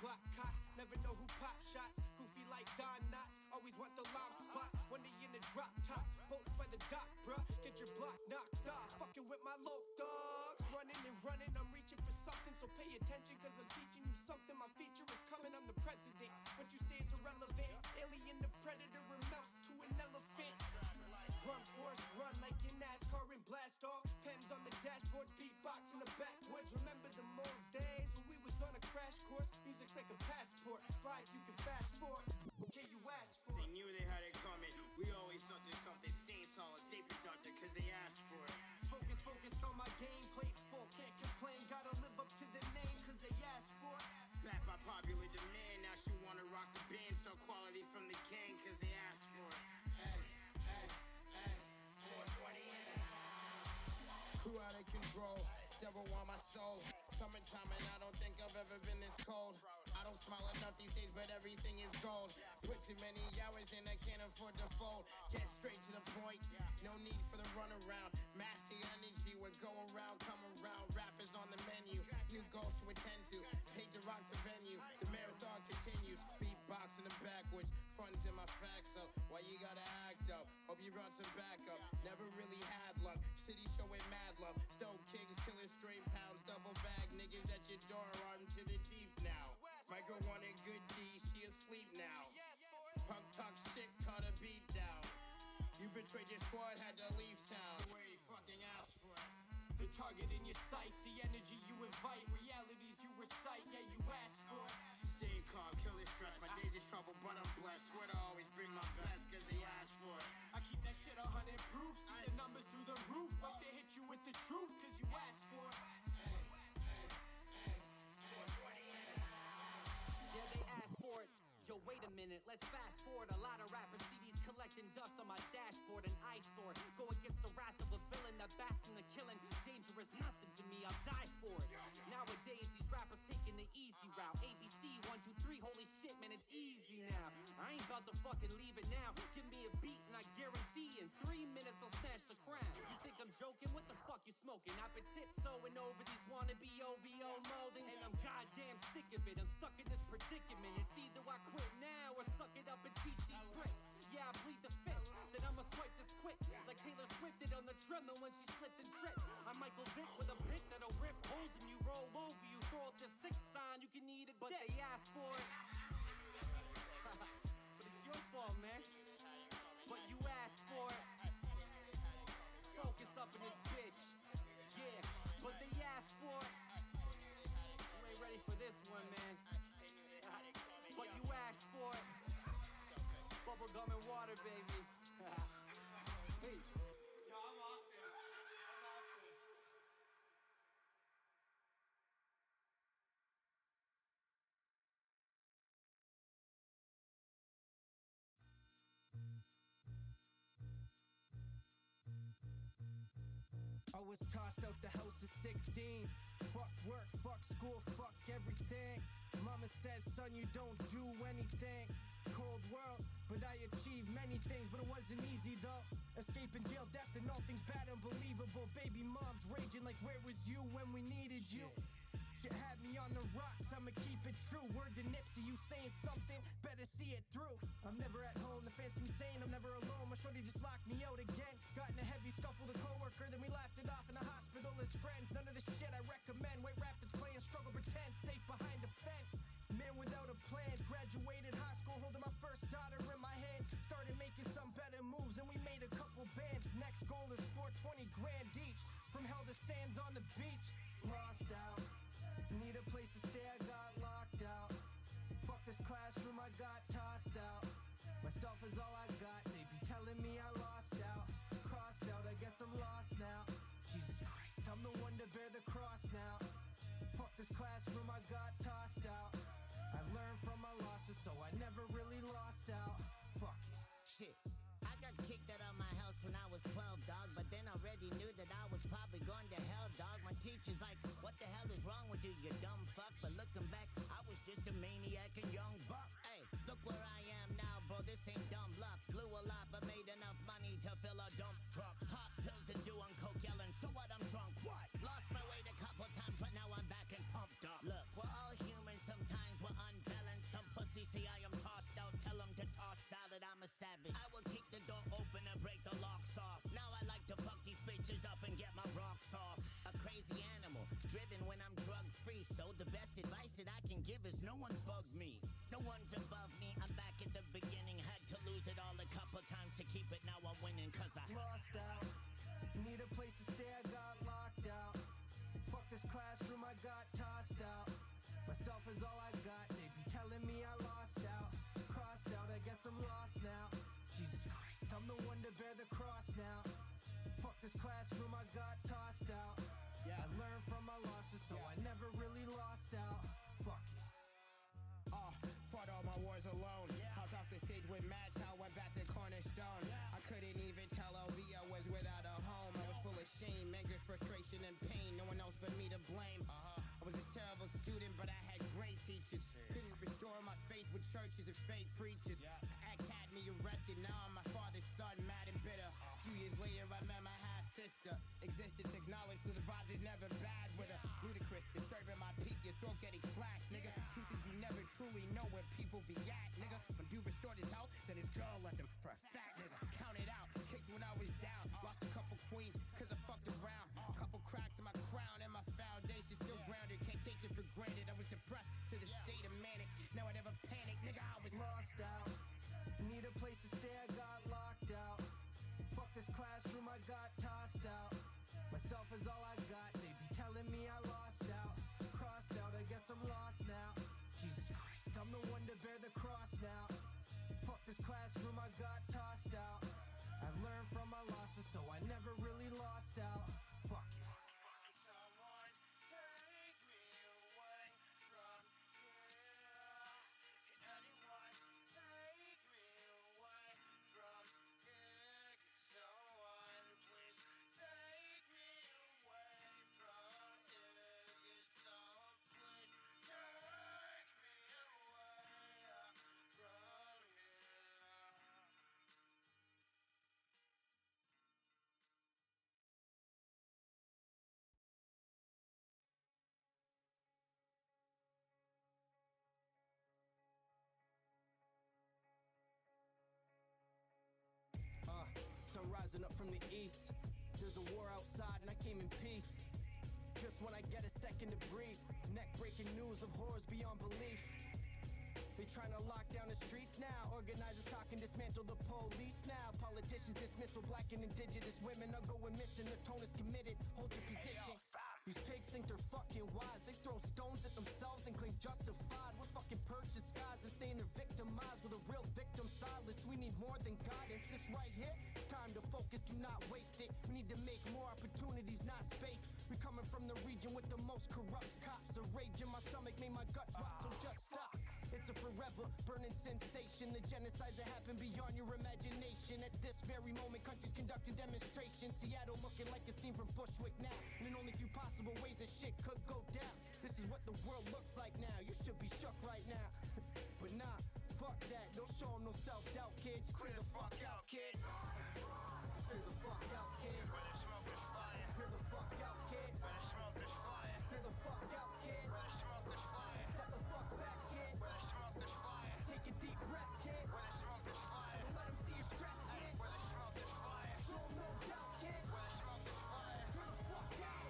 Glock cock, never know who pop shots. Goofy like Don Knotts, always want the lime spot. One day in the drop top, bolts by the dock, bruh. Get your block knocked off, fucking with my low dogs. Running and running, I'm reaching for something, so pay attention, cause I'm teaching you something. My future is coming, I'm the president. What you say is irrelevant. Alien to predator and mouse to an elephant. Run, Forrest, run like in NASCAR and blast off. Pens on the dashboard, beatbox in the backwoods. Remember the old days when we was on a crash course? Music's like a passport, fly if you can fast forward. Okay, you asked for it. They knew they had it coming. We always something, stay solid, stay productive, cause they asked for it. Focused on my game, plate's full, can't complain. Gotta live up to the name, cause they asked for it. Back by popular demand, now she wanna rock the band. Start quality from the gang, cause they asked for it. Hey, 420 in. Too out of control, devil want my soul. Summertime and I don't think I've ever been this cold. I don't smile enough these days, but everything is gold. Put too many hours in, I can't afford to fold. Get straight to the point, no need for the runaround. Master energy, we go around, come around. Rappers on the menu, new goals to attend to. Paid to rock the venue, the marathon continues. Beatbox in the backwards, funds in my facts, so why you gotta act up? Hope you brought some backup, never really had luck. City showing mad love, Stone Kings killing straight pounds, double bag. Niggas at your door, armed to the teeth now. My girl wanted good D, she asleep now. Punk talk shit, caught a beat down. You betrayed your squad, had to leave town. Where you fucking asked for it. The target in your sights, the energy you invite, realities you recite, yeah, you asked for it. Stay calm, kill the stress. My days is trouble, but I'm blessed. Swear to always bring my best, cause they asked for it. I keep that shit 100 proof, see the numbers through the roof. Like to hit you with the truth, cause you asked for it. Yeah, they asked for it. Yo, wait a minute, let's fast forward. A lot of rappers CDs collecting dust on my dashboard. An eyesore, go against the wrath of a villain that basks in the killing. Dangerous, nothing to me, I'll die for it. Nowadays, these rappers taking the easy route. ABC, 1, 2, 3, holy shit, man, it's easy now. I ain't about to fucking leave it now. Give me a beat and I guarantee in 3 minutes I'll snatch the crown. You think I'm joking? What the fuck you smoking? I've been tiptoeing over these wannabe OVO moldings, and I'm goddamn sick of it. I'm stuck in this predicament. It's either I quit now or suck it up and teach these bricks. Yeah, I plead the fifth that I'ma swipe this quick, like Taylor Swift did on the treadmill when she slipped and tripped. I'm Michael Vick with a pick that'll rip holes in you, roll over you, throw up the 6 sign, you can eat it, but they asked for it. But it's your fault, man. But you asked for it. Focus up in this bitch. Yeah, but they asked for it. You ain't ready for this one, man. But you asked for it. Bubblegum and water, baby. Peace. Yo, I'm off this. I was tossed out the house at 16. Fuck work, fuck school, fuck everything. Mama said, son, you don't do anything. Cold world, but I achieved many things, but it wasn't easy though. Escaping jail, death, and all things bad, unbelievable. Baby moms raging like, where was you when we needed you? Shit had me on the rocks, I'ma keep it true. Word to Nipsey, you saying something, better see it through. I'm never at home, the fans keep me saying I'm never alone. My shorty just locked me out again. Got in a heavy scuffle with a coworker, then we laughed it off in the hospital as friends. None of the shit I recommend. White rappers playing struggle, pretend safe behind the fence. Man without a plan, graduated high school, holding my first daughter in my hands. Started making some better moves, and we made a couple bands. Next goal is 420 grand each. From hell to sands on the beach. Lost out, need a place to stay, I got locked out. Fuck this classroom, I got tossed out. Myself is all I got, they be telling me I lost out. Crossed out, I guess I'm lost now. Jesus Christ, I'm the one to bear the cross now. Fuck this classroom, I got tossed out. I learned from my losses, so I never really lost out. Fuck it. Shit. I got kicked out of my house when I was 12, dog, but then already knew that I was probably going to hell, dog. My teacher's like, what the hell is wrong with you, you dumb fuck? But looking back, I was just a maniac and young buck. Hey, look where I am now, bro, this ain't dumb luck. Blew a lot, but made enough money to fill a dump truck. Pop pills and doing coke, yelling, so what, I'm drunk, what? Lost my weight a couple times, but now I'm back and pumped up. Look, we're all human, sometimes we're givers, no one bugged me. No one's above me, I'm back at the beginning. Had to lose it all a couple times to keep it, now I'm winning cause I lost out. Need a place to stay, I got locked out. Fuck this classroom, I got tossed out. Myself is all I got, they be telling me I lost out. Crossed out, I guess I'm lost now. Jesus Christ, I'm the one to bear the cross now. Fuck this classroom, I got tossed out. Yeah, I learned from my losses, so I never really lost out. Fuck it. Fought all my wars alone. Hopped off the stage with Match, I went back to Cornerstone. I couldn't even tell LB I was without a home. I was full of shame, anger, frustration, and pain. No one else but me to blame. I was a terrible student, but I had great teachers. Couldn't restore my faith with churches and fake preachers. Act had me arrested, now I'm my father's son, mad and bitter. A few years later, I met my half-sister. Existence acknowledged, so the vibes is never bad with her. Ludicrous, disturbing my peace, your throat getting slashed, nigga. Truth is you never truly know where people be at, nigga. When dude restored his health, then his girl left him for a fat nigga. Counted out, kicked when I was down. Lost a couple queens, cause I fucked around. Couple cracks in my crown and my foundation still grounded. Can't take it for granted, I was depressed to the state of manic. Now I never panic, nigga, I was lost out. Need a place to stay, I got locked out. Fuck this classroom, I got tossed out. Myself is all I got, they be telling me I lost out. Crossed out, I guess I'm lost now. Jesus Christ, I'm the one to bear the cross now. Fuck this classroom, I got tossed out. I learned from my losses, so I never really lost out. Fuck it. Someone take me away from here. Can anyone take me away from here? Can someone please take me away from here? Can someone please take me away from here? Sun rising up from the east. There's a war outside and I came in peace. Just when I get a second to breathe. Neck breaking news of horrors beyond belief. They trying to lock down the streets now. Organizers talking dismantle the police now. Politicians dismiss with black and indigenous women are going missing. The tone is committed. Hold your position. These pigs think they're fucking wise. They throw stones at themselves and claim justified. We're fucking purged disguised and saying they're victimized with a real victim silence. We need more than guidance. This right here, time to focus, do not waste it. We need to make more opportunities, not space. We coming from the region with the most corrupt cops. The rage in my stomach made my gut drop, so just stop. It's a forever burning sensation. The genocides that happen beyond your imagination. At this very moment, countries conducting demonstrations. Seattle looking like a scene from Bushwick now. And in only few possible ways that shit could go down. This is what the world looks like now. You should be shook right now. But nah, fuck that. Don't show 'em no self-doubt, kids. Clear the fuck out, kid. Clear the fuck out, kid. Where the smoke is flying. Clear the fuck out, kid. Where the smoke is flying. Clear the fuck out, kid. Where the smoke is flying. Step the fuck back, kid. Where the smoke is flying. Take a deep breath, kid. Where the smoke is flying. Don't let 'em see your stress, kid. Where the smoke is flying. Show 'em no doubt, kid. Where the smoke is flying. Clear the fuck out.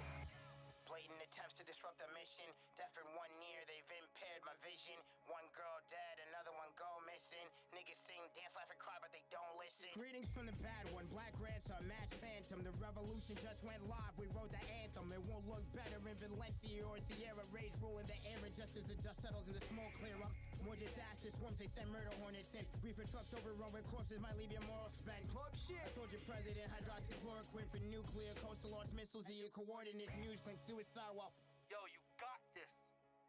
Blatant attempts to disrupt the mission. Deaf in 1 year, they've impaired my vision. One girl dead, another one go missing. Niggas sing, dance, laugh, and cry, but they don't listen. Greetings from the bad one, Black Ransom, Match Phantom. The revolution just went live, we wrote the anthem. It won't look better in Valencia or Sierra. Rage ruling the air, and just as the dust settles and the smoke clear up, more disaster swarms, they send murder hornets in. Reefer trucks overrun with corpses might leave your morals spent. Plug shit. I told your president, hydroxychloroquine for nuclear, coastal launch missiles at your coordinates. News claims suicide while Yo, you got this.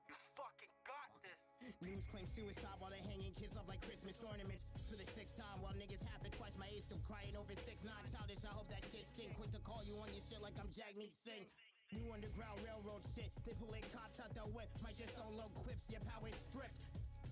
You fucking got this. news claims suicide while they're hanging kids up like Christmas ornaments. For the 6th time, while niggas half it twice, my age still crying over 6'9". Childish, I hope that shit stink. Quick to call you on your shit like I'm Jagmeet Singh. New Underground Railroad shit. They pulling cops out the whip. Might just unload clips, your power stripped.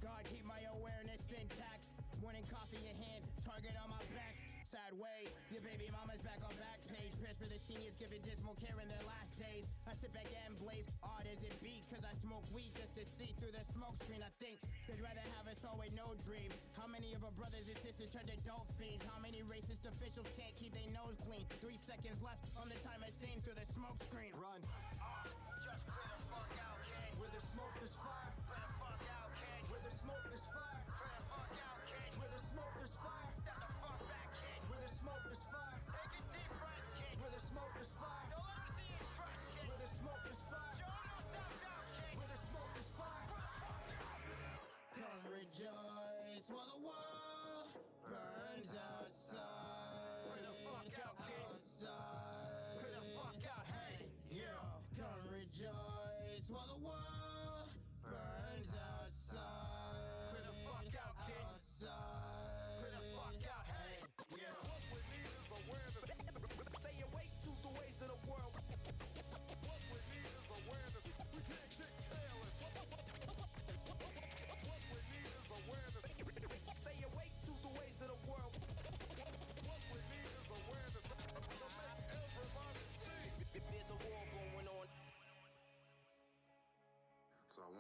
God, keep my awareness intact. Morning coffee in hand, target on my back. Sad way, your baby mama's back on back page. Prayers for the seniors giving dismal care in their last days. I sit back and blaze, odd as it be, cause I smoke weed just to see through the smoke screen. I think they'd rather have us all with no dream. How many of our brothers and sisters turned to dope fiends? How many racist officials can't keep their nose clean? 3 seconds left on the time I seen through the smoke screen. Run. Just clear the fuck out, kid. Where there's smoke, there's fire. Clear the fuck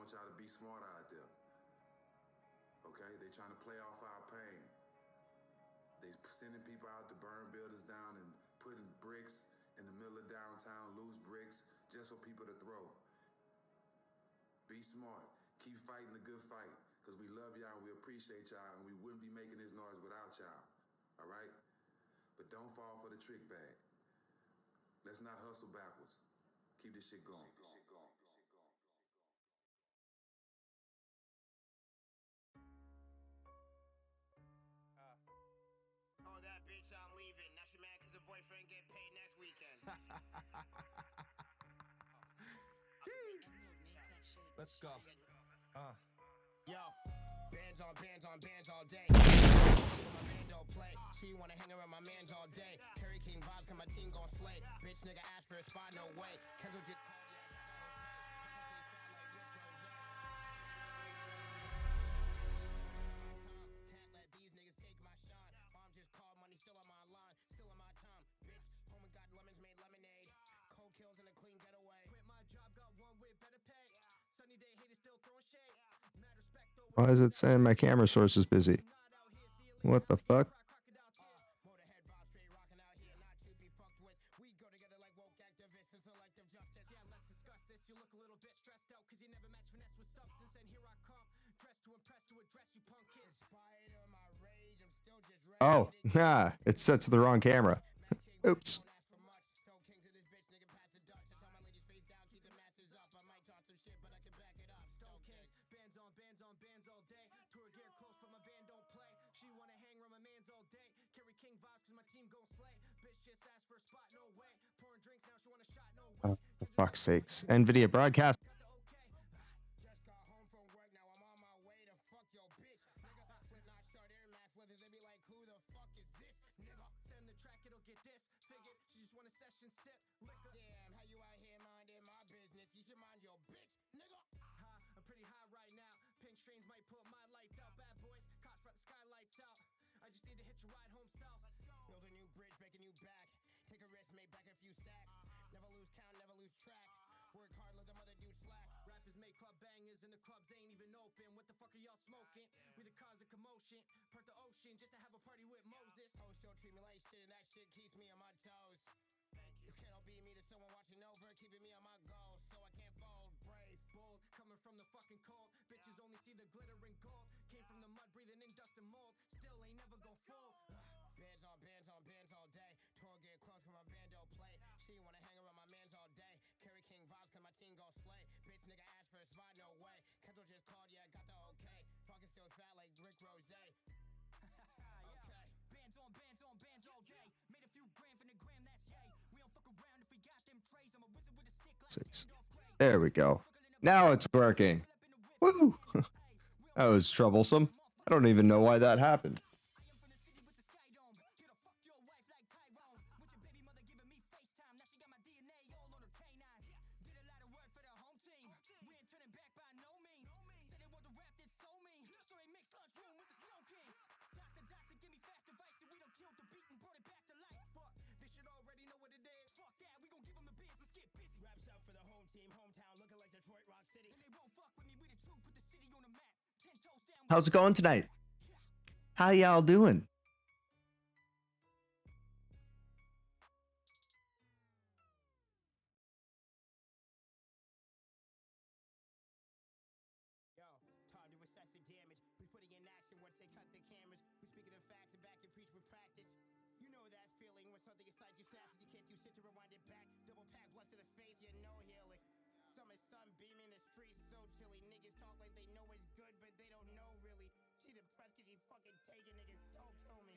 want y'all to be smarter out there. Okay? They trying to play off our pain. They sending people out to burn buildings down and putting bricks in the middle of downtown, loose bricks, just for people to throw. Be smart. Keep fighting the good fight, because we love y'all and we appreciate y'all, and we wouldn't be making this noise without y'all. All right? But don't fall for the trick bag. Let's not hustle backwards. Keep this shit going. Oh, that bitch, I'm leaving. Now she mad because the boyfriend get paid next weekend. Let's go. Yo, bands on bands on bands all day. My band don't play. She wanna hang around my mans all day. Curry King vibes, cause my team gon' slay. Bitch nigga asked for a spot, no way. Kendall just called, can't let these niggas take my shine. Mom just called, money still on my line, still on my time. Bitch, homie got lemons made lemonade. Cold kills in a clean getaway. Quit my job, got one with better pay. Sunny day, haters still throwing shade. Mad respect though. Why is it saying my camera source is busy? What the fuck? Motorhead vibe straight rocking out here, not to be fucked with. We go together like woke activists and selective justice. Yeah, let's discuss this. You look a little bit stressed out because you never match finesse with substance. And here I come, dressed to impress, to address you punk kids. Inspired of my rage, I'm still just ready. Oh, nah, it's set to the wrong camera. Oops. Don't ask for much. Throw king to this bitch, nigga, pass the Dutch. I tell my ladies face down, keep the masses up. I might talk some shit, but I can back it up. Stone kids. Bands on bands on bands all day. Tour gear close, but my band don't play. She wanna hang around my mans all day. Carry king vibes cause my team gon' slay. Bitch just asked for a spot, no way. Pouring drinks, now she want a shot, no way. For fuck's sakes. NVIDIA broadcast. Got the okay. Just got home from work, now I'm on my way to fuck your bitch. Nigga, flip not short air mask leathers, they be like, who the fuck is this? Nigga, Send the track, it'll get this. Figured she just want a session sip. Liquor. damn, how you out here minding my business? You should mind your bitch, nigga. High, I'm pretty high right now. Pink strings might put my lights out. Bad boys, cops brought the skylights out. I just need to hit your ride home south. Build a new bridge, break a new back. Take a risk, make back a few stacks. Never lose count, never lose track. Work hard, let them other dudes slack. Rappers make club bangers and the clubs ain't even open. What the fuck are y'all smoking? We the cause of commotion. Part the ocean just to have a party with Moses. Hoes still treat me like shit, and that shit keeps me on my toes. This can't all be me to someone watching over, keeping me on my goals, so I can't fold. Brave, Bold, coming from the fucking cold. Bitches only see the glitter and gold. Came from the mud, breathing in dust and mold. Still ain't never go full. bands on bands on bands all day. Tour get close when my band don't play. She wanna hang around my mans all day. Carry King vibes cause my team gon' slay. Bitch nigga asked for a spot, no way. Kendall just called, yeah, got the okay. Pocket still fat like Rick Rose. Okay. Bands on bands on bands all day. Made a few grand from the gram, that's yay. We don't fuck around if we got them trays. I'm a wizard with a stick like Six. Gandalf Grey. There we go. Now it's working. Woo! That was troublesome. I don't even know why that happened. I am from the city with the sky dome. Get a fuck your wife like Tyrone. With your baby mother giving me FaceTime. Now she got my DNA all on her canines. Did a lot of work for the home team. We ain't turning back by no means. Said they want the rap that's so mean. So they mixed lunchroom with the Snow Kings. Doctor, give me fast advice. So we done killed the beat and brought it back to life. Fuck, they should already know what it is. Fuck that, we gon' give them the biz. Let's get busy. Raps up for the home team, hometown, looking like Detroit Rock City. And they won't fuck with me. We the truth. Put the city on the map. 10 toes down. How's it going tonight? How y'all doing? Yo, time to assess the damage. We putting in action once they cut the cameras. We speaking the facts and back and preach with practice. You know that feeling when something inside you snaps and you can't do shit to rewind it back. Double pack, blessed to the face, yeah, no healing. Summer sun beaming, the streets so chilly. Niggas talk like they know it's good, but they don't know really. She depressed cause she fucking taking niggas, don't kill me.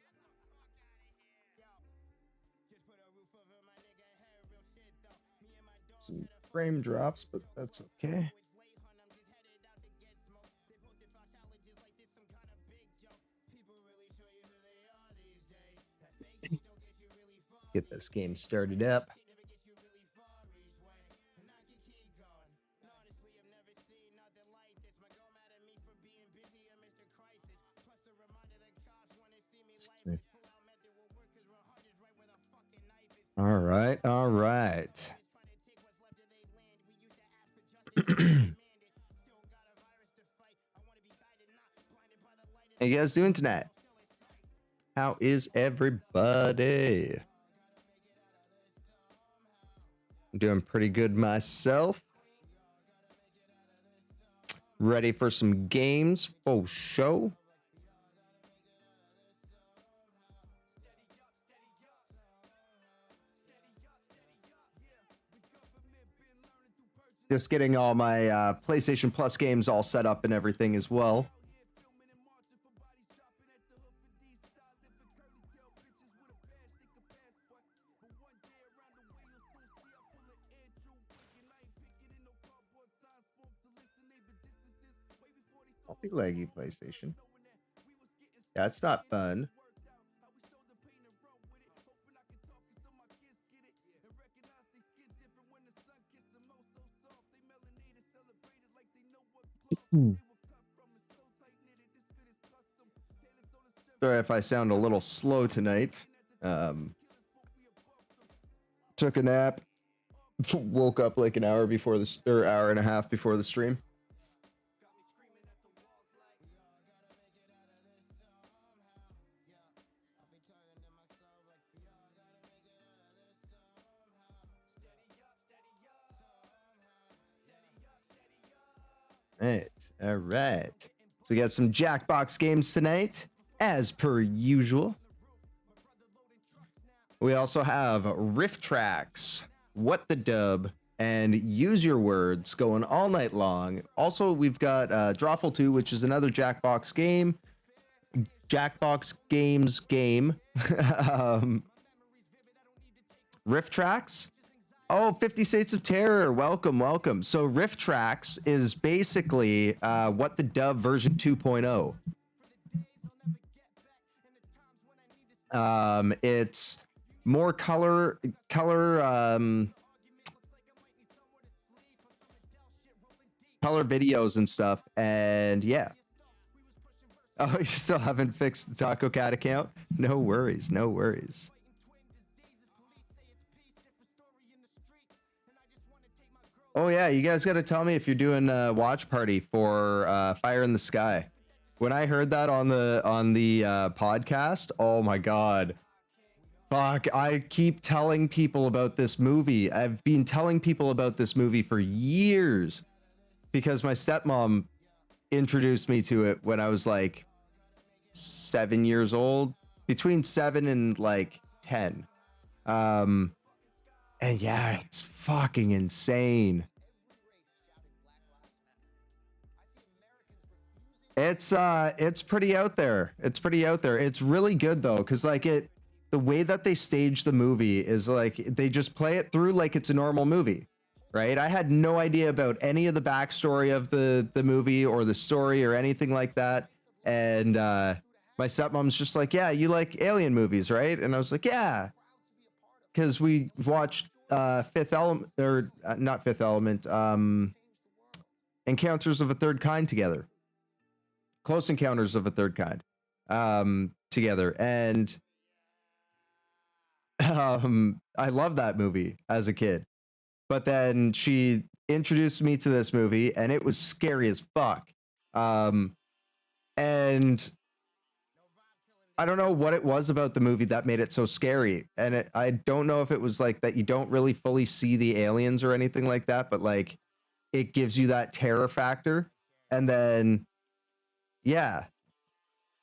Yo, just put a roof over my nigga head, real shit though. Me and my dog Some had a frame drops, but that's okay. it's late, hun, I'm just headed out to get smoke. They posted 5 challenges like this, some kind of big joke. People really show you who they are these days. That fake shit don't get you really far. Get this game started up. Shit never gets you really far each way. And I can keep going. And honestly, I've never seen nothing like this. My girl mad at me for being busy or Mr. Crisis. Plus a reminder that cops wanna see me lifeless. Pull out method will work cause my heart is right where the fucking knife is. All right, all right. Trying to take what's left of they land. We used to ask for justice, demand it. Still got How you guys doing tonight? How is everybody? I'm doing pretty good myself. Ready for some games? Oh, show. Just getting all my PlayStation Plus games all set up and everything as well. I'll be laggy PlayStation. That's not fun. Sorry if I sound a little slow tonight. Took a nap. Woke up like an hour before this, or hour and a half before the stream. All right. So we got some Jackbox games tonight, as per usual. We also have Riff Tracks, What the Dub, and Use Your Words going all night long. Also, we've got Drawful 2, which is another Jackbox game. Jackbox Games game. Riff Tracks. Oh, 50 States of Terror. Welcome, welcome. So Riff Tracks is basically What the Dub version 2.0. It's more color videos and stuff, and yeah. Oh, you still haven't fixed the Taco Cat account? No worries, no worries. Oh yeah, you guys got to tell me if you're doing a watch party for Fire in the Sky. When I heard that on the podcast, oh my god. Fuck, I keep telling people about this movie. I've been telling people about this movie for years because my stepmom introduced me to it when I was like 7 years old, between 7 and like 10. And yeah, it's fucking insane. It's pretty out there. It's pretty out there. It's really good though, because like the way that they stage the movie is like they just play it through like it's a normal movie, right? I had no idea about any of the backstory of the movie or the story or anything like that. And my stepmom's just like, yeah, you like alien movies, right? And I was like, yeah, because we watched Fifth Element, or not Fifth Element, Encounters of a Third Kind together. Close Encounters of a Third Kind together. And I loved that movie as a kid. But then she introduced me to this movie and it was scary as fuck. And I don't know what it was about the movie that made it so scary. And I don't know if it was like that you don't really fully see the aliens or anything like that, but like it gives you that terror factor. And then, yeah,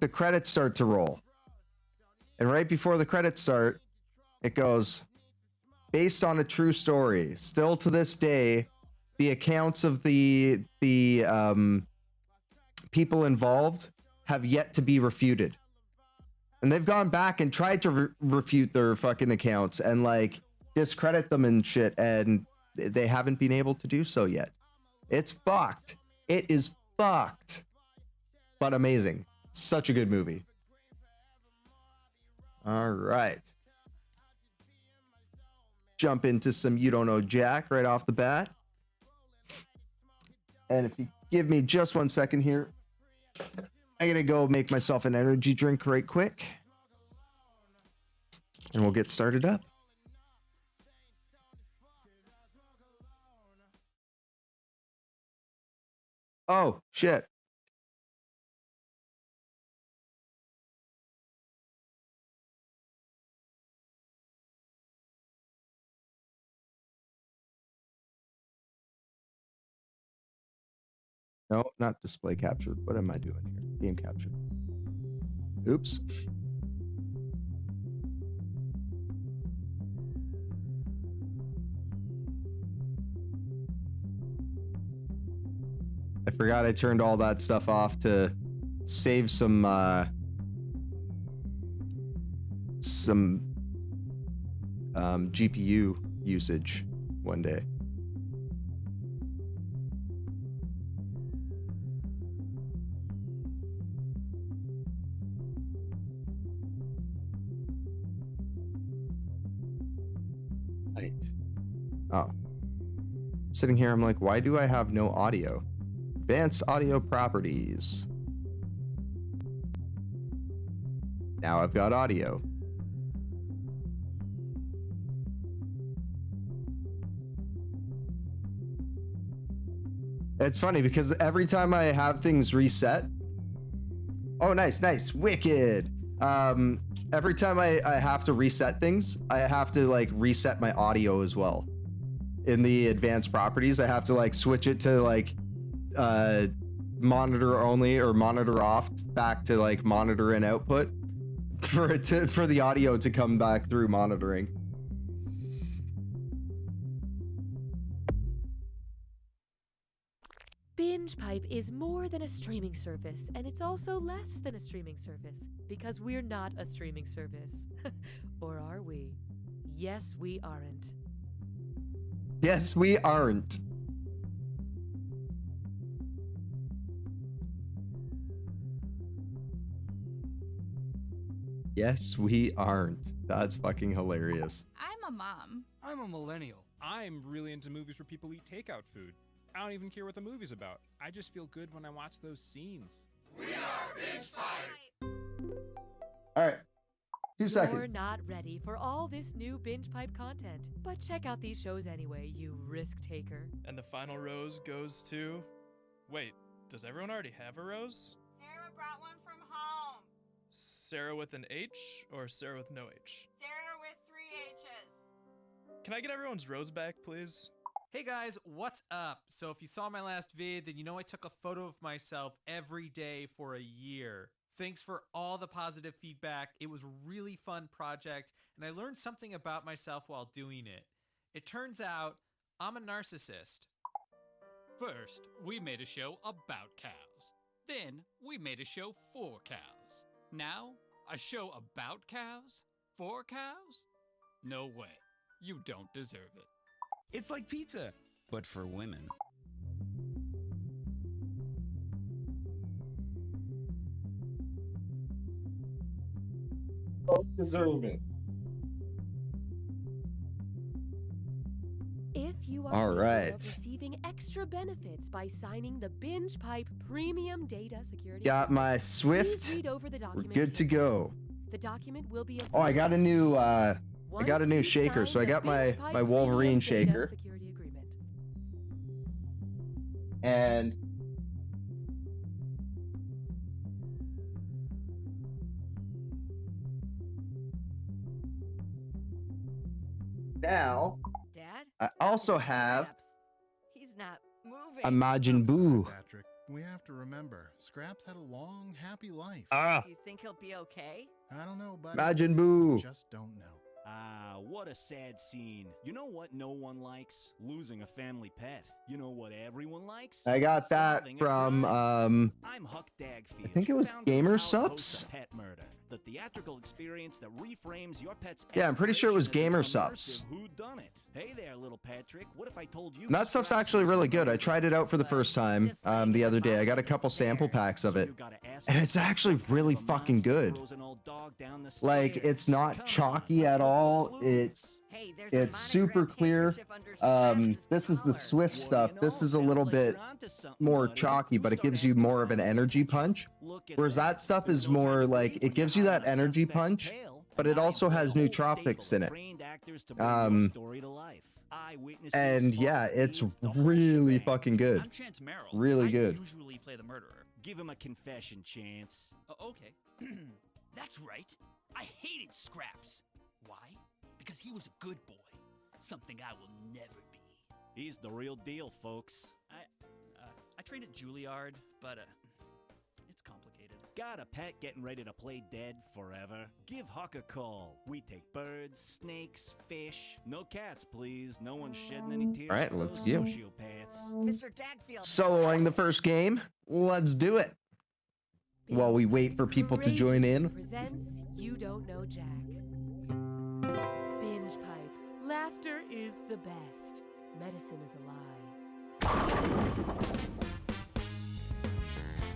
the credits start to roll. And right before the credits start, it goes, based on a true story. Still to this day, the accounts of the people involved have yet to be refuted. And they've gone back and tried to refute their fucking accounts and like discredit them and shit, and they haven't been able to do so yet. It's fucked. It is fucked. But amazing. Such a good movie. All right. Jump into some You Don't Know Jack right off the bat. And if you give me just 1 second here, I'm going to go make myself an energy drink right quick. And we'll get started up. Oh, shit. No, not display capture. What am I doing here? Game capture. Oops. I forgot I turned all that stuff off to save some GPU usage one day. Right. Oh. Sitting here, I'm like, why do I have no audio? Advanced audio properties. Now I've got audio. It's funny because every time I have things reset. Oh, nice. Wicked. Every time I have to reset things, I have to like reset my audio as well. In the advanced properties, I have to like switch it to like monitor only or monitor off back to like monitor and output for the audio to come back through monitoring. BingePipe is more than a streaming service, and it's also less than a streaming service, because we're not a streaming service. Or are we? Yes, we aren't. Yes, we aren't. Yes, we aren't. That's fucking hilarious. I'm a mom. I'm a millennial. I'm really into movies where people eat takeout food. I don't even care what the movie's about. I just feel good when I watch those scenes. We are BingePipe. All right. 2 seconds. You're not ready for all this new BingePipe content, but check out these shows anyway, you risk taker. And the final rose goes to... Wait, does everyone already have a rose? Sarah brought one from home. Sarah with an H or Sarah with no H? Sarah with 3 H's. Can I get everyone's rose back, please? Hey guys, what's up? So if you saw my last vid, then you know I took a photo of myself every day for a year. Thanks for all the positive feedback. It was a really fun project, and I learned something about myself while doing it. It turns out I'm a narcissist. First, we made a show about cows. Then, we made a show for cows. Now, a show about cows? For cows? No way. You don't deserve it. It's like pizza, but for women. Don't deserve it. If you are All right. thinking of receiving extra benefits by signing the BingePipe Premium Data Security, Got my please Swift. read over the We're document good to go. The document will be Oh, I got a new Once you shaker, sign so I the got my BingePipe Wolverine Premium Data shaker. Security Agreement. And now Dad? I also have He's not moving. a Majin Buu. Patrick, we have to remember, Scraps had a long, happy life. Do you think he'll be okay? I don't know, buddy. Majin Buu. Just don't know. Ah, what a sad scene. You know what no one likes? Losing a family pet. You know what everyone likes? I got that Solving a from crime. I'm Huck Dagfield. I think it was founder Gamer and now host Sups. of Pet Murder, the theatrical experience that reframes your pet's Yeah, I'm pretty sure it was exploration Gamer as an Sups. immersive whodunit. Hey there, little Patrick. What if I told you? And that stuff's actually really good. I tried it out for the first time the other day. I got a couple sample packs of it, and it's actually really fucking good. Like, it's not chalky at all. It's super clear. This is the Swift stuff. This is a little bit more chalky, but it gives you more of an energy punch. Whereas that stuff is more like, it gives you that energy punch, but it also has nootropics in it. And yeah, it's really fucking good. I'm Chance Merrill. Really good. I usually play the murderer. Give him a confession, Chance. Okay. That's right. I hated Scraps. Why? Because he was a good boy. Something I will never be. He's the real deal, folks. I trained at Juilliard, but it's complicated. Got a pet getting ready to play dead forever? Give Huck a call. We take birds, snakes, fish. No cats, please. No one shedding any tears. All right, for let's those go. sociopaths. Mr. Dagfield. Soloing the first game. Let's do it. While we wait for people to join in. Presents You Don't Know Jack. Binge pipe. Laughter is the best. Medicine is a lie.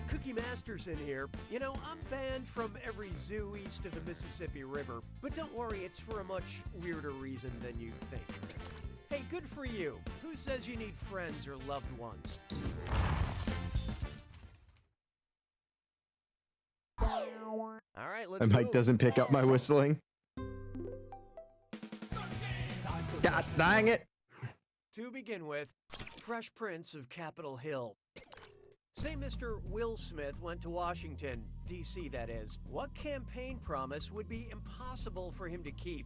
Cookie Masterson here. You know, I'm banned from every zoo east of the Mississippi River, but don't worry, it's for a much weirder reason than you think. Hey, good for you. Who says you need friends or loved ones? All right, let's My mic move. doesn't pick up my whistling. God dang it. To begin with, Fresh Prince of Capitol Hill. Say Mr. Will Smith went to Washington, D.C. that is. What campaign promise would be impossible for him to keep?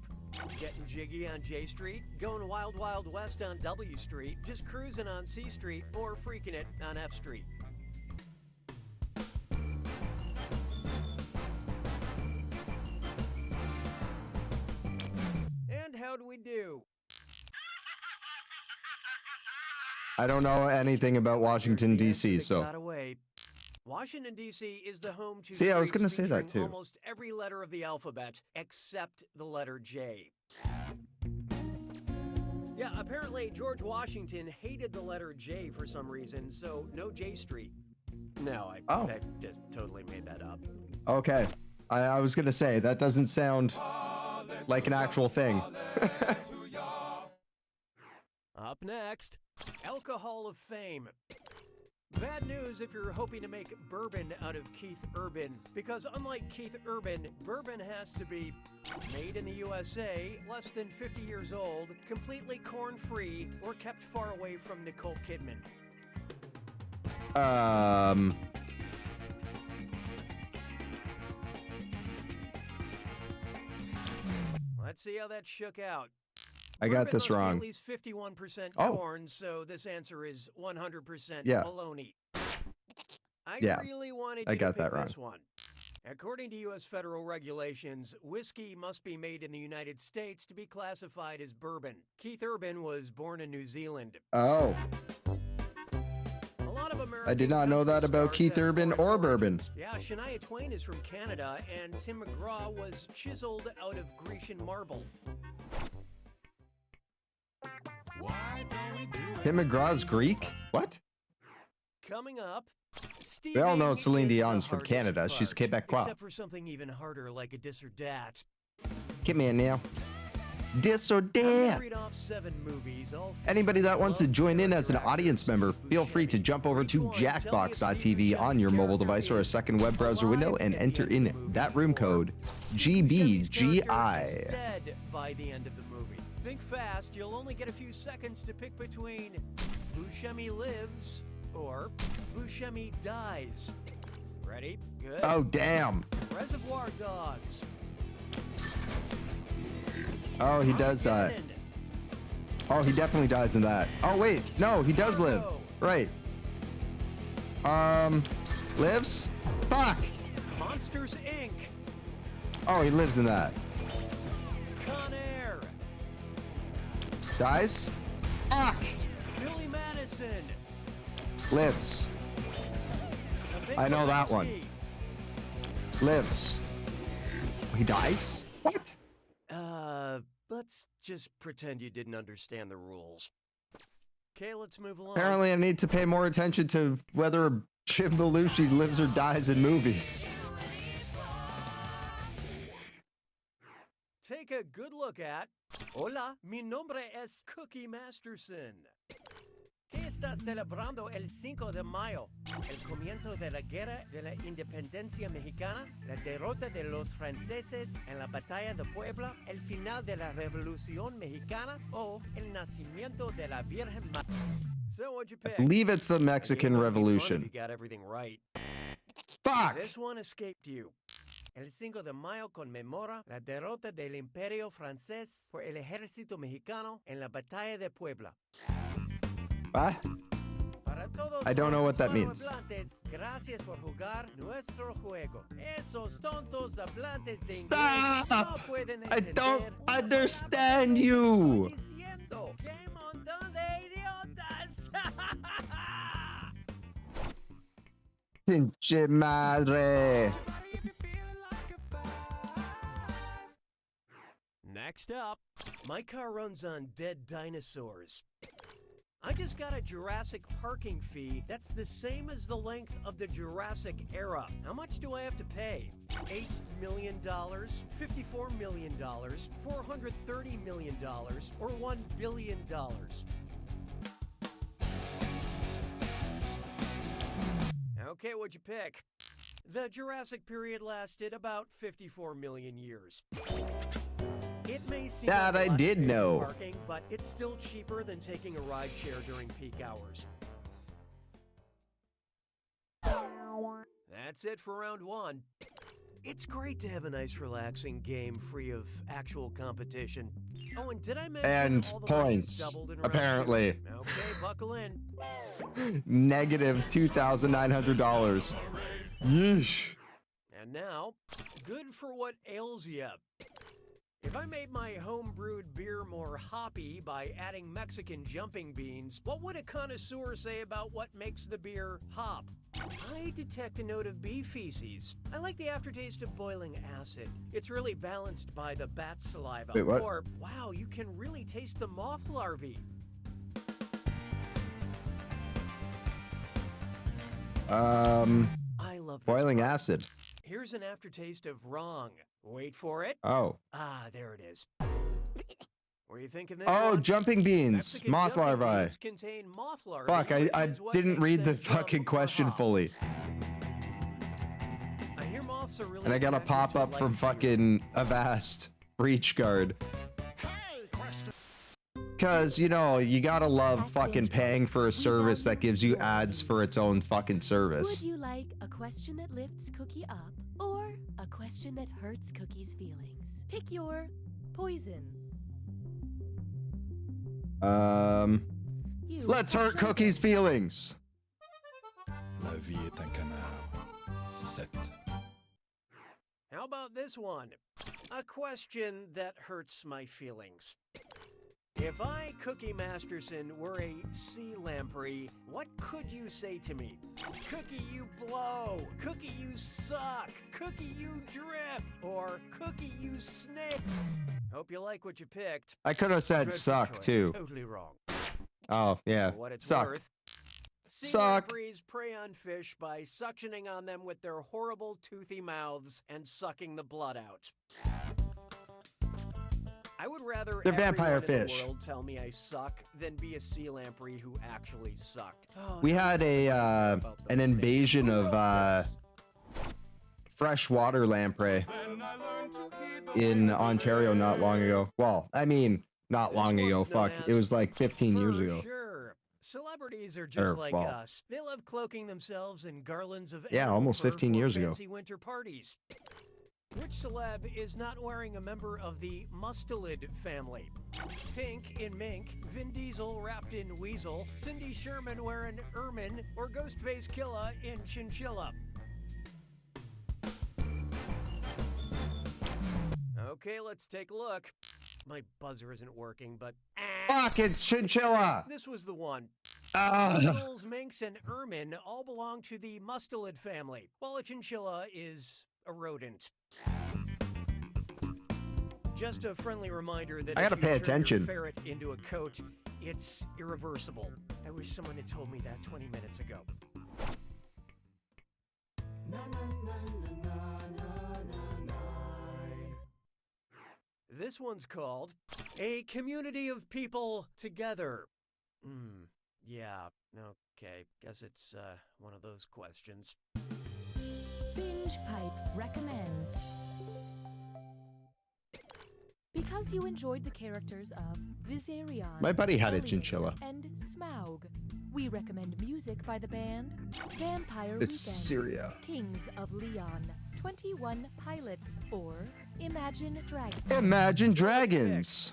Getting jiggy on J Street, going wild wild west on W Street, just cruising on C Street, or freaking it on F Street. And how do we do? I don't know anything about Washington, D.C., so. Got away. Washington, D.C. is the home to See, I was streets gonna say that, featuring too. almost every letter of the alphabet except the letter J. Yeah, apparently George Washington hated the letter J for some reason, so no J Street. No, I just totally made that up. Okay. I was going to say, that doesn't sound like an actual thing. Up next, Alcohol of Fame. Bad news if you're hoping to make bourbon out of Keith Urban, because unlike Keith Urban, bourbon has to be made in the USA, less than 50 years old, completely corn-free, or kept far away from Nicole Kidman. Let's see how that shook out. I got Bourbon this must be wrong. At least 51% Oh. corn, so this answer is 100% Yeah. baloney. I Yeah, really wanted I you to got pick that wrong. this one. According to U.S. federal regulations, whiskey must be made in the United States to be classified as bourbon. Keith Urban was born in New Zealand. Oh. A lot of American I did not know that about stars Keith have Urban foreign or bourbon. origins. Yeah, Shania Twain is from Canada, and Tim McGraw was chiseled out of Grecian marble. Tim McGraw's Greek? What? Coming up, We all know Stevie Celine is the Dion's from hardest Canada. She's part, Quebecois. Except for something even harder like a dis or dat. Come here now. Dis or I'm dat. gonna read off 7 movies, all Anybody that wants to featuring join in beloved as an characters. audience member, feel free to jump over to jackbox.tv on your mobile device or a second web browser window and enter in that room code GBGI. Dead by the end of the movie. Think fast, you'll only get a few seconds to pick between Buscemi lives or Buscemi dies. Ready? Good. Oh, damn. Reservoir Dogs. Oh, he does that. Oh, he definitely dies in that. Oh, wait. No, he does live. Right. Lives? Fuck. Monsters, Inc. Oh, he lives in that. Con Air. Dies? Fuck. Billy Madison. Lives. The Big I know that one. Lebowski. Lives. He dies? What? Let's just pretend you didn't understand the rules. Okay, let's move along. Apparently, I need to pay more attention to whether Jim Belushi lives or dies in movies. Take a good look at... Hola, mi nombre es Cookie Masterson. ¿Qué está celebrando el 5 de mayo? El comienzo de la Guerra de la Independencia Mexicana, la derrota de los franceses en la Batalla de Puebla, el final de la Revolución Mexicana, o el nacimiento de la Virgen María. So what'd you pick? I believe it's the Mexican Revolution. You got everything right. Fuck! This one escaped you. El 5 de mayo conmemora la derrota del Imperio Francés por el Ejército Mexicano en la Batalla de Puebla. What? Para todos I don't know what that los means. hispanohablantes, gracias por jugar nuestro juego. Esos tontos hablantes de Stop! inglés no pueden I don't entender understand you. diciendo. ¡Qué montón de idiotas! Pinche madre. Next up, my car runs on dead dinosaurs. I just got a Jurassic parking fee that's the same as the length of the Jurassic era. How much do I have to pay? $8 million, $54 million, $430 million, or $1 billion? Okay, what'd you pick? The Jurassic period lasted about 54 million years. It may seem That like a I lot did to pay for know. parking, but it's still cheaper than taking a ride share during peak hours. That's it for round one. It's great to have a nice, relaxing game free of actual competition. Oh, and did I mention And all the money points, doubled in round two? apparently. Okay, buckle in. Negative $2,900. Yeesh. And now, good for what ails ya. If I made my home-brewed beer more hoppy by adding Mexican jumping beans, what would a connoisseur say about what makes the beer hop? I detect a note of bee feces. I like the aftertaste of boiling acid. It's really balanced by the bat saliva. Wait, what? Or, wow, you can really taste the moth larvae. I love this Boiling part. acid. Here's an aftertaste of wrong. Wait for it. Oh. Ah, there it is. Were you thinking this Oh, one? jumping beans. Mexican Moth jumping larvae. beans contain moth larvae, Fuck, which I is what didn't makes read the them jump fucking or question hop. fully. I hear moths are really And I got a attracted pop to up from light fucking Avast Breach Guard. Because, you know, you gotta love fucking paying for a service that gives you ads for its own fucking Would service. you like a question that lifts Cookie up or a question that hurts Cookie's feelings? Pick your poison. You Let's have hurt chosen. Cookie's feelings. La vie est un canard. 7. How about this one? A question that hurts my feelings. If I, Cookie Masterson, were a sea lamprey, what could you say to me? Cookie, you blow. Cookie, you suck. Cookie, you drip. Or Cookie, you snake. Hope you like what you picked. I could have said Dreadful suck choice. too. Totally wrong. Oh, yeah. For what it's Suck. worth, sea Suck. lampreys prey on fish by suctioning on them with their horrible toothy mouths and sucking the blood out. I would rather They're vampire everyone in fish. the world tell me I suck than be a sea lamprey who actually sucked. Oh, We no, had I a don't know about an those things. invasion Who of wrote this? freshwater lamprey in Ontario not long ago. Well, I mean, not long ago. one's known Fuck, as it was like 15 years For ago. Sure. Celebrities are just like well. us. They love cloaking themselves in garlands of Yeah, animal almost fur 15 for years ago. fancy winter parties. Which celeb is not wearing a member of the mustelid family? Pink in mink, Vin Diesel wrapped in weasel, Cindy Sherman wearing ermine, or Ghostface Killa in chinchilla? Okay, let's take a look. My buzzer isn't working, but Fuck, it's chinchilla. this was the one. Ah. Weasels, minks, and ermine all belong to the mustelid family, while a chinchilla is a rodent. Just a friendly reminder that I gotta if you pay turn attention. your ferret into a coat, it's irreversible. I wish someone had told me that 20 minutes ago. This one's called A Community of People Together. Yeah, okay. Guess it's one of those questions. Binge Pipe recommends. Because you enjoyed the characters of Viserion, My buddy had a Elliot, chinchilla. and Smaug, we recommend music by the band Vampire Viserion. Weekend, Kings of Leon, 21 Pilots, or Imagine Dragons. Imagine Dragons.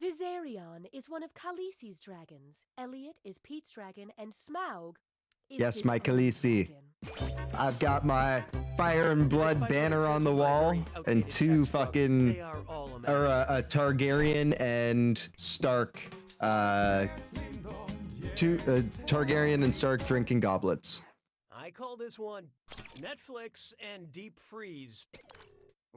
Viserion is one of Khaleesi's dragons, Elliot is Pete's dragon, and Smaug Yes, my Khaleesi. I've got my Fire and Blood banner on the wall and two fucking, or a Targaryen and Stark, two Targaryen and Stark drinking goblets. I call this one Netflix and deep freeze.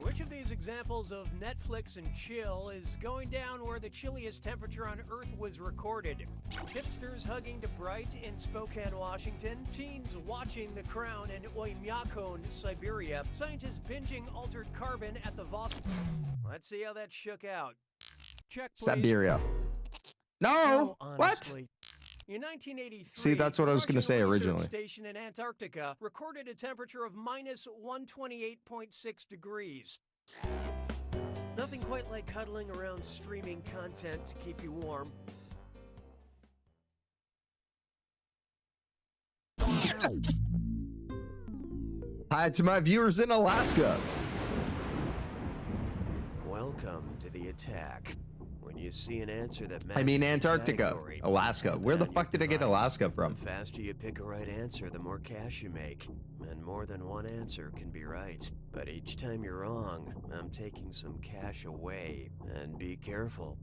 Which of these examples of Netflix and chill is going down where the chilliest temperature on Earth was recorded? Hipsters hugging to Bright in Spokane, Washington, teens watching The Crown in Oymyakon, Siberia, scientists binging altered carbon at the Vos. Let's see how that shook out. Check, please. Siberia. No! What? Honestly. In 1983, See, that's what I was going to say Russian originally. Research Station in Antarctica recorded a temperature of minus 128.6 degrees. Nothing quite like cuddling around streaming content to keep you warm. Hi to my viewers in Alaska. Welcome to the attack. When you see an answer that I mean matches the Antarctica, category, Alaska. put it Where the on fuck your did I get device. Alaska from? The faster you pick a right answer, the more cash you make. And more than one answer can be right. But each time you're wrong, I'm taking some cash away. And be careful.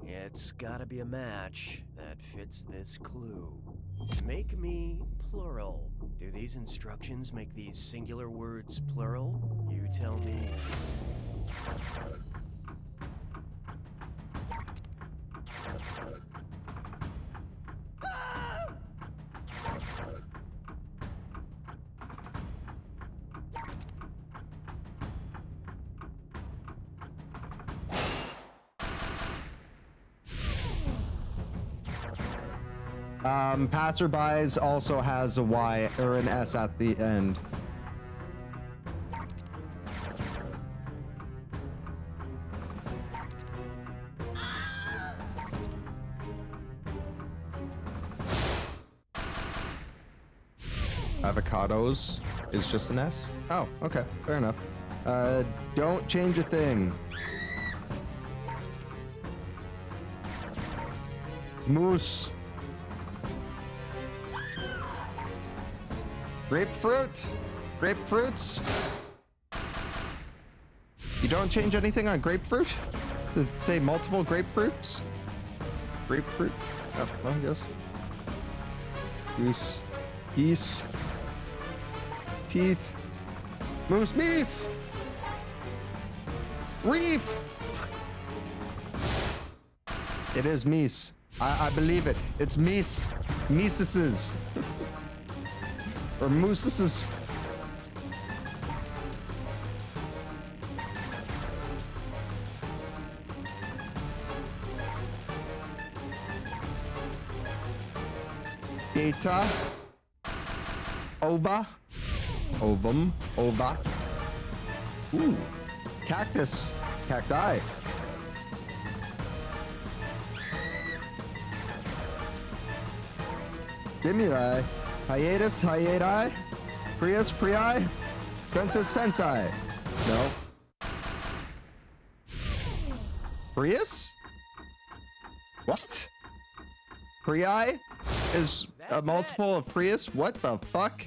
It's gotta be a match that fits this clue. Make me plural. Do these instructions make these singular words plural? You tell me. Passerbys also has a Y or an S at the end. Avocados is just an S? Oh, okay, fair enough. Don't change a thing. Moose. Grapefruit? Grapefruits? You don't change anything on grapefruit? To say multiple grapefruits? Grapefruit? Oh, well, I guess. Goose. Geese. Teeth. Moose meese! Reef! It is meese. I believe it. It's meese. Meeseses. Or mooseses. Data. Ova. Ovum. Ova. Ooh. Cactus. Cacti. Stimuli. Hiatus, hiati. Prius, prii. Sensus, sensi. No. Prius? What? Prii is a multiple of Prius? What the fuck?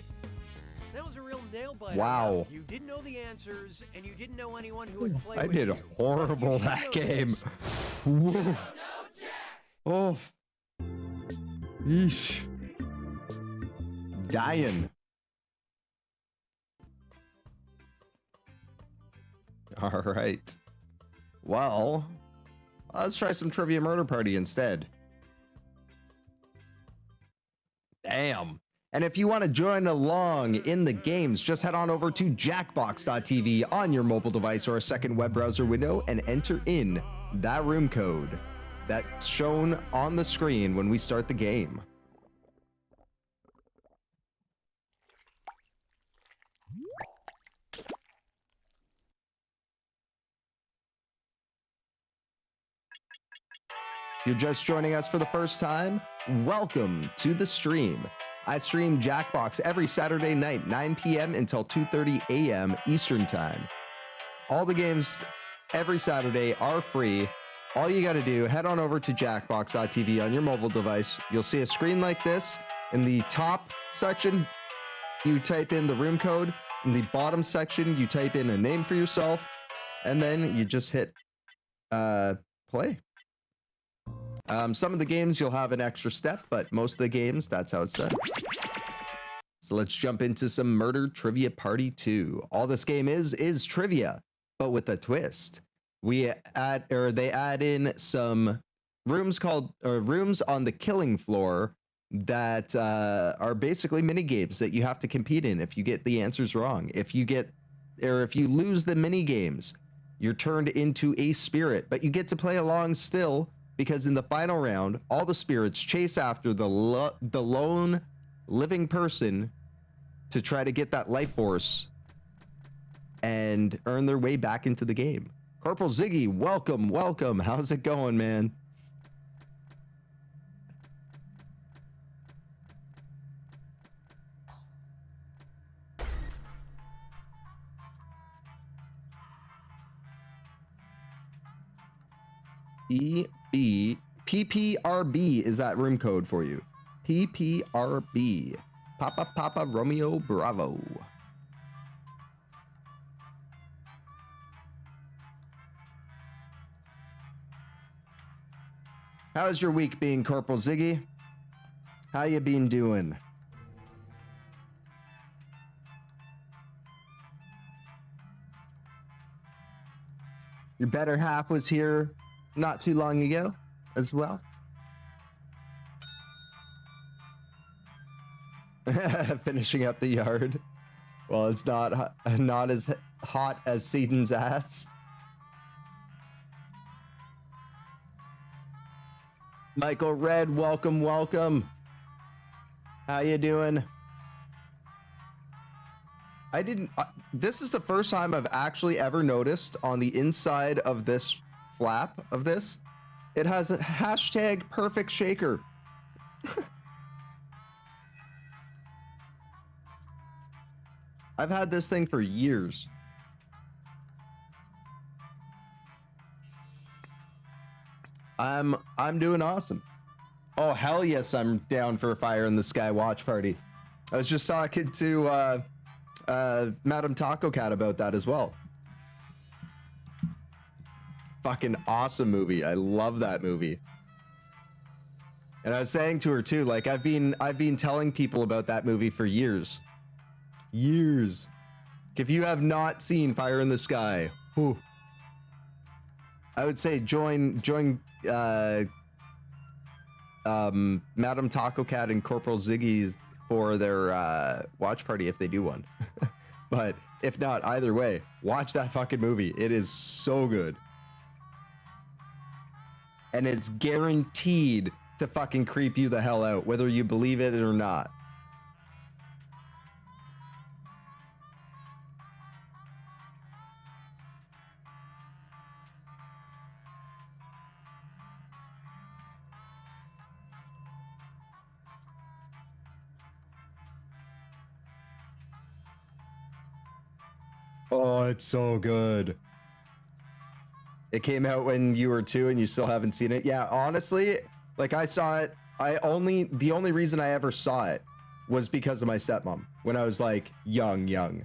That was a real nail biter. Wow. You didn't know the answers, and you didn't know anyone who would play I with did you. horrible You should that know game. this. Whoa. Oh. Yeesh. Dying. All right. Well, let's try some Trivia Murder Party instead. Damn. And if you want to join along in the games, just head on over to jackbox.tv on your mobile device or a second web browser window and enter in that room code that's shown on the screen when we start the game. If you're just joining us for the first time, welcome to the stream. I stream Jackbox every Saturday night, 9 p.m. until 2:30 a.m. Eastern Time. All the games every Saturday are free, all you got to do, head on over to jackbox.tv on your mobile device. You'll see a screen like this. In the top section, you type in the room code. In the bottom section, you type in a name for yourself, and then you just hit play. Some of the games you'll have an extra step, but most of the games, that's how it's done. So let's jump into some Murder Trivia Party 2. All this game is trivia, but with a twist. They add in some rooms on the killing floor that are basically mini games that you have to compete in if you get the answers wrong. If you lose the mini games, you're turned into a spirit, but you get to play along still, because in the final round, all the spirits chase after the lone living person to try to get that life force and earn their way back into the game. Corporal Ziggy, welcome. How's it going, man? PPRB is that room code for you. PPRB. Papa Romeo Bravo. How's your week been, Corporal Ziggy? How you been doing? Your better half was here not too long ago as well. Finishing up the yard. Well, it's not as hot as Seaton's ass. Michael Red, welcome. How you doing? This is the first time I've actually ever noticed on the inside of this flap of this, it has a hashtag perfect shaker. I've had this thing for years. I'm doing awesome. Oh, hell yes, I'm down for a Fire in the Sky watch party. I was just talking to Madam Taco Cat about that as well. Fucking awesome movie. I love that movie. And I was saying to her too, like I've been telling people about that movie for years. If you have not seen Fire in the Sky, I would say join Madam Taco Cat and Corporal Ziggy for their watch party if they do one. But if not, either way, watch that fucking movie. It is so good. And it's guaranteed to fucking creep you the hell out, whether you believe it or not. Oh, it's so good. It came out when you were 2 and you still haven't seen it. Yeah, honestly, like I saw it. The only reason I ever saw it was because of my stepmom when I was like young,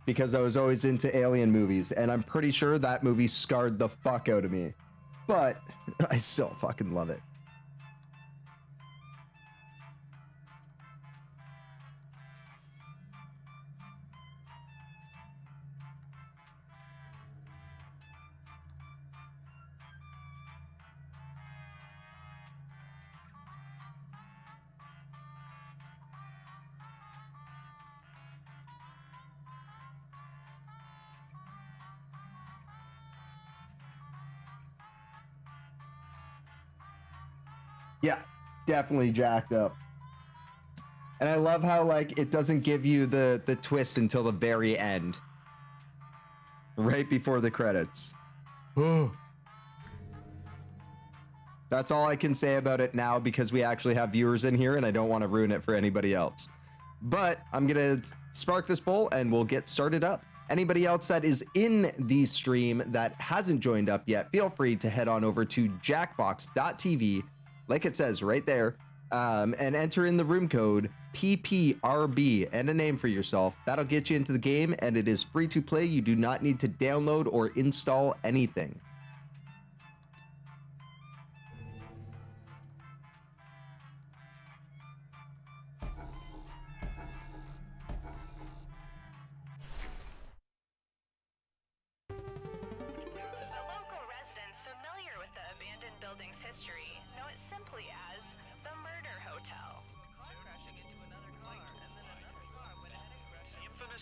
because I was always into alien movies, and I'm pretty sure that movie scarred the fuck out of me. But I still fucking love it. Yeah, definitely jacked up. And I love how like it doesn't give you the twist until the very end. Right before the credits. That's all I can say about it now because we actually have viewers in here and I don't want to ruin it for anybody else. But I'm going to spark this bowl and we'll get started up. Anybody else that is in the stream that hasn't joined up yet, feel free to head on over to jackbox.tv, like it says right there, and enter in the room code PPRB and a name for yourself. That'll get you into the game, and it is free to play. You do not need to download or install anything.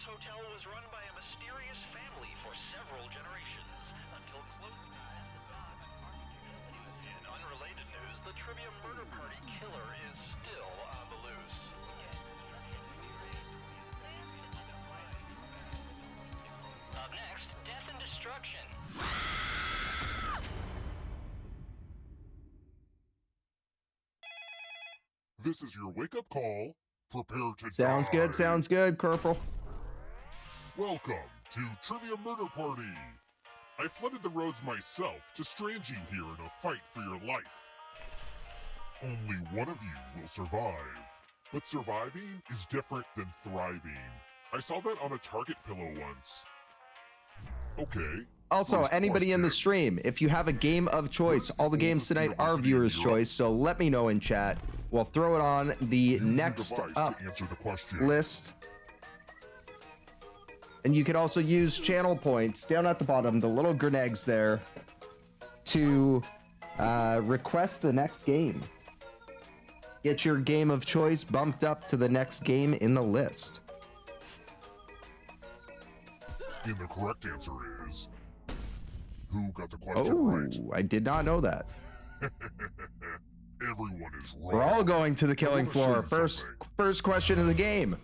Hotel was run by a mysterious family for several generations until closed. In unrelated news, the trivia murder party killer is still on the loose. Up next, death and destruction. This is your wake-up call. Prepare to Sounds die. good, sounds good, Corporal. Welcome to Trivia Murder Party. I flooded the roads myself to strand you here in a fight for your life. Only one of you will survive. But surviving is different than thriving. I saw that on a Target pillow once. Okay. Also, anybody in the stream, if you have a game of choice, all the games tonight are viewers' choice, so let me know in chat. We'll throw it on the next up list. And you can also use channel points down at the bottom, the little grenades there, to request the next game. Get your game of choice bumped up to the next game in the list. And the correct answer is, who got the question right? Oh, I did not know that. Everyone is wrong. We're all going to the killing floor. First question of the game.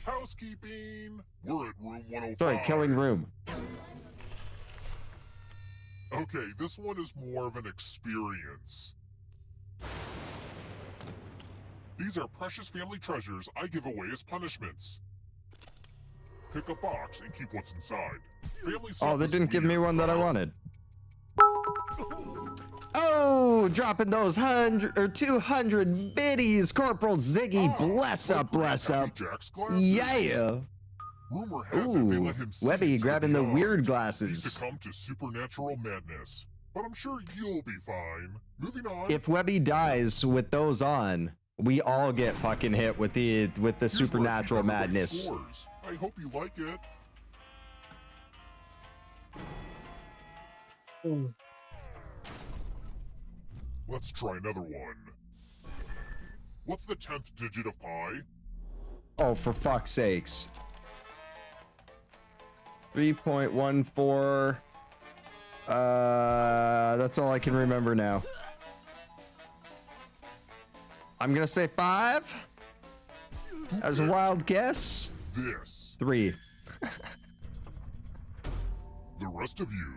Housekeeping. We're at room 105. Sorry, killing room. Okay, this one is more of an experience. These are precious family treasures I give away as punishments. Pick a box and keep what's inside. Oh, they didn't give me one that I wanted. Oh, dropping those 100 or 200 biddies, Corporal Ziggy. Bless up, bless up. Yeah. Rumor has it they let him see Webby into grabbing the beyond. weird He's glasses. succumbed to supernatural madness, but I'm sure you'll be fine. Moving on. If Webby dies with those on, we all get fucking hit with the supernatural madness. Scores. I hope you like it. Let's try another one. What's the 10th digit of pi? Oh, for fuck's sakes. 3.14. That's all I can remember now. I'm gonna say 5 as a wild guess. This. 3. The rest of you.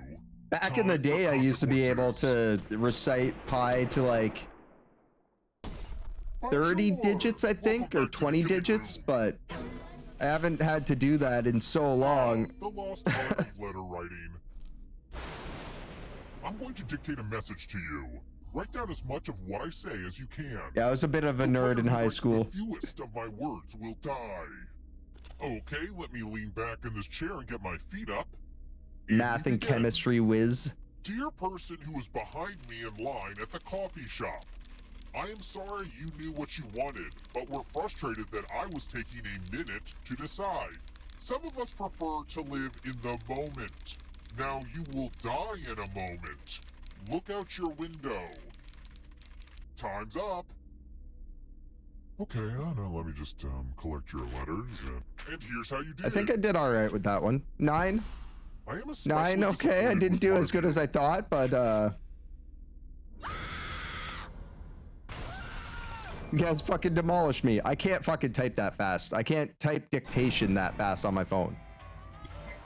Back in the day, I used to be able to recite pi to like 30 digits, I think, or 20 digits, but I haven't had to do that in so long. The lost art of letter writing. I'm going to dictate a message to you. Write down as much of what I say as you can. Yeah, I was a bit of a nerd in high school. The fewest of my words will die. Okay, let me lean back in this chair and get my feet up. Math and chemistry whiz. Dear person who was behind me in line at the coffee shop, I am sorry you knew what you wanted, but were frustrated that I was taking a minute to decide. Some of us prefer to live in the moment. Now you will die in a moment. Look out your window. Time's up. Okay, now let me just collect your letters, and here's how you did. I think I did all right with that one. 9. I am 9. Okay, I didn't do as good as I thought, but you guys fucking demolished me. I can't fucking type that fast. I can't type dictation that fast on my phone.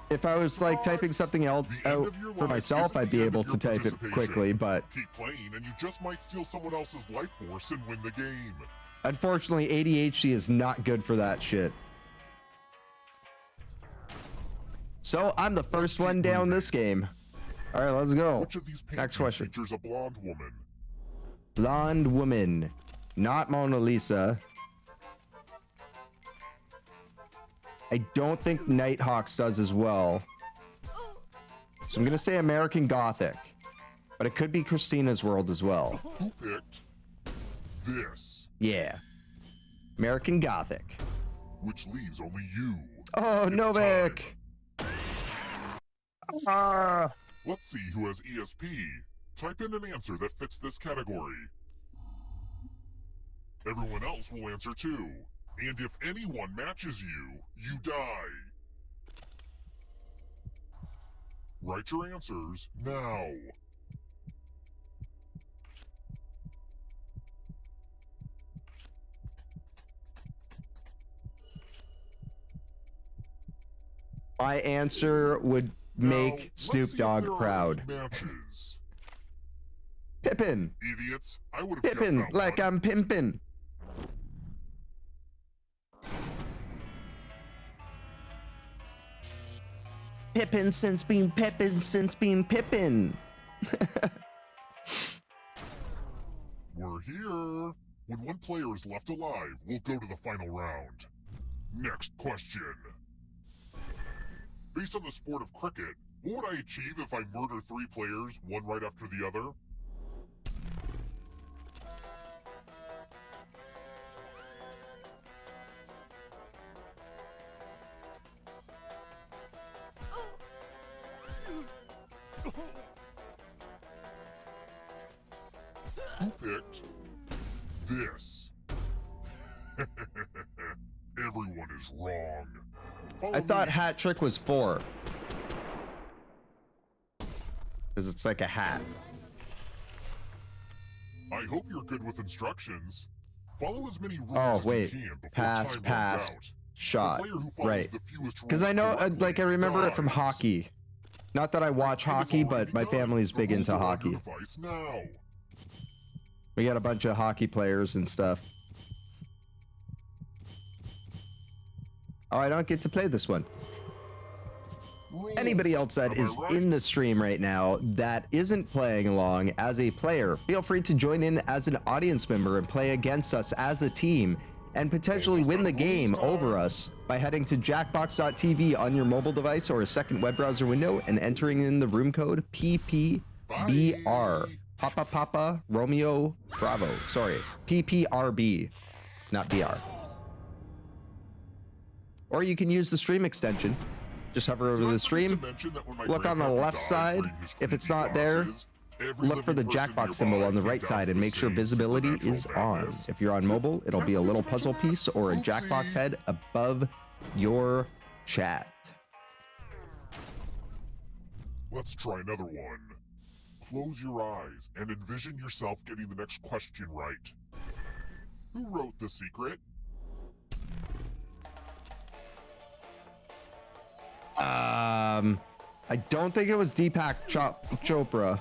If I was like typing something else out for myself, I'd be able to type it quickly, but keep playing and you just might steal someone else's life force and win the game. Unfortunately, ADHD is not good for that shit. So I'm the first one down this game. All right, let's go. Which of these Next paintings question. features a blonde woman? Blonde woman, not Mona Lisa. I don't think Nighthawks does as well. So I'm gonna say American Gothic, but it could be Christina's World as well. Who picked this? Yeah, American Gothic. Which leaves only you. Oh, It's Novik. time. Let's see who has ESP. Type in an answer that fits this category. Everyone else will answer too. And if anyone matches you, you die. Write your answers now. My answer would make Let's Snoop see if Dogg there are proud. any matches. Pippin. Idiots. I would have guessed Pippin, that like one. I'm pimpin'. Pippin since being Pippin since being Pippin. We're here. When one player is left alive, we'll go to the final round. Next question. Based on the sport of cricket, what would I achieve if I murder 3 players, one right after the other? Who picked this? Everyone is wrong. I thought hat trick was 4. Because it's like a hat. I hope you're good with instructions. Follow as many rules Oh as wait, you can before pass, time pass, runs out. shot. The player who follows Right. the fewest Because I rules know, correctly like I remember it from dies. hockey. Not that I watch hockey, but my family's big into Rules are on hockey. your device now. We got a bunch of hockey players and stuff. Oh, I don't get to play this one. Anybody else that is in the stream right now that isn't playing along as a player, feel free to join in as an audience member and play against us as a team and potentially win the game over us by heading to jackbox.tv on your mobile device or a second web browser window and entering in the room code PPBR. Papa Papa Romeo Bravo. Sorry, PPRB, not BR. Or you can use the stream extension. Just hover over the stream, look on the left side. If it's not there, look for the Jackbox symbol on the right side and make sure visibility is on. If you're on mobile, it'll be a little puzzle piece or a Jackbox head above your chat. Let's try another one. Close your eyes and envision yourself getting the next question right. Who wrote The Secret? I don't think it was Deepak Chopra.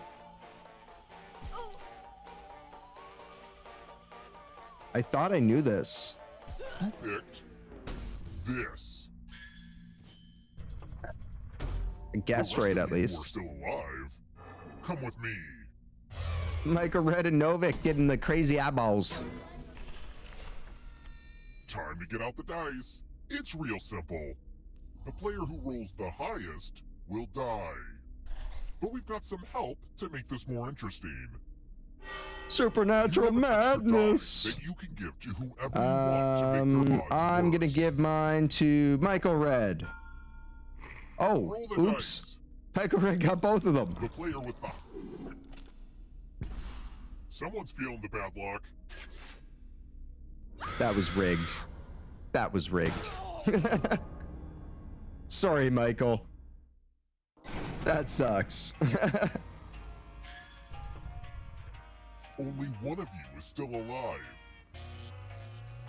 I thought I knew this. Who picked this? I guessed right at We're least. still alive. Come with me. Michael Red and Novik getting the crazy eyeballs. Time to get out the dice. It's real simple. The player who rolls the highest will die. But we've got some help to make this more interesting. Supernatural madness. That you can give to whoever you want to make their odds I'm gonna worse. give mine to Michael Red. Oh, Roll the oops. Michael Red got both of them. The player with the... Someone's feeling the bad luck. That was rigged. That was rigged. Sorry, Michael. That sucks. Only one of you is still alive.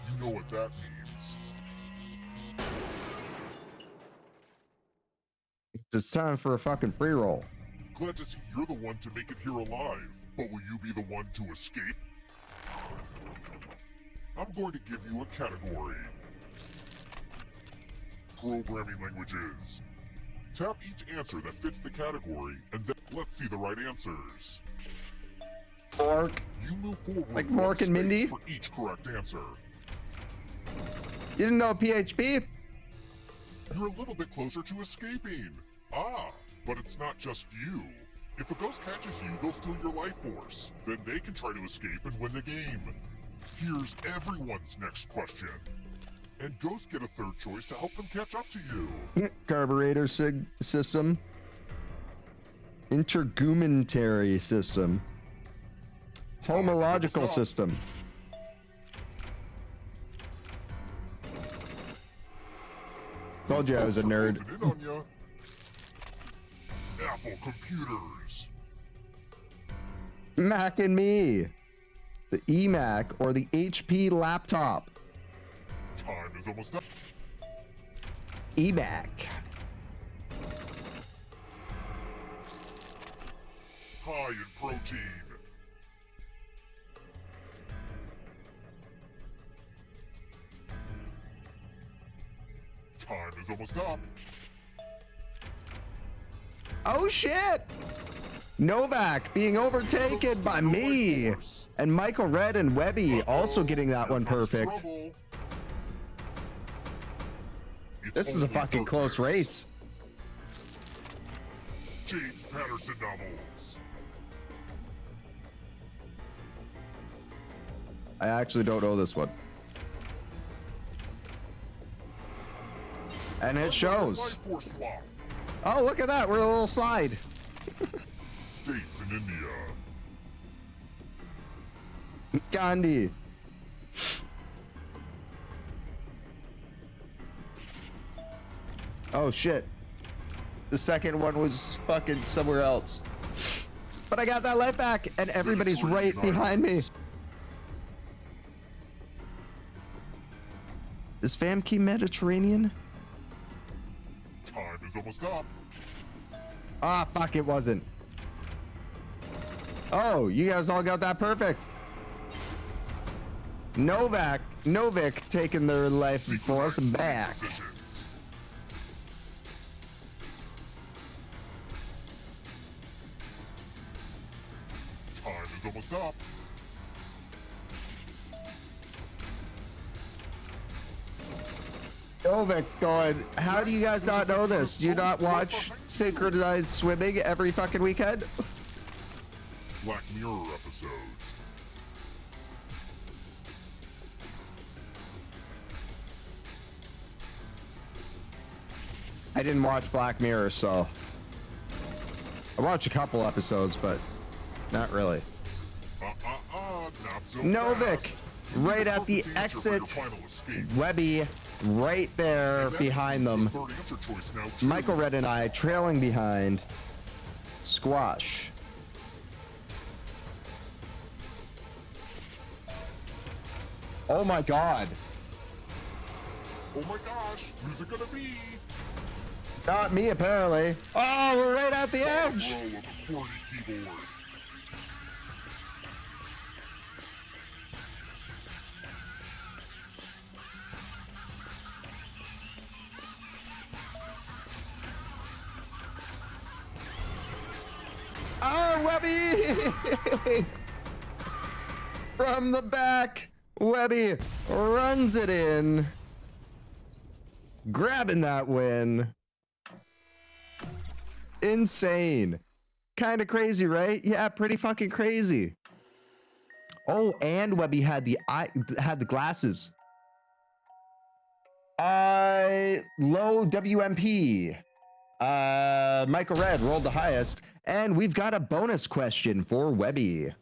You know what that means. It's time for a fucking pre-roll. Glad to see you're the one to make it here alive, but will you be the one to escape? I'm going to give you a category. Programming languages. Tap each answer that fits the category, and then let's see the right answers. Mork. You move forward Like one Mork and Mindy? space for each correct answer. You didn't know PHP? You're a little bit closer to escaping. Ah, but it's not just you. If a ghost catches you, they'll steal your life force. Then they can try to escape and win the game. Here's everyone's next question. And ghosts get a third choice to help them catch up to you. Carburetor system. Intergumentary system. Homological system. Told you I was a nerd. Apple computers. Mac and me. The eMac or the HP laptop. Time is almost up. eMac. High in protein. Time is almost up. Oh shit! Novak being overtaken by me. And Michael Red and Webby also getting that one perfect. This is a fucking close race. James Patterson novels. I actually don't know this one. And it shows. Oh, look at that. We're a little side. States in India. Gandhi. Oh shit. The second one was fucking somewhere else. But I got that life back and everybody's right behind me. Is Famke Mediterranean? Time is almost up. Ah, fuck, it wasn't. Oh, you guys all got that perfect. Novak taking their life force back. Time is almost up. Novak going, how do you guys not know this? Do you not watch synchronized swimming every fucking weekend? Black Mirror episodes. I didn't watch Black Mirror, so I watched a couple episodes, but not really. Not so Novik, fast. right at the exit. Webby, right there behind them. Michael Red and I trailing behind. Squash. Oh my god. Oh my gosh, who's it gonna be? Not me, apparently. Oh, we're right at the edge. Oh, Webby! From the back, Webby runs it in. Grabbing that win. Insane. Kind of crazy, right? Yeah, pretty fucking crazy. Oh, and Webby had the glasses. Low WMP. Michael Red rolled the highest, and we've got a bonus question for Webby.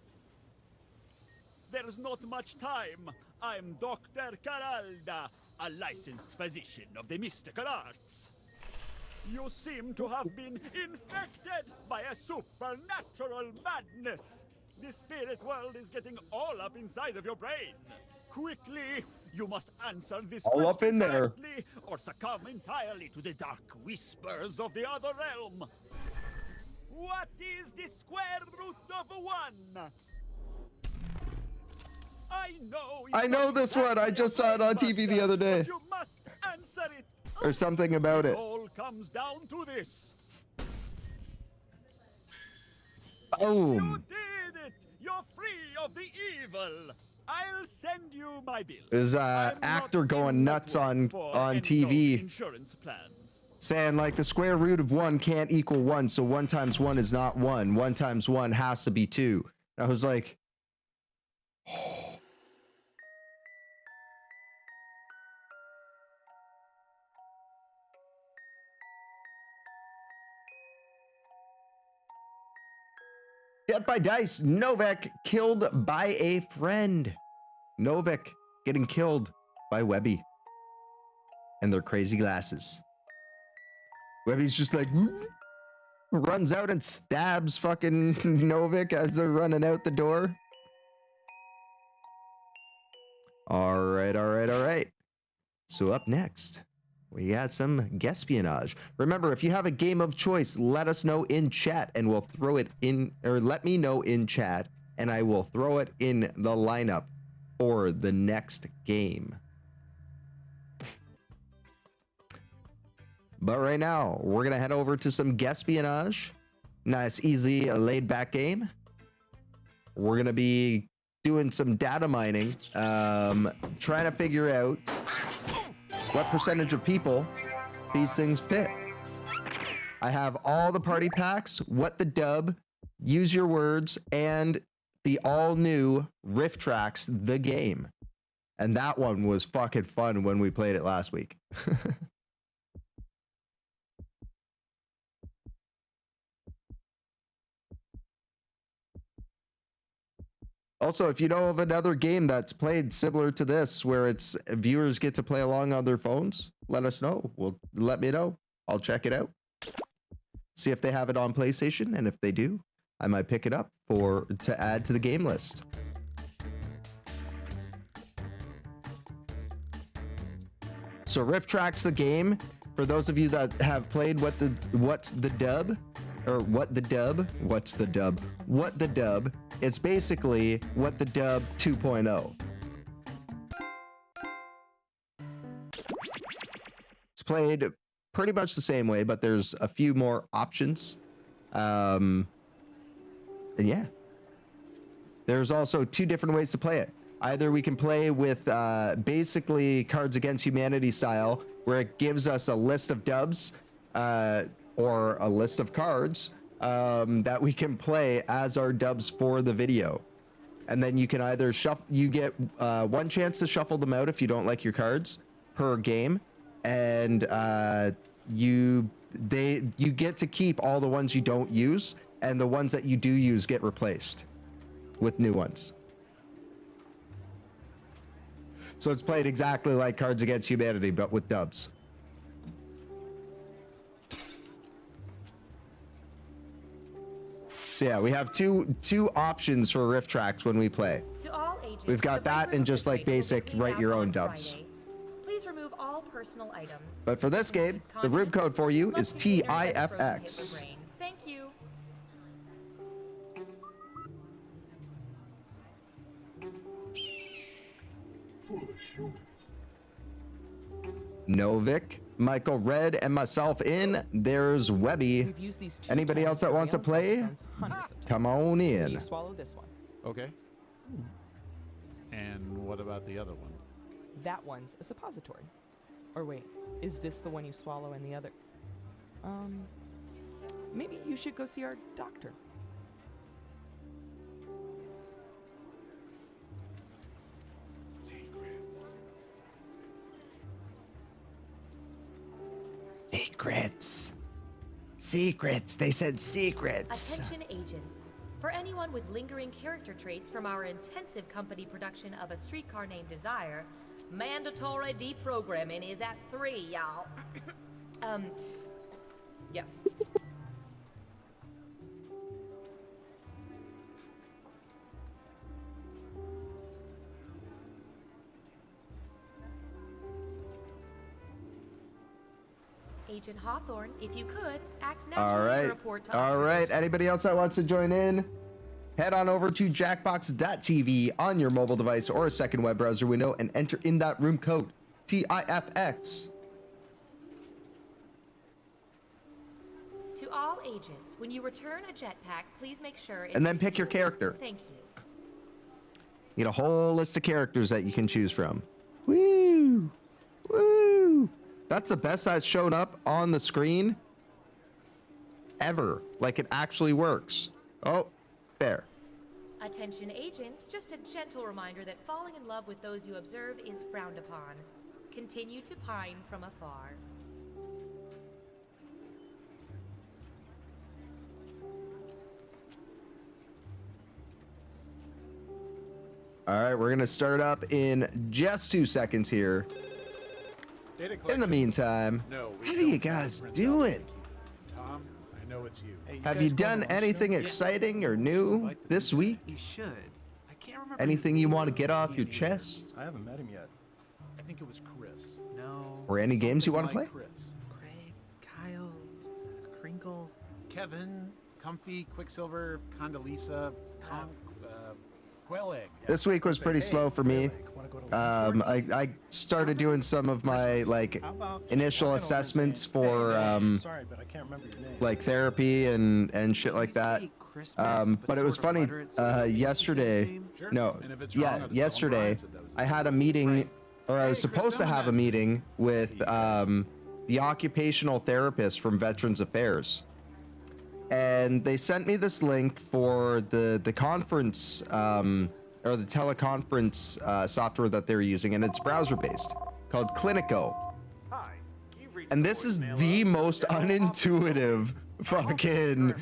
There's not much time. I'm Dr. Caralda, a licensed physician of the mystical arts. You seem to have been infected by a supernatural madness. The spirit world is getting all up inside of your brain. Quickly, you must answer this all up in there, or succumb entirely to the dark whispers of the other realm. What is the square root of 1? I know this one. I just saw it on TV the other day. You must answer it. Or something about it. All comes down to this. Boom. Did it! You're free of the evil. I'll send you my bill. There's I'm actor not going in nuts network for on any TV. insurance plans. Saying like the square root of 1 can't equal 1, so 1 times 1 is not 1. 1 times 1 has to be 2. I was like, Death by Dice, Novak killed by a friend. Novak getting killed by Webby and their crazy glasses. Webby's just like, runs out and stabs fucking Novak as they're running out the door. All right. So up next, we got some Gaspionage. Remember, if you have a game of choice, let us know in chat and we'll throw it in, or let me know in chat and I will throw it in the lineup for the next game. But right now, we're going to head over to some Gaspionage. Nice, easy, laid back game. We're going to be doing some data mining, trying to figure out what percentage of people these things fit. I have all the party packs, what the dub, use your words, and the all new riff tracks, the game. And that one was fucking fun when we played it last week. Also, if you know of another game that's played similar to this, where it's viewers get to play along on their phones, let us know. Let me know. I'll check it out. See if they have it on PlayStation, and if they do, I might pick it up to add to the game list. So Riff Tracks the game. For those of you that have played What's the Dub? It's basically What the Dub 2.0. It's played pretty much the same way, but there's a few more options. And yeah. There's also 2 different ways to play it. Either we can play with basically Cards Against Humanity style, where it gives us a list of dubs or a list of cards that we can play as our dubs for the video. And then you can either you get 1 chance to shuffle them out if you don't like your cards per game, and you get to keep all the ones you don't use, and the ones that you do use get replaced with new ones. So it's played exactly like Cards Against Humanity, but with dubs. So yeah, we have two options for riff tracks when we play. To all agents, We've got that and just like basic write your own dubs. Friday. Please remove all personal items. But for this game, the room code for you is TIFX. Thank you. Foolish humans. Novik, Michael Red, and myself in. There's Webby. Anybody else that wants to play? Come on in. So you swallow this one. Okay. And what about the other one? That one's a suppository. Or wait, is this the one you swallow and the other? Maybe you should go see our doctor. Secrets. They said secrets. Attention agents. For anyone with lingering character traits from our intensive company production of A Streetcar Named Desire, mandatory deprogramming is at 3, y'all. Yes. Agent Hawthorne, if you could, act naturally and report to All right. Anybody else that wants to join in? Head on over to jackbox.tv on your mobile device or a second web browser window and enter in that room code, TIFX. To all agents, when you return a jetpack, please make sure it's... And then pick your character. Thank you. You get a whole list of characters that you can choose from. Woo! Woo! That's the best that's shown up on the screen ever. Like, it actually works. Oh, there. Attention agents, just a gentle reminder that falling in love with those you observe is frowned upon. Continue to pine from afar. All right, we're gonna start up in just 2 seconds here. In the meantime, how are you guys doing? Tom, I know it's you. Have you done anything exciting or new this week? You should. I can't remember. Anything you want to get off your chest? I haven't met him yet. I think it was Chris. No. Or any games you want to play? Chris. Craig, Kyle, Crinkle, Kevin, Comfy, Quicksilver, Condoleezza, Quail Egg. This week was pretty slow for me. I started doing some of my like initial assessments for like therapy and shit like that. But it was funny. Yesterday, yesterday I had a meeting, or I was supposed to have a meeting with the occupational therapist from Veterans Affairs, and they sent me this link for the conference or the teleconference software that they're using, and it's browser-based, called Clinico. And this is the most unintuitive fucking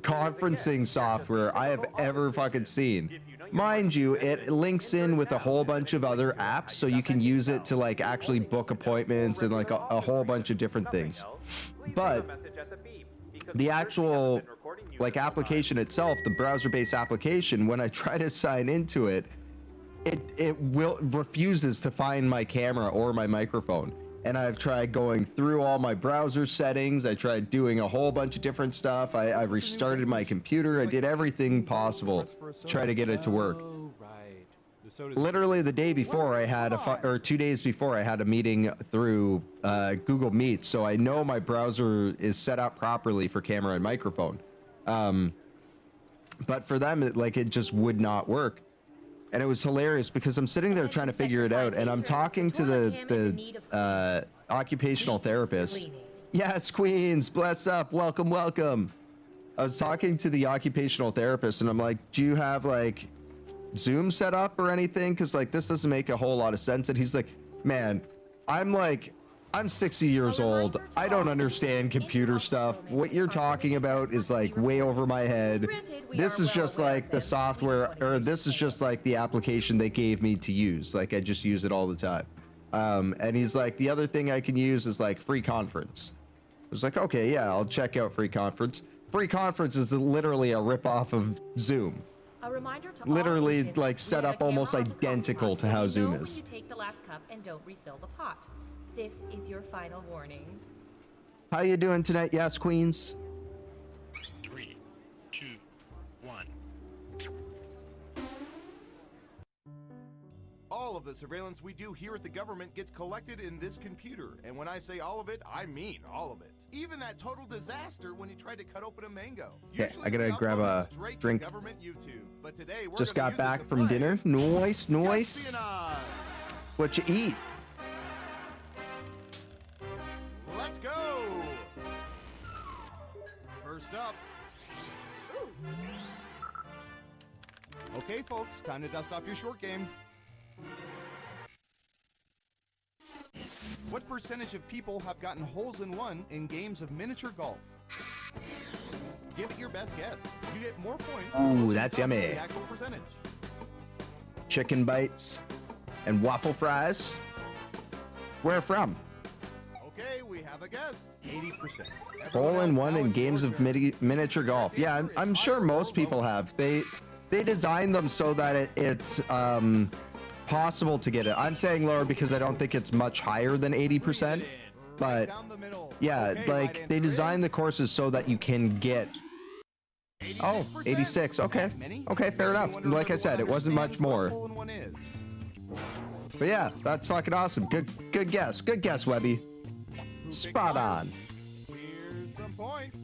conferencing software I have ever fucking seen. Mind you, it links in with a whole bunch of other apps, so you can use it to like actually book appointments and like a whole bunch of different things. But the actual like application itself, the browser-based application, when I try to sign into it, it refuses to find my camera or my microphone. And I've tried going through all my browser settings. I tried doing a whole bunch of different stuff. I restarted my computer. I did everything possible to try to get it to work. Literally the day before I had or 2 days before I had a meeting through Google Meet, so I know my browser is set up properly for camera and microphone. But for them, it just would not work. And it was hilarious because I'm sitting there trying to figure it out, and I'm talking to the occupational therapist. Yes, Queens, bless up, welcome, welcome. I was talking to the occupational therapist, and I'm like, do you have like Zoom set up or anything? Because like this doesn't make a whole lot of sense. And he's like, man, I'm 60 years old. I don't understand computer stuff. What you're talking about is like way over my head. This is just like the software, or this is just like the application they gave me to use. Like I just use it all the time. And he's like, the other thing I can use is like Free Conference. I was like, okay, yeah, I'll check out Free Conference. Free Conference is literally a ripoff of Zoom. A reminder to Literally all agents, like set up almost identical to how Zoom is. You take the last cup and don't refill the pot. This is your final warning. How you doing tonight? Yes, Queens. 3, 2, 1. All of the surveillance we do here at the government gets collected in this computer. And when I say all of it, I mean all of it. Even that total disaster when you tried to cut open a mango. Okay, I gotta grab a drink. But today we're Just got back from dinner. Nice, nice. What you eat? Let's go! First up. Okay, folks, time to dust off your short game. What percentage of people have gotten holes in one in games of miniature golf? Give it your best guess. You get more points. Ooh, that's yummy. The actual percentage. Chicken bites and waffle fries. Where from? Okay, we have a guess. 80%. Hole in one in games of miniature golf. Yeah, I'm sure most people have. They designed them so that it's possible to get it. I'm saying lower because I don't think it's much higher than 80%. But yeah, like they designed the courses so that you can get. Oh, 86. Okay. Okay, fair enough. Like I said, it wasn't much more. But yeah, that's fucking awesome. Good guess. Good guess, Webby. Spot on. Here's some points.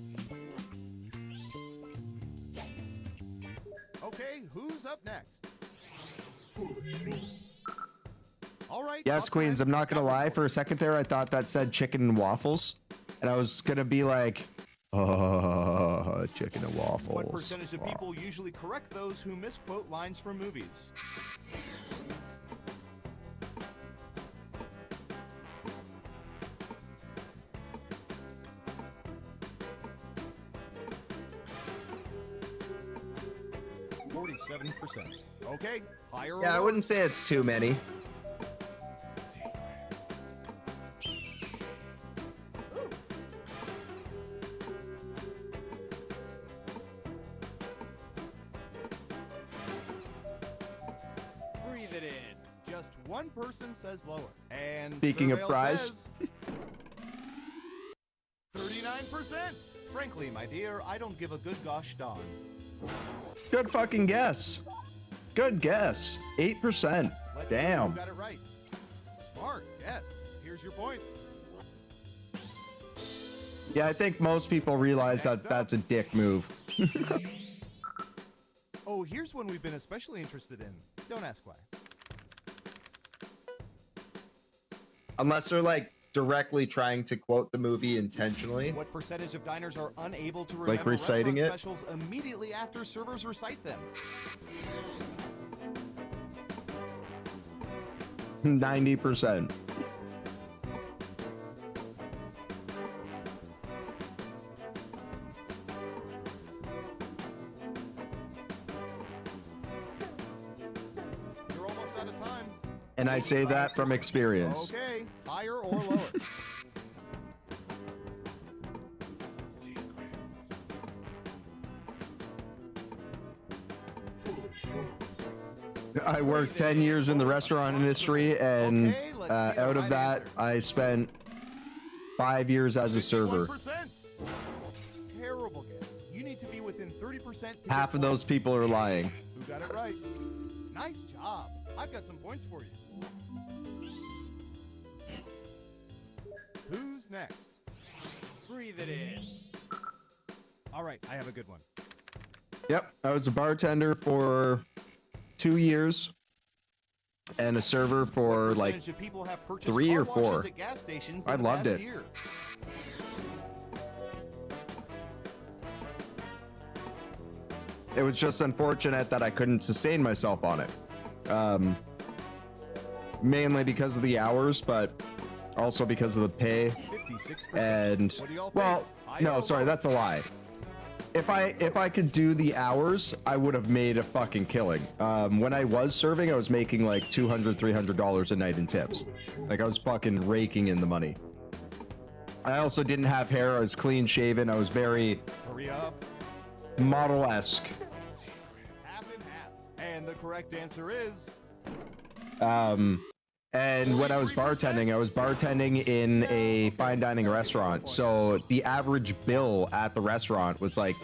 Okay, who's up next? All right. Yes, up Queens, next, I'm not gonna Captain lie. Morgan. For a second there, I thought that said chicken and waffles. And I was gonna be like, oh, chicken and waffles. What percentage of people usually correct those who misquote lines from movies? %. Okay, higher or Yeah, I lower? wouldn't say it's too many. Breathe it in. Just one person says lower. And Speaking of Surveil fries. says 39%. Frankly, my dear, I don't give a good gosh darn. Good fucking guess. Good guess. 8%. Let's see who Damn. got it right. Smart. Yes. Here's your points. Yeah, I think most people realize that that's a dick move. Oh, here's one we've been especially interested in. Don't ask why. Unless they're like directly trying to quote the movie intentionally. What percentage of diners are unable to remember Like reciting it? restaurant specials immediately after servers recite them? 90%. You're almost out of time. And I say that from experience. Okay, higher or lower? I worked 10 years in the restaurant industry, and out of that, I spent 5 years as a server. 1%. Terrible guess. You need to be within 30% to Half get of those points. people are lying. Who got it right? Nice job. I've got some points for you. Who's next? Breathe it in. All right, I have a good one. Yep, I was a bartender for 2 years and a server for like Percentage of people have purchased 3 or car washes 4. at gas stations I in the loved past it. year? It was just unfortunate that I couldn't sustain myself on it. Mainly because of the hours, but also because of the pay. 56%. And What do y'all think? well, High no, or sorry, low? that's a lie. If I could do the hours, I would have made a fucking killing. When I was serving, I was making like $200, $300 a night in tips. Like I was fucking raking in the money. I also didn't have hair. I was clean shaven. I was very Hurry up. model-esque. Half and half. And the correct answer is And when I was bartending in a fine dining restaurant. So the average bill at the restaurant was like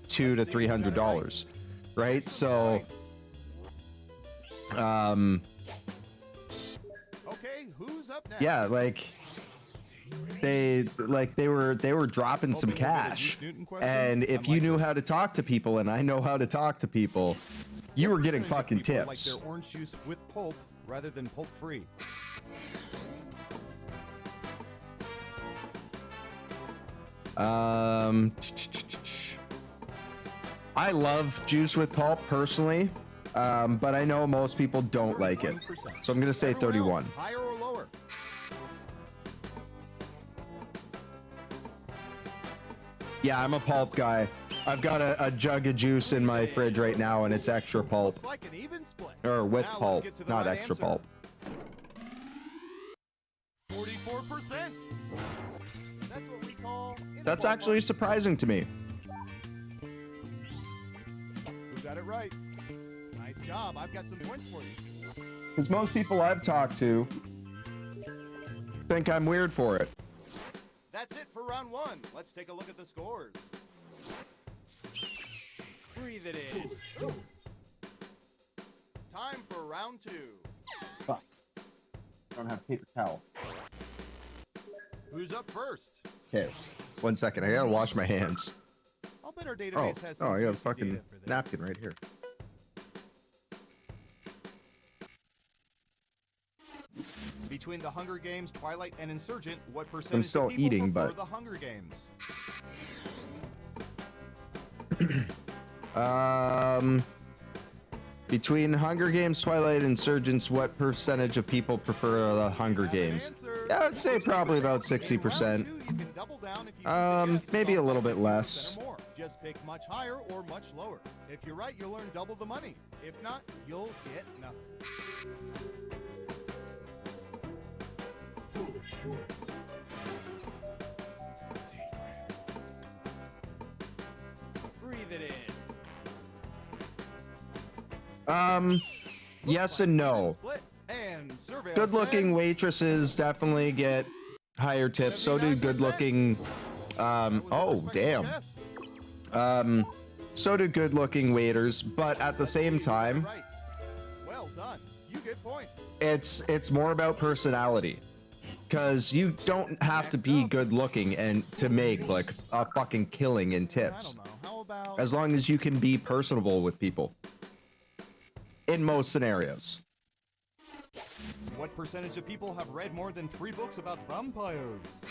$200 to $300, right? So, Okay, who's up next? yeah, like they were dropping some cash, and if you knew how to talk to people, and I know how to talk to people, you were getting Percentage of fucking people like tips. their orange juice with pulp rather than pulp free. I love juice with pulp personally, but I know most people don't like it. So I'm gonna say 31. Higher or lower? Yeah, I'm a pulp guy. I've got a jug of juice in my fridge right now, and it's extra pulp. Looks like an even split. Or with Now let's pulp, get to the not right extra answer. pulp. 44%. That's what we call. in That's the actually ballpark. surprising to me. Who got it right? Nice job. I've got some points for you. Because most people I've talked to think I'm weird for it. That's it for round one. Let's take a look at the scores. Breathe it in. Time for round two. Fuck. I don't have paper towel. Who's up first? Okay, 1 second. I gotta wash my hands. I'll bet our Oh, database has some I got a juicy fucking data for this. napkin right here. Between the Hunger Games, Twilight, and Insurgent, what percentage still of people eating, prefer but- the Hunger Games? Between Hunger Games, Twilight, Insurgents, what percentage of people prefer the Hunger Games? Yeah, I would say probably about 60%. Maybe a little bit less. Or more. Just pick much higher or much lower. If you're right, you'll earn double the money. If not, you'll get nothing. Breathe it in. Yes and no. And survey Good-looking says- waitresses definitely get higher tips. So do good-looking. Oh damn. So do good-looking waiters, but at the same time, Right. Well done. You get points. it's more about personality. Because you don't have to be good-looking and to make like a fucking killing in tips. How about As long as you can be personable with people. In most scenarios. what percentage of people have read more than 3 books about vampires?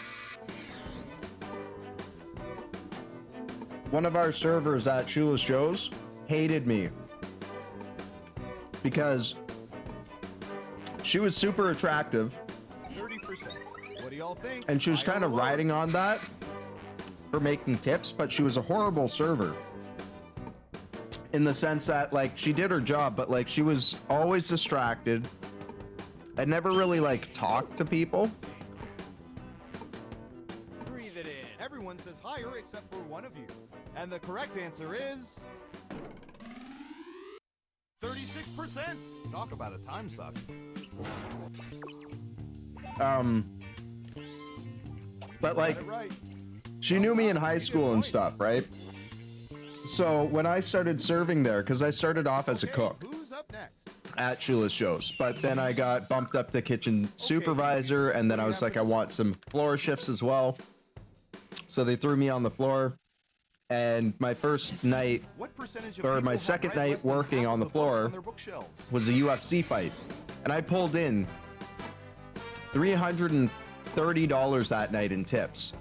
One of our servers at Shula's shows hated me because she was super attractive 30%. What do y'all think? and she was Higher kind of or lower? riding on that for making tips, but she was a horrible server in the sense that like she did her job, but like she was always distracted and never really like talked to people. Breathe it in. Everyone says higher except for one of you. And the correct answer is 36%. Talk about a time suck. But like Got it right. she knew me in high school and stuff, right? So when I started serving there, because I started off as a cook Who's up next? at Shula's shows, but then I got bumped up to kitchen supervisor, and then I was like, I want some floor shifts as well. So they threw me on the floor, and my first night, What percentage of or people my have second read night less than working half on of the books floor on their bookshelves? was a UFC fight, and I pulled in $330 that night in tips.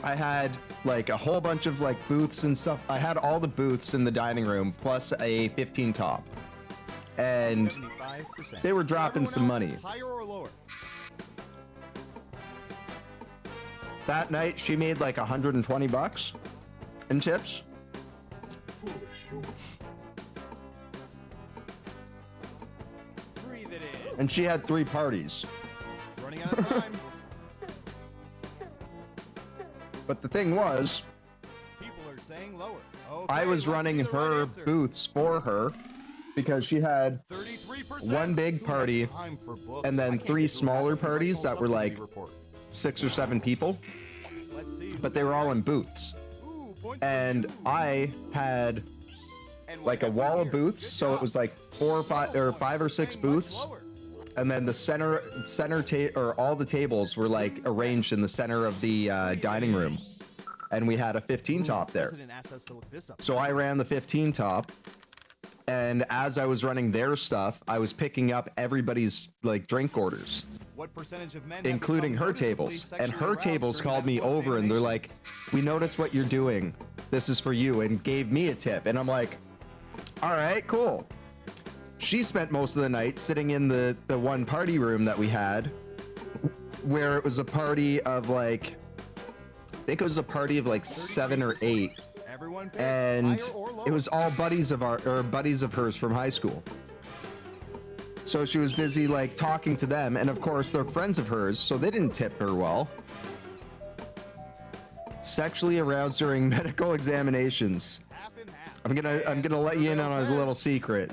I had like a whole bunch of like booths and stuff. I had all the booths in the dining room plus a 15 top, and 75%. they were dropping some money. Higher or lower? That night she made like $120 in tips. Breathe it in. And she had 3 parties. Running out of time. But the thing was, People are saying lower. I was running her booths for her because she had 33%. one big Who has party time for books? and I then can't 3 get through smaller half the parties that were subcommittee like report. 6 or 7 people, Let's see. but they were all in booths. Ooh, points for And you. I had And like a wall of booths, so it was like 4 or 5 or 5 or 6 booths, and then the center or all the tables were like arranged in the center of the dining room, and we had a 15 top there. President asked us to look this up. So I ran the 15 top, and as I was running their stuff, I was picking up everybody's like drink orders, What percentage of men have including become her noticeably tables. And sexually her aroused tables during called me medical over and they're examinations? like, "We noticed what you're doing. This is for you," and gave me a tip. And I'm like, "All right, cool." She spent most of the night sitting in the one party room that we had, where it was a party of like, I think it was a party of like 7 or 8. Everyone pick And higher or lower. it was all buddies of buddies of hers from high school. So she was busy like talking to them, and of course they're friends of hers, so they didn't tip her well. Sexually aroused during medical examinations. I'm gonna let you in on a little secret.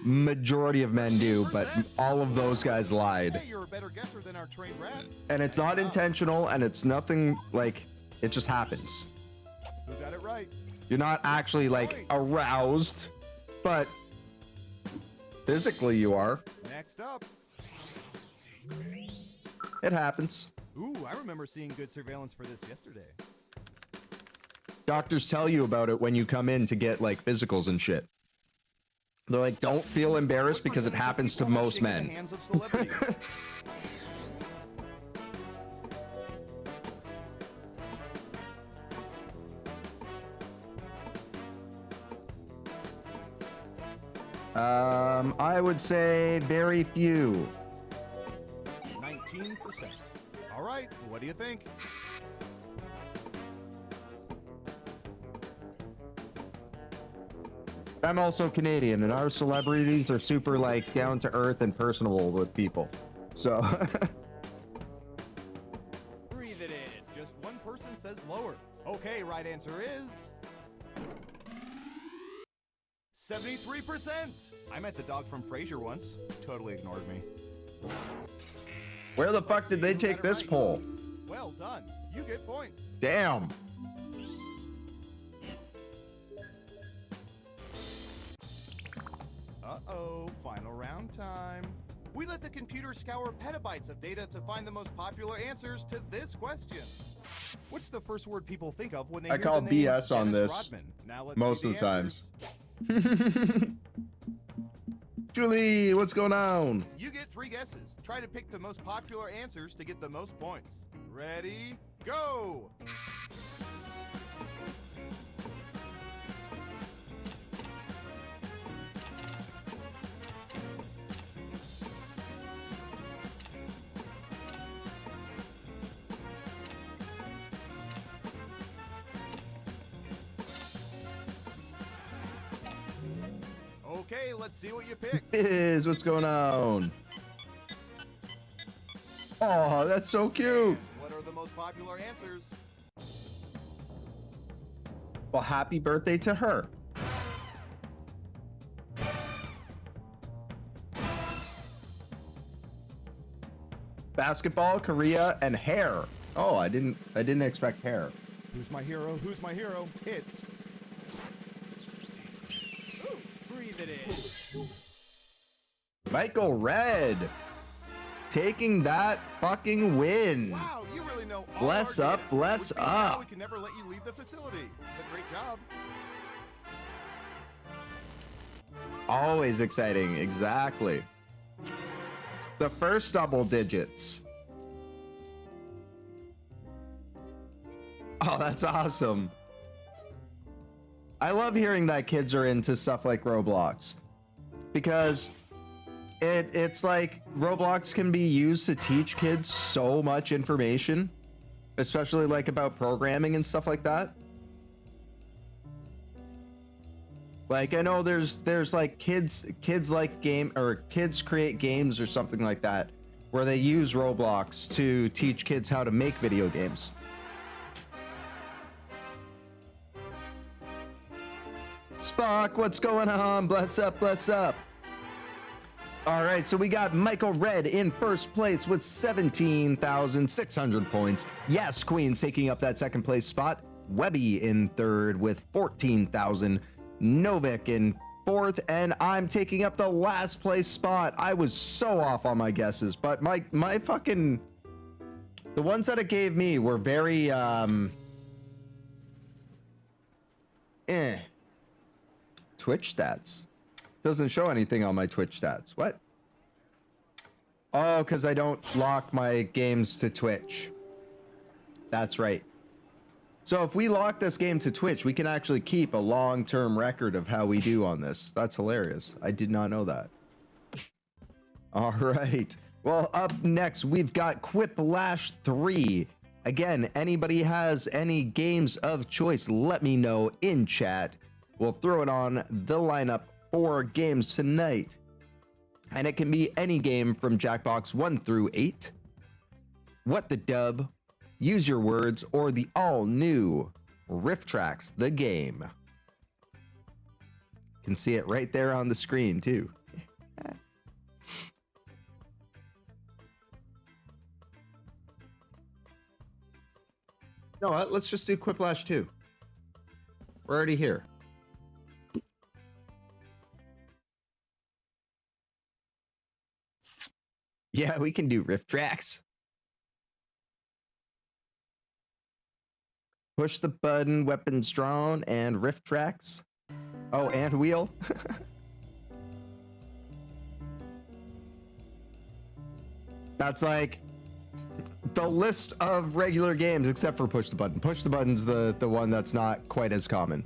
Majority of men do, but all of those guys lied. Hey, you're a better guesser than our trained rats. And it's not intentional, and it's nothing like, it just happens. Who got it right? You're not actually like aroused, but physically you are. Next up. It happens. Ooh, I remember seeing good surveillance for this yesterday. Doctors tell you about it when you come in to get like physicals and shit. They're like, don't feel embarrassed because it happens to most men. Hands of celebrities. I would say very few. 19%. All right, what do you think? I'm also Canadian, and our celebrities are super like down to earth and personable with people. So Breathe it in. Just one person says lower. Okay, right answer is 73%. I met the dog from Frasier once. Totally ignored me. where the fuck did they take this poll? Well done. You get points. Damn. Uh-oh, final round time. We let the computer scour petabytes of data to find the most popular answers to this question. What's the first word people think of when they I hear call the name BS on Dennis this Rodman? Now let's most see of the times. answers. Julie, what's going on? You get 3 guesses. Try to pick the most popular answers to get the most points. Ready? Go! Okay, let's see what you picked. Biz, what's going on? Oh, that's so cute. What are the most popular answers? Well, happy birthday to her. Basketball, Korea, and hair. Oh, I didn't expect hair. Who's my hero? Who's my hero? It's... Ooh, breathe it in. Michael Red taking that fucking win. Wow, you really know all Bless our up, data, bless which means now up. we can never let you leave the facility. But great job. Always exciting, exactly. The first double digits. Oh, that's awesome. I love hearing that kids are into stuff like Roblox, because it's like Roblox can be used to teach kids so much information, especially like about programming and stuff like that. Like, I know there's like kids like game, or kids create games or something like that, where they use Roblox to teach kids how to make video games. Spock, what's going on? Bless up, bless up. All right, so we got Michael Red in first place with 17,600 points. Yes, Queen's taking up that second place spot. Webby in third with 14,000. Novik in fourth, and I'm taking up the last place spot. I was so off on my guesses, but my fucking, the ones that it gave me were very Twitch stats. Doesn't show anything on my Twitch stats. What? Oh, because I don't lock my games to Twitch. That's right. So if we lock this game to Twitch, we can actually keep a long-term record of how we do on this. That's hilarious. I did not know that. All right. Well, up next, we've got Quiplash 3. Again, anybody has any games of choice, let me know in chat. We'll throw it on the lineup for games tonight. And it can be any game from Jackbox 1 through 8. What the Dub, Use Your Words, or the all-new Riff Tracks, the game. You can see it right there on the screen, too. You know what? Let's just do Quiplash 2. We're already here. Yeah, we can do riff tracks. Push the button, weapons drawn, and riff tracks. Oh, and wheel. That's like the list of regular games except for Push the Button. Push the Button's the one that's not quite as common.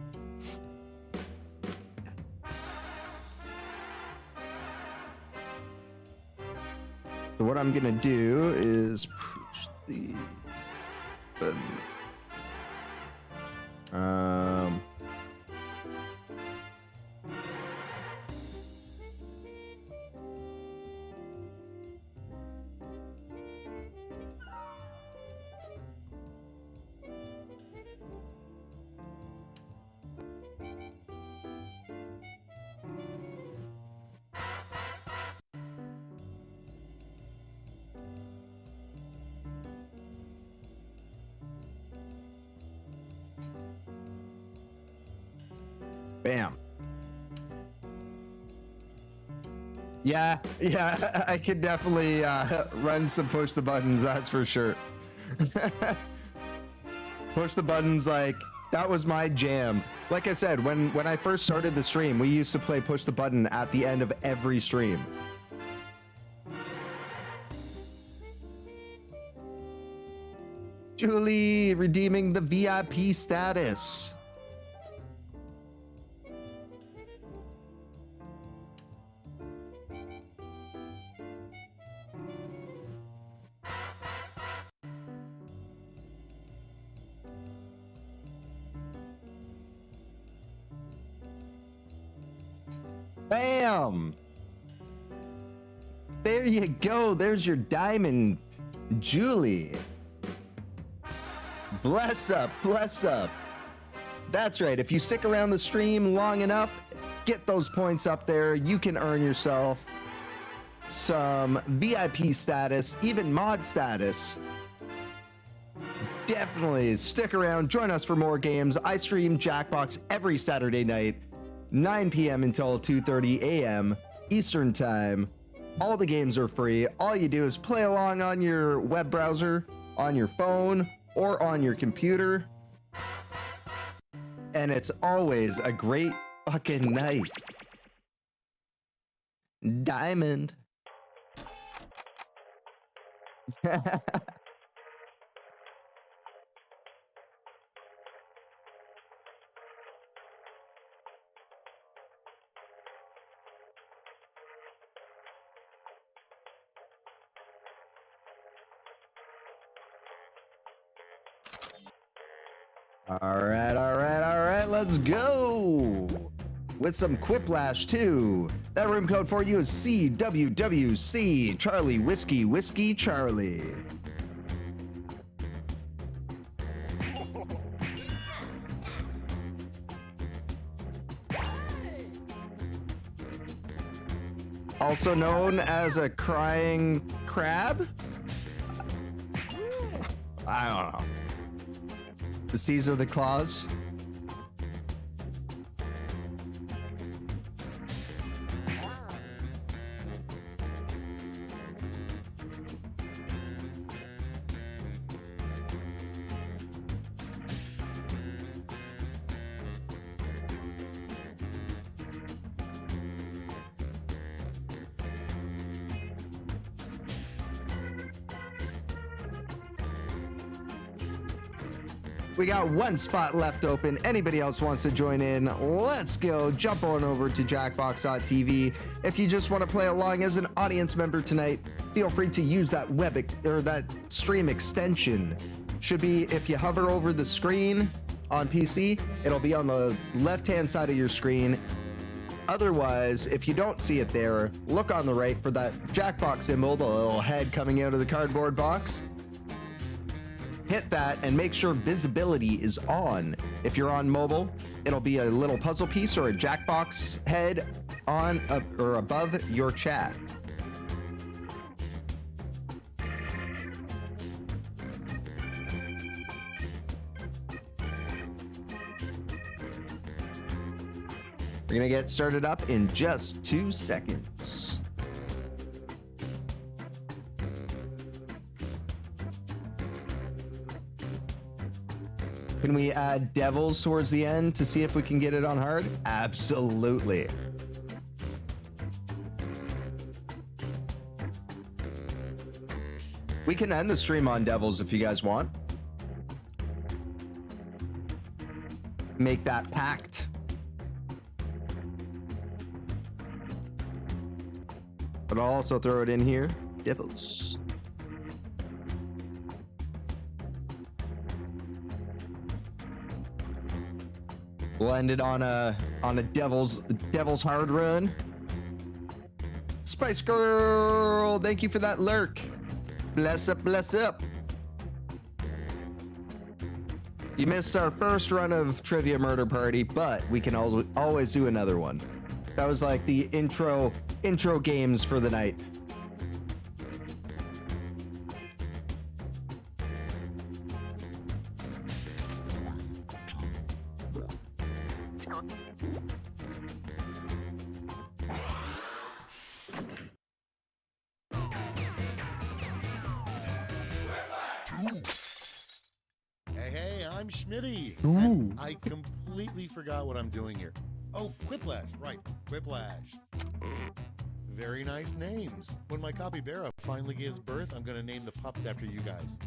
So what I'm gonna do is push the button. Bam. Yeah, I could definitely run some push the buttons, that's for sure. Push the buttons, like, that was my jam. Like I said, when I first started the stream, we used to play push the button at the end of every stream. Julie redeeming the VIP status. Bam! There you go. There's your diamond, Julie. Bless up, bless up. That's right. If you stick around the stream long enough, get those points up there. You can earn yourself some VIP status, even mod status. Definitely stick around. Join us for more games. I stream Jackbox every Saturday night, 9 p.m. until 2:30 a.m. Eastern Time. All the games are free. All you do is play along on your web browser, on your phone, or on your computer. And it's always a great fucking night. Diamond. All right, let's go with some Quiplash too. That room code for you is CWWC, Charlie Whiskey Whiskey Charlie. Also known as a crying crab? I don't know. The Caesar the Claus. We got one spot left open. Anybody else wants to join in? Let's go. Jump on over to jackbox.tv. If you just want to play along as an audience member tonight, feel free to use that that stream extension. Should be, if you hover over the screen on PC, it'll be on the left-hand side of your screen. Otherwise, if you don't see it there, look on the right for that Jackbox symbol, the little head coming out of the cardboard box. Hit that and make sure visibility is on. If you're on mobile, it'll be a little puzzle piece or a Jackbox head on or above your chat. We're gonna get started up in just 2 seconds. Can we add devils towards the end to see if we can get it on hard? Absolutely. We can end the stream on Devils if you guys want. Make that pact. But I'll also throw it in here. Devils. We'll end it on a Devil's hard run. Spice Girl, thank you for that lurk. Bless up, bless up. You missed our first run of Trivia Murder Party, but we can always do another one. That was like the intro games for the night. Hey, I'm Schmitty. Ooh. And I completely forgot what I'm doing here. Oh, Quiplash, right, Quiplash. Very nice names. When my capybara finally gives birth, I'm gonna name the pups after you guys.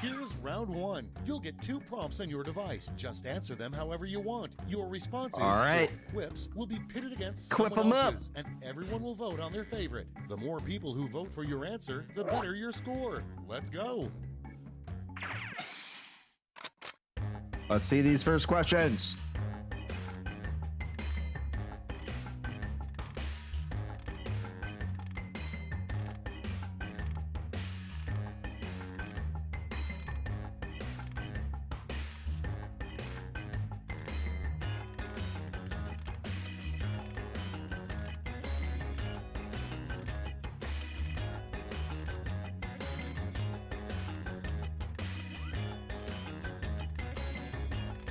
Here's round one. You'll get 2 prompts on your device. Just answer them however you want. Your responses, all right, quips, will be pitted against Quip someone 'em up. else's, and everyone will vote on their favorite. The more people who vote for your answer, the better your score. Let's go. Let's see these first questions.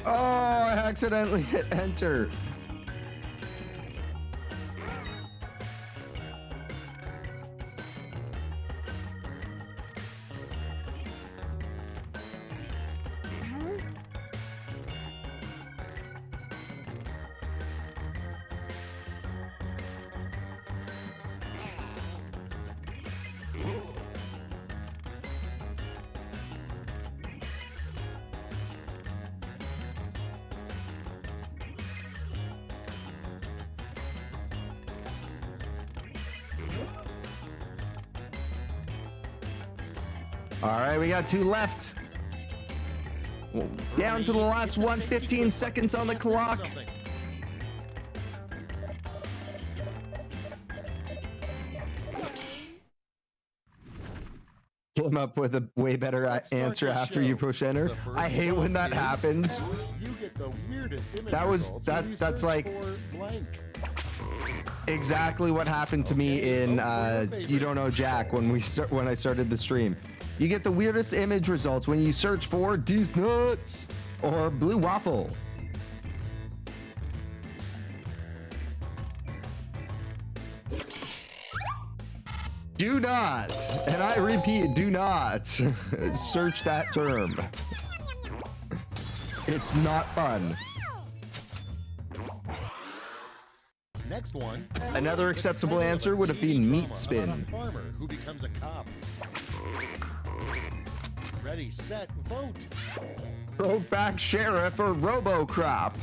Oh, I accidentally hit enter. All right, we got 2 left. Down to the last one, 15 seconds on the clock. Came up with a way better answer after you push enter. I hate when that happens. You get the weirdest image That was results when you that's search like for blank. exactly what happened to me in You Don't Know Jack when I started the stream. You get the weirdest image results when you search for D's Nuts or Blue Waffle. Do not, and I repeat, do not search that term. It's not fun. Next one. Another acceptable answer would have been meat spin. A farmer who becomes a cop. Ready, set, vote. Brokeback Sheriff or RoboCrop.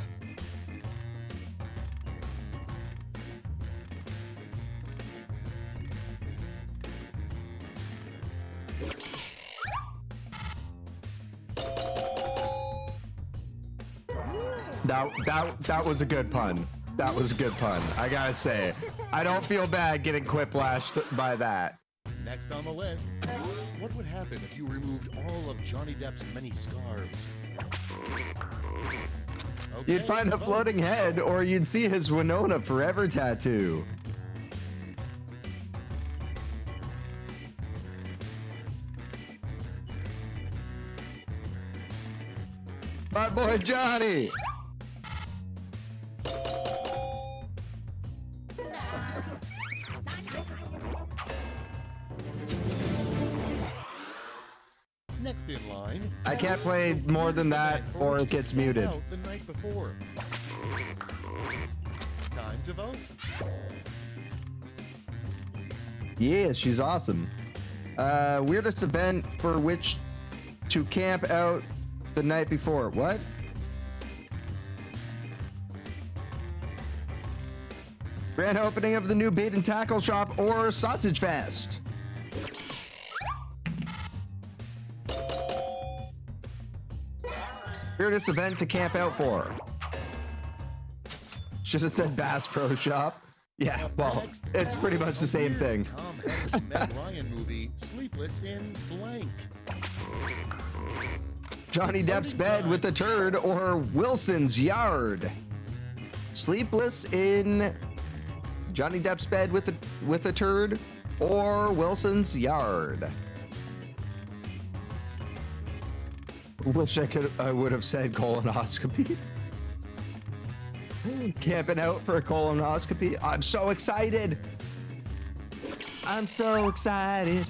That was a good pun. That was a good pun. I gotta say, I don't feel bad getting quiplashed by that. Next on the list. What would happen if you removed all of Johnny Depp's many scarves? Okay, You'd find a vote. floating head, or you'd see his Winona Forever tattoo. My boy Johnny. Next in line. I can't play more than that, or it gets muted. Out the night before. Time to vote. Yeah, she's awesome. Weirdest event for which to camp out the night before. What? Grand opening of the new bait and tackle shop or sausage fest. Weirdest event to camp out for. Should have said Bass Pro Shop. Yeah, well, it's pretty much the same thing. Tom Hanks Meg Ryan movie, Sleepless in Blank. Johnny Depp's bed with a turd or Wilson's yard. Sleepless in Johnny Depp's bed with a turd or Wilson's yard. Wish I would have said colonoscopy. Camping out for a colonoscopy. I'm so excited. I'm so excited.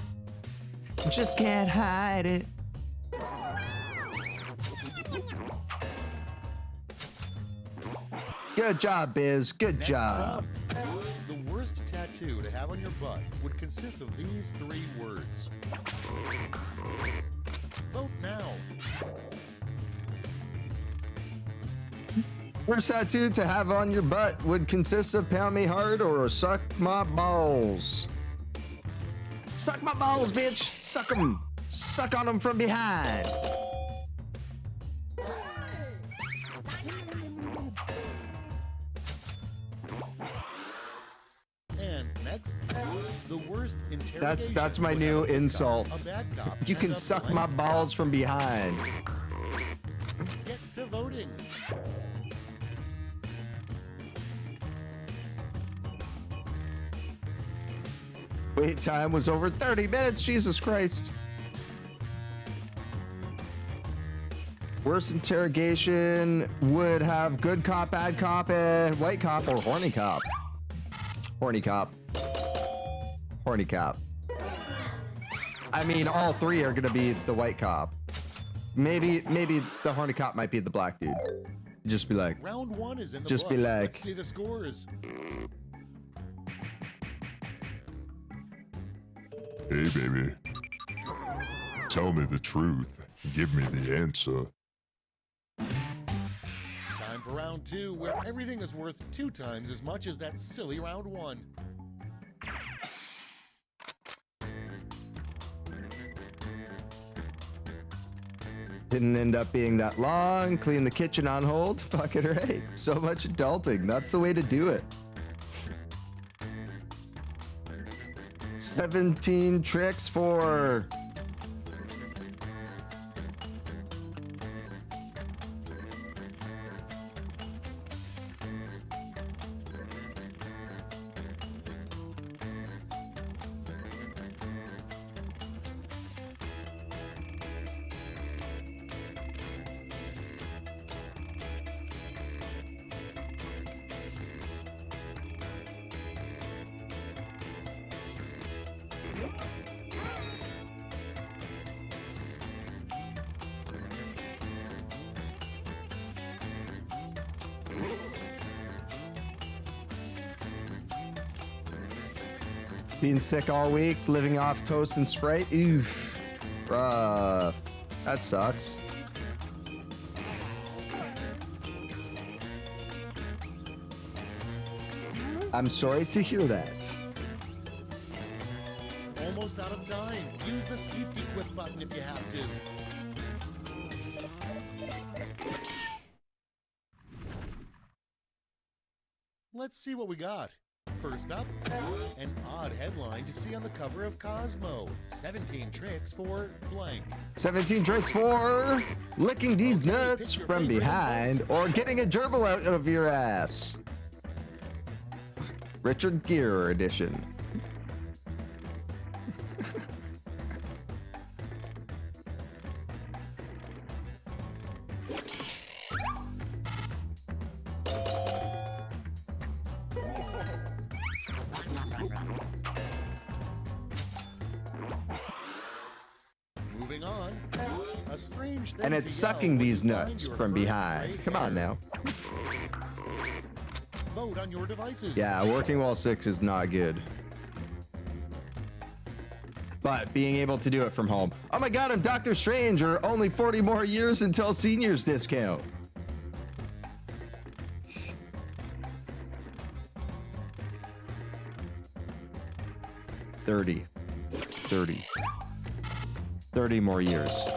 Just can't hide it. Good job, Biz. Good Next job. prompt. The worst tattoo to have on your butt would consist of these 3 words. Vote now. Worst tattoo to have on your butt would consist of pound me hard or suck my balls. Suck my balls, bitch. Suck them. Suck on them from behind. And next, the worst interrogation. That's my would new have a good insult. cop, a bad cop, You and can a suck blank my cop. balls from behind. Get to voting. Wait time was over 30 minutes. Jesus Christ. Worst interrogation would have good cop, bad cop, and white cop or horny cop. Horny cop. Horny cop. I mean, all 3 are gonna be the white cop. Maybe the horny cop might be the black dude. Just be like, Round 1 is in the Just be books. like- Let's see the scores. Hey, baby. Tell me the truth. Give me the answer. Time for round 2, where everything is worth 2 times as much as that silly round 1. didn't end up being that long. Clean the kitchen on hold. Fucking right. So much adulting. That's the way to do it. 17 tricks for... Being sick all week, living off toast and Sprite. Oof. Rough. That sucks. I'm sorry to hear that. Almost out of time. Use the safety quit button if you have to. Let's see what we got. First up, an odd headline to see on the cover of Cosmo. 17 tricks for blank. 17 tricks for licking these nuts from behind or getting a gerbil out of your ass. Richard Gere edition. Moving on, a strange thing And to it's yell sucking when these you find nuts your from first behind. gray Come on hair. now. Vote on your devices. Yeah, working while sick is not good. but being able to do it from home. Oh my god, I'm Doctor Strange, or only 40 more years until seniors discount. $30 more years.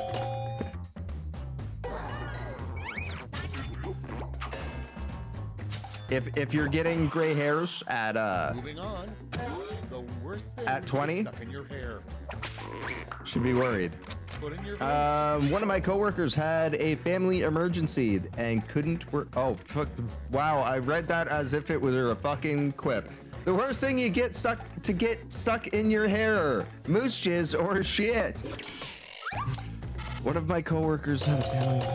If you're getting gray hairs at Moving on. The worst thing at 20, stuck in your hair. should be worried. Put in your face. One of my coworkers had a family emergency and couldn't work. Oh, fuck. Wow, I read that as if it was a fucking quip. The worst thing you get stuck in your hair, moose jizz or shit. One of my coworkers had a family.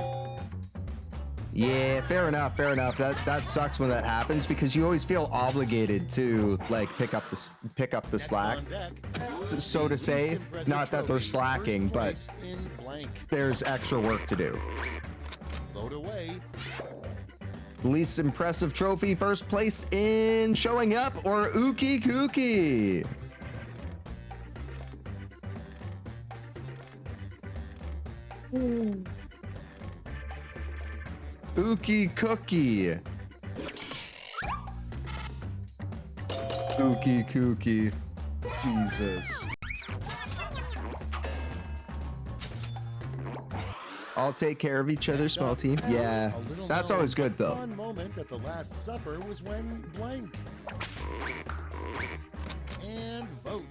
Yeah, fair enough. That sucks when that happens because you always feel obligated to like pick up the slack. So to say, not that they're slacking, but there's extra work to do. Vote away. Least impressive trophy, first place in showing up or Ookie Kookie. Ookie Cookie. Ookie Kookie. Jesus. All take care of each other, small team. Yeah, that's always good though. One moment at the Last Supper was when blank. And vote.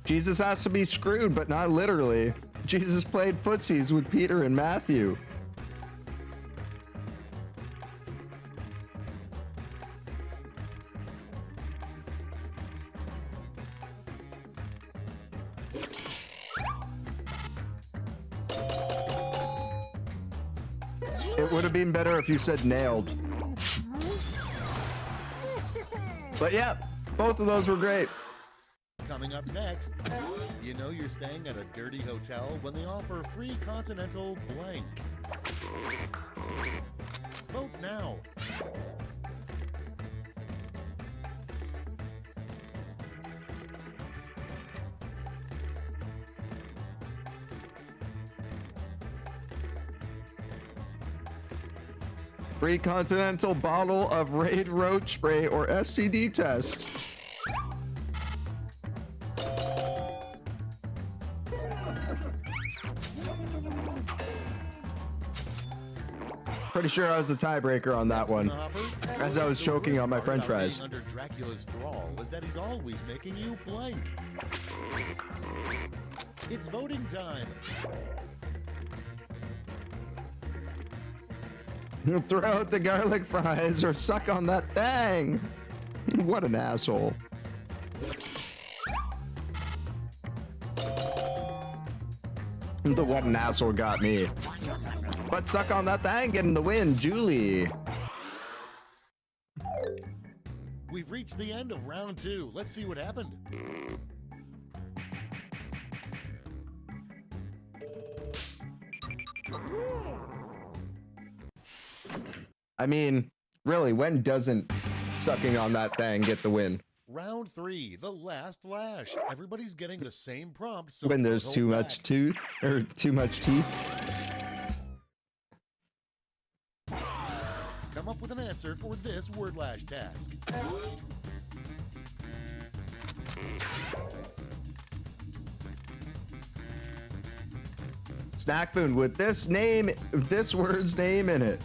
Jesus has to be screwed, but not literally. Jesus played footsies with Peter and Matthew. It would have been better if you said nailed. But yeah, both of those were great. Coming up next, you know you're staying at a dirty hotel when they offer free continental blank. Vote now. Free continental bottle of Raid Roach Spray or STD test. Pretty sure I was the tiebreaker on that one, as I was choking on my french fries. Under Dracula's thrall is that he's always making you blank. It's voting time. Throw out the garlic fries or suck on that thing. What an asshole. The what an asshole got me. But suck on that thing, getting the win, Julie. We've reached the end of round 2. Let's see what happened. I mean, really, when doesn't sucking on that thing get the win? Round 3, the last lash. Everybody's getting the same prompt. So When there's don't too hold much back. tooth or too much teeth. Come up with an answer for this word lash task. Snack food with this word's name in it.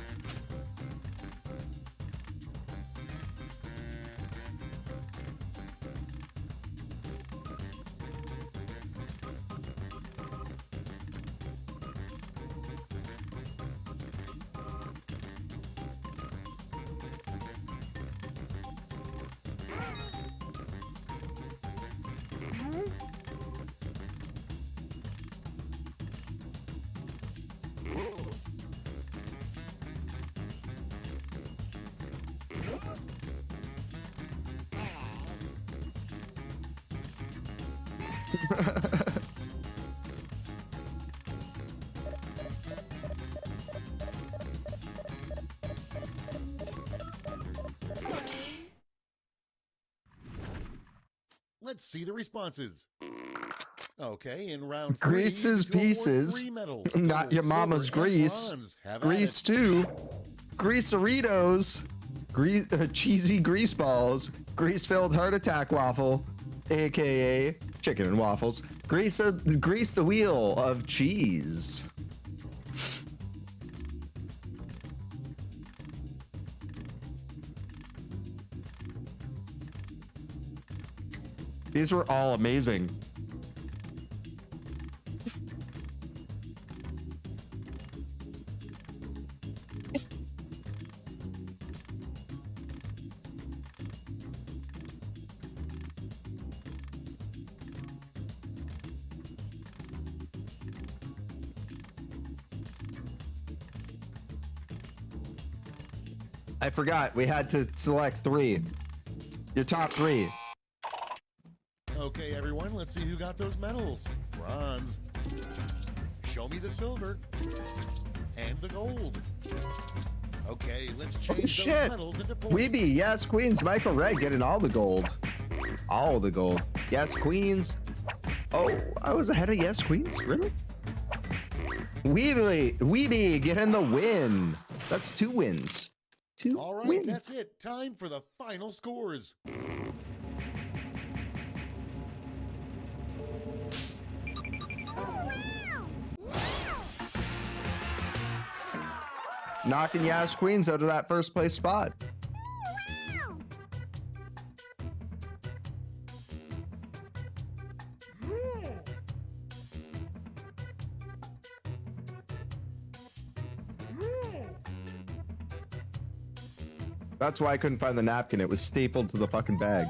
Let's see the responses. Okay, in round 3, Grease's you award Pieces. 3 medals. Not Gold, your mama's silver, and grease. bronze. Have at Grease it. 2. Greaseritos. Cheesy grease balls. Grease-filled heart attack waffle, aka chicken and waffles. Grease the wheel of cheese. These were all amazing. I forgot, we had to select 3. Your top 3. Okay, everyone, let's see who got those medals. Bronze. Show me the silver. And the gold. Okay, let's change those Shit! medals into points. Weeby, yes, Queens. Michael Red getting all the gold. All the gold. Yes, Queens. Oh, I was ahead of Yes, Queens? Really? Weeby getting the win. That's 2 wins. 2 All right, wins. that's it. Time for the final scores. Knocking Yes, Queens out of that first place spot. That's why I couldn't find the napkin. It was stapled to the fucking bag.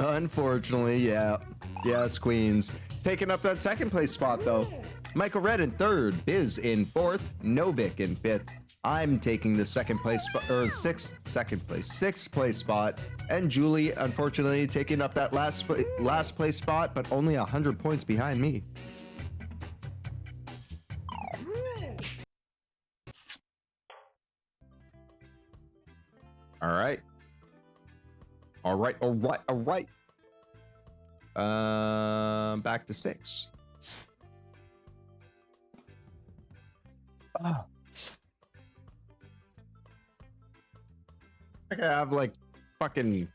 Unfortunately, yeah. Yes, Queens. Taking up that second place spot, though. Michael Red in 3rd, Biz in 4th, Novik in 5th. I'm taking the second place spot, or sixth place spot. And Julie, unfortunately, taking up that last place spot, but only 100 points behind me. All right. Back to 6. Oh. I have like fucking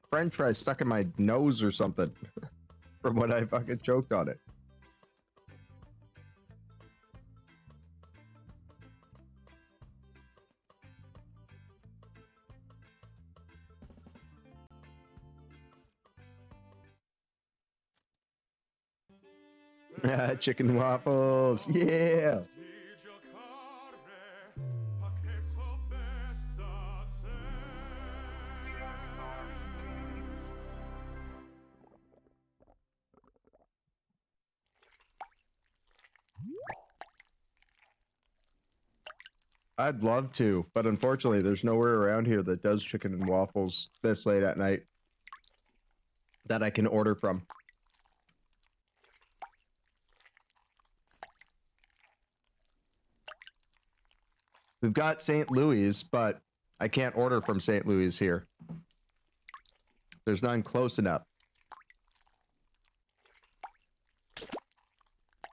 French fries stuck in my nose or something from when I fucking choked on it. Chicken waffles, yeah. I'd love to, but unfortunately there's nowhere around here that does chicken and waffles this late at night that I can order from. We've got St. Louis, but I can't order from St. Louis here. There's none close enough.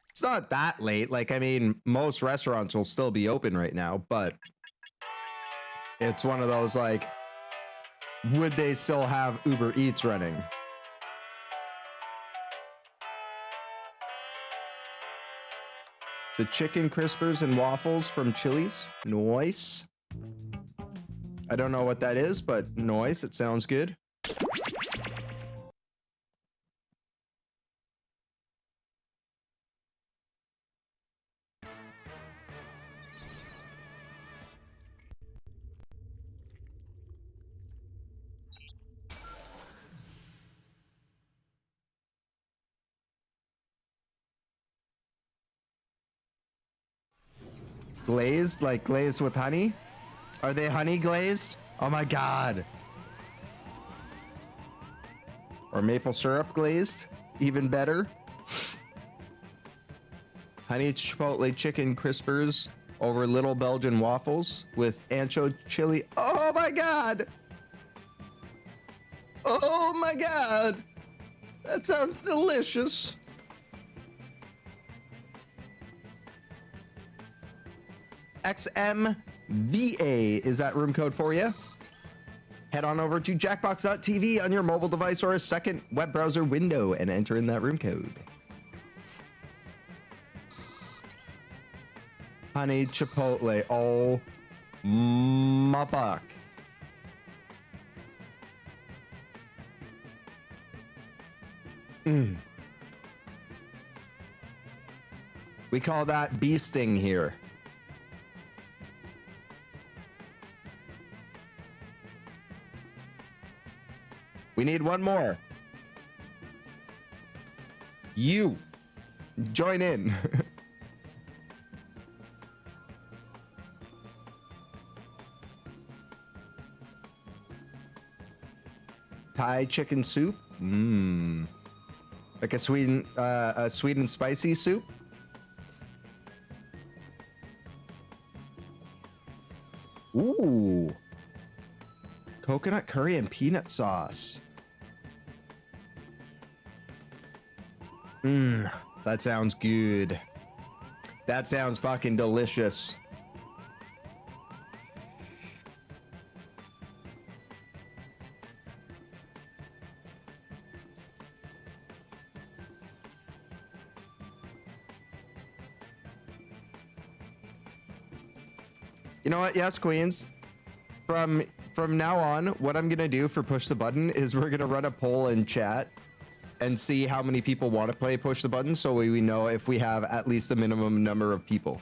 It's not that late. Like, I mean, most restaurants will still be open right now, but it's one of those, like, would they still have Uber Eats running? The chicken crispers and waffles from Chili's. Nice. I don't know what that is, but nice. It sounds good. Glazed? Like glazed with honey? Are they honey glazed? Oh my god. Or maple syrup glazed? Even better. Honey chipotle chicken crispers over little Belgian waffles with ancho chili. Oh my god! Oh my god. That sounds delicious. XMVA is that room code for you. Head on over to jackbox.tv on your mobile device or a second web browser window and enter in that room code. Honey Chipotle. Oh my fuck. We call that bee sting here. We need one more. You join in. Thai chicken soup. Like a sweet and spicy soup. Ooh. Coconut curry and peanut sauce. That sounds good. That sounds fucking delicious. You know what? Yes, Queens. From now on, what I'm gonna do for Push the Button is we're gonna run a poll in chat and see how many people want to play Push the Button, so we know if we have at least the minimum number of people.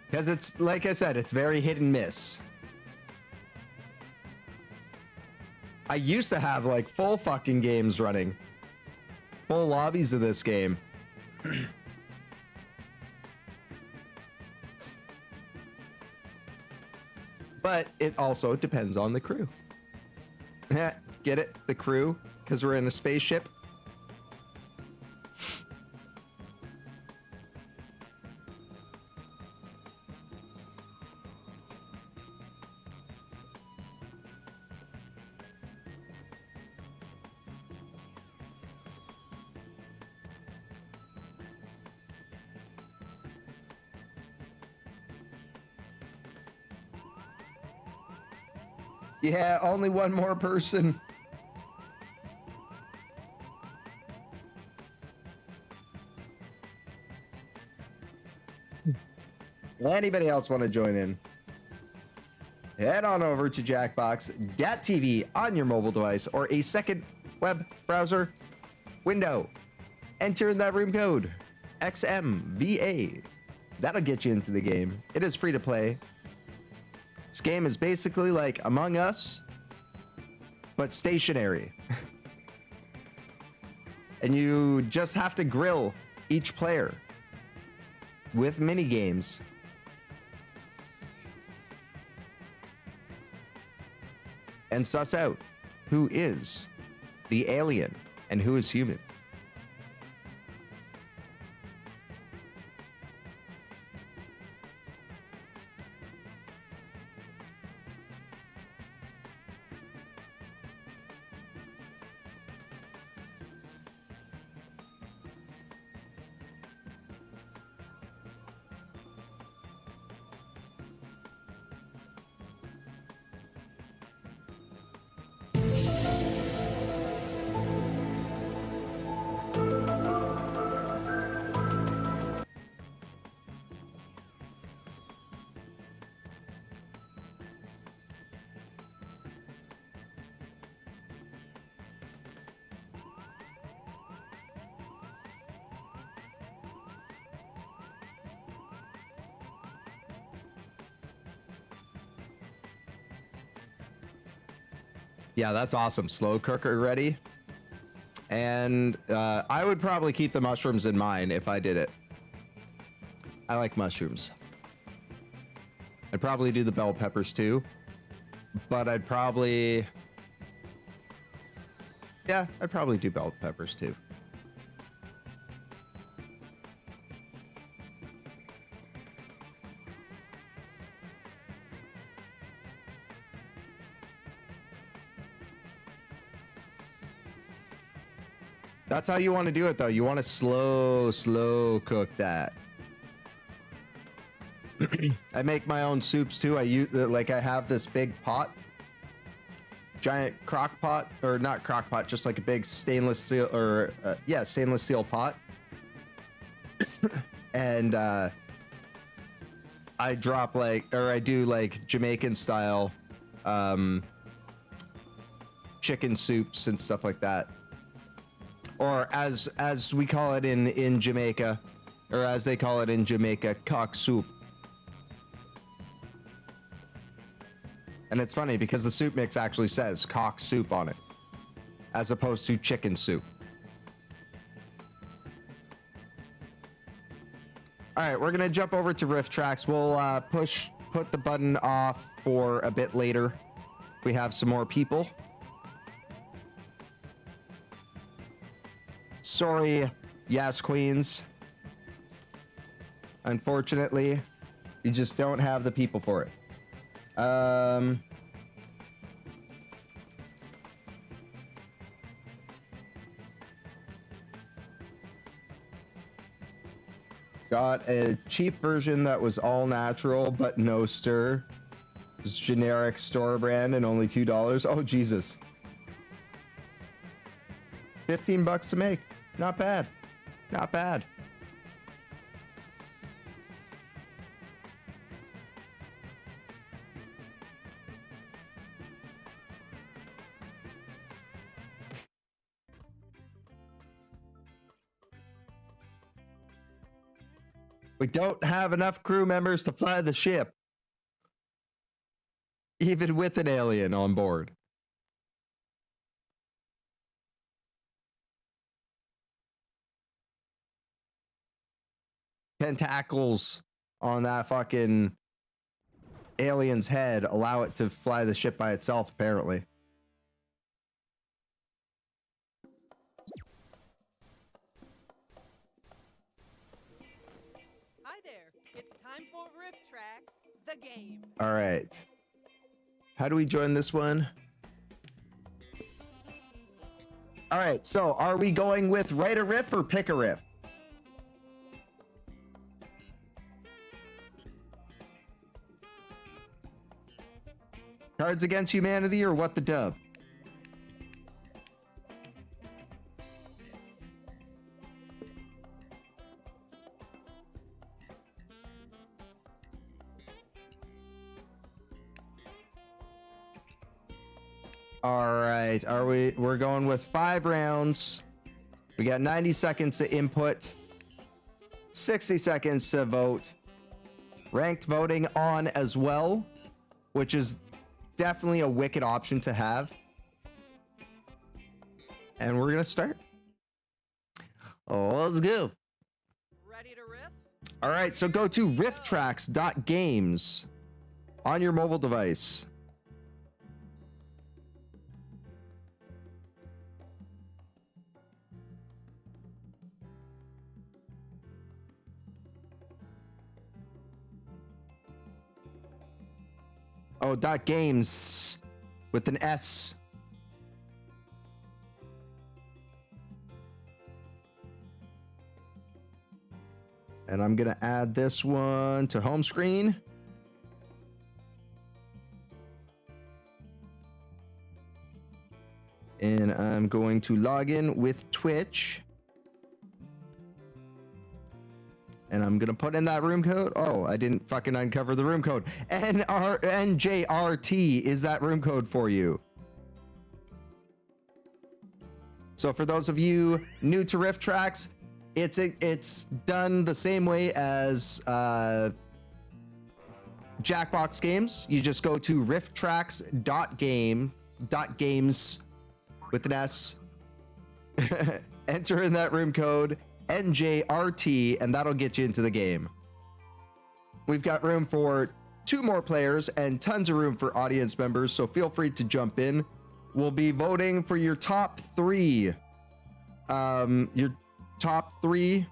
Because it's, like I said, it's very hit and miss. I used to have like full fucking games running. Full lobbies of this game. But it also depends on the crew. Get it? The crew? Because we're in a spaceship. Yeah, only one more person. Anybody else want to join in? Head on over to jackbox.tv on your mobile device or a second web browser window. Enter in that room code XMVA. That'll get you into the game. It is free to play. This game is basically like Among Us, but stationary. And you just have to grill each player with mini games. And suss out who is the alien and who is human. Yeah, that's awesome. Slow cooker ready. And I would probably keep the mushrooms in mine if I did it. I like mushrooms. I'd probably do the bell peppers too. But I'd probably... Yeah, I'd probably do bell peppers too. That's how you want to do it, though. You want to slow cook that. I make my own soups too. I use like I have this big pot, giant crock pot, or not crock pot, just like a big stainless steel, or yeah, stainless steel pot. And I drop like, or I do like Jamaican style chicken soups and stuff like that. Or as we call it in Jamaica, or as they call it in Jamaica, cock soup. And it's funny because the soup mix actually says cock soup on it, as opposed to chicken soup. All right, we're gonna jump over to riff tracks. We'll put the button off for a bit later. We have some more people. Sorry, yes, queens. Unfortunately, you just don't have the people for it. Got a cheap version that was all natural but no stir. It's generic store brand and only $2. Oh Jesus. 15 bucks to make. Not bad. Not bad. We don't have enough crew members to fly the ship, even with an alien on board. Tentacles on that fucking alien's head allow it to fly the ship by itself, apparently. Hi there. It's time for Riff Tracks, the game. All right. How do we join this one? All right, so are we going with write a riff or pick a riff? Cards Against Humanity or What the Dub? All right, we're going with 5 rounds. We got 90 seconds to input, 60 seconds to vote. Ranked voting on as well, which is definitely a wicked option to have. And we're gonna start. Let's go. Ready to riff? All right, so go to rifftracks.games on your mobile device. Oh, .games with an S. And I'm gonna add this one to home screen. And I'm going to log in with Twitch. And I'm gonna put in that room code. Oh, I didn't fucking uncover the room code. NJRT is that room code for you. So for those of you new to Riff Tracks, it's done the same way as Jackbox games. You just go to rifftracks.games with an S. Enter in that room code NJRT, and that'll get you into the game. We've got room for 2 more players and tons of room for audience members, so feel free to jump in. will be voting for your top three. Your top three.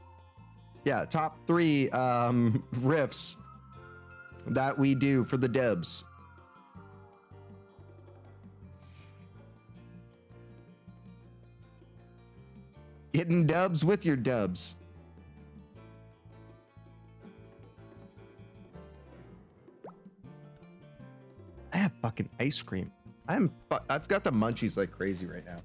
Yeah, top three riffs that we do for the dubs. Hitting dubs with your dubs. I have fucking ice cream. I've got the munchies like crazy right now.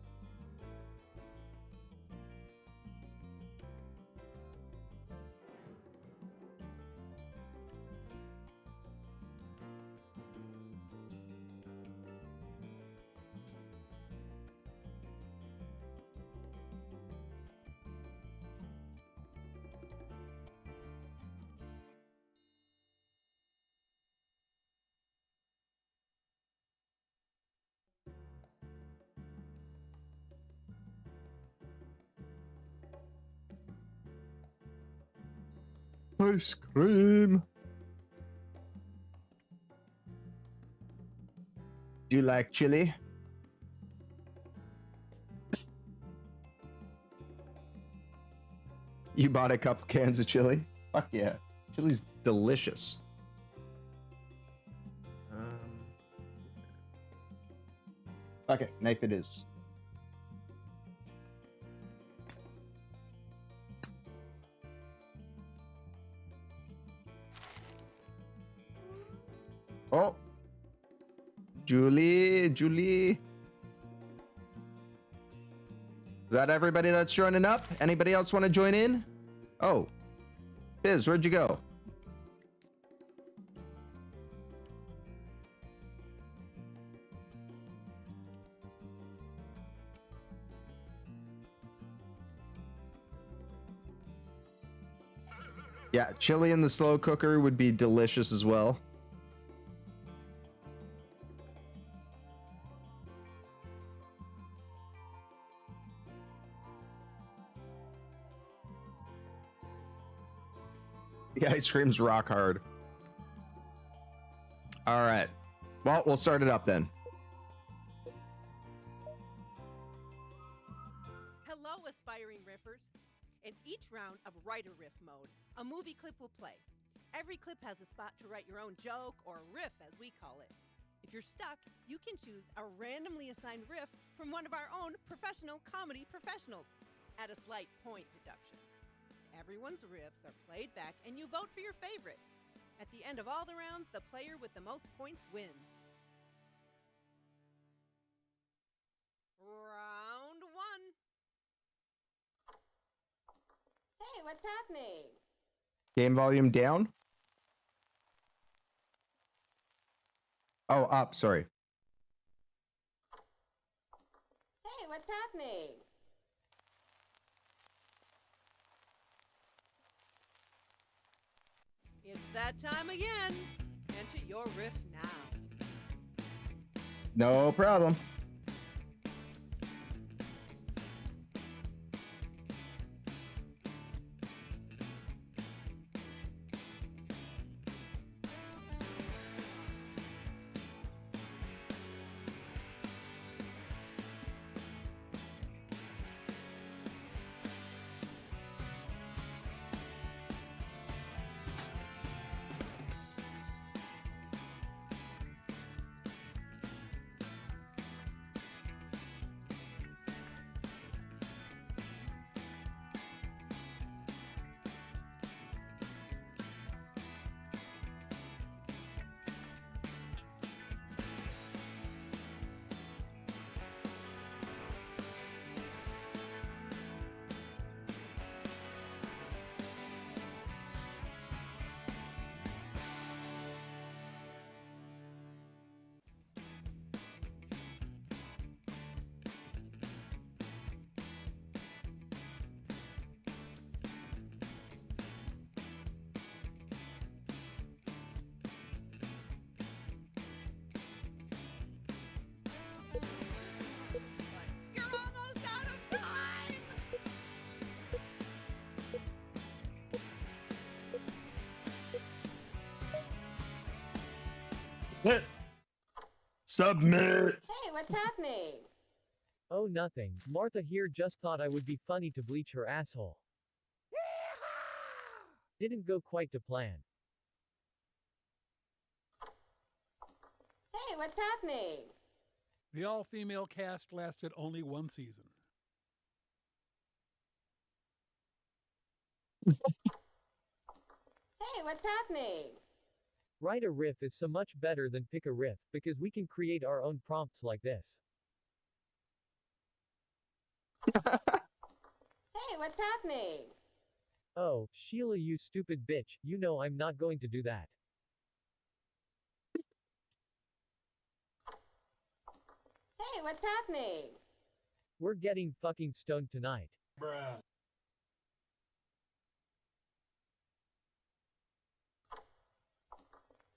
Ice cream. Do you like chili? You bought a couple cans of chili? Fuck yeah. Chili's delicious. Okay, knife it is. Oh, Julie. Is that everybody that's joining up? Anybody else want to join in? Oh, Biz, where'd you go? Yeah, chili in the slow cooker would be delicious as well. The ice cream's rock hard. All right. Well, we'll start it up then. Hello, aspiring riffers. In each round of Writer Riff mode, a movie clip will play. Every clip has a spot to write your own joke, or riff as we call it. If you're stuck, you can choose a randomly assigned riff from one of our own professional comedy professionals at a slight point deduction. Everyone's riffs are played back and you vote for your favorite. At the end of all the rounds, the player with the most points wins. Round one. Hey, what's happening? Game volume down? Oh, up, sorry. Hey, what's happening? It's that time again. Enter your riff now. No problem. You're almost out of time! Submit. Hey, what's happening? Oh, nothing. Martha here just thought I would be funny to bleach her asshole. Didn't go quite to plan. Hey, what's happening? The all-female cast lasted only one season. Hey, what's happening? Write a riff is so much better than pick a riff, because we can create our own prompts like this. Hey, what's happening? Oh, Sheila, you stupid bitch, you know I'm not going to do that. Hey, what's happening? We're getting fucking stoned tonight. Bruh.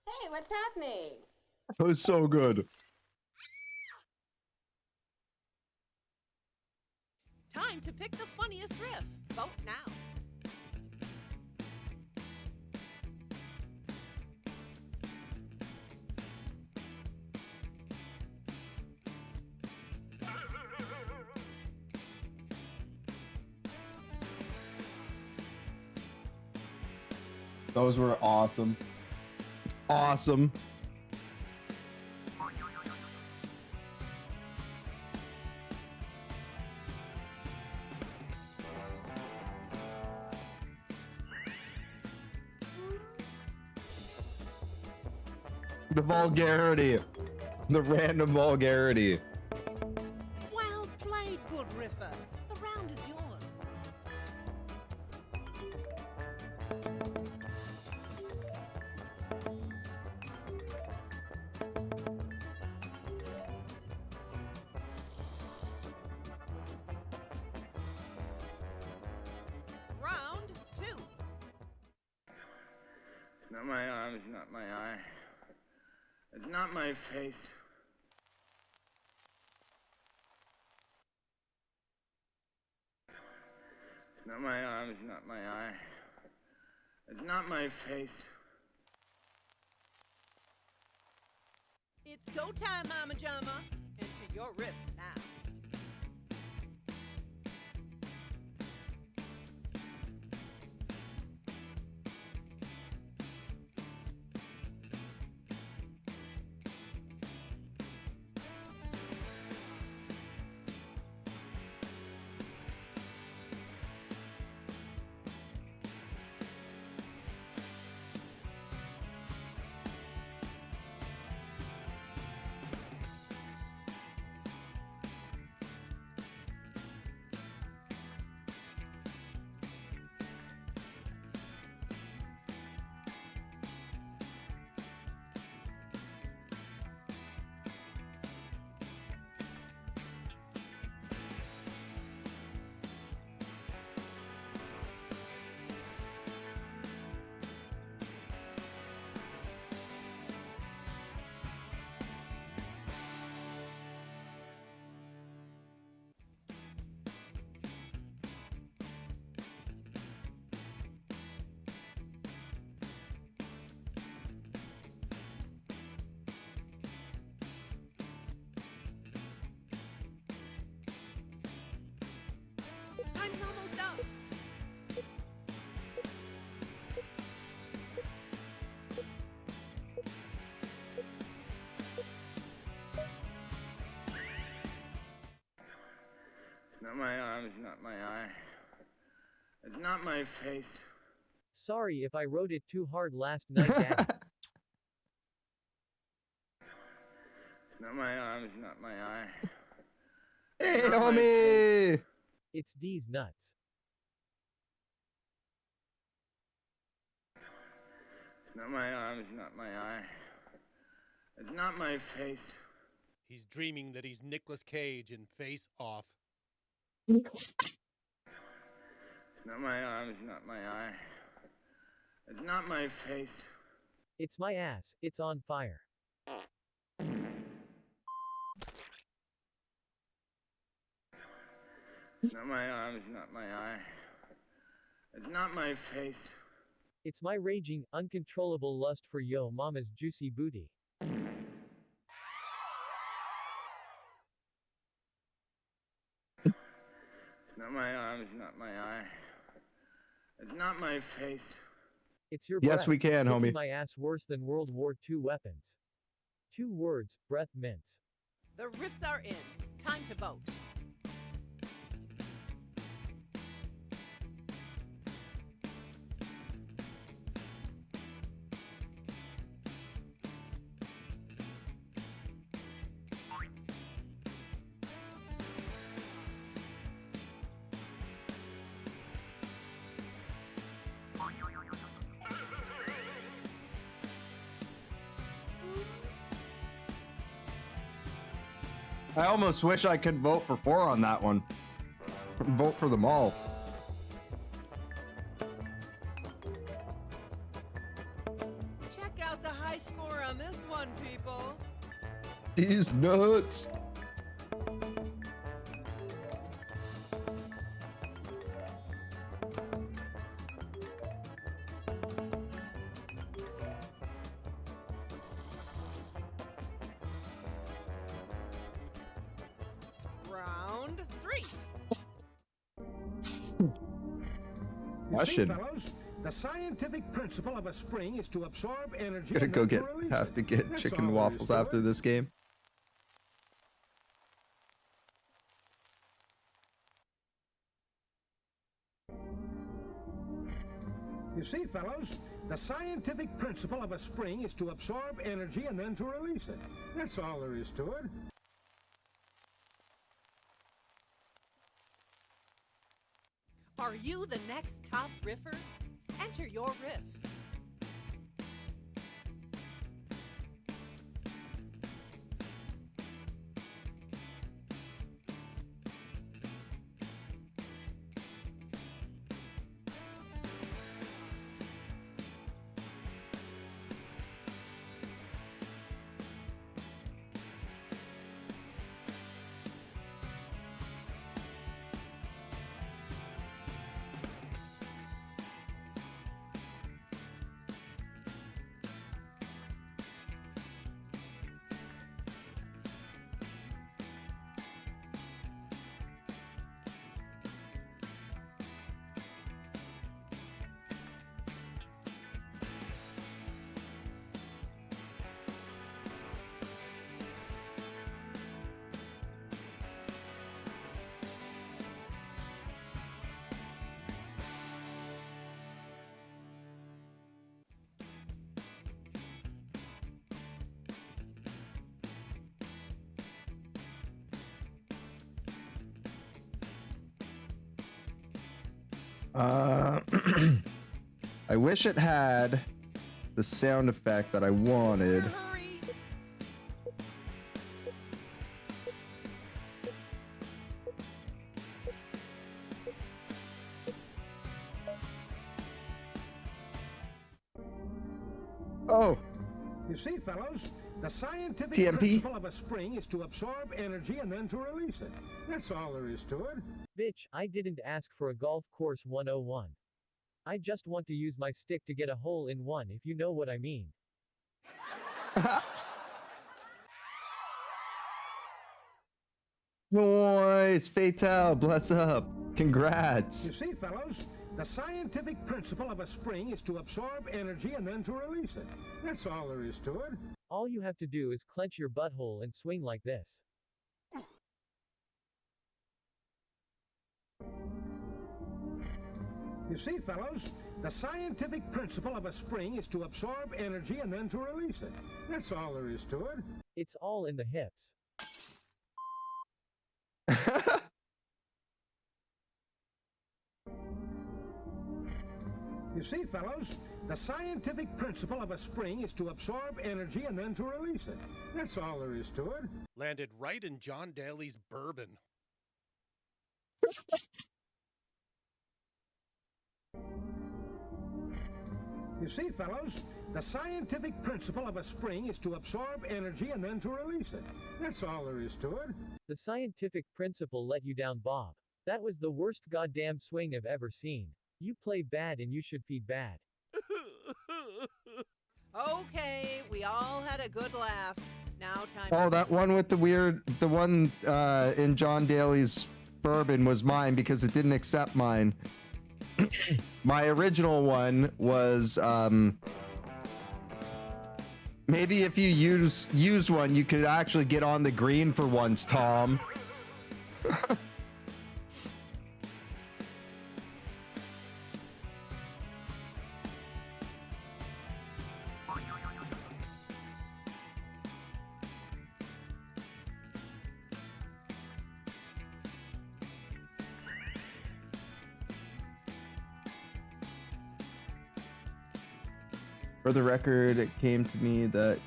Hey, what's happening? That was so good. Time to pick the funniest riff. Vote now. Those were awesome. Awesome. The vulgarity. The random vulgarity. Well played, good riffer. The round is yours. Round 2. It's not my arm, it's not my eye. It's not my face. It's not my arm, it's not my eye. It's not my face. It's go time, Mama Jama. Enter your riff now. Time's almost up. It's not my arm, it's not my eye. It's not my face. Sorry if I wrote it too hard last night, Daddy. It's not my arm, it's not my eye. Hey, homie! It's D's nuts. It's not my arm, it's not my eye. It's not my face. He's dreaming that he's Nicolas Cage in Face Off. It's not my arm, it's not my eye. It's not my face. It's my ass, it's on fire. It's not my arm, it's not my eye. It's not my face. It's my raging, uncontrollable lust for yo mama's juicy booty. not my arm, it's not my eye. It's not my face. It's your Yes, breath. we can, Kicking homie. my ass worse than World War II weapons. 2 words, breath mints. The riffs are in. Time to vote. I almost wish I could vote for 4 on that one. Vote for them all. Check out the high score on this one, people. These nuts. Round 3. Question. Fellows, the scientific principle of a spring is to absorb energy. Gonna and go then get release have it. to get That's chicken all there waffles is to after it. this game. You see, fellows, the scientific principle of a spring is to absorb energy and then to release it. That's all there is to it. Are you the next top riffer? Enter your riff. I wish it had the sound effect that I wanted. Oh, You see, fellows, the scientific TMP? principle of a spring is to absorb energy and then to release it. That's all there is to it. Bitch, I didn't ask for a golf course 101. I just want to use my stick to get a hole in one, if you know what I mean. Noise, Fatal, bless up. Congrats. You see, fellows, the scientific principle of a spring is to absorb energy and then to release it. That's all there is to it. All you have to do is clench your butthole and swing like this. You see, fellows, the scientific principle of a spring is to absorb energy and then to release it. That's all there is to it. It's all in the hips. You see, fellows, the scientific principle of a spring is to absorb energy and then to release it. That's all there is to it. Landed right in John Daly's bourbon. You see, fellows, the scientific principle of a spring is to absorb energy and then to release it. That's all there is to it. The scientific principle let you down, Bob. That was the worst goddamn swing I've ever seen. You play bad and you should feed bad. Okay, we all had a good laugh. Now time. Oh, that one with the weird, the one in John Daly's bourbon was mine because it didn't accept mine. My original one was maybe if you used one, you could actually get on the green for once, Tom. For the record, it came to me that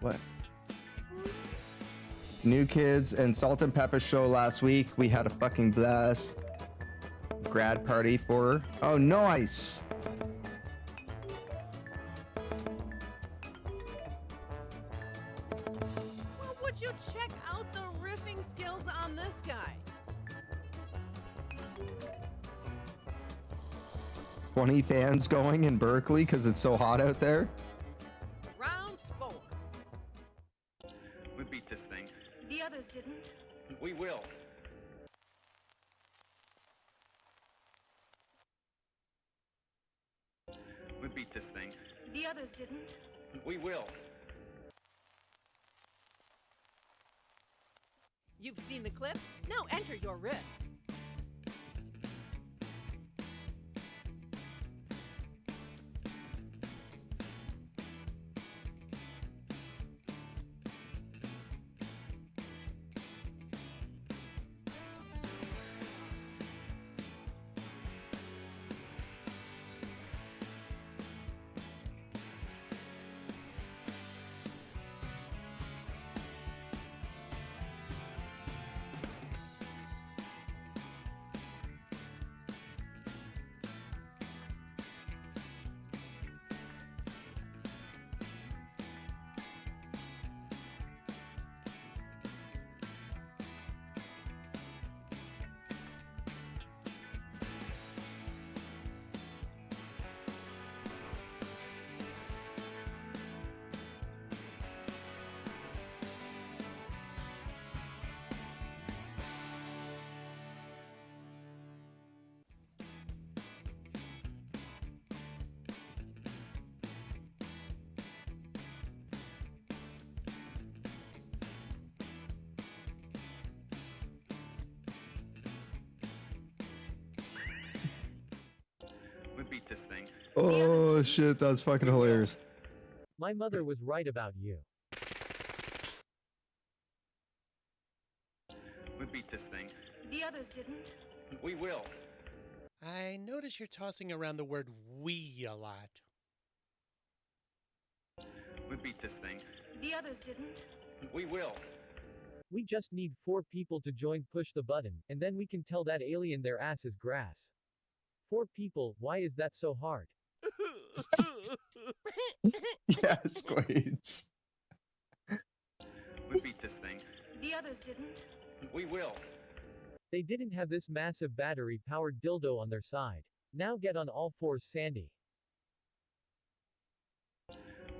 what? New Kids and Salt and Pepper show last week. We had a fucking blast. Grad party for her. Oh, nice. Well, would you check out the riffing skills on this guy? 20 fans going in Berkeley because it's so hot out there. Round 4. We beat this thing. The others didn't. We will. We beat this thing. The others didn't. We will. You've seen the clip? Now enter your riff. We beat this thing. Oh shit, that's fucking hilarious. My mother was right about you. We beat this thing. The others didn't. We will. I notice you're tossing around the word we a lot. We beat this thing. The others didn't. We will. We just need 4 people to join push the button, and then we can tell that alien their ass is grass. 4 people, why is that so hard? Yes, Quains. We beat this thing. The others didn't. We will. They didn't have this massive battery-powered dildo on their side. Now get on all fours, Sandy.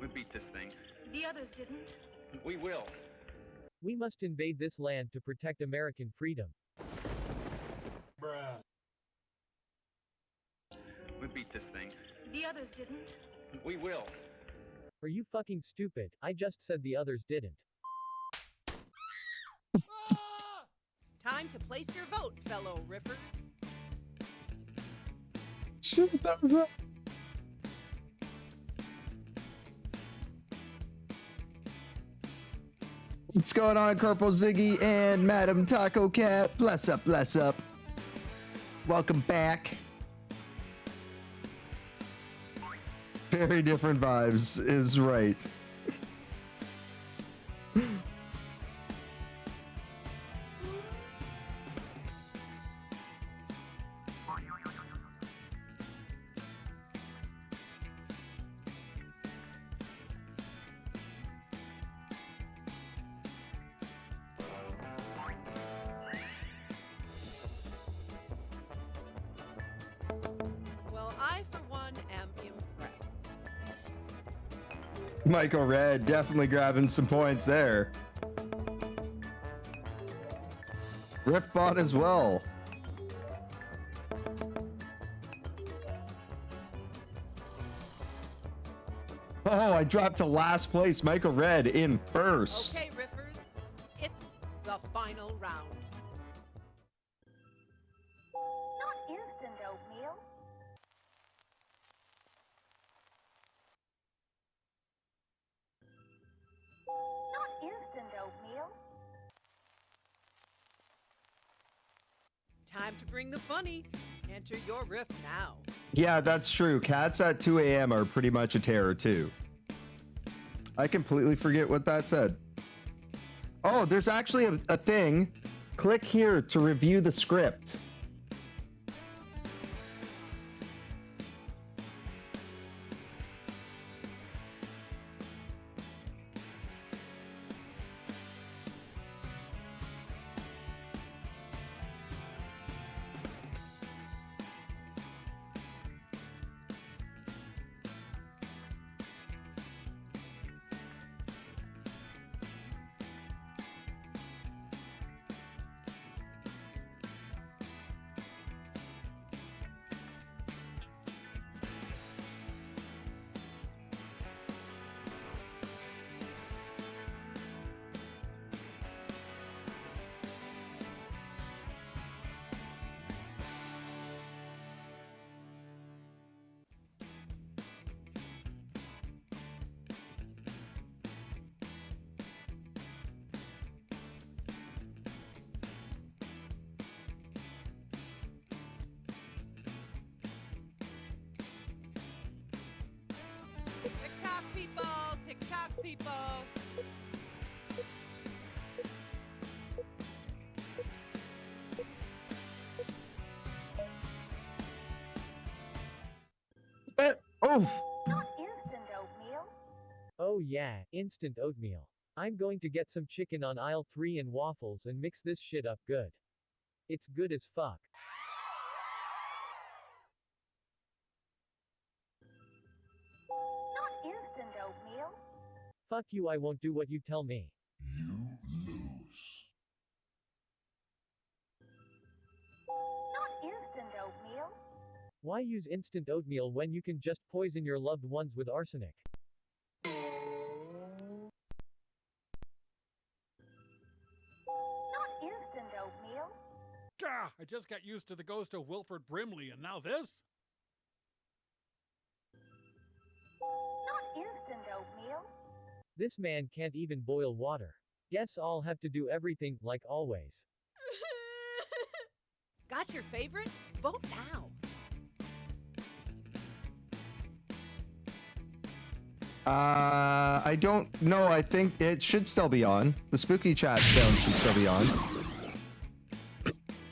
We beat this thing. The others didn't. We will. We must invade this land to protect American freedom. Bruh. We beat this thing. The others didn't. We will. Are you fucking stupid? I just said the others didn't. Time to place your vote, fellow riffers. Shit, that was right. What's going on, Corporal Ziggy and Madam Taco Cat? Bless up, bless up. Welcome back. Very different vibes is right. Well, I, for one, am impressed. Michael Red definitely grabbing some points there. Riffbot as well. Oh, I dropped to last place. Michael Red in first. Okay, Riffers, it's the final round. Not instant oatmeal. Not instant oatmeal. Time to bring the funny. Enter your riff now. Yeah, that's true. Cats at 2 a.m. are pretty much a terror too. I completely forget what that said. Oh, there's actually a thing. Click here to review the script. TikTok people, TikTok people. Oh, Not instant oatmeal. Oh yeah, instant oatmeal. I'm going to get some chicken on aisle 3 and waffles and mix this shit up good. It's good as fuck. Not instant oatmeal. Fuck you, I won't do what you tell me. Not instant oatmeal. Why use instant oatmeal when you can just poison your loved ones with arsenic? Not instant oatmeal. Gah! I just got used to the ghost of Wilford Brimley, and now this? Not instant oatmeal. This man can't even boil water. Guess I'll have to do everything, like always. Got your favorite? Vote now. I don't know. I think it should still be on. The spooky chat sound should still be on.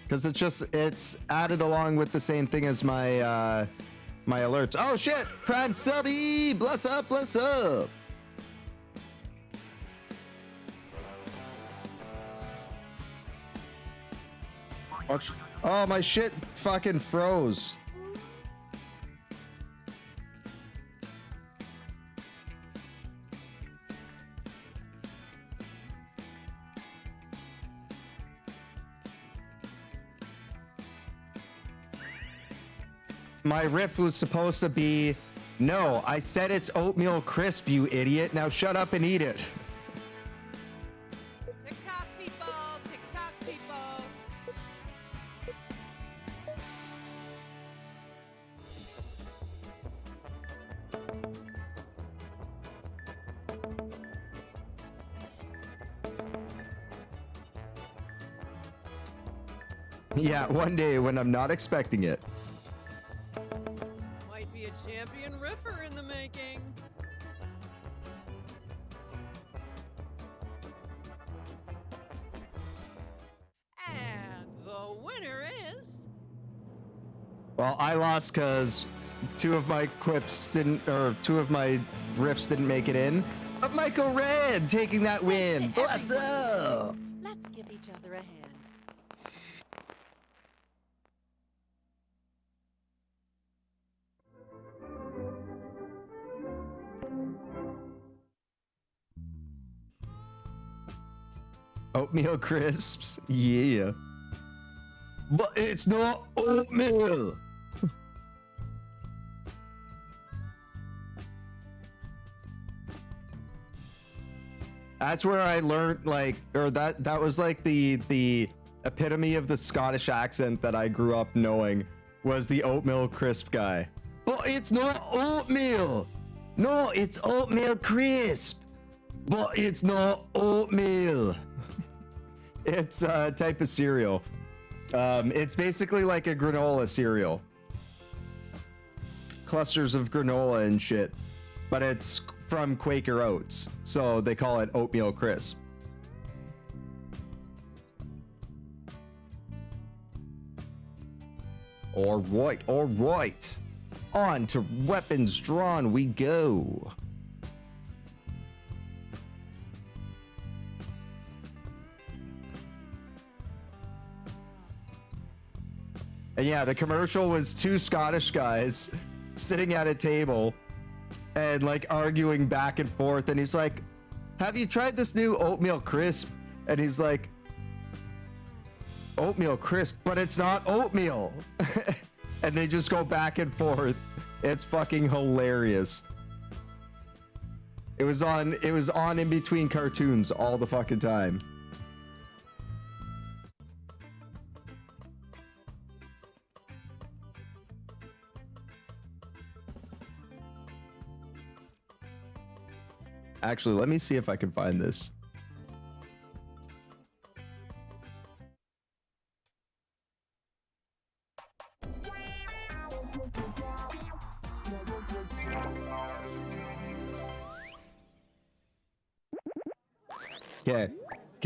Because it's added along with the same thing as my my alerts. Oh shit! Prime Subby! Bless up, bless up! Watch. Oh, my shit fucking froze. My riff was supposed to be, no, I said it's oatmeal crisp, you idiot. Now shut up and eat it. TikTok people, TikTok people. Yeah, one day when I'm not expecting it. Might be a champion riffer in the making. And the winner is... Well, I lost because two of my riffs didn't make it in. But Michael Red taking that win. Bless up! Let's give each other a hand. Oatmeal crisps. Yeah. but it's not oatmeal. That's where I learned, like, or that was like the epitome of the Scottish accent that I grew up knowing, was the oatmeal crisp guy. But it's not oatmeal. No, it's oatmeal crisp. But it's not oatmeal. It's a type of cereal. It's basically like a granola cereal. Clusters of granola and shit. But it's from Quaker Oats, so they call it oatmeal crisp. All right. On to weapons drawn we go. And yeah, the commercial was two Scottish guys sitting at a table and like arguing back and forth, and he's like, have you tried this new oatmeal crisp? And he's like, oatmeal crisp, but it's not oatmeal. And they just go back and forth. It's fucking hilarious. It was on in between cartoons all the fucking time. Actually, let me see if I can find this.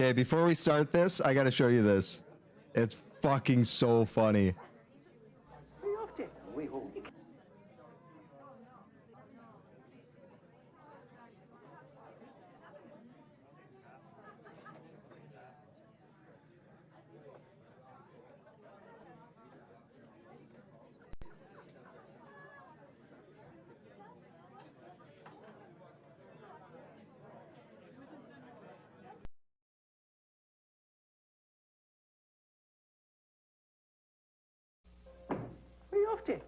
Okay, before we start this, I gotta show you this. It's fucking so funny.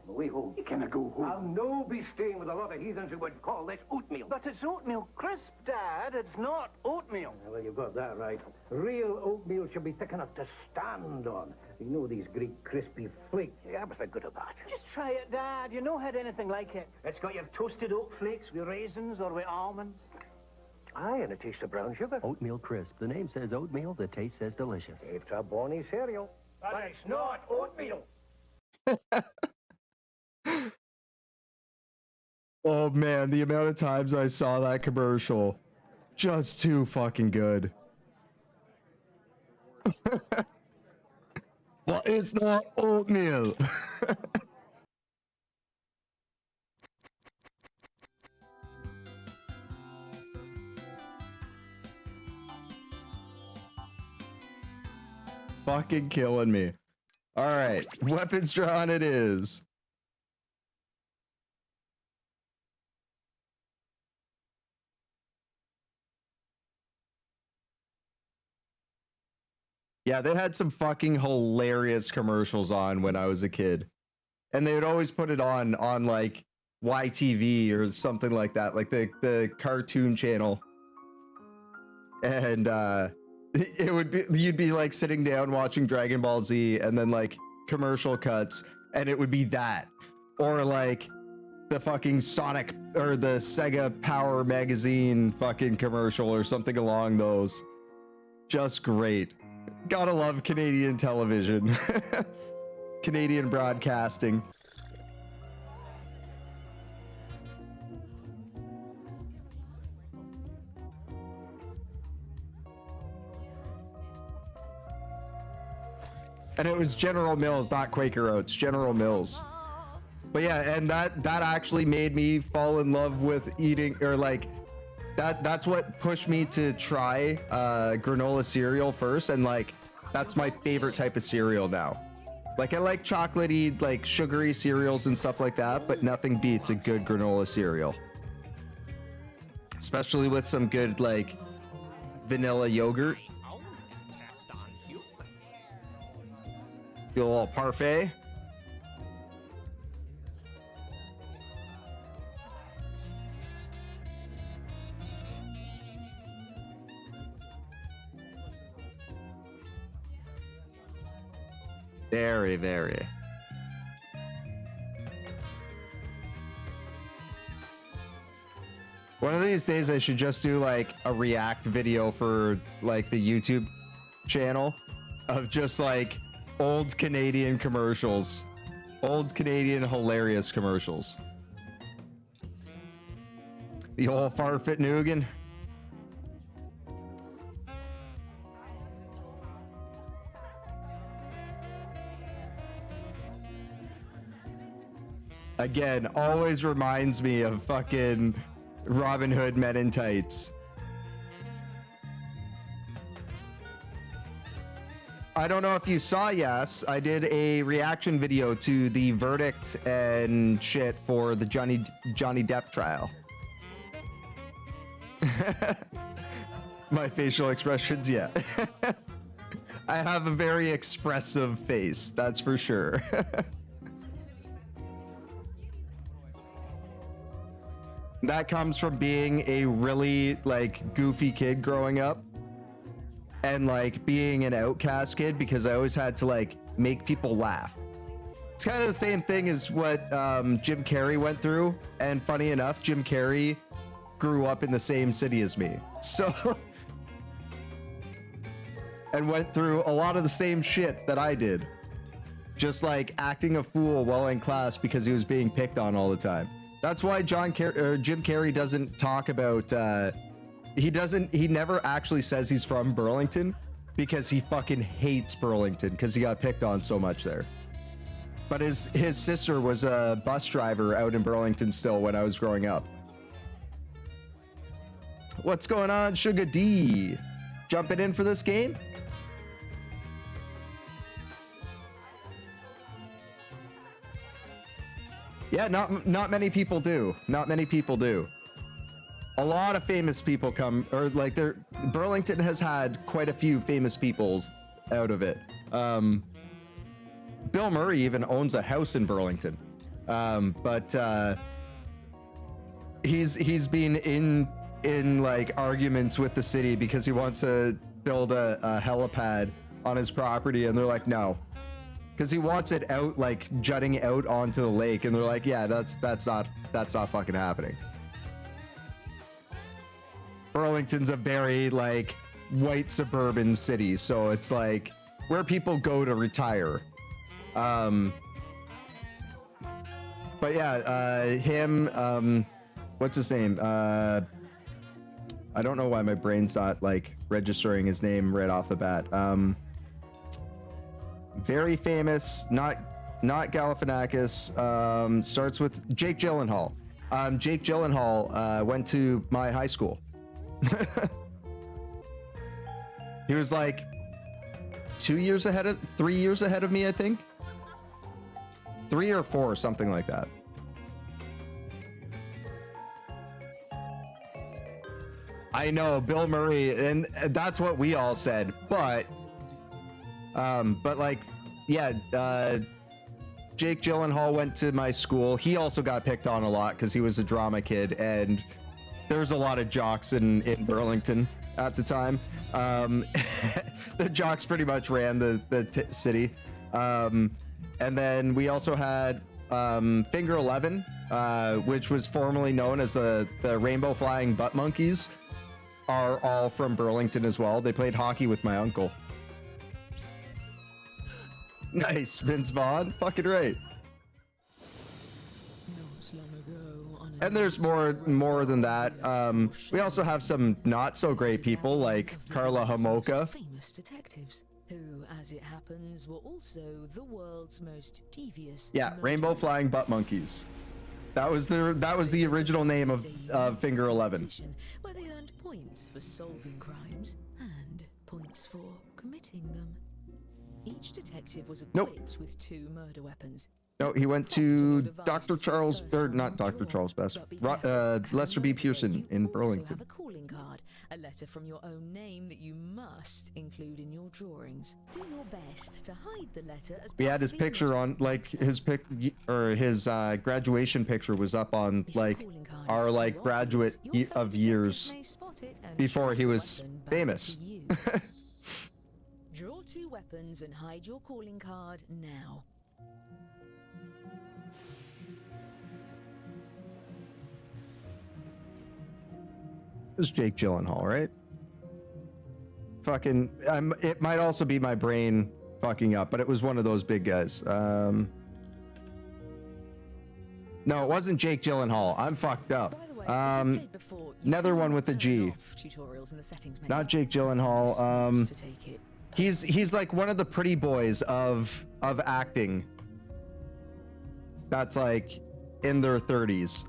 Away home. You cannot go home. I'll no be staying with a lot of heathens who would call this oatmeal. But it's oatmeal crisp, Dad. It's not oatmeal. Yeah, well, you've got that right. Real oatmeal should be thick enough to stand on. You know these Greek crispy flakes. Yeah, what's the good of that? Just try it, Dad. You never had anything like it. It's got your toasted oat flakes with raisins or with almonds. Aye, and it tastes of brown sugar. Oatmeal crisp. The name says oatmeal, the taste says delicious. It's a bonny cereal. But it's not oatmeal. Oh man, the amount of times I saw that commercial. Just too fucking good. Well, it's not oatmeal. Fucking killing me. All right, weapons drawn it is. Yeah, they had some fucking hilarious commercials on when I was a kid. And they would always put it on like YTV or something like that, like the cartoon channel. And it would be, you'd be like sitting down watching Dragon Ball Z and then like commercial cuts and it would be that. Or like the fucking Sonic or the Sega Power Magazine fucking commercial or something along those. Just great. Gotta love Canadian television. Canadian broadcasting. And it was General Mills, not Quaker Oats, General Mills. But yeah, and that actually made me fall in love with eating, or like, that's what pushed me to try granola cereal first, and like that's my favorite type of cereal now. Like I like chocolatey, like sugary cereals and stuff like that, but nothing beats a good granola cereal. Especially with some good like vanilla yogurt. Do a little parfait. Very, very. One of these days I should just do like a react video for like the YouTube channel of just like old Canadian commercials. Old Canadian hilarious commercials. The old Farfit Nugan. Again, always reminds me of fucking Robin Hood Men in Tights. I don't know if you saw, yes, I did a reaction video to the verdict and shit for the Johnny Depp trial. My facial expressions, yeah. I have a very expressive face, that's for sure. That comes from being a really like goofy kid growing up and like being an outcast kid because I always had to like make people laugh. It's kind of the same thing as what Jim Carrey went through, and funny enough, Jim Carrey grew up in the same city as me, so and went through a lot of the same shit that I did, just like acting a fool while in class because he was being picked on all the time. That's why Jim Carrey doesn't talk about, he never actually says he's from Burlington because he fucking hates Burlington because he got picked on so much there. But his sister was a bus driver out in Burlington still when I was growing up. What's going on, Sugar D? Jumping in for this game? Yeah, not many people do. Not many people do. A lot of famous people come, or like Burlington has had quite a few famous people out of it. Bill Murray even owns a house in Burlington. But he's been in like arguments with the city because he wants to build a helipad on his property, and they're like, no. Because he wants it out, like jutting out onto the lake, and they're like, yeah, that's not fucking happening. Burlington's a very like white suburban city, so it's like where people go to retire. But yeah, him, what's his name? I don't know why my brain's not like registering his name right off the bat. Very famous, not Galifianakis, starts with Jake Gyllenhaal. Jake Gyllenhaal went to my high school. He was like 3 years ahead of me, I think. 3 or 4, something like that. I know, Bill Murray, and that's what we all said, but like, yeah, Jake Gyllenhaal went to my school. He also got picked on a lot because he was a drama kid, and there was a lot of jocks in Burlington at the time. The jocks pretty much ran the city. And then we also had Finger 11, which was formerly known as the Rainbow Flying Butt Monkeys, are all from Burlington as well. They played hockey with my uncle. Nice, Vince Vaughn. Fucking right. And there's more than that. We also have some not so great people like Carla Homolka. Famous detectives who, as it happens, were also the world's most devious. Yeah, Rainbow Flying Butt Monkeys. That was the original name of Finger 11. Where they earned points for solving crimes and points for committing them. Each detective was Nope. equipped with 2 murder weapons. No, he went to Dr. Charles, or not Dr. Charles Best, Lester B. Pearson in Also Burlington. have a calling card, a letter from your own name that you must include in your drawings. Do your best to hide the letter as We part had his of the picture on, like his graduation picture was up on like our like graduate of years before he was famous. Draw 2 weapons and hide your calling card now. This is Jake Gyllenhaal, right? Fucking, it might also be my brain fucking up, but it was one of those big guys. No, it wasn't Jake Gyllenhaal. I'm fucked up. Another one with a G. Not Jake Gyllenhaal. He's like one of the pretty boys of acting. That's like in their 30s.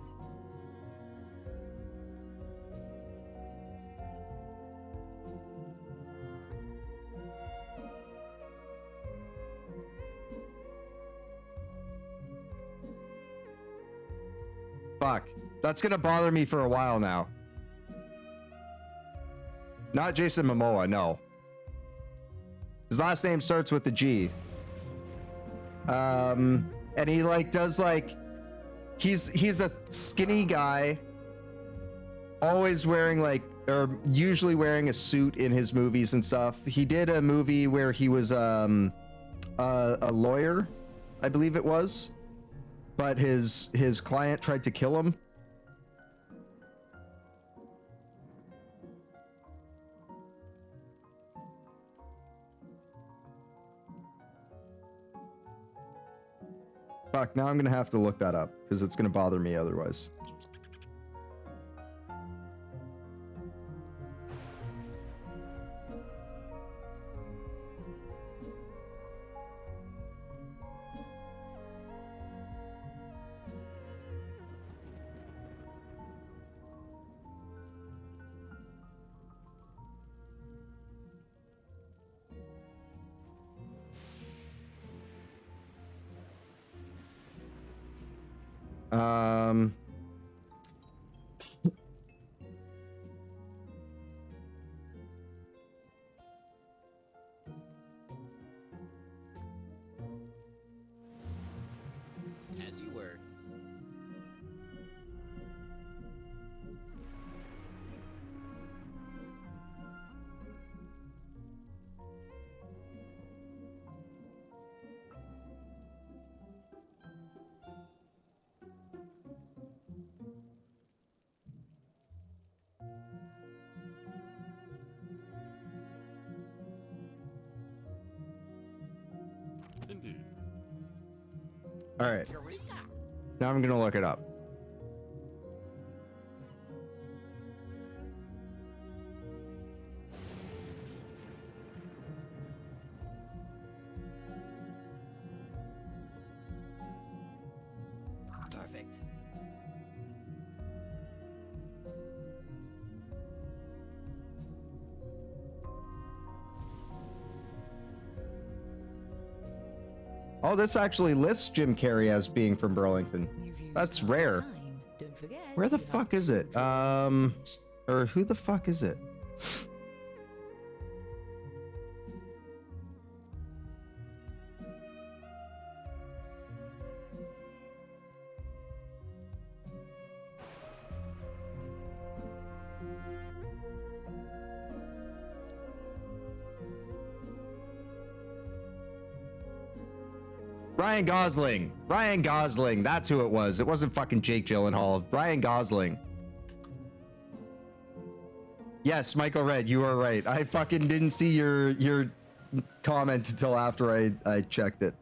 Fuck. That's gonna bother me for a while now. Not Jason Momoa, no. His last name starts with a G. And he like does like he's a skinny guy, always wearing like, or usually wearing a suit in his movies and stuff. He did a movie where he was a lawyer, I believe it was. But his client tried to kill him. Fuck, now I'm gonna have to look that up because it's gonna bother me otherwise. As you were. Indeed. All right. Now I'm gonna look it up. Perfect. Oh, this actually lists Jim Carrey as being from Burlington. That's rare. Where the fuck is it? Or who the fuck is it? Ryan Gosling. Ryan Gosling. That's who it was. It wasn't fucking Jake Gyllenhaal. Ryan Gosling. Yes, Michael Red, you are right. I fucking didn't see your comment until after I checked it.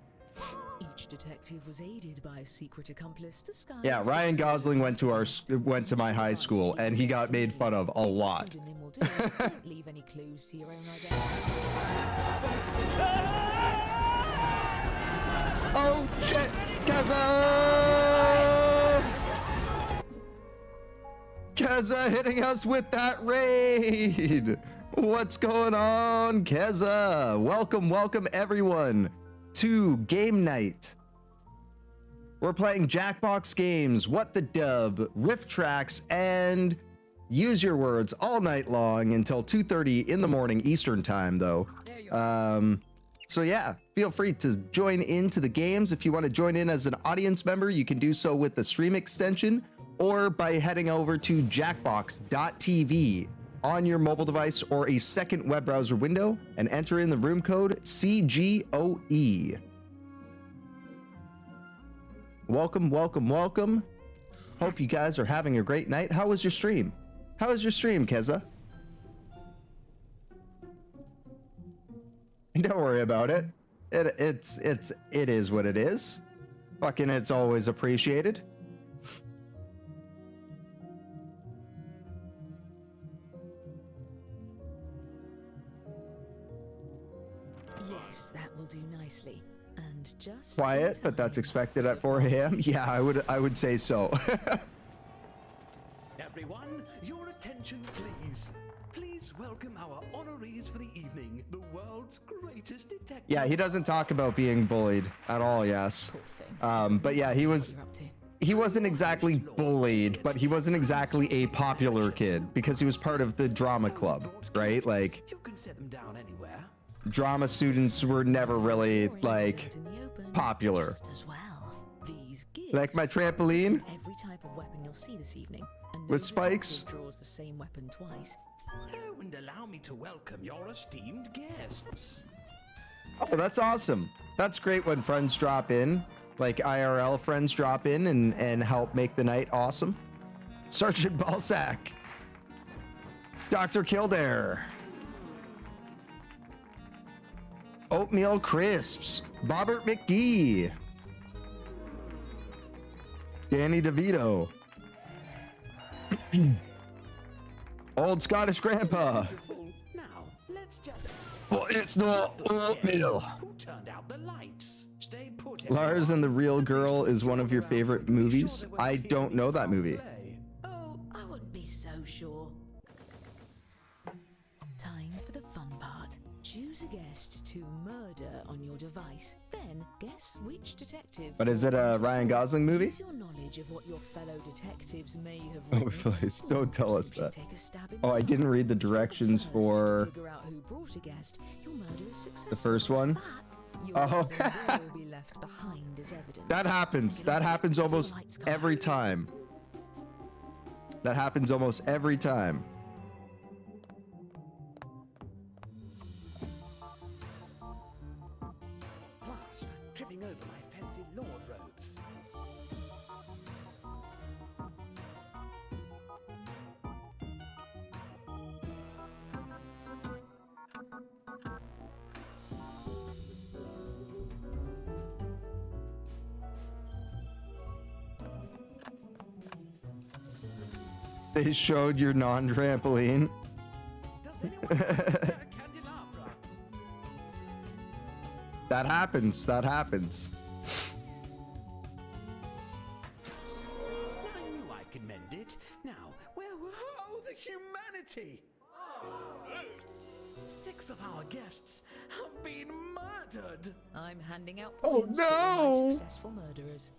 Each detective was aided by a secret accomplice disguised. Yeah, Ryan Gosling went to my high school and he got made fun of a lot. Don't leave any clues to your own identity. Oh shit! Keza! Keza hitting us with that raid! What's going on, Keza? Welcome everyone to game night. We're playing Jackbox games, What the Dub, Riff Tracks, and Use Your Words all night long until 2:30 in the morning Eastern time, though. So yeah, feel free to join into the games. If you want to join in as an audience member, you can do so with the stream extension or by heading over to jackbox.tv on your mobile device or a second web browser window and enter in the room code CGOE. Welcome. Hope you guys are having a great night. How was your stream? How was your stream, Keza? Don't worry about it. It is what it is. Fucking it's always appreciated. Yes, that will do nicely. And just Quiet, but that's expected at 4 a.m. Yeah, I would say so. Everyone, your attention please. Please welcome our honorees for the evening, the world's greatest detective. Yeah, he doesn't talk about being bullied at all, yes. But yeah, he wasn't exactly bullied, but he wasn't exactly a popular kid because he was part of the drama club, right? Like, You can set them down anywhere. drama students were never really like popular. Like my trampoline Every type of weapon you'll see this evening. And with no spikes. detective draws the same weapon twice. Oh, and allow me to welcome your esteemed guests. Oh, that's awesome. That's great when friends drop in, like IRL friends drop in and help make the night awesome. Sergeant Balsack, Dr. Kildare, Oatmeal Crisps, Bobbert McGee, Danny DeVito, Old Scottish Grandpa. Now, let's just. But it's not oatmeal. Who turned out the lights? Stay put. Lars and the Real Girl is one of your favorite movies. I don't know that movie. Oh, I wouldn't be so sure. Time for the fun part. Choose a guest to murder on your device. Then guess which detective. But is it a Ryan Gosling movie? Use your knowledge of what your fellow detectives may have Oh, written. please don't tell us that. Take a stab in Oh, I didn't read the directions for figure out who brought a guest. Your murder is successful. the first one. Oh, will be left behind as evidence. that happens. That happens almost every time. That happens almost every time. Last, I'm tripping over my fancy lord robes. They showed your non-trampoline. That happens. That happens. I knew I could mend it. Now, where were the humanity? 6 of our guests have been murdered. I'm handing out Oh, points to all no. my successful murderers.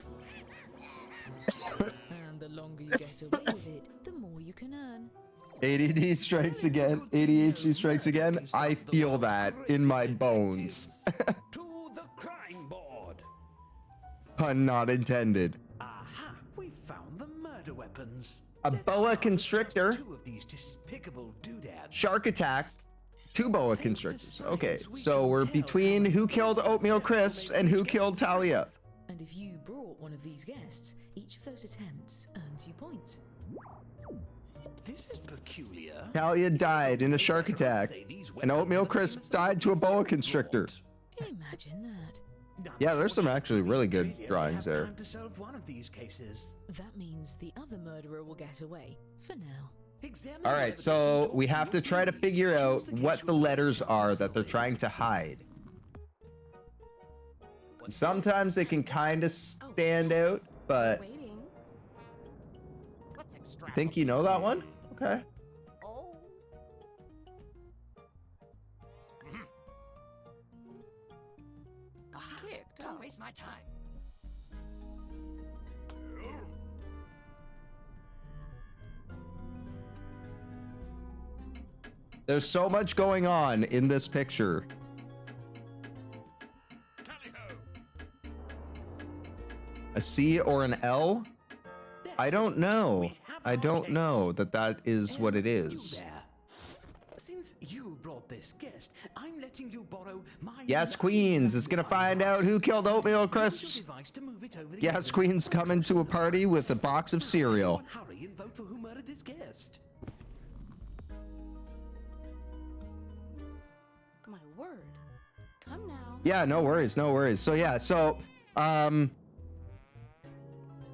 And the longer you get away with it, the more you can earn. ADD strikes again. ADHD strikes again. I feel that in my bones. To the crime board. Pun not intended. Aha, we found the murder weapons. A boa constrictor. 2 of these despicable doodads. Shark attack. 2 boa constrictors. Okay, so we're between who killed Oatmeal Crisps and who killed Talia. And if you brought one of these guests, each of those attempts earns you points. This is peculiar. Talia died in a shark attack, and Oatmeal Crisps died to a boa constrictor. Imagine that. Yeah, there's some actually really good drawings there. Time to solve one of these cases. That means the other murderer will get away, for now. All right, so we have to try to figure out what the letters are that they're trying to hide. Sometimes they can kind of stand out, but I think you know that one? Okay. my time. There's so much going on in this picture. A C or an L? I don't know. I don't know that is what it is. Since you brought this guest, I'm letting you borrow my Yes, Queens is gonna find out who killed Oatmeal Crisps. device to move it over the Yes, Queen's coming to a party with a box of cereal. hurry and vote for who murdered this guest. My word. Come now. Yeah, no worries, no worries. So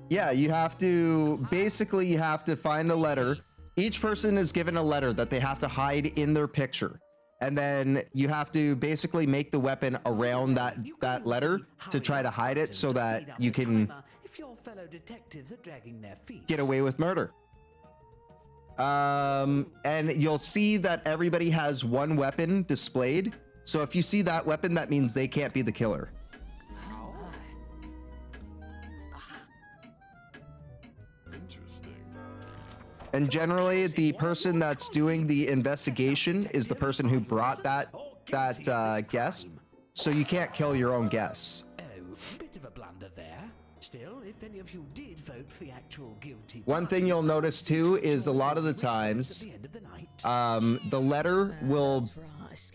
yeah, you have to find a letter. Each person is given a letter that they have to hide in their picture. And then you have to basically make the weapon around that letter to try to hide it so that you can If your fellow detectives are dragging their feet. get away with murder. And you'll see that everybody has one weapon displayed. So if you see that weapon, that means they can't be the killer. Interesting. And generally, the person that's doing the investigation is the person who brought that guest. So you can't kill your own guests. Oh, bit of a blunder there. Still, if any of you did vote for the actual guilty One thing you'll notice too is a lot of the times, the letter will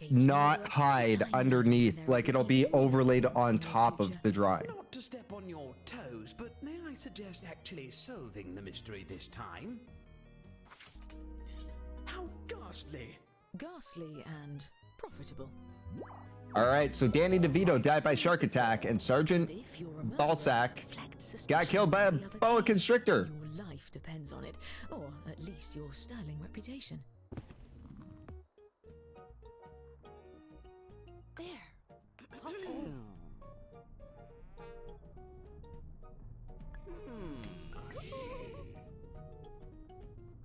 not hide underneath, like it'll be overlaid on top of the drawing. Not to step on your toes, but may I suggest actually solving the mystery this time? How ghastly! Ghastly and profitable. All right, so Danny DeVito died by shark attack, and Sergeant Balsack got killed by a boa constrictor. Your life depends on it, or at least your sterling reputation.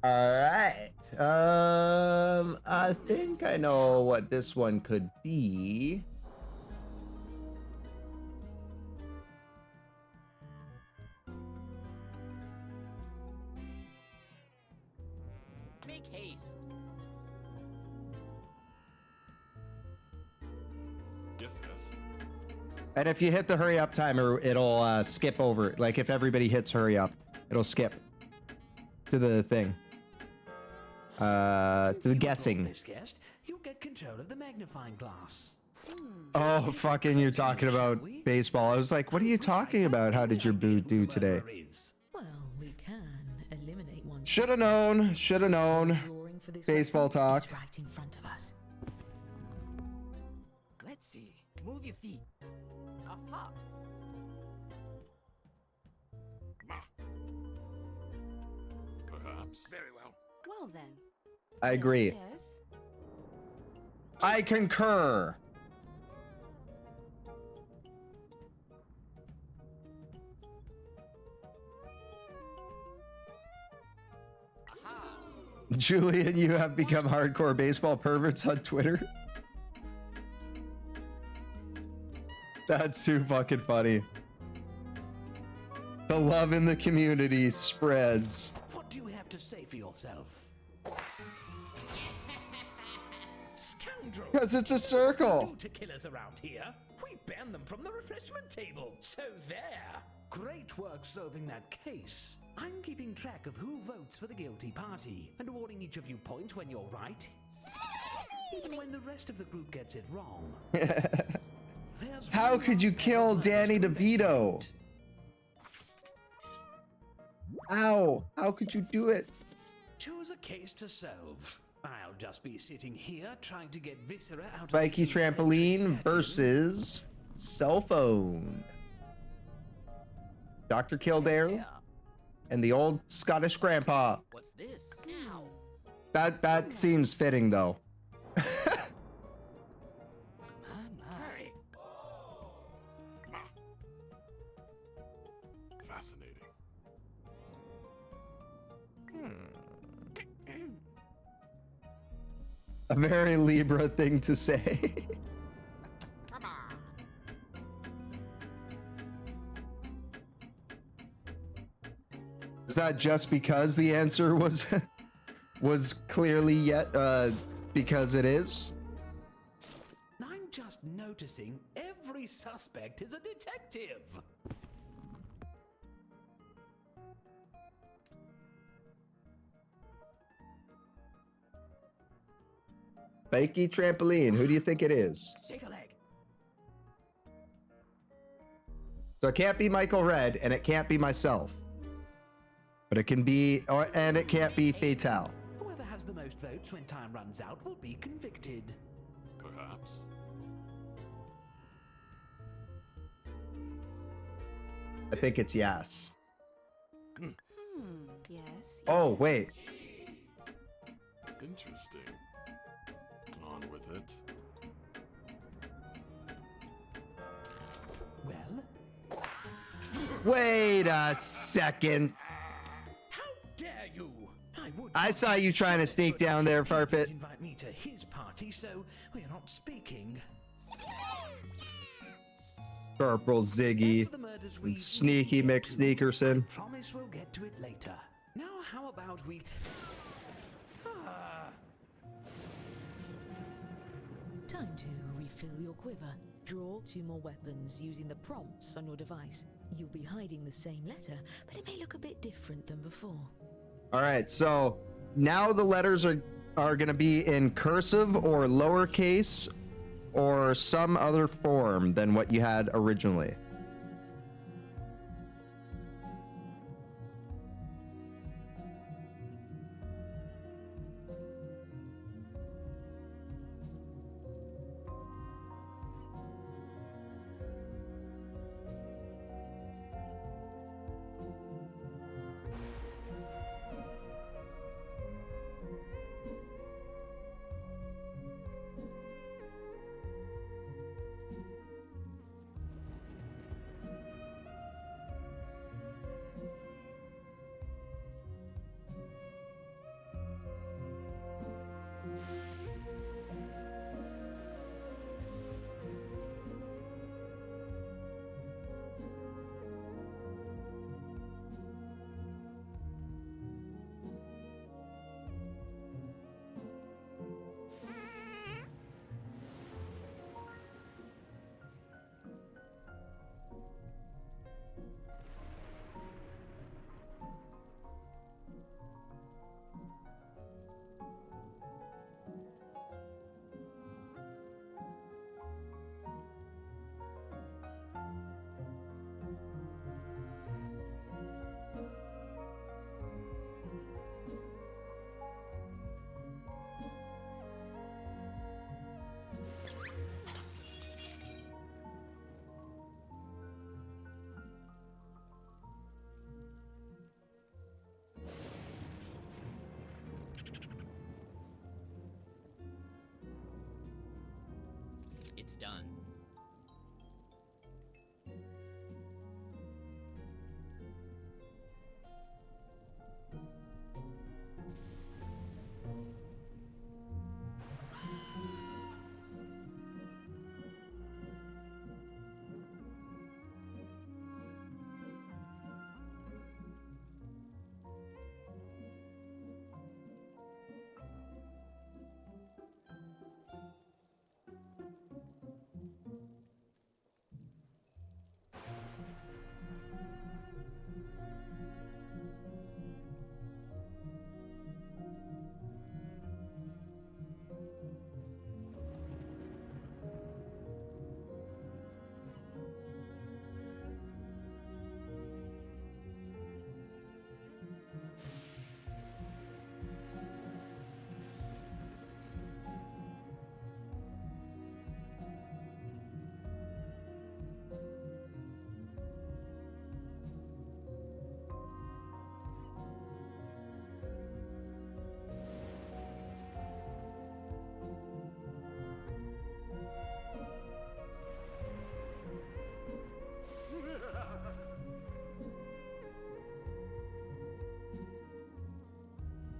All right. I think I know what this one could be. Make haste. Yes, yes. And if you hit the hurry up timer, it'll skip over. Like if everybody hits hurry up, it'll skip to the thing. To the guessing. This guest, you'll get control of the magnifying glass. Oh, fucking, you're talking about baseball. I was like, what are you talking about? How did your boo do today? Well, we can eliminate one. Shoulda known. Shoulda known. Baseball talk. Right in front of us. Let's see. Move your feet. Aha. Perhaps. Very well. Well then. I agree. Yes. I concur. Julian, you have become hardcore baseball perverts on Twitter. That's too fucking funny. The love in the community spreads. What do you have to say for yourself? Scoundrel! Because it's a circle. To killers around here. We banned them from the refreshment table. So there. Great work solving that case. I'm keeping track of who votes for the guilty party and awarding each of you points when you're right, even when the rest of the group gets it wrong. How could you kill Danny DeVito? Ow! How could you do it? Choose a case to solve. I'll just be sitting here trying to get viscera out of Vikey the Trampoline versus Cell Phone. Dr. Kildare and the old Scottish grandpa. What's this? Ow. That seems fitting though. Hurry. Fascinating. A very Libra thing to say. Is that just because the answer was was clearly yet because it is? I'm just noticing every suspect is a detective. Fakey trampoline. Who do you think it is? Shake a leg. So it can't be Michael Red, and it can't be myself. But it can be, and it can't be Fatal. Whoever has the most votes when time runs out will be convicted. Perhaps. I think it's yes. Yes. Oh, wait. Interesting. On with it. Well? Wait a second. How dare you? I saw you trying to sneak down there, Farpit. Invite me to his party, so we're not speaking. Corporal Ziggy and Sneaky McSneakerson. Promise we'll get to it later. Now, how about we... Time to refill your quiver. Draw 2 more weapons using the prompts on your device. You'll be hiding the same letter, but it may look a bit different than before. All right, so now the letters are going to be in cursive or lowercase or some other form than what you had originally. It's done.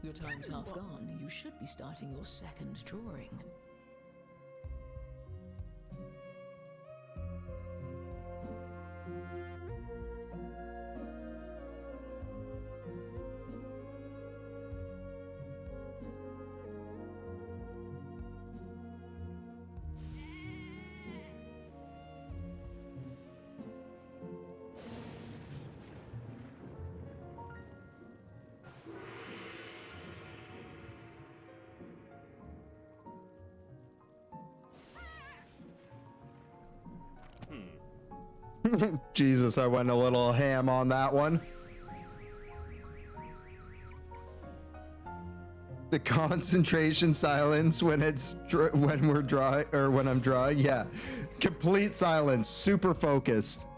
Your time's half gone. You should be starting your second drawing. Jesus, I went a little ham on that one. The concentration silence when when we're drawing, or when I'm drawing, yeah. Complete silence, super focused.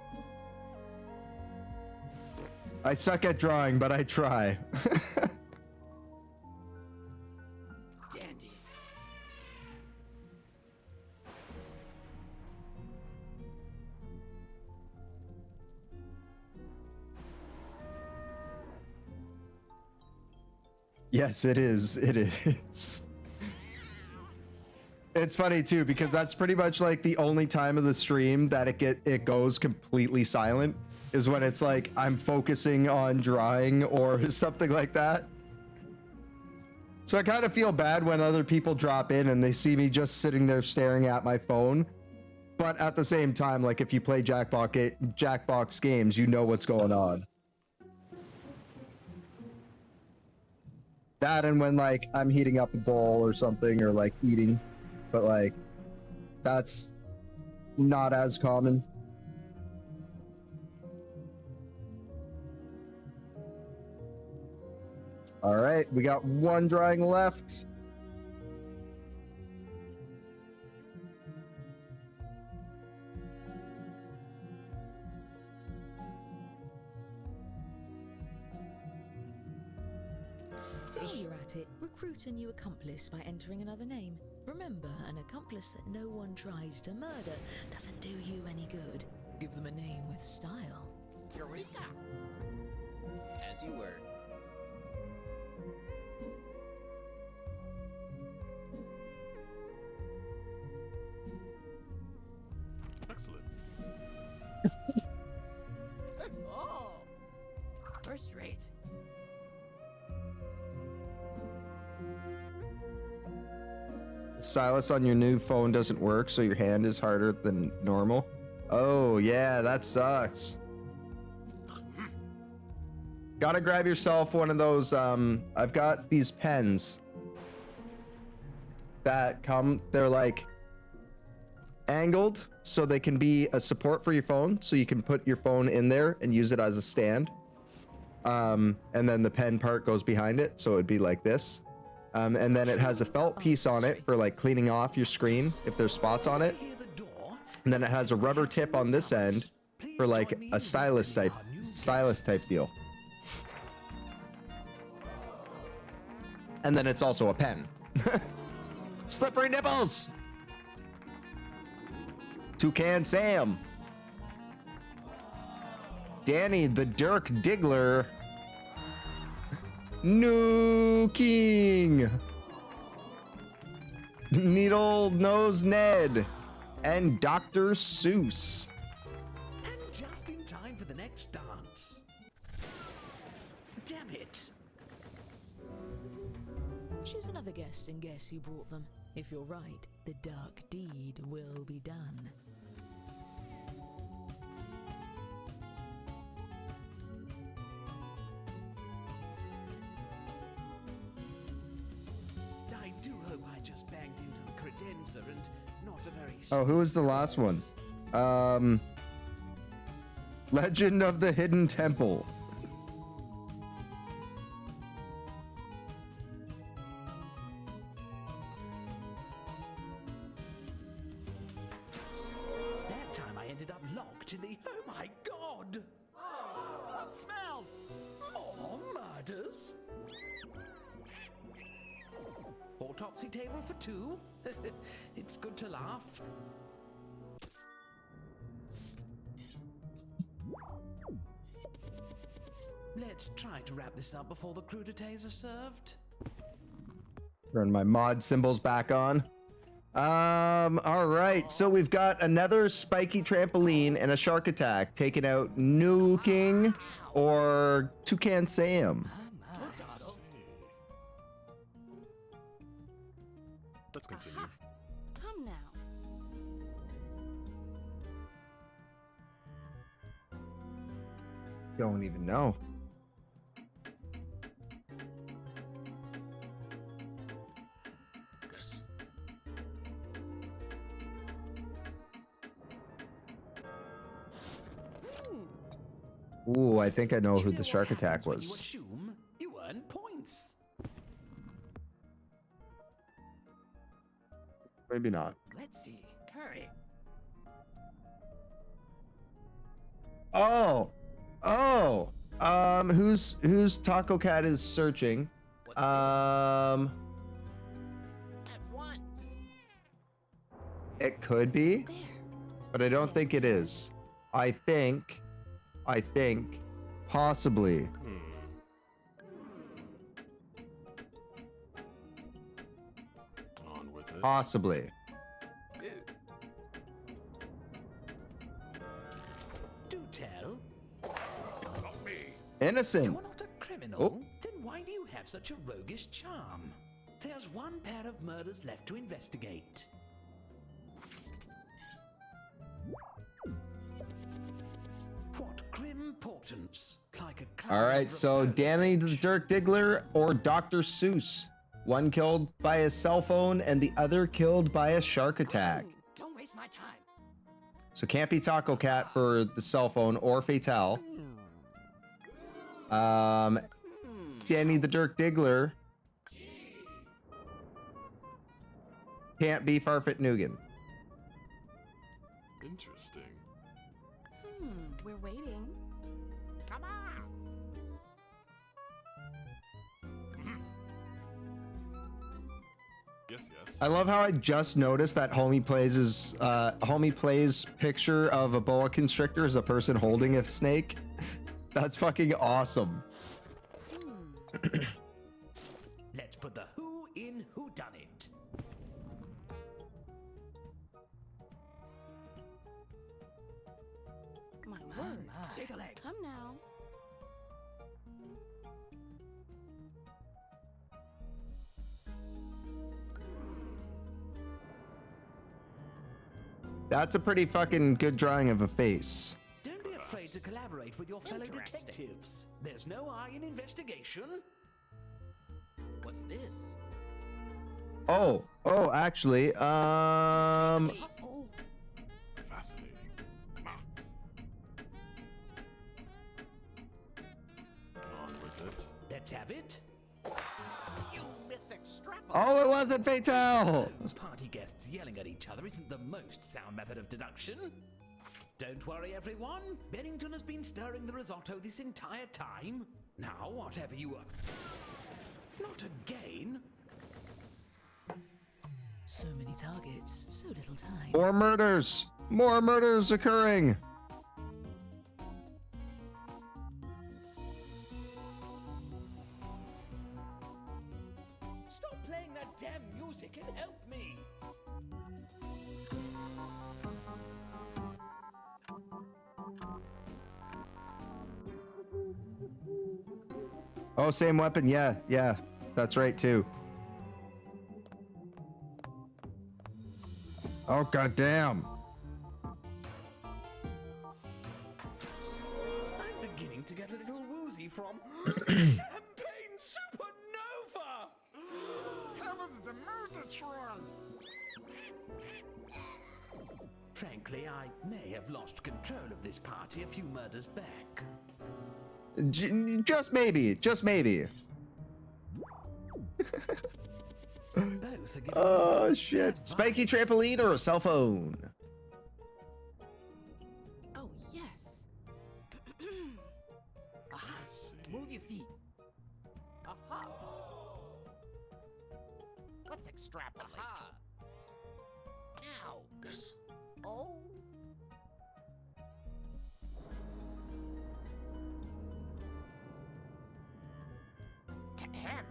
I suck at drawing, but I try. Dandy. Yes, it is. It is. It's funny too because that's pretty much like the only time of the stream that it goes completely silent is when it's like I'm focusing on drawing or something like that. So I kind of feel bad when other people drop in and they see me just sitting there staring at my phone. But at the same time, like if you play Jackbox games, you know what's going on. That and when like I'm heating up a bowl or something or like eating, but like that's not as common. All right, we got one drawing left. While you're at it, recruit a new accomplice by entering another name. Remember, an accomplice that no one tries to murder doesn't do you any good. Give them a name with style. Eureka! As you were. Excellent. Oh! First rate. The stylus on your new phone doesn't work, so your hand is harder than normal. Oh, yeah, that sucks. Gotta grab yourself one of those, I've got these pens that come, they're like angled, so they can be a support for your phone, so you can put your phone in there and use it as a stand. And then the pen part goes behind it, so it'd be like this. And then it has a felt piece on it for like cleaning off your screen if there's spots on it. And then it has a rubber tip on this end for like a stylus type deal. And then it's also a pen. Slippery nipples! Toucan Sam. Danny the Dirk Diggler. New King. Needle Nose Ned. And Dr. Seuss. And just in time for the next dance. Damn it. Choose another guest and guess who brought them. If you're right, the dark deed will be done. I do hope I just banged into the credenza and not a very... Oh, who was the last one? Legend of the Hidden Temple. That time I ended up locked in the... Oh my god! What smells? More murders? Autopsy table for two? It's good to laugh. Let's try to wrap this up before the crudités are served. Turn my mod symbols back on. All right. So we've got another spiky trampoline and a shark attack taking out New King or Toucan Sam. Let's continue. Come now. Don't even know. Yes. Ooh, I think I know who You the know shark what attack happens when you was. assume you earn points. Maybe not. Let's see. Hurry. Oh, who's Taco Cat is searching? At once. It could be, but I don't think it is. I think, possibly. On with it. Possibly. Do tell. Not me. Innocent. You're not a criminal. Then why do you have such a roguish charm? There's one pair of murders left to investigate. What grim portents? Like a All right, so Danny the Dirt Diggler or Dr. Seuss. One killed by a cell phone and the other killed by a shark attack. Don't waste my time. So can't be Taco Cat for the cell phone or Fatale. Danny the Dirt Diggler can't be Farfet Nugan. Interesting. We're waiting. Come on. Yes, yes. I love how I just noticed that Homie Plays picture of a boa constrictor is a person holding a snake. That's fucking awesome. Let's put the who in who done it. My word. Shake a leg. Come now. That's a pretty fucking good drawing of a face. Don't be afraid to collaborate with your fellow detectives. There's no I in investigation. What's this? Oh, actually, Fascinating. On with it. Let's have it. You misextrapolate. oh, it wasn't Fatale. Those party guests yelling at each other isn't the most sound method of deduction. Don't worry, everyone. Bennington has been stirring the risotto this entire time. Now, whatever you are. Not again. So many targets, so little time. More murders occurring. Stop playing that damn music and help me. Oh, same weapon. Yeah, that's right too. Oh, goddamn. I'm beginning to get a little woozy from champagne supernova. Heavens, the murder shrine. Frankly, I may have lost control of this party a few murders back. Just maybe. Both are giving Oh, shit. Spiky trampoline or a cell phone? Oh, yes. Aha. Move your feet. Aha. Let's extrapolate. Aha. Now. Yes. Oh. Ahem.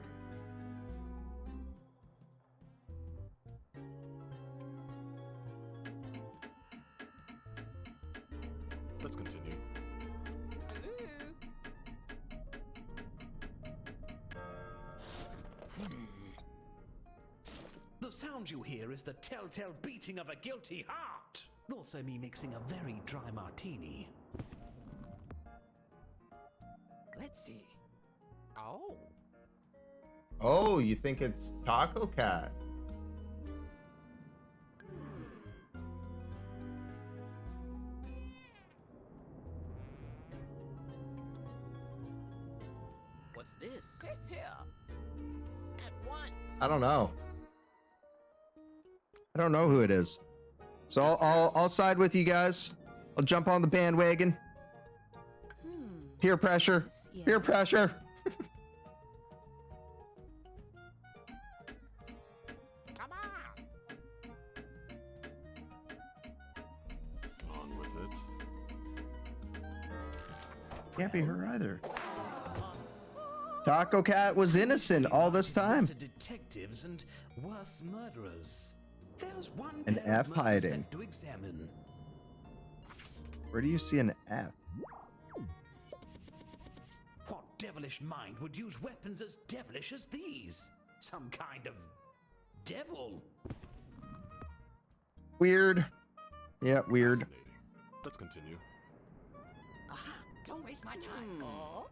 Let's continue. The sound you hear is the telltale beating of a guilty heart. Also me mixing a very dry martini. Let's see. Oh. Oh, you think it's Taco Cat? What's this? Here. At once. I don't know. I don't know who it is. So I'll side with you guys. I'll jump on the bandwagon. Peer pressure. Peer pressure. Come on. On with it. Can't be her either. Taco Cat was innocent all this time. Detectives and worse murderers. There's one An pair of F murders hiding. left to examine. Where do you see an F? What devilish mind would use weapons as devilish as these? Some kind of devil. Weird. Yeah, weird. Let's continue. Aha. Don't waste my time. Now.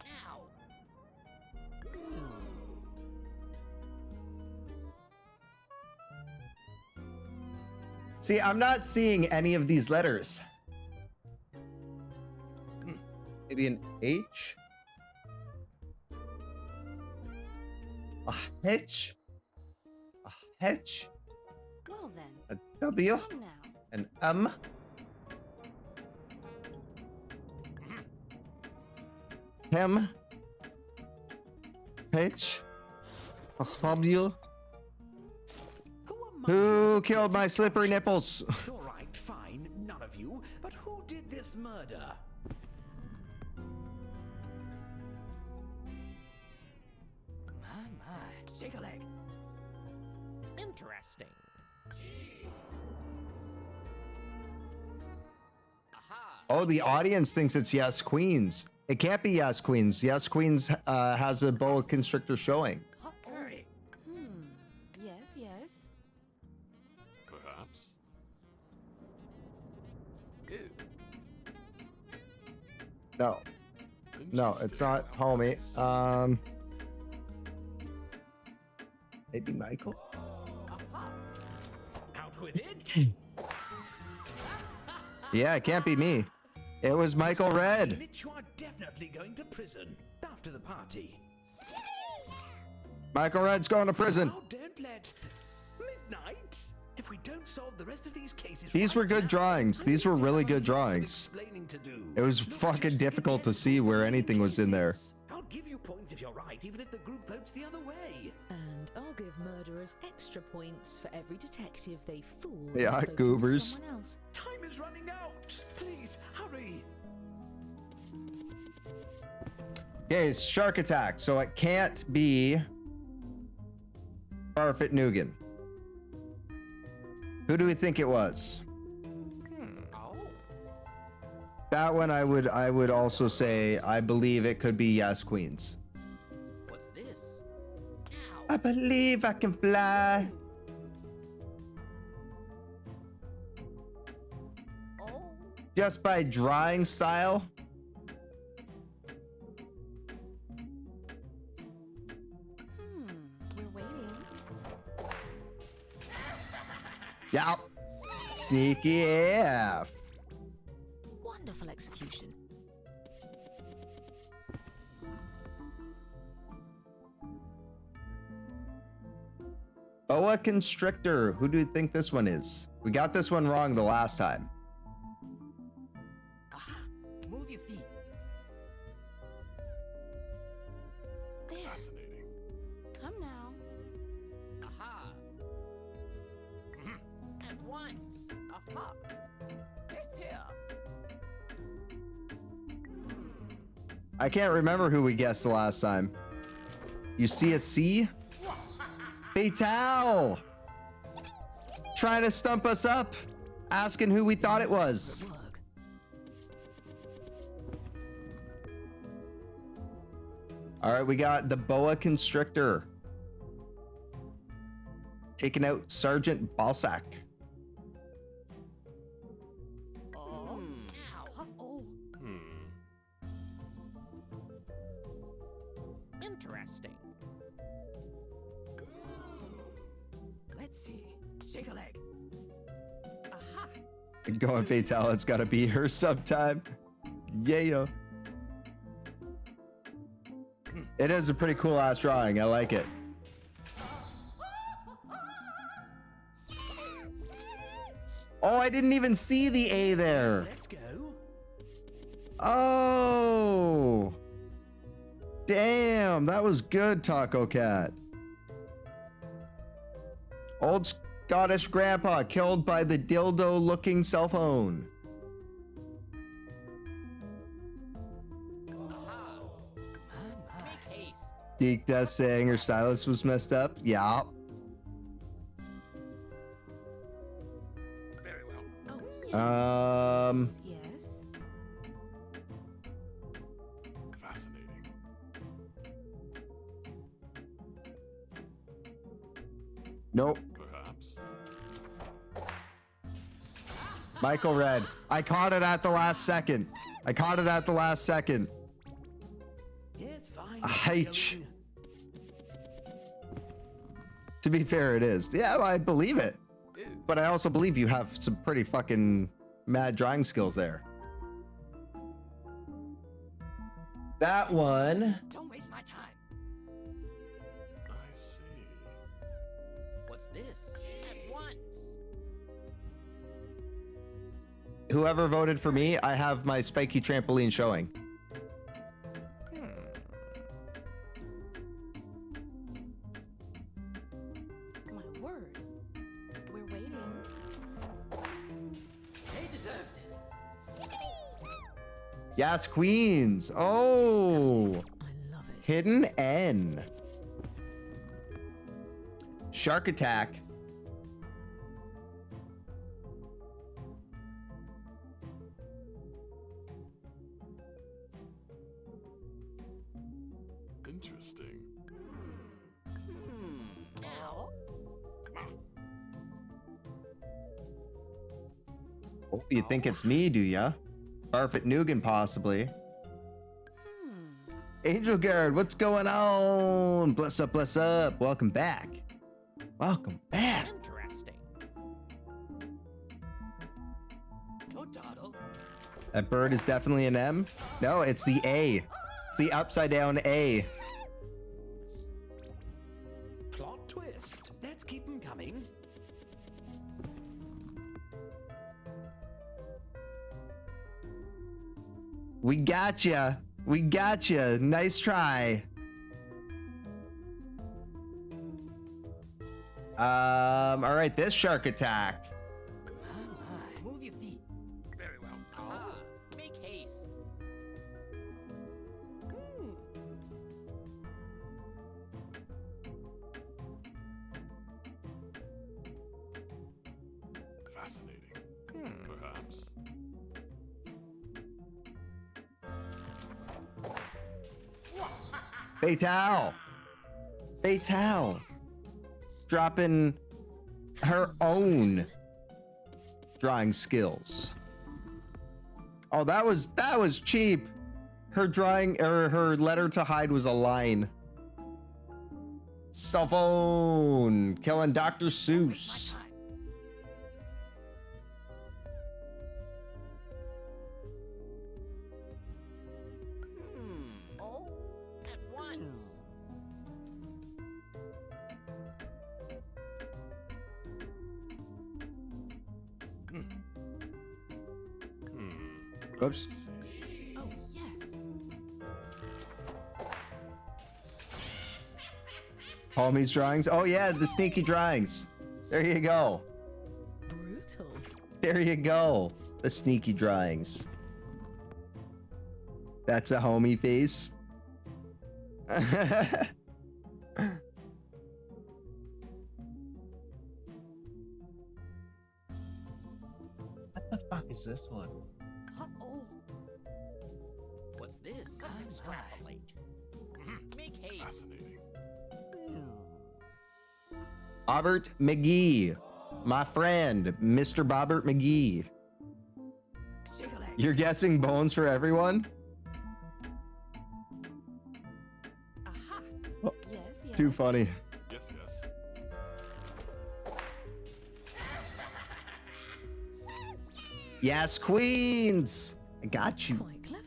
See, I'm not seeing any of these letters. Maybe an H? A H? A H? Well then. A W? Come now. An M? M? H? A W? Who killed my slippery nipples? All right, fine, none of you. But who did this murder? My. Shake a leg. Interesting. Oh, the audience thinks it's Yes Queens. It can't be Yes Queens. Yes Queens has a boa constrictor showing. Hurry. Yes, yes. Perhaps. No. No, it's not homie. Maybe Michael? Out with it. Yeah, it can't be me. It was Michael Red. Admit you are definitely going to prison after the party. Michael Red's going to prison. Now don't let midnight. If we don't solve the rest of these cases, These were good drawings. These were really good drawings. It was fucking difficult to see where anything was in there. I'll give you points if you're right, even if the group votes the other way. And I'll give murderers extra points for every detective they fool. Yeah, by voting for goobers. someone else. Time is running out. Please hurry. Okay, it's Shark Attack, so it can't be Barfit Nugan. Who do we think it was? That one I would also say I believe it could be Yes Queens. What's this? I believe I can fly. Just by drawing style. We're waiting. Yep. Sneaky AF. Wonderful execution. Boa Constrictor. Who do you think this one is? We got this one wrong the last time. Move your feet. Fascinating. Come now. Aha. At once. Aha. Here. I can't remember who we guessed the last time. You see a C? Fatal! Trying to stump us up. Asking who we thought it was. All right, we got the Boa Constrictor. Taking out Sergeant Balsack. Oh. Oh. Interesting. Let's see. Shake a leg. Aha. Going Fatal, it's gotta be her sometime. Yeah. It is a pretty cool ass drawing. I like it. Oh, I didn't even see the A there. Let's go. Oh. Damn, that was good, Taco Cat. Old Scottish grandpa killed by the dildo-looking cell phone. Make haste. Deke does saying her stylus was messed up. Yeah. Very well. Oh, yes. Um. Yes. Fascinating. Nope. Perhaps. Michael read. I caught it at the last second. I caught it at the last second. Yes, fine. H. To be fair, it is. Yeah, I believe it. But I also believe you have some pretty fucking mad drawing skills there. That one. Don't waste my time. I see. What's this? At once. Whoever voted for me, I have my spiky trampoline showing. My word. We're waiting. They deserved it. Yes, queens. Oh. I love it. Hidden N. Shark attack. Interesting. Now. Oh, you think it's me, do ya? Barf at Nugan, possibly. Angel Guard, what's going on? Bless up, bless up. Welcome back. Welcome back. Interesting. Don't dawdle. That bird is definitely an M. No, it's the A. It's the upside down A. Plot twist. Let's keep them coming. We gotcha. We gotcha. Nice try. All right, this shark attack. Move your feet. Very well. Aha. Make haste. Fascinating. Perhaps. Fatal. Fatal. Dropping her own drawing skills. Oh, that was cheap. Her drawing or her letter to hide was a line. Cell phone killing Dr. Seuss. Oh, at once. Oops. Oh, yes. Homie's drawings. Oh yeah, the sneaky drawings. There you go. Brutal. There you go. The sneaky drawings. That's a homie face. What the fuck is this one? Uh-oh. What's this? Let's extrapolate. Make haste. Fascinating. Bobbert McGee. My friend, Mr. Bobbert McGee. You're guessing bones for everyone? Aha. Oh, Yes, yes. too funny. Yes, yes. Yes, queens. I got you. Quite clever.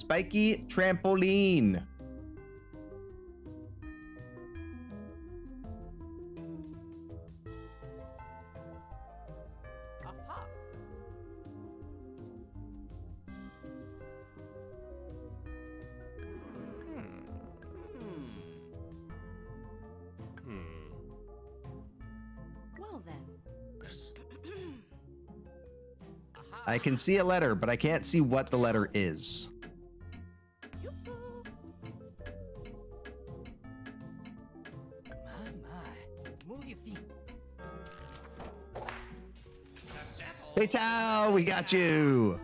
spiky trampoline. Aha. Well then. Yes. I can see a letter, but I can't see what the letter is. Move your feet. Fatal, we got you.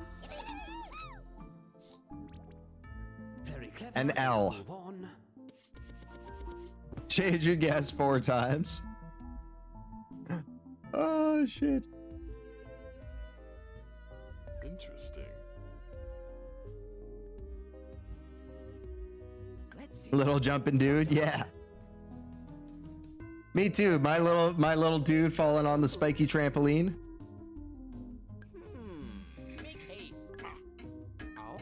Very clever. An Let's L. move on. Change your guess 4 times. Oh, shit. Interesting. Let's see. Little jumping dude, yeah. Me too. My little dude falling on the spiky trampoline. Make haste. Oh.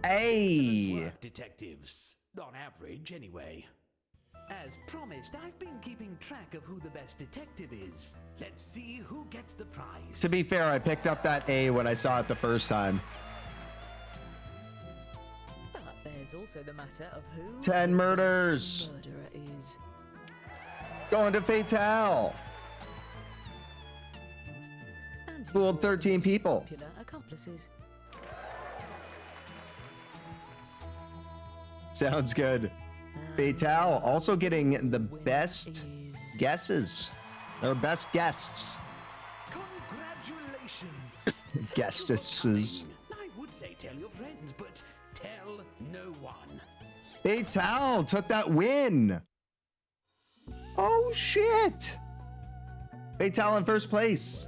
Hey. Work, detectives. On average, anyway. As promised, I've been keeping track of who the best detective is. Let's see who gets the prize. To be fair, I picked up that A when I saw it the first time. But there's also the matter of who 10 murders. the murderer is. Going to Fatal. And who Fooled are 13 people. popular accomplices. Sounds good. Fatal also getting the best guesses. Or best guests. Congratulations. Guestesses. I would say tell your friends, but tell no one. Fatal took that win. Oh shit. Fatal in first place.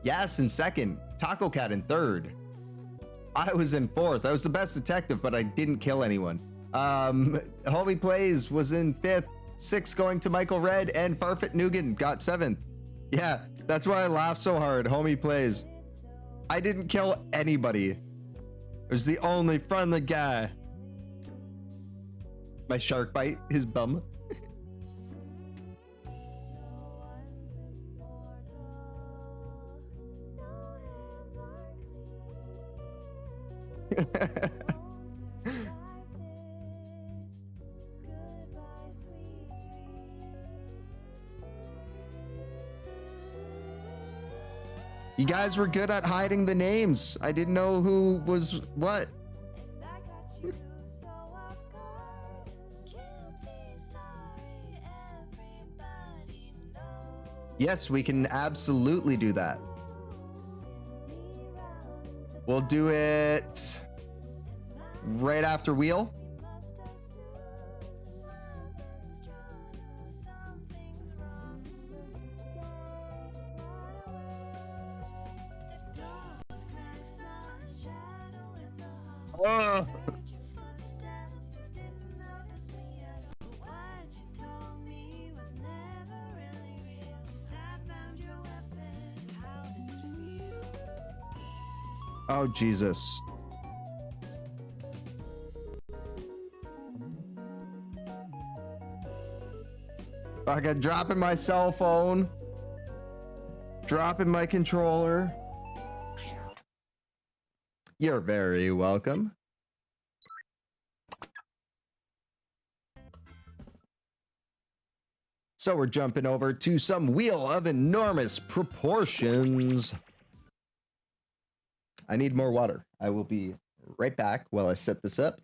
Yes in second. Taco Cat in third. I was in fourth. I was the best detective, but I didn't kill anyone. Homie Plays was in fifth. Sixth going to Michael Red, and Farfet Nugan got seventh. Yeah, that's why I laugh so hard. Homie Plays. I didn't kill anybody. I was the only friendly guy. My shark bite his bum. You guys were good at hiding the names. I didn't know who was what. Yes, we can absolutely do that. We'll do it right after Wheel. Oh. Oh, Jesus. I got dropping my cell phone. Dropping my controller. You're very welcome. So we're jumping over to some wheel of enormous proportions. I need more water. I will be right back while I set this up.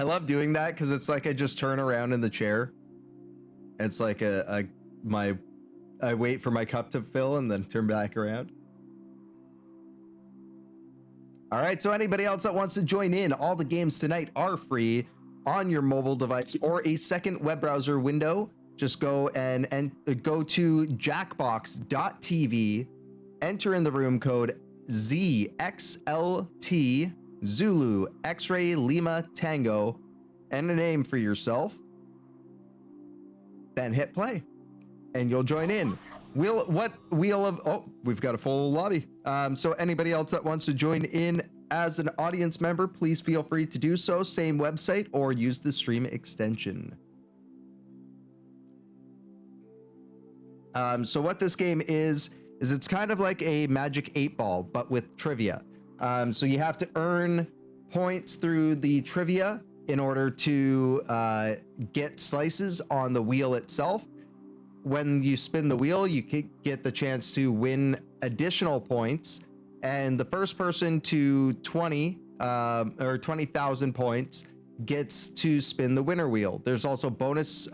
I love doing that because it's like I just turn around in the chair. It's like I wait for my cup to fill and then turn back around. All right, so anybody else that wants to join in, all the games tonight are free on your mobile device or a second web browser window. Just go and go to jackbox.tv, enter in the room code ZXLT Zulu X-Ray Lima Tango and a name for yourself. Then hit play and you'll join in. We've got a full lobby. So anybody else that wants to join in as an audience member, please feel free to do so. Same website or use the stream extension. So what this game is it's kind of like a Magic 8-Ball, but with trivia. So you have to earn points through the trivia in order to get slices on the wheel itself. When you spin the wheel, you get the chance to win additional points, and the first person to 20,000 points gets to spin the winner wheel. There's also bonus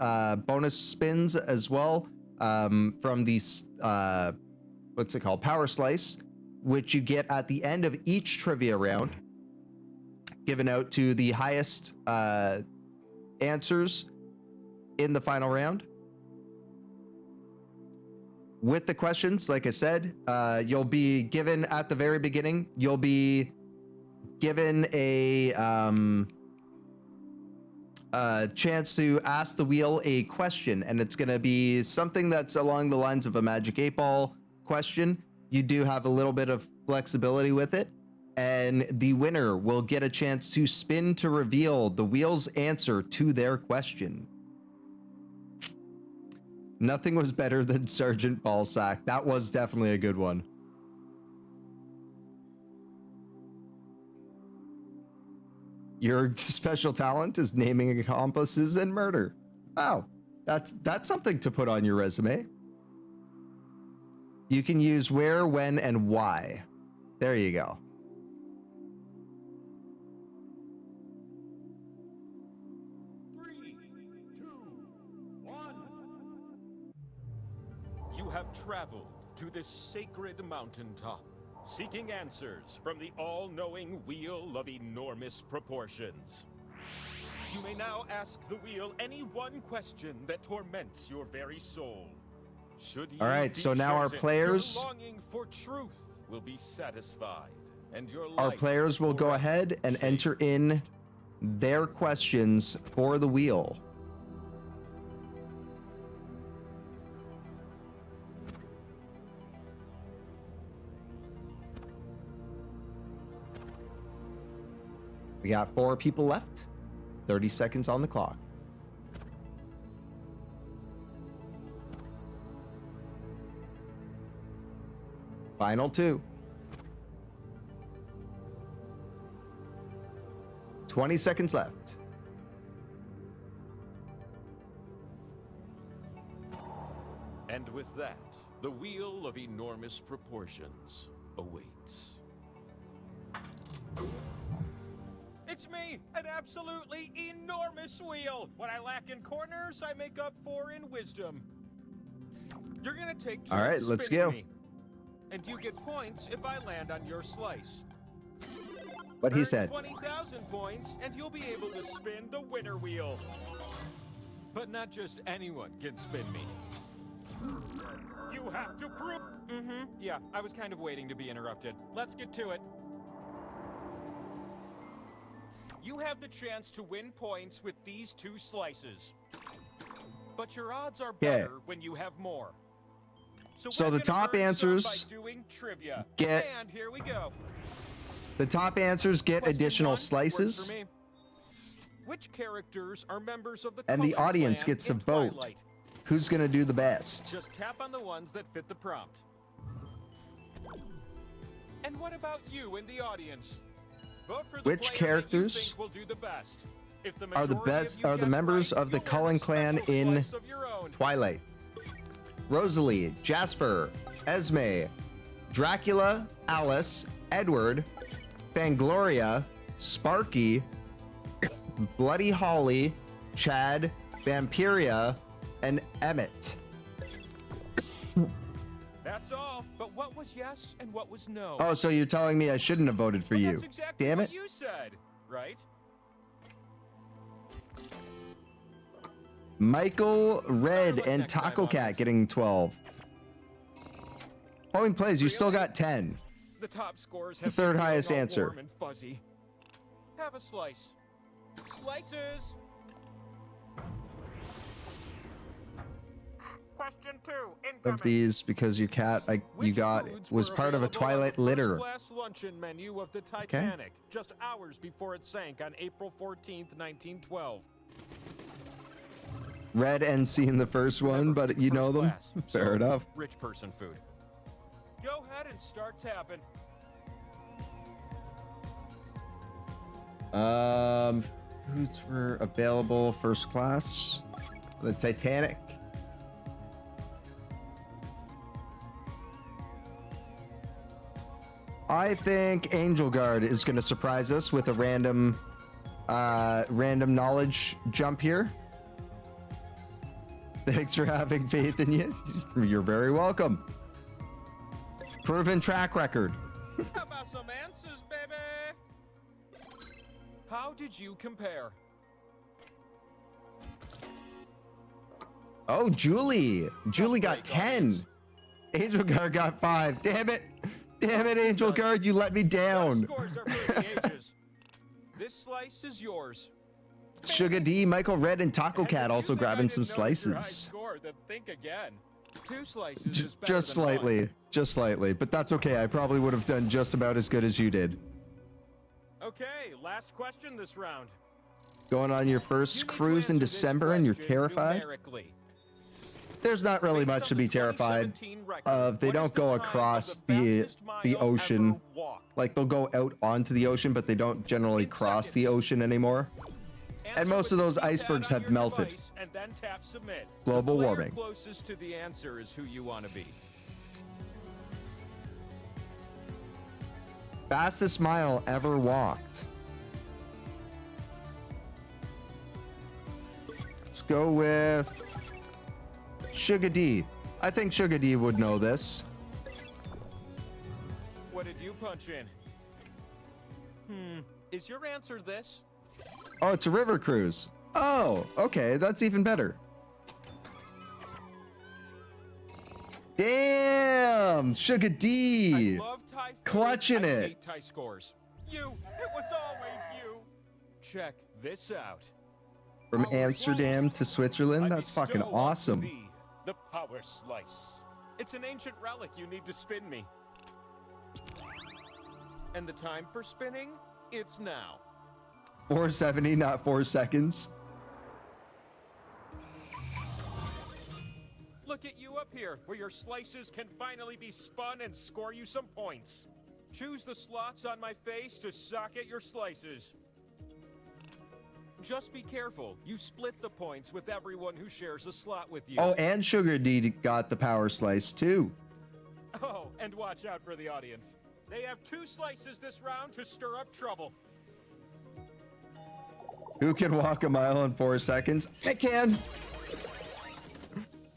spins as well from these what's it called, Power Slice, which you get at the end of each trivia round, given out to the highest answers in the final round. With the questions, like I said, you'll be given at the very beginning, you'll be given a chance to ask the wheel a question, and it's going to be something that's along the lines of a Magic 8-Ball question. You do have a little bit of flexibility with it, and the winner will get a chance to spin to reveal the wheel's answer to their question. Nothing was better than Sergeant Ballsack. That was definitely a good one. Your special talent is naming accomplices and murder. Wow, that's something to put on your resume. You can use where, when, and why. There you go. You have traveled to this sacred mountaintop, seeking answers from the all-knowing wheel of enormous proportions. You may now ask the wheel any one question that torments your very soul. Should you All right, be so now our chosen, players- your longing for truth will be satisfied, and your Our life players will go ahead and enter in their questions for the wheel. We got 4 people left. 30 seconds on the clock. Final 2. 20 seconds left. And with that, the wheel of enormous proportions awaits. It's me, an absolutely enormous wheel. What I lack in corners, I make up for in wisdom. You're gonna take turns All right, let's spinning go. me. And you get points if I land on your slice. What he Earn said. 20,000 points, and you'll be able to spin the winner wheel. But not just anyone can spin me. You have to prove. Yeah, I was kind of waiting to be interrupted. Let's get to it. You have the chance to win points with these 2 slices. But your odds are better when you have more. So we're the gonna top earn some answers by doing trivia. get- And here we go. The top answers get Question additional 1 works slices, for me. Which characters are members of the and the Color audience Clan gets to in vote Twilight? who's going to do the best. Just tap on the ones that fit the prompt. And what about you in the audience? Vote for the Which player that you characters think will do the best. If the are the majority of best you are the guess members right, of the you'll earn a Cullen clan special in slice of your own. Twilight? Rosalie, Jasper, Esme, Dracula, Alice, Edward, Fangloria, Sparky, Bloody Holly, Chad, Vampiria, and Emmett. That's all. But what was yes and what was no? Oh, so you're telling me I shouldn't have voted for you? That's exactly Damn what it! you said, right? Michael, Red, and Taco Cat getting 12. Homie Plays, you still got 10. The top scores The have third been highest all answer. warm and fuzzy. Have a slice. Slices. Question 2. Of these, because your cat you got was part of a Twilight litter. Class luncheon menu of the Titanic, just hours before it sank on April 14th, 1912. Red and seen the first one, but you know them. Fair enough. Rich person food. Go ahead and start tapping. Foods were available first class. The Titanic. I think Angel Guard is going to surprise us with a random knowledge jump here. Thanks for having faith in you. You're very welcome. Proven track record. How about some answers, baby? How did you compare? Oh, Julie. Julie got 10. Angel Guard got 5. Damn it. Damn it, Angel Guard. You let me down. Scores are for the ages. This slice is yours. Sugar D, Michael Red, and Taco Cat also grabbing some slices. Score, then think again. 2 slices is better Just than slightly. one. Just slightly. But that's okay. I probably would have done just about as good as you did. Okay, last question this round. Going on your first cruise in December and you're terrified? There's not really much to be terrified of. They don't go across the ocean. Like, they'll go out onto the ocean, but they don't generally cross the ocean anymore. And most of those icebergs have melted. And then tap submit. Global The player warming. Closest to the answer is who you want to be. Fastest mile ever walked. Let's go with Sugar D. I think Sugar D would know this. What did you punch in? Is your answer this? Oh, it's a river cruise. Oh, okay. That's even better. Damn! Sugar D! Clutching I it. hate tie scores. You! It was always you! Check this out. From Amsterdam to Switzerland? That's fucking Bestow awesome. unto thee the power slice. It's an ancient relic you need to spin me. And the time for spinning? It's now. 470, not 4 seconds. Look at you up here, where your slices can finally be spun and score you some points. Choose the slots on my face to socket your slices. Just be careful. You split the points with everyone who shares a slot with you. Oh, and Sugar D got the power slice too. Oh, and watch out for the audience. They have 2 slices this round to stir up trouble. Who can walk a mile in 4 seconds? I can.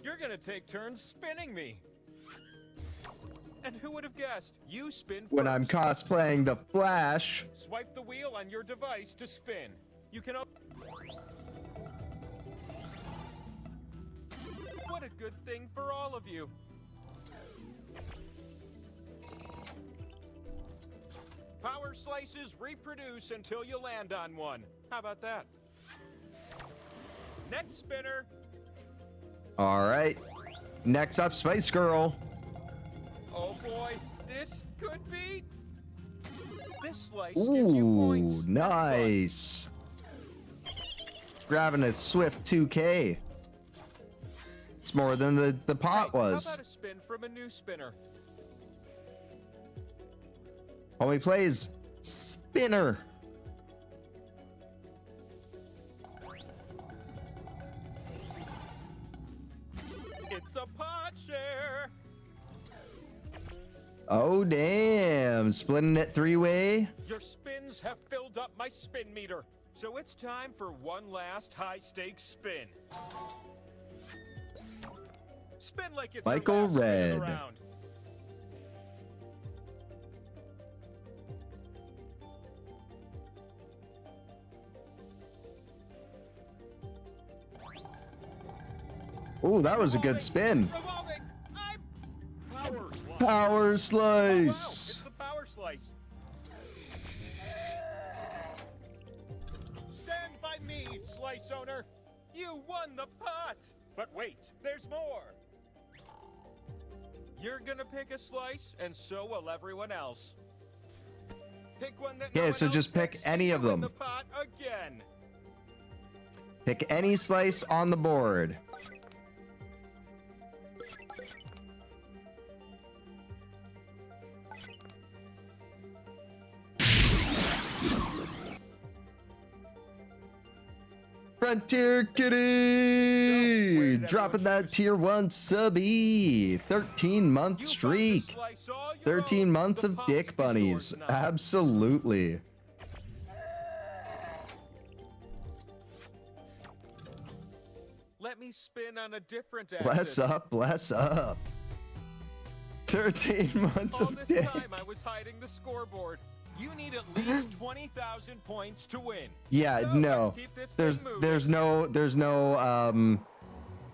You're gonna take turns spinning me. And who would have guessed? You spin first. When I'm cosplaying the Flash. Swipe the wheel on your device to spin. You can... What a good thing for all of you. Power slices reproduce until you land on one. How about that? Next spinner. All right. Next up, Spice Girl. Oh boy, this could be... This slice gives you Ooh, points. nice. Grabbing a swift 2K. It's more than the pot was. How about a spin from a new spinner? Homie Plays Spinner. It's a pot share. Oh, damn. Splitting it 3-way. Your spins have filled up my spin meter. So it's time for one last high-stakes spin. Spin like it's Michael your last spin of the Red. round. Ooh, that was a good spin. Revolving. Power It's slice. the power slice. Stand by me, slice owner. You won the pot. But wait, there's more. You're gonna pick a slice, and so will everyone else. Pick one that no Okay, one so else just pick picks, any and of you win them. the pot again. Pick any slice on the board. Frontier Kitty! Dropping that tier 1 subby. 13-month streak. 13 months of dick bunnies. Absolutely. Let me spin on a different axis. Bless up, bless up. 13 months All of this dick. time I was hiding the scoreboard. You need at least 20,000 points to win. Yeah, So no. let's keep this thing moving. There's no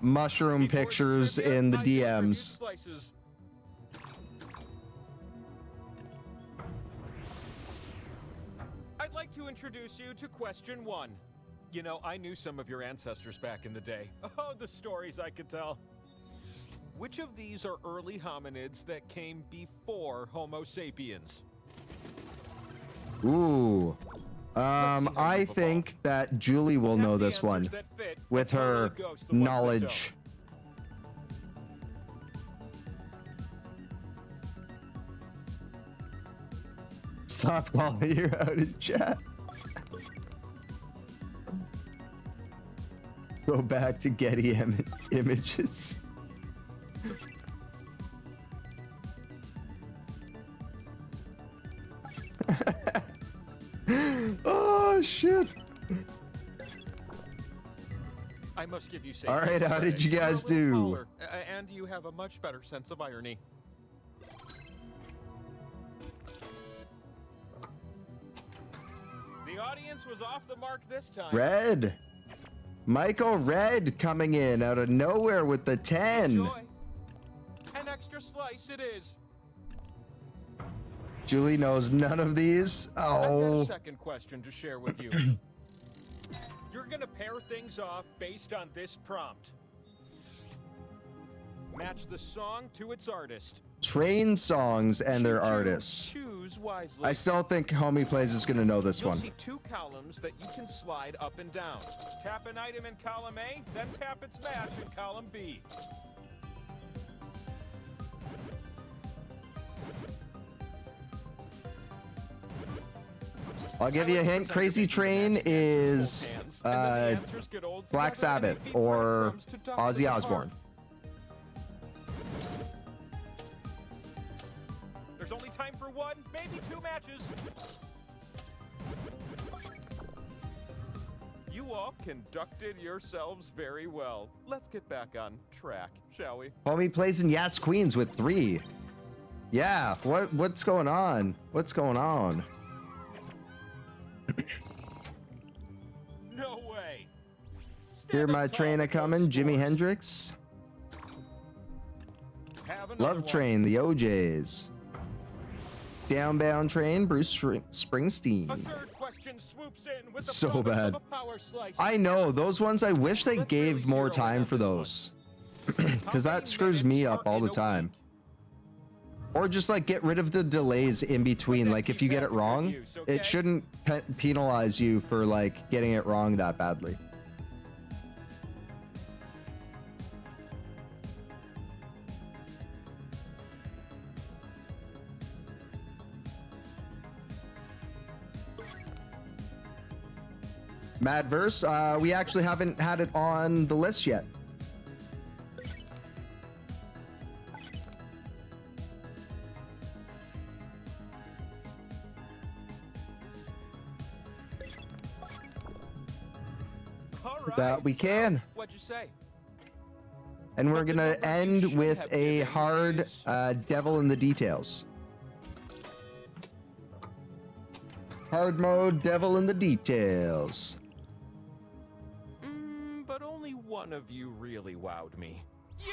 mushroom pictures in the I distribute DMs. Slices. I'd like to introduce you to question 1. You know, I knew some of your ancestors back in the day. Oh, the stories I could tell. Which of these are early hominids that came before Homo sapiens? Ooh. I think that Julie will know this one with her knowledge. Stop calling you out in chat. Go back to Getty images. Oh shit. I must give you All right, how did you guys do? And you have a much better sense of irony. The audience was off the mark this time. Red. Michael Red coming in out of nowhere with the 10. Enjoy. An extra slice it is. Julie knows none of these. I've got Oh. a second question to share with you. You're gonna pair things off based on this prompt. Match the song to its artist. Train songs and their artists. Choose wisely. I still think Homie Plays is going to know this You'll one. see 2 columns that you can slide up and down. Tap an item in column A, then tap its match in column B. I'll give you a hint. Crazy Train is Black Sabbath or Ozzy Osbourne. There's only time for 1, maybe 2 matches. You all conducted yourselves very well. Let's get back on track, shall we? Homie Plays in Yas Queens with 3. Yeah, what's going on? What's going on? No way. Hear my train a coming, Jimi Hendrix. Love Train, the OJs. Downbound Train, Bruce Springsteen. A third question swoops in with the So promise bad. of a power slice. I know, those ones, I wish they gave more time for those. Because that screws me up all the time. Or just like get rid of the delays in between. Like if you get it wrong, it shouldn't penalize you for like getting it wrong that badly. Madverse, we actually haven't had it on the list yet. that we can. What'd you say? And we're gonna end with a hard devil in the details. Hard mode, devil in the details. But only one of you really wowed me. You!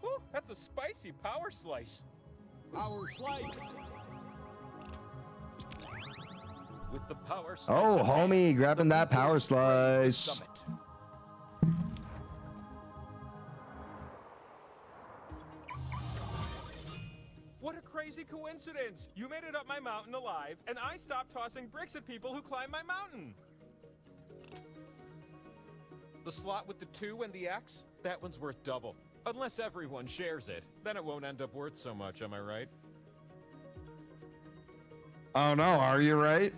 Woo, that's a spicy power slice. Power slice. With the power slice. Oh, homie, grabbing that power slice. What a crazy coincidence! You made it up my mountain alive, and I stopped tossing bricks at people who climb my mountain. The slot with the 2 and the X? That one's worth double. Unless everyone shares it. Then it won't end up worth so much, am I right? Oh no, are you right?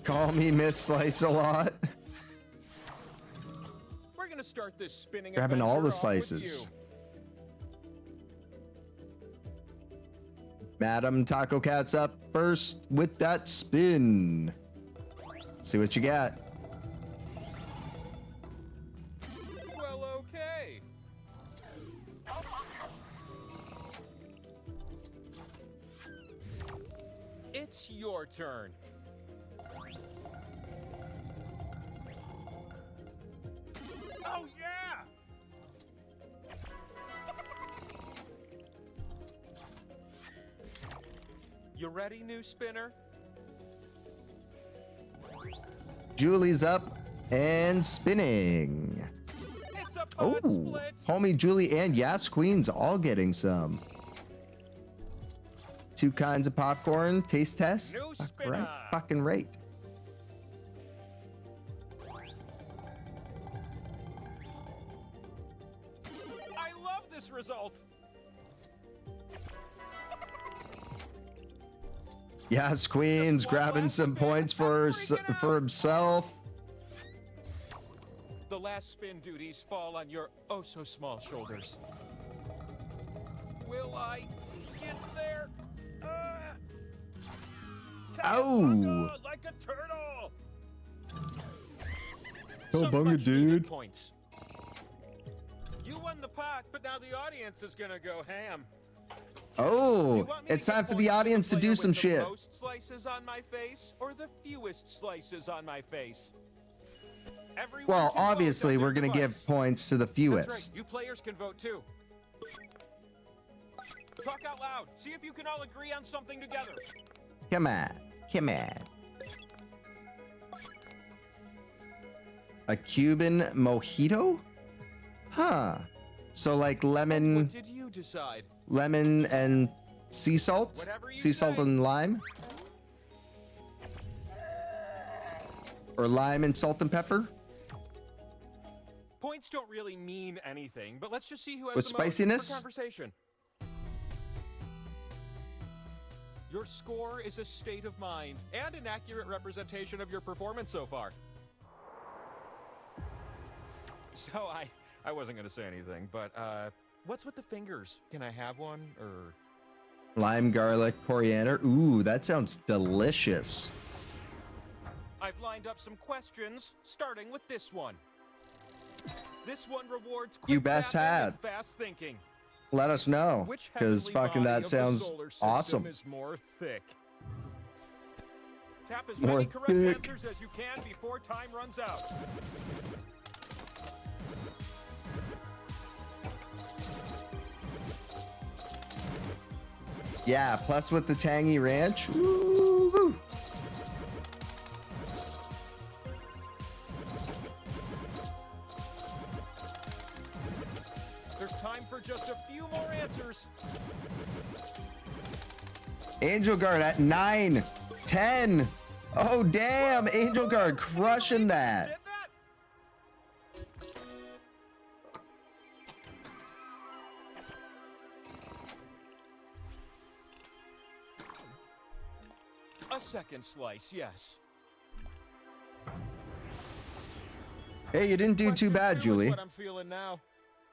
Call me Miss Slice a lot. We're gonna start this spinning Grabbing all the adventure off with slices. you. Madam Taco Cat's up first with that spin. See what you got. Well, okay. It's your turn. Oh, yeah! You ready, new spinner? Julie's up and spinning. It's a Oh, pot split. homie Julie and Yas Queen's all getting some. 2 kinds of popcorn. Taste test. New Fuck spinner. right. Fucking right. I love this result. Yas Queen's grabbing some points for himself. The last spin duties fall on your oh so small shoulders. Will I get there? Oh! Like a turtle. Bunga, dude. Points. You won the pot, but now the audience is gonna go ham. Oh, it's time for the audience to do some shit. The most slices on my face or the fewest slices on my face? Everyone Well, can vote obviously, on their we're gonna give device. points to the That's fewest. right. You players can vote too. Talk out loud. See if you can all agree on something together. Come on. Come on. A Cuban mojito? Huh. So like lemon, What did you decide? lemon and sea salt? Whatever you Sea salt say. and lime? Or lime and salt and pepper? Points don't really mean anything, but let's just see who has With the spiciness? most for conversation. Your score is a state of mind and an accurate representation of your performance so far. So I wasn't going to say anything, but what's with the fingers? Can I have one or Lime, garlic, coriander. Ooh, that sounds delicious. I've lined up some questions, starting with this one. This one rewards quick You best tapping had. and fast thinking. Let us know, Which because heavenly fucking body that of the sounds solar system awesome. is more thick? Tap as More many correct thick. answers as you can before time runs out. Yeah, plus with the tangy ranch. Ooh. There's time for just a few more answers. Angel Guard at 9, 10. Oh, damn. Angel Guard crushing that. A second slice, yes. Hey, you didn't do too bad, Two is Julie. what I'm feeling now.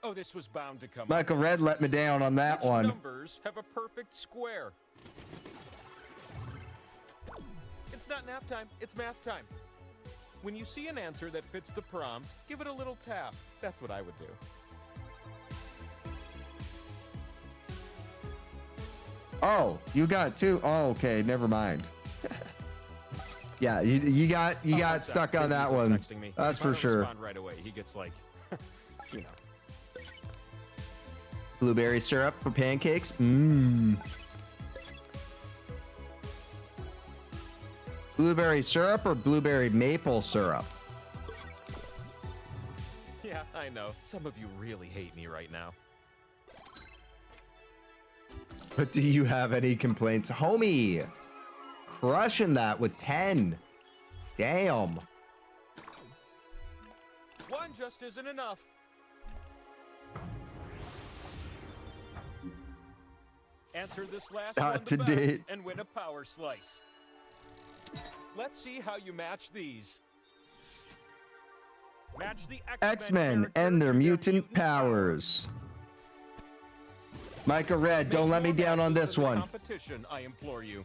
Oh, this was bound to come up. Michael Red let me down on that Which one. numbers have a perfect square? It's not nap time, it's math time. When you see an answer that fits the prompt, give it a little tap. That's what I would do. Oh, you got two? Oh, okay, never mind. Yeah, you got stuck on that one. That's for sure. Respond right away. He gets like, you know. Blueberry syrup for pancakes? Mmm. Blueberry syrup or blueberry maple syrup? Yeah, I know. Some of you really hate me right now. But do you have any complaints? Homie, crushing that with 10. Damn. One just isn't enough. Answer this last Not one to the best date. and win a power slice. Let's see how you match these. Match the X-Men and their mutant powers. Micah Red, don't let me down on this one. Competition, I implore you.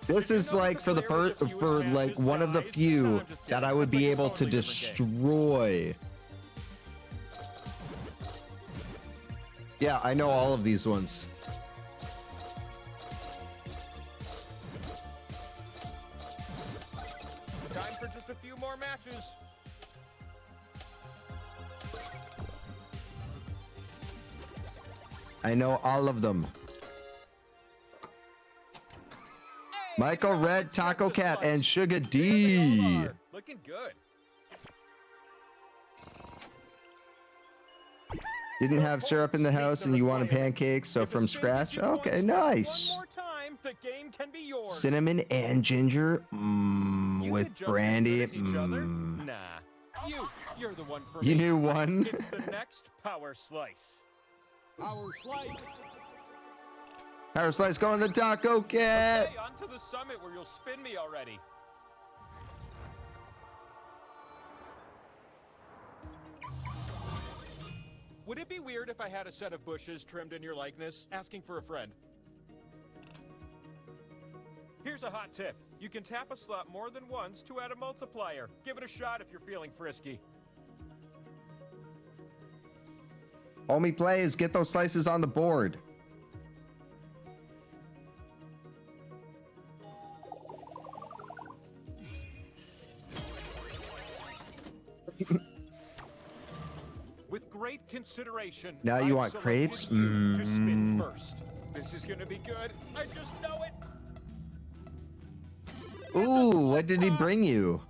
This is like for like one of the few that I would be able to destroy. Yeah, I know all of these ones. Time for just a few more matches. I know all of them. Michael Red, Taco Cat, and Sugar D. Looking good. Didn't have syrup in the house and you wanted pancakes, so from scratch? Okay, nice. One more time, the game can be yours. Cinnamon and ginger with brandy. Nah, you're the one for me. You knew one? It's the next power slice. Power slice. Power slice going to Taco Cat. Okay, on to the summit where you'll spin me already. Would it be weird if I had a set of bushes trimmed in your likeness, asking for a friend? Here's a hot tip. You can tap a slot more than once to add a multiplier. Give it a shot if you're feeling frisky. Homie plays, get those slices on the board. With great consideration. Now you I've want selected crepes? you to spin first. This is gonna be good. I just know it. Ooh, what did he bring you?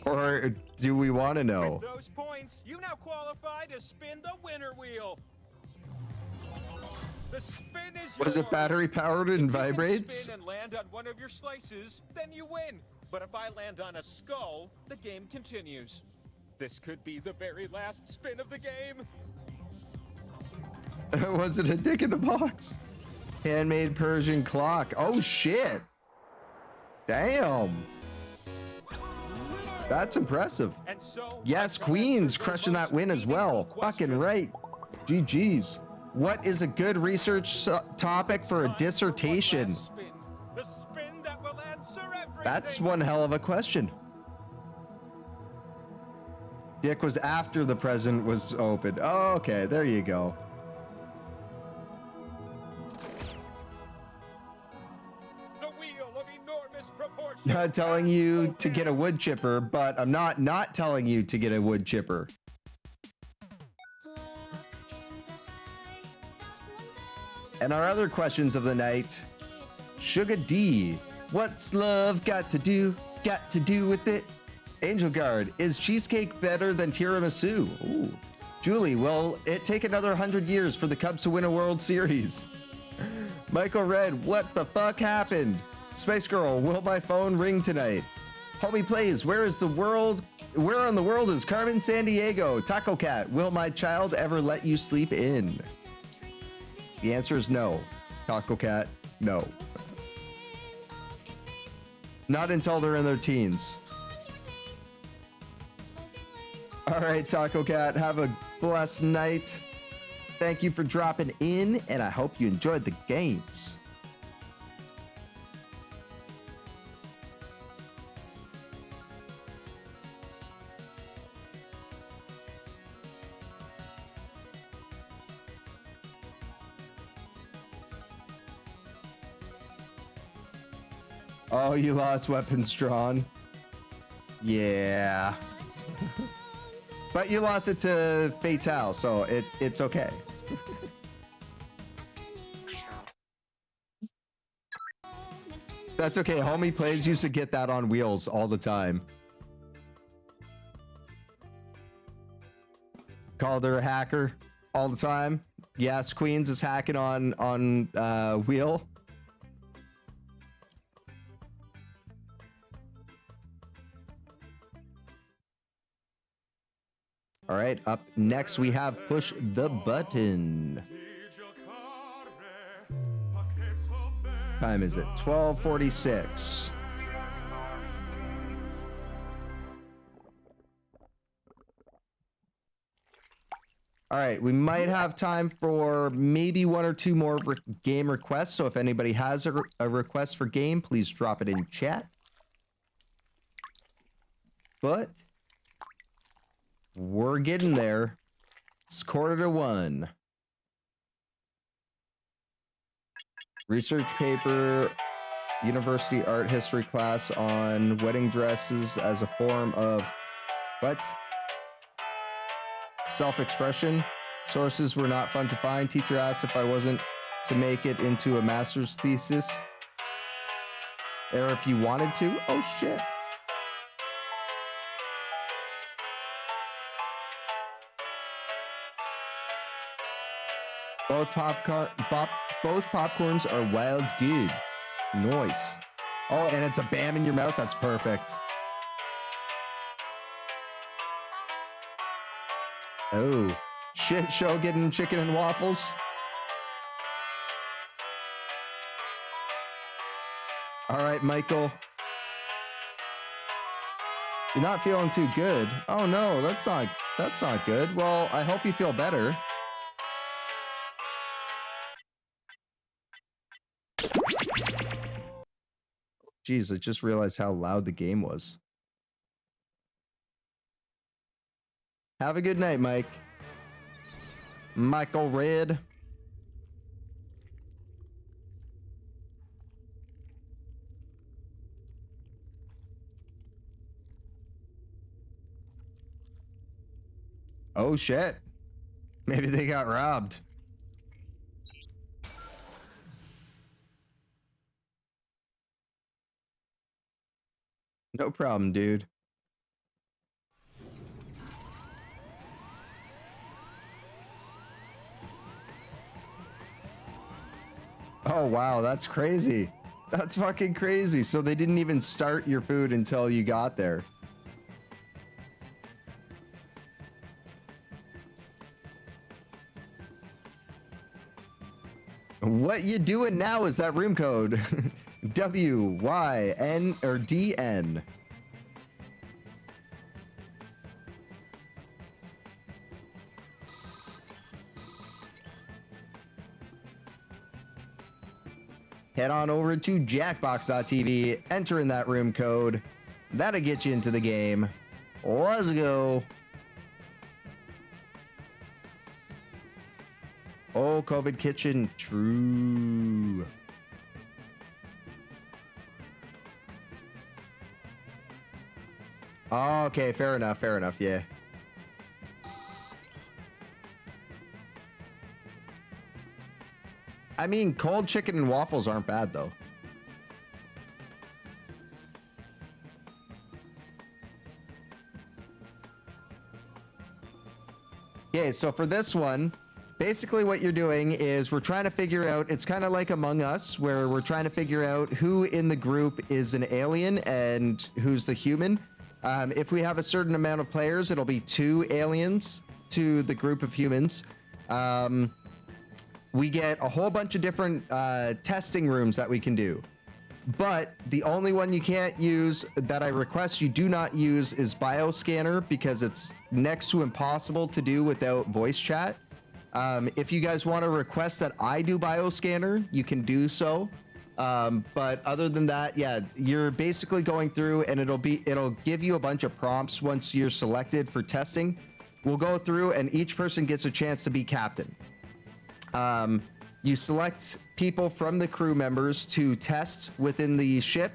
Or do we want to know? With those points, you now qualify to spin the winner wheel. The spin is Was it yours. battery powered and If you can vibrates? spin and land on one of your slices, then you win. But if I land on a skull, the game continues. This could be the very last spin of the game. Was it a dick in a box? Handmade Persian clock. Oh shit. Damn. That's impressive. And so, Yes, Queens crushing that win as well. Fucking right. GG's. What is a good research topic for a dissertation? the spin that will answer everything. That's one hell of a question. Dick was after the present was opened. Oh, okay, there you go. The wheel of enormous proportions. Not telling you to get a wood chipper, but I'm not telling you to get a wood chipper. And our other questions of the night. Sugar D, what's love got to do with it? Angel Guard, is cheesecake better than tiramisu? Ooh. Julie, will it take another 100 years for the Cubs to win a World Series? Michael Red, what the fuck happened? Space Girl, will my phone ring tonight? Homie Plays, where in the world is Carmen Sandiego? Taco Cat, will my child ever let you sleep in? The answer is no. Taco Cat, no. Not until they're in their teens. All right, Taco Cat, have a blessed night. Thank you for dropping in, and I hope you enjoyed the games. Oh, you lost weapons drawn. Yeah. But you lost it to Fatale, so it's okay. That's okay. Homie Plays used to get that on wheels all the time. Called her a hacker all the time. Yes, Queens is hacking on wheel. All right, up next we have Push the Button. Time is it? 12:46. All right, we might have time for maybe one or two more game requests. So if anybody has a request for game, please drop it in chat. But we're getting there. It's 1:45. Research paper, university art history class on wedding dresses as a form of what? Self-expression. Sources were not fun to find. Teacher asked if I wasn't to make it into a master's thesis. Or if you wanted to. Oh shit. Both popcorns are wild good. Nice. Oh, and it's a bam in your mouth. That's perfect. Oh, shit show getting chicken and waffles. All right, Michael. You're not feeling too good. Oh no, that's not good. Well, I hope you feel better. Jeez, I just realized how loud the game was. Have a good night, Mike. Michael Red. Oh shit. Maybe they got robbed. No problem, dude. Oh, wow, that's crazy. That's fucking crazy. So they didn't even start your food until you got there. What you doing now is that room code. W-Y-N or D-N. Head on over to jackbox.tv, enter in that room code. That'll get you into the game. Let's go. Oh, COVID Kitchen. True. Oh, okay, fair enough, yeah. I mean, cold chicken and waffles aren't bad, though. Okay, so for this one, basically what you're doing is we're trying to figure out, it's kind of like Among Us, where we're trying to figure out who in the group is an alien and who's the human. If we have a certain amount of players, it'll be 2 aliens to the group of humans. We get a whole bunch of different testing rooms that we can do. But the only one you can't use that I request you do not use is Bioscanner, because it's next to impossible to do without voice chat. If you guys want to request that I do Bioscanner, you can do so. But other than that, yeah, you're basically going through and it'll give you a bunch of prompts once you're selected for testing. We'll go through and each person gets a chance to be captain. You select people from the crew members to test within the ship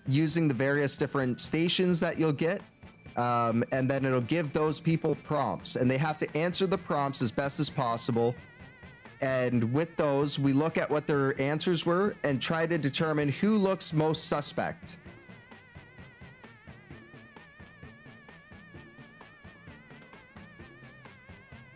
using the various different stations that you'll get. And then it'll give those people prompts and they have to answer the prompts as best as possible. And with those, we look at what their answers were and try to determine who looks most suspect.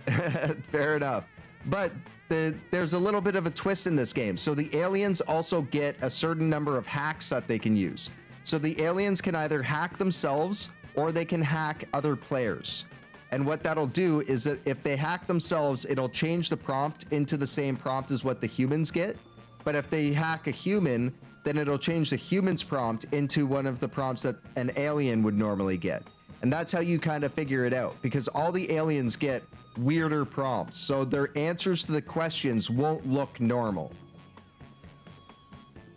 Fair enough. But there's a little bit of a twist in this game. So the aliens also get a certain number of hacks that they can use. So the aliens can either hack themselves or they can hack other players. And what that'll do is that if they hack themselves, it'll change the prompt into the same prompt as what the humans get. But if they hack a human, then it'll change the human's prompt into one of the prompts that an alien would normally get. And that's how you kind of figure it out, because all the aliens get weirder prompts. So their answers to the questions won't look normal.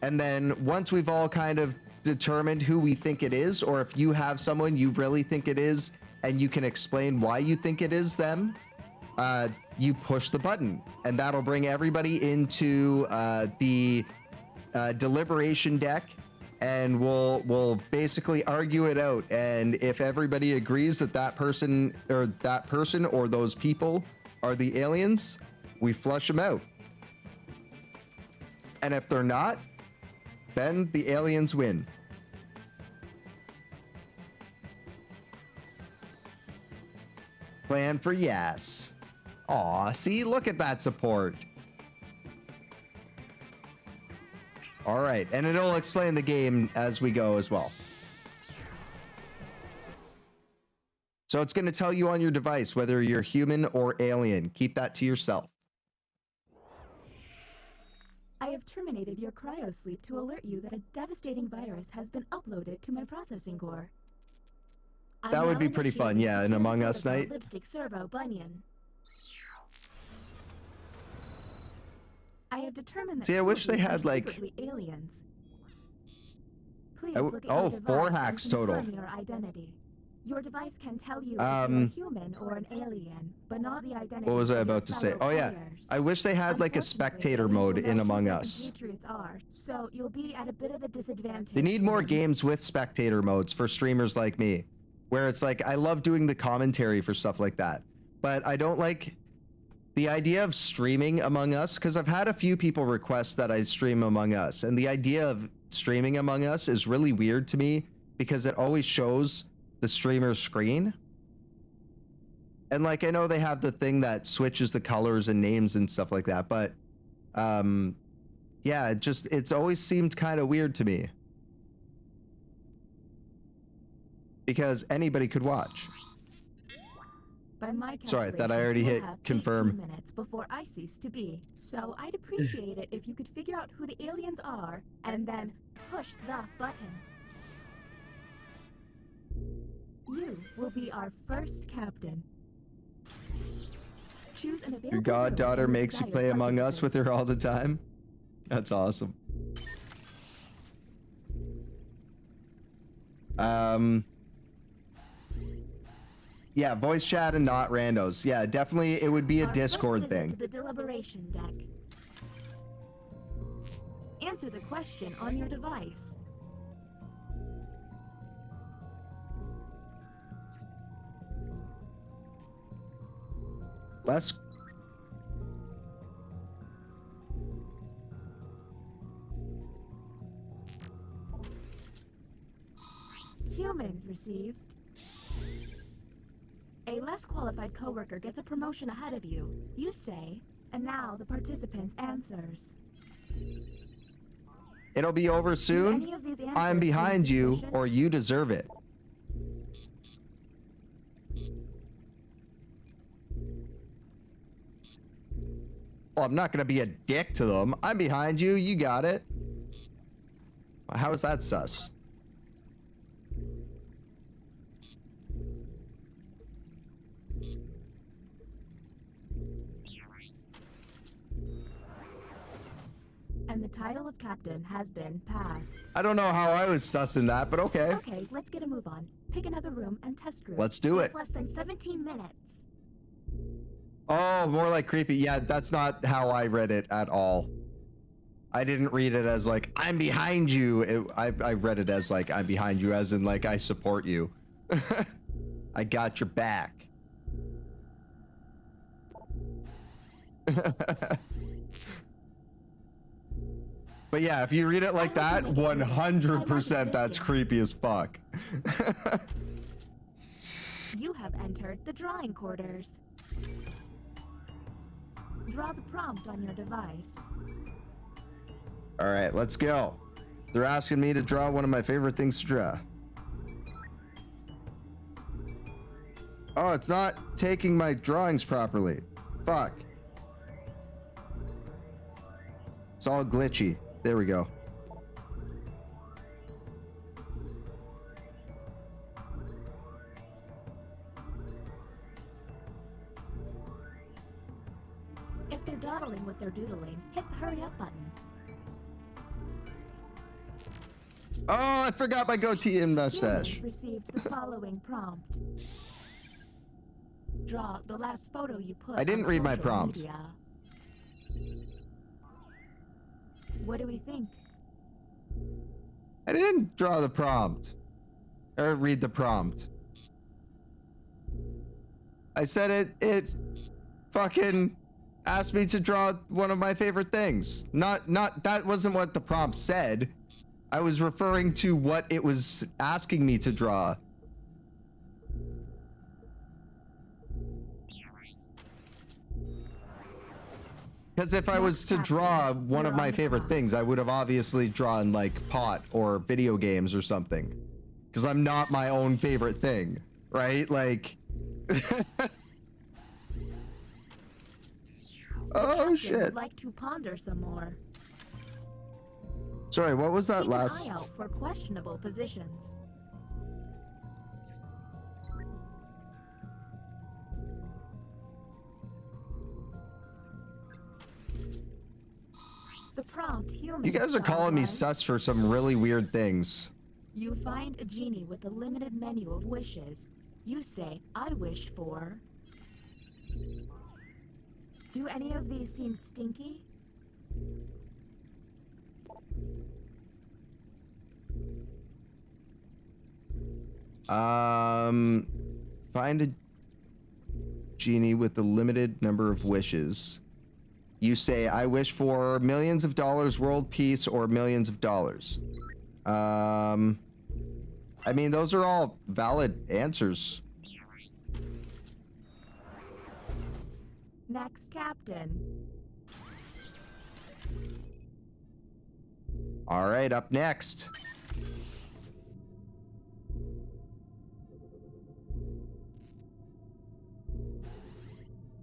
And then once we've all kind of determined who we think it is, or if you have someone you really think it is, and you can explain why you think it is them, you push the button, and that'll bring everybody into the deliberation deck, and we'll basically argue it out. And if everybody agrees that that person or those people are the aliens, we flush them out. And if they're not, then the aliens win. Plan for yes. Aw, see, look at that support. All right, and it'll explain the game as we go as well. So it's going to tell you on your device whether you're human or alien. Keep that to yourself. I have terminated your cryosleep to alert you that a devastating virus has been uploaded to my processing core. That would be pretty fun, yeah, an Among Us night. Lipstick servo bunion. I have determined that see, I wish they had like aliens. Please look at your 4 device hacks and total. confirm your identity. Your device can tell you if you're a human or an alien, but not the identity. What was I of your about to say? fellow Oh yeah, players. I wish they had like a spectator mode in Among Us. Compatriots are, so you'll be at a bit of a disadvantage. They need more games with spectator modes for streamers like me, where it's like, I love doing the commentary for stuff like that, but I don't like the idea of streaming Among Us, because I've had a few people request that I stream Among Us, and the idea of streaming Among Us is really weird to me because it always shows the streamer's screen. And like, I know they have the thing that switches the colors and names and stuff like that, but yeah, it's always seemed kind of weird to me. Because anybody could watch. By my Sorry, I thought I already hit confirm. 18 minutes before I cease to be. So I'd appreciate it if you could figure out who the aliens are and then push the button. You will be our first captain. Choose an available Your goddaughter room makes you inside play of Among Us with her all the time. That's awesome. Yeah, voice chat and not randos. Yeah, definitely it would be a Our Discord first visit thing. to the deliberation deck. Answer the question on your device. Less. Humans received. A less qualified coworker gets a promotion ahead of you. You say, and now the participant's answers. It'll be over soon. any of these I'm answers behind seem you, suspicious? or you deserve it. Well, I'm not gonna be a dick to them. I'm behind you. You got it. How is that sus? And the title of captain has been passed. I don't know how I was sussing that, but okay. Okay, let's get a move on. Pick another room and test group. Let's do it. Less than 17 minutes. Oh, more like creepy. Yeah, that's not how I read it at all. I didn't read it as like, I'm behind you. I read it as like, I'm behind you, as in like, I support you. I got your back. But yeah, if you read it like that, 100% that's creepy as fuck. You have entered the drawing quarters. Draw the prompt on your device. All right, let's go. They're asking me to draw one of my favorite things to draw. Oh, it's not taking my drawings properly. Fuck. It's all glitchy. There we go. If they're dawdling with their doodling, hit the hurry up button. Oh, I forgot my goatee and mustache. Humans received the following prompt. Draw the last photo you put. I didn't on read my social prompt. media. What do we think? I didn't draw the prompt. Or read the prompt. I said it fucking asked me to draw one of my favorite things. Not that wasn't what the prompt said. I was referring to what it was asking me to draw. Because if I was to draw one of my favorite things, I would have obviously drawn like pot or video games or something. Because I'm not my own favorite thing, right? Like... Oh shit. Would like to ponder some more. Sorry, what was that Keep last? an eye out for questionable positions. The prompt human. You guys are calling me was, sus for some really weird things. You find a genie with a limited menu of wishes. You say, I wish for... Do any of these seem stinky? Find a genie with a limited number of wishes. You say, I wish for millions of dollars, world peace, or millions of dollars. I mean, those are all valid answers. Next, Captain. All right, up next.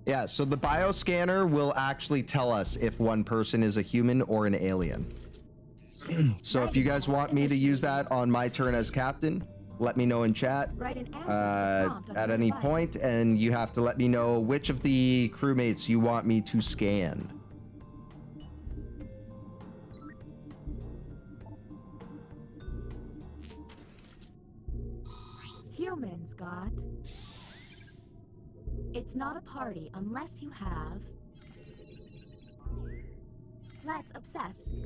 Yeah, so the bioscanner will actually tell us if one person is a human or an alien. So if you guys want me to use that on my turn as captain, let me know in chat at any point, and you have to let me know which of the crewmates you want me to scan. Humans, got. It's not a party unless you have... Let's obsess.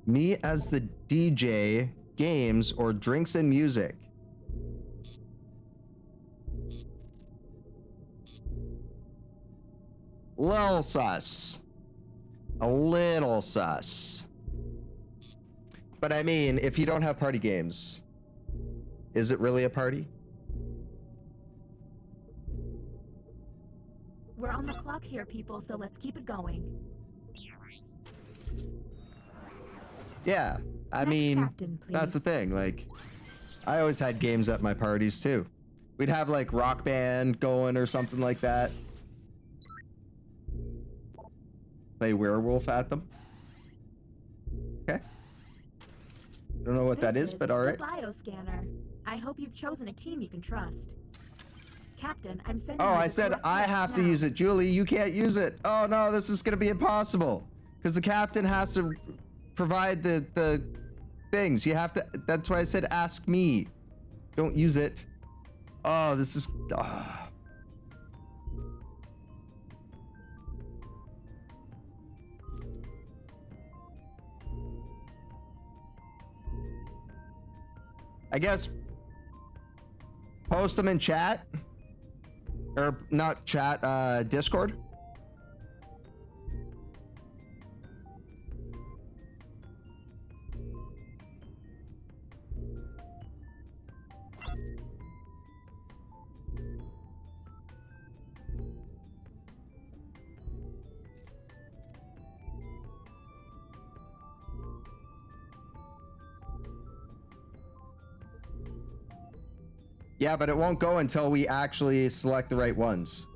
Me as the DJ, games, or drinks and music. Little sus. A little sus. But I mean, if you don't have party games, is it really a party? We're on the clock here, people, so let's keep it going. Yeah, I Next mean, captain, that's the please. thing. Like, I always had games at my parties too. We'd have like Rock Band going or something like that. Play Werewolf at them. Okay. I don't know what that is, but all right. The bioscanner. I hope you've chosen a team you can trust. Captain, I'm sending Oh, you I the said correct I text have to now. use it. Julie, you can't use it. Oh no, this is gonna be impossible. Because the captain has to provide the things. You have to, that's why I said ask me. Don't use it. Oh, this is, I guess post them in chat. Or not chat, Discord. Yeah, but it won't go until we actually select the right ones.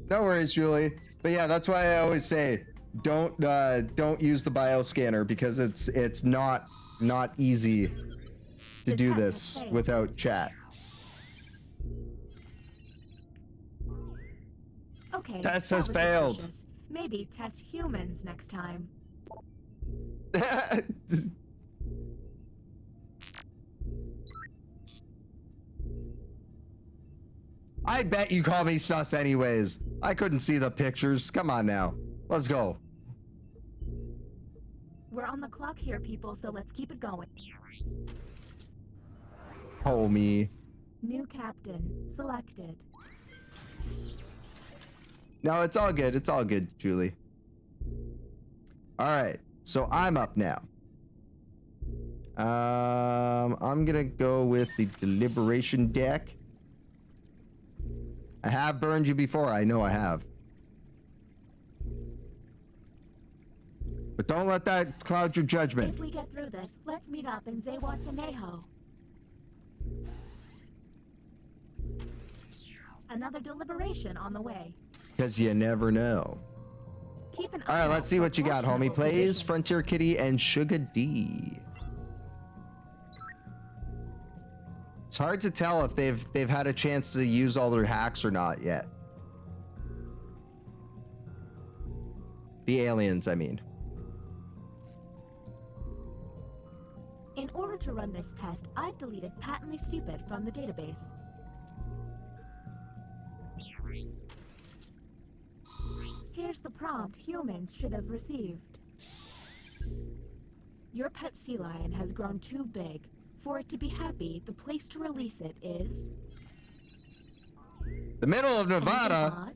No worries, Julie. But yeah, that's why I always say don't use the bioscanner because it's not easy to do this without chat. Okay. Test that has was failed. suspicious. Maybe test humans next time. I bet you call me sus anyways. I couldn't see the pictures. Come on now. Let's go. We're on the clock here, people, so let's keep it going. Homie. New captain selected. No, it's all good. It's all good, Julie. All right. So I'm up now. I'm gonna go with the deliberation deck. I have burned you before. I know I have. But don't let that cloud your judgment. If we get through this, let's meet up in Zewatenejo. Another deliberation on the way. Because you never know. Keep an All right, eye let's out see for what you got, homie. questionable Plays positions. Frontier Kitty and Sugar D. It's hard to tell if they've had a chance to use all their hacks or not yet. The aliens, I mean. In order to run this test, I've deleted patently stupid from the database. Here's the prompt humans should have received. Your pet sea lion has grown too big. For it to be happy, the place to release it is... The middle of Nevada. Anything odd?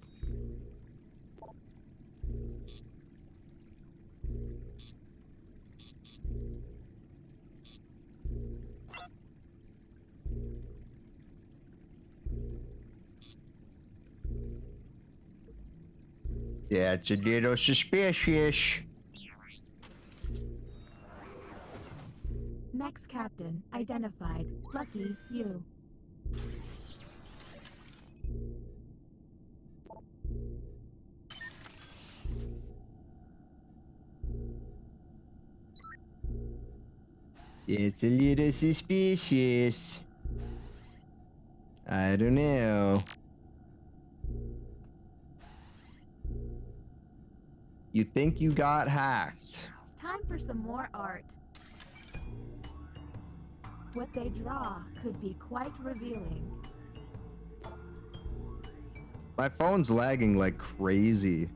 Yeah, it's a little suspicious. Next captain, identified. Lucky you. It's a little suspicious. I don't know. You think you got hacked. Time for some more art. What they draw could be quite revealing. My phone's lagging like crazy.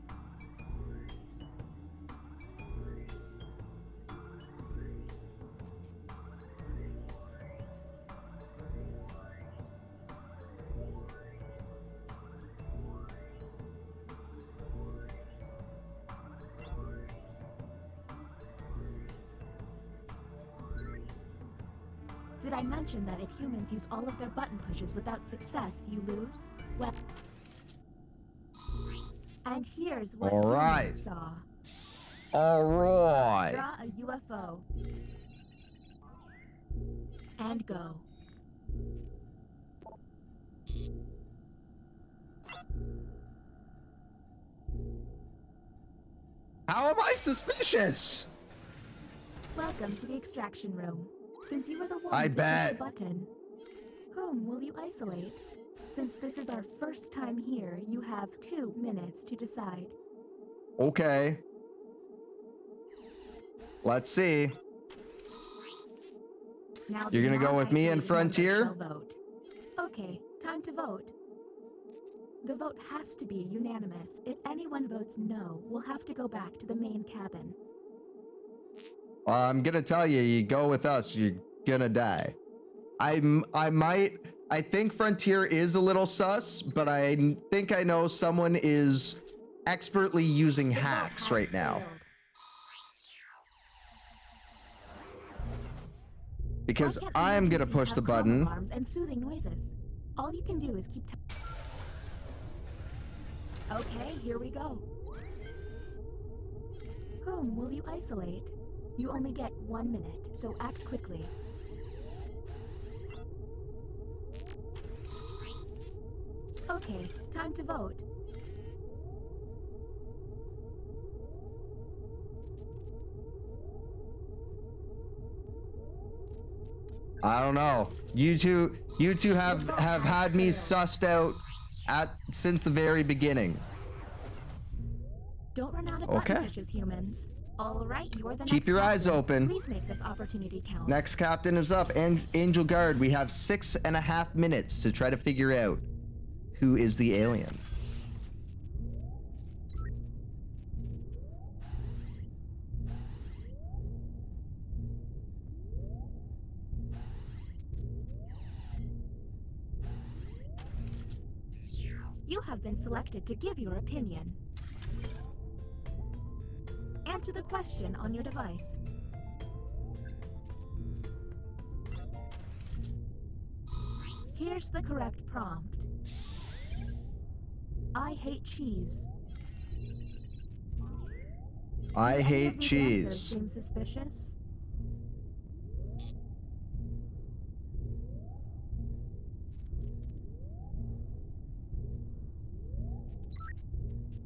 Did I mention that if humans use all of their button pushes without success, you lose? Well... And here's what All right. humans saw. All right. Draw a UFO. And go. How am I suspicious? Welcome to the extraction room. Since you were the one I to bet. push the button, whom will you isolate? Since this is our first time here, you have 2 minutes to decide. Okay. Let's see. Now You're the gonna go with me and non-isolated members Frontier? shall vote. Okay, time to vote. The vote has to be unanimous. If anyone votes no, we'll have to go back to the main cabin. I'm gonna tell you, you go with us, you're gonna die. I think Frontier is a little sus, but I think I know someone is expertly using hacks right now. Because Why can't I'm gonna emergencies push have the calm button. alarms and soothing noises? All you can do is keep. Okay, here we go. Whom will you isolate? You only get 1 minute, so act quickly. Okay, time to vote. I don't know. You two have had me sussed out since the very beginning. Don't run out of Okay. button pushes, humans. All right, you're the Keep next your eyes captain. open. Please make this opportunity count. Next captain is up, and Angel Guard. We have 6.5 minutes to try to figure out who is the alien. You have been selected to give your opinion. Answer the question on your device. Here's the correct prompt. I hate cheese. I Do any hate of these answers cheese. seem suspicious?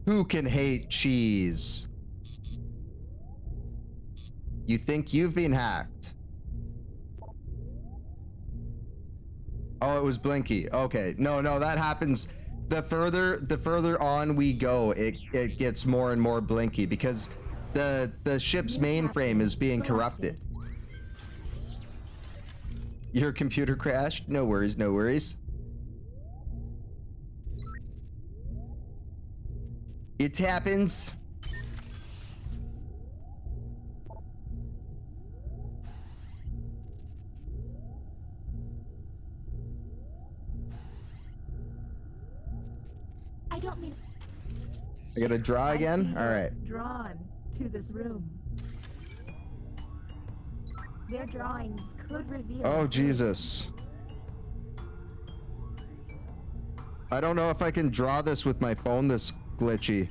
Who can hate cheese? You think you've been hacked? Oh, it was Blinky. Okay. No, that happens. The further on we go, it gets more and more Blinky because the ship's mainframe is being corrupted. Your computer crashed? No worries, no worries. It happens. I don't mean. I gotta draw I again? see Alright. you're drawn to this room. Their drawings could reveal. Oh, Jesus. I don't know if I can draw this with my phone this glitchy.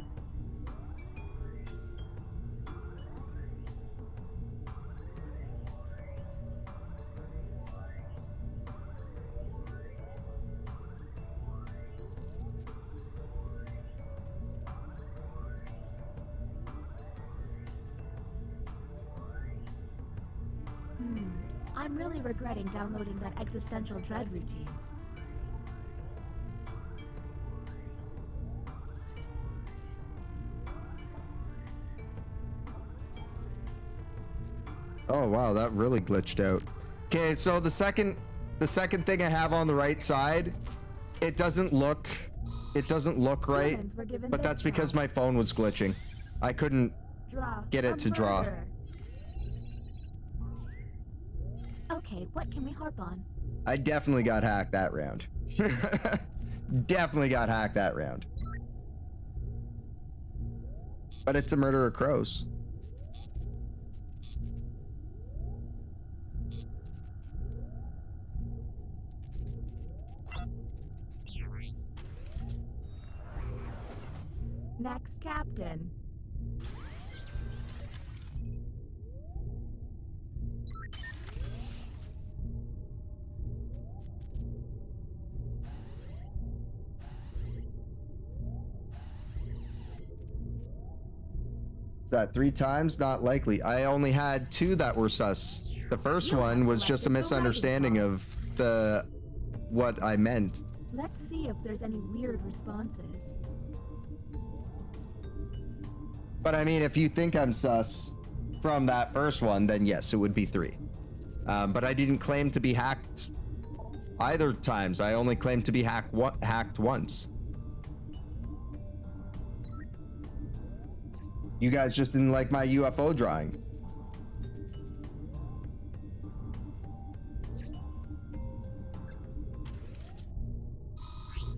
I'm really regretting downloading that existential dread routine. Oh wow, that really glitched out. Okay, so the second thing I have on the right side, it doesn't look right, Humans were given but this that's because prompt. my phone was glitching. I couldn't Draw get a it to draw. murder. Okay, what can we harp on? I definitely got hacked that round. Definitely got hacked that round. But it's a murder of crows. Next captain. Is that 3 times? Not likely. I only had 2 that were sus. The first one was just a misunderstanding of what I meant. Let's see if there's any weird responses. But I mean, if you think I'm sus from that first one, then yes, it would be 3. But I didn't claim to be hacked either times. I only claimed to be hacked once. You guys just didn't like my UFO drawing.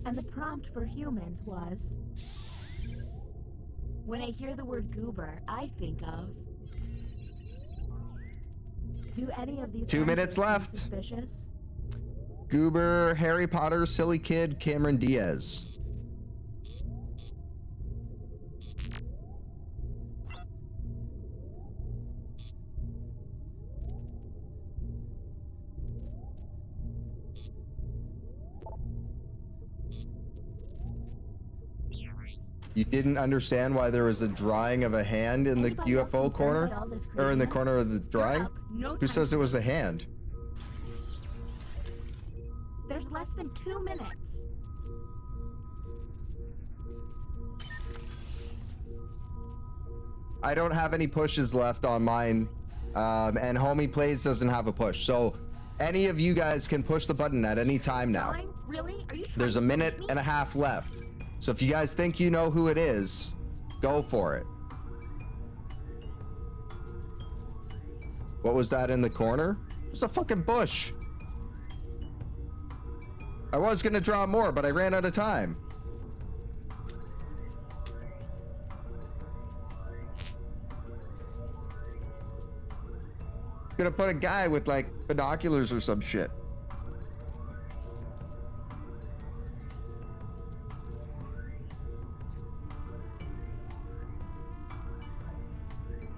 And the prompt for humans was... When I hear the word goober, I think of... Do any of these 2 minutes seem left. Suspicious? Goober, Harry Potter, Silly Kid, Cameron Diaz. You didn't understand why there was a drawing of a hand in the UFO corner? Or in the corner of the drawing? Who says it was a hand? There's less than 2 minutes. I don't have any pushes left on mine. And Homie Plays doesn't have a push. So any of you guys can push the button at any time now. Really? Are you There's a minute and a half left. So if you guys think you know who it is, go for it. What was that in the corner? There's a fucking bush. I was gonna draw more, but I ran out of time. Gonna put a guy with like binoculars or some shit.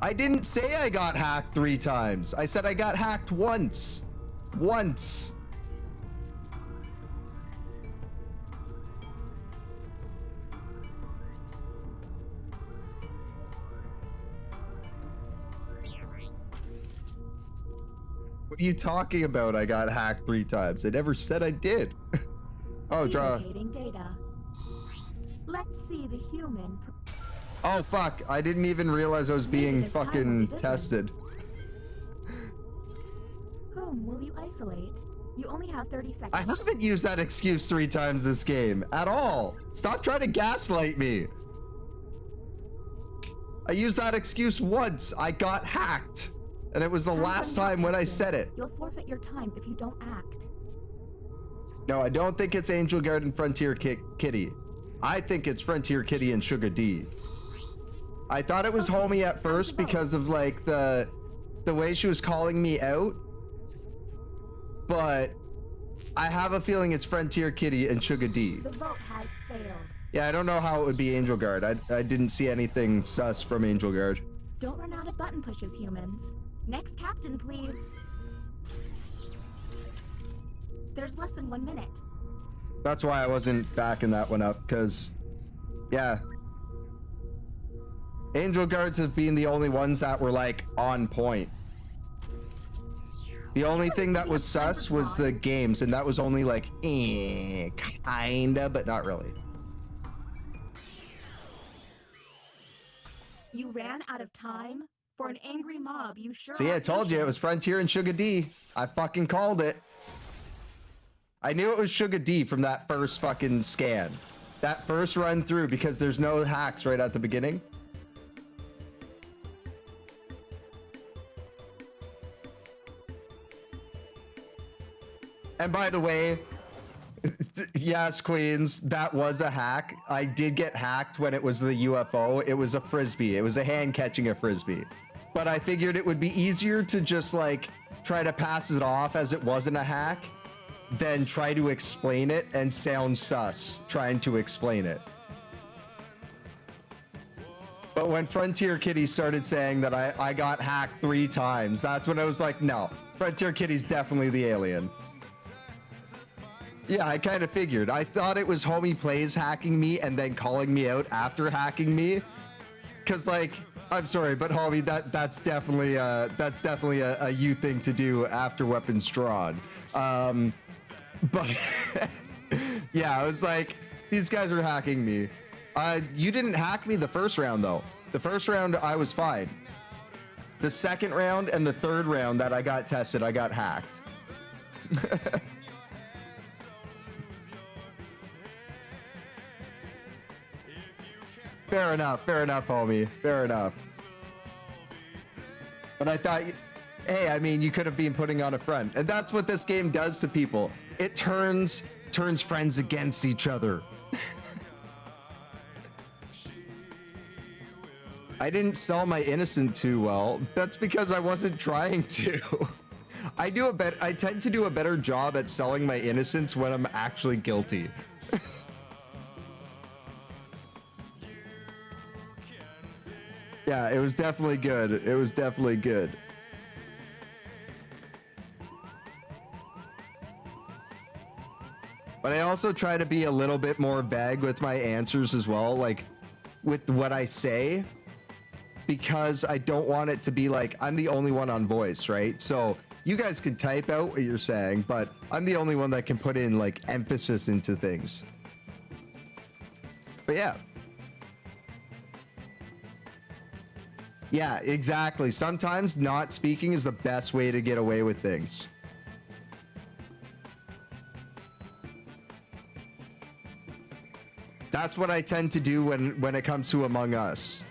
I didn't say I got hacked 3 times. I said I got hacked once. Once. What are you talking about? I got hacked 3 times. I never said I did. Oh, draw. Data. Let's see the human. Oh, fuck. I didn't even realize I was being fucking tested. Whom will you isolate? You only have 30 seconds. I haven't used that excuse 3 times this game. At all. Stop trying to gaslight me. I used that excuse once. I got hacked. And it was the last time when I said it. You'll forfeit your time if you don't act. No, I don't think it's Angel Guard and Frontier Kitty. I think it's Frontier Kitty and Sugar D. I thought it was Homie at first because of like the way she was calling me out. But I have a feeling it's Frontier Kitty and Sugar D. The vote has failed. Yeah, I don't know how it would be Angel Guard. I didn't see anything sus from Angel Guard. Don't run out of button pushes, humans. Next captain, please. There's less than 1 minute. That's why I wasn't backing that one up, because, yeah. Angel Guards have been the only ones that were, like, on point. The only thing that was sus was the games, and that was only, like, kinda, but not really. You ran out of time? For an angry mob, you sure See, I told you it was Frontier and Sugar D. I fucking called it. I knew it was Sugar D from that first fucking scan. That first run through, because there's no hacks right at the beginning. And by the way, yes, Queens, that was a hack. I did get hacked when it was the UFO. It was a frisbee. It was a hand catching a frisbee. But I figured it would be easier to just like try to pass it off as it wasn't a hack than try to explain it and sound sus trying to explain it. But when Frontier Kitty started saying that I got hacked 3 times, that's when I was like, no, Frontier Kitty's definitely the alien. Yeah, I kind of figured. I thought it was Homie Plays hacking me and then calling me out after hacking me. Because, like, I'm sorry, but homie, that's definitely a you thing to do after weapons drawn. But yeah, I was like, these guys are hacking me. You didn't hack me the first round though. The first round I was fine. The second round and the third round that I got tested, I got hacked. Fair enough, homie. Fair enough. But I thought, hey, I mean, you could have been putting on a front. And that's what this game does to people. It turns friends against each other. I didn't sell my innocent too well. That's because I wasn't trying to. I tend to do a better job at selling my innocence when I'm actually guilty. Yeah, it was definitely good. It was definitely good. But I also try to be a little bit more vague with my answers as well, like with what I say, because I don't want it to be like I'm the only one on voice, right? So you guys can type out what you're saying, but I'm the only one that can put in like emphasis into things. But yeah. Yeah, exactly. Sometimes not speaking is the best way to get away with things. That's what I tend to do when it comes to Among Us.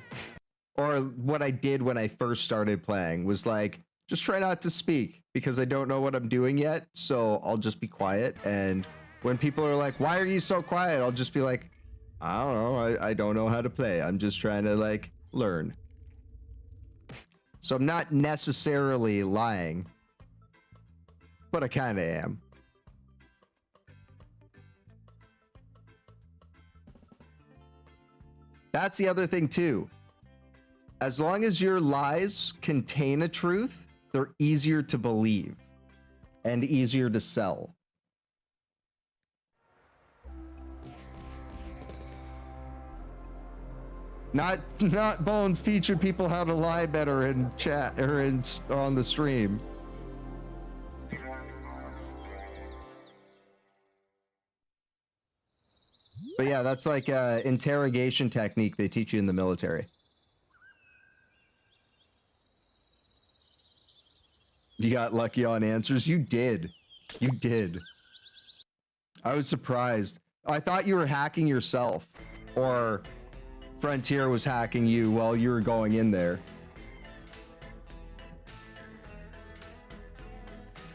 Or what I did when I first started playing was like, just try not to speak because I don't know what I'm doing yet. So I'll just be quiet. And when people are like, why are you so quiet? I'll just be like, I don't know. I don't know how to play. I'm just trying to like learn. So I'm not necessarily lying, but I kind of am. That's the other thing too. As long as your lies contain a truth, they're easier to believe and easier to sell. Not Bones teaching people how to lie better in chat or on the stream. But yeah, that's like a interrogation technique they teach you in the military. You got lucky on answers? You did. You did. I was surprised. I thought you were hacking yourself, or Frontier was hacking you while you were going in there.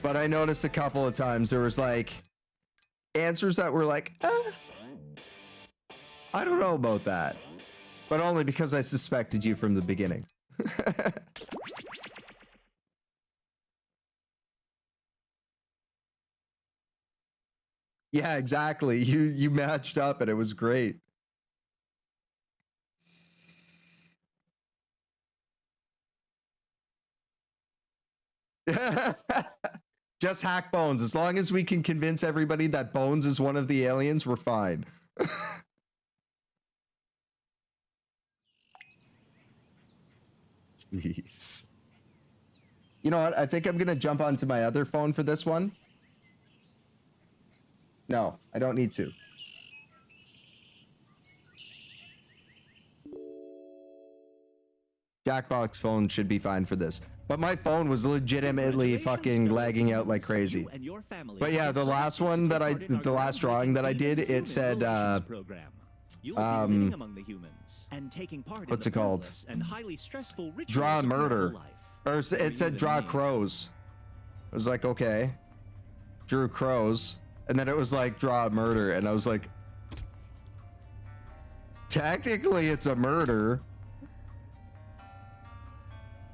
But I noticed a couple of times there was like answers that were like, I don't know about that. But only because I suspected you from the beginning. Yeah, exactly. You matched up and it was great. Just hack Bones. As long as we can convince everybody that Bones is one of the aliens, we're fine. Jeez. You know what? I think I'm gonna jump onto my other phone for this one. No, I don't need to. Jackbox phone should be fine for this. But my phone was legitimately fucking lagging out like crazy. But yeah, the last one that the last drawing that I did, it said, what's it called? Draw murder. Or it said draw crows. I was like, okay. Drew crows. And then it was like, draw murder. And I was like, technically it's a murder.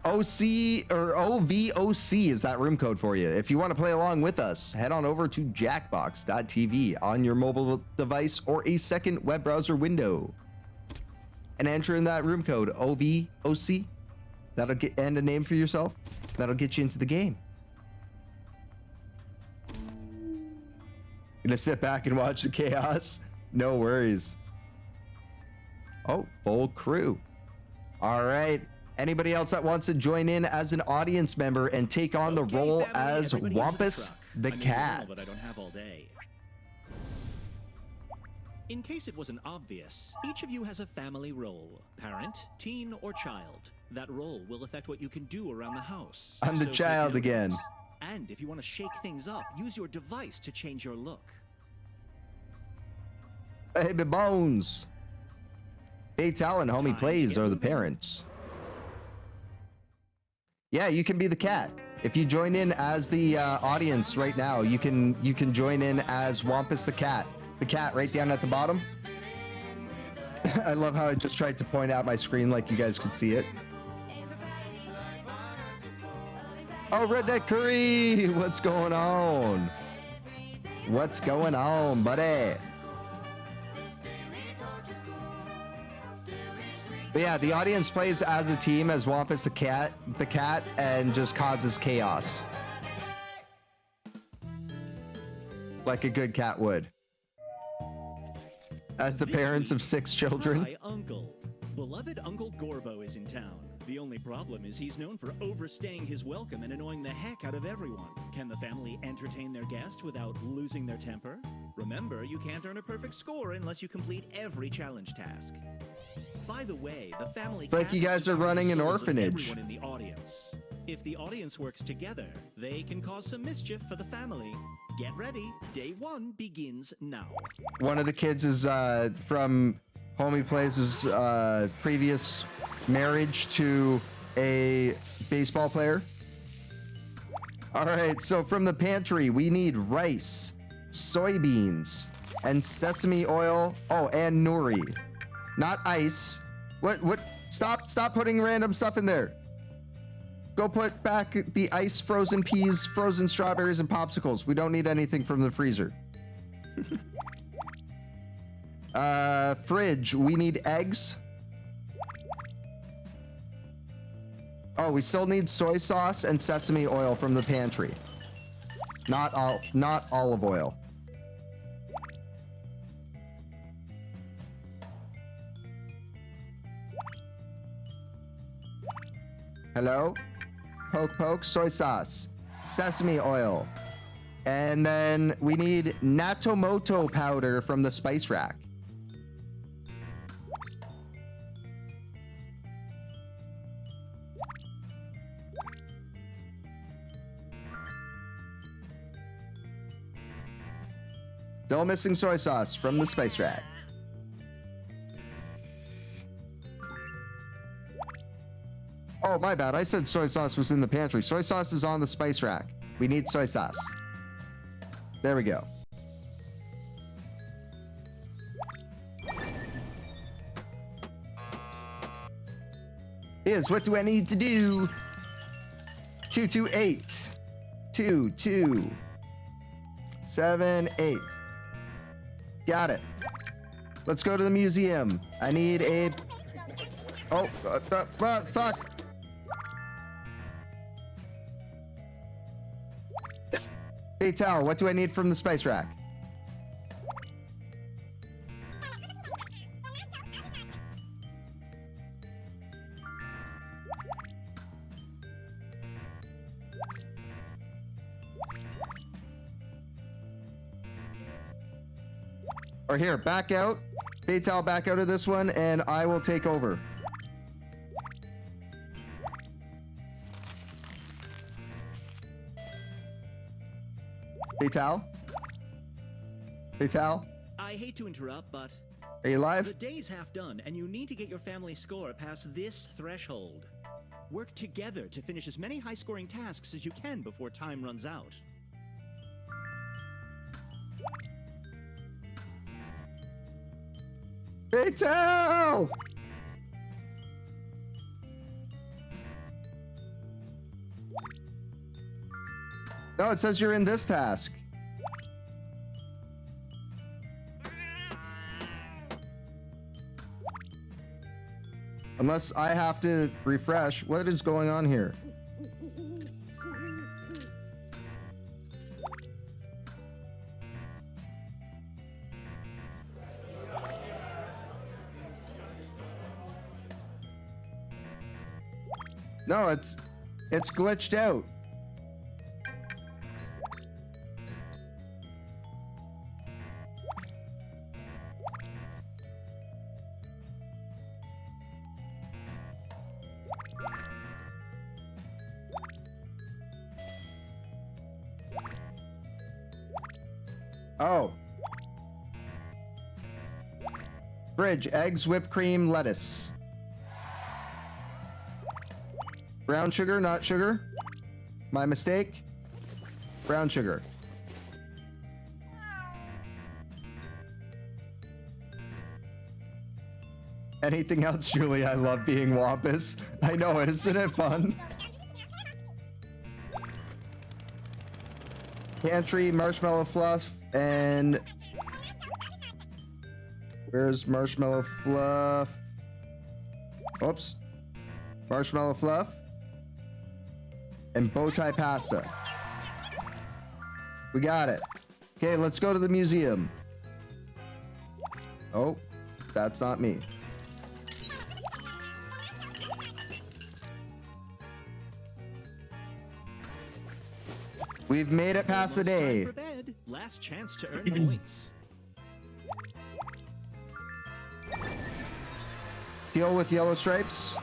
OC or OVOC is that room code for you. If you want to play along with us, head on over to jackbox.tv on your mobile device or a second web browser window and enter in that room code OVOC. That'll get and a name for yourself. That'll get you into the game. Gonna sit back and watch the chaos? No worries. Oh, full crew. All right. Anybody else that wants to join in as an audience member and take on the role as Wampus the cat? But I don't have all day. In case it wasn't obvious, each of you has a family role. Parent, teen, or child. That role will affect what you can do around the house. I'm the child again. And if you want to shake things up, use your device to change your look. Baby Bones. Hey, Talon, homie plays are the parents. Yeah, you can be the cat. If you join in as the audience right now, you can join in as Wampus the cat. The cat right down at the bottom. I love how I just tried to point out my screen like you guys could see it. Oh, Redneck Curry, what's going on? What's going on, buddy? But yeah, the audience plays as a team as Wampus the cat, and just causes chaos. Like a good cat would. As the parents of 6 children. Hi, Uncle. Beloved Uncle Gorbo is in town. The only problem is he's known for overstaying his welcome and annoying the heck out of everyone. Can the family entertain their guest without losing their temper? Remember, you can't earn a perfect score unless you complete every challenge task. By the way, the family It's like you guys are running an orphanage. Everyone in the audience. If the audience works together, they can cause some mischief for the family. Get ready. Day 1 begins now. One of the kids is from Homie Plays' previous marriage to a baseball player. All right, so from the pantry, we need rice, soybeans, and sesame oil. Oh, and nori. Not ice. What? Stop putting random stuff in there. Go put back the ice, frozen peas, frozen strawberries, and popsicles. We don't need anything from the freezer. Fridge, we need eggs. Oh, we still need soy sauce and sesame oil from the pantry. Not olive oil. Hello? Poke poke, soy sauce, sesame oil. And then we need Natomoto powder from the spice rack. Still missing soy sauce from the spice rack. Oh, my bad. I said soy sauce was in the pantry. Soy sauce is on the spice rack. We need soy sauce. There we go. What do I need to do? 228. 2, 2. 7, 8. Got it. Let's go to the museum. I need a... Oh, fuck. Hey, Tal, what do I need from the spice rack? Or here, back out. Baytal, back out of this one, and I will take over. Baytal? Baytal? I hate to interrupt, but... Are you live? The day's half done, and you need to get your family score past this threshold. Work together to finish as many high-scoring tasks as you can before time runs out. Baytal! No, it says you're in this task. Unless I have to refresh. What is going on here? No, it's glitched out. Oh. Fridge, eggs, whipped cream, lettuce. Brown sugar, not sugar. My mistake. Brown sugar. Anything else, Julie? I love being Wampus. I know it, isn't it fun? Pantry, marshmallow fluff, and where's marshmallow fluff? Oops. Marshmallow fluff and bow tie pasta. We got it. Okay, let's go to the museum. Oh, that's not me. We've made it past the day. Time for bed. Last chance to earn points. Teal with yellow stripes.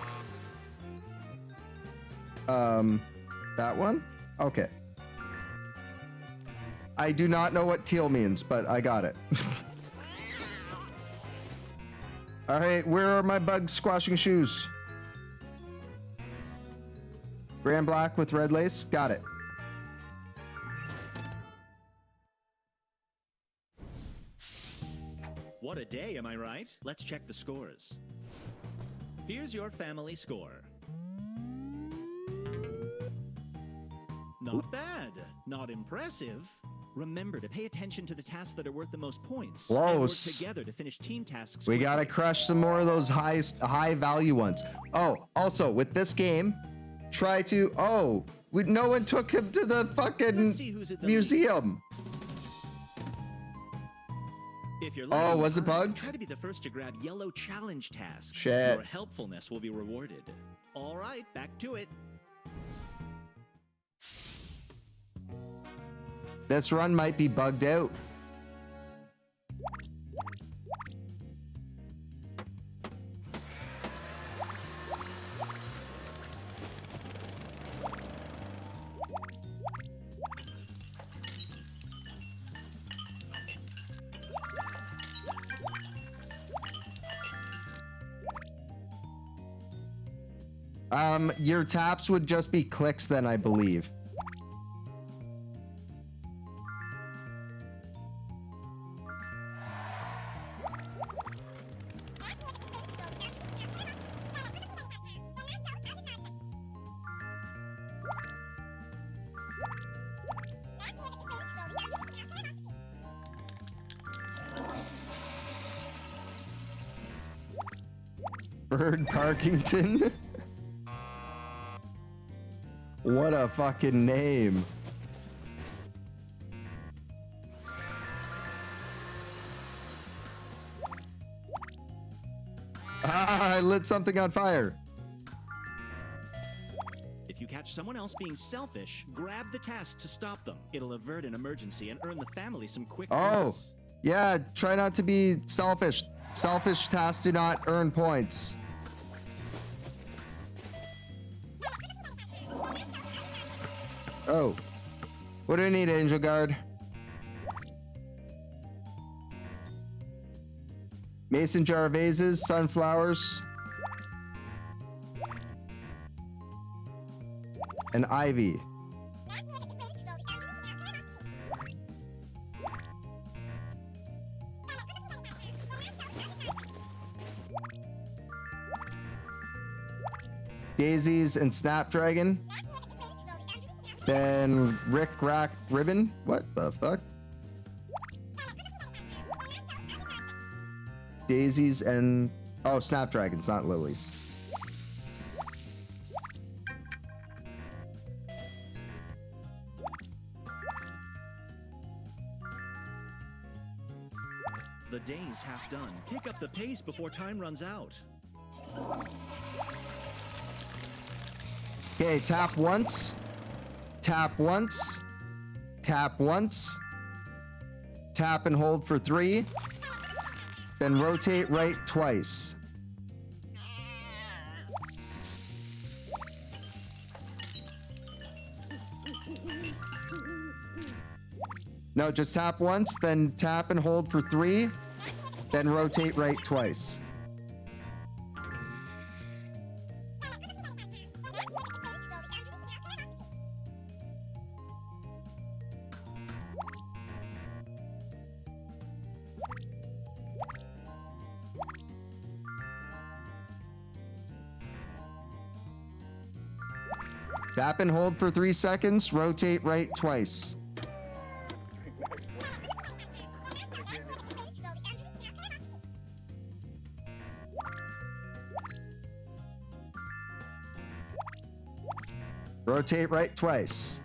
That one? Okay. I do not know what teal means, but I got it. All right, where are my bug squashing shoes? Grand black with red lace. Got it. What a day, am I right? Let's check the scores. Here's your family score. Not bad. Not impressive. Remember to pay attention to the tasks that are worth the most points. And work Close. together to finish team tasks. We gotta crush some more of those high value ones. Oh, also with this game, try to. Oh, no one took him to the fucking museum. If you're Oh, lagging was it behind, bugged? Try to be the first to grab yellow challenge tasks. Shit. Your helpfulness will be rewarded. All right, back to it. This run might be bugged out. Your taps would just be clicks then, I believe. Bird Parkington? What a fucking name. Ah, I lit something on fire. If you catch someone else being selfish, grab the task to stop them. It'll avert an emergency and earn the family some quick Oh, points. yeah, try not to be selfish. Selfish tasks do not earn points. Oh. What do I need, Angel Guard? Mason jar vases, sunflowers, and ivy. Daisies and Snapdragon. Then Rick Rack Ribbon. What the fuck? Daisies and... Oh, Snapdragons, not lilies. The day's half done. Pick up the pace before time runs out. Okay, tap once. Tap once. Tap once. Tap and hold for 3. Then rotate right twice. No, just tap once, then tap and hold for 3, then rotate right twice. Tap and hold for 3 seconds, rotate right twice. Rotate right twice.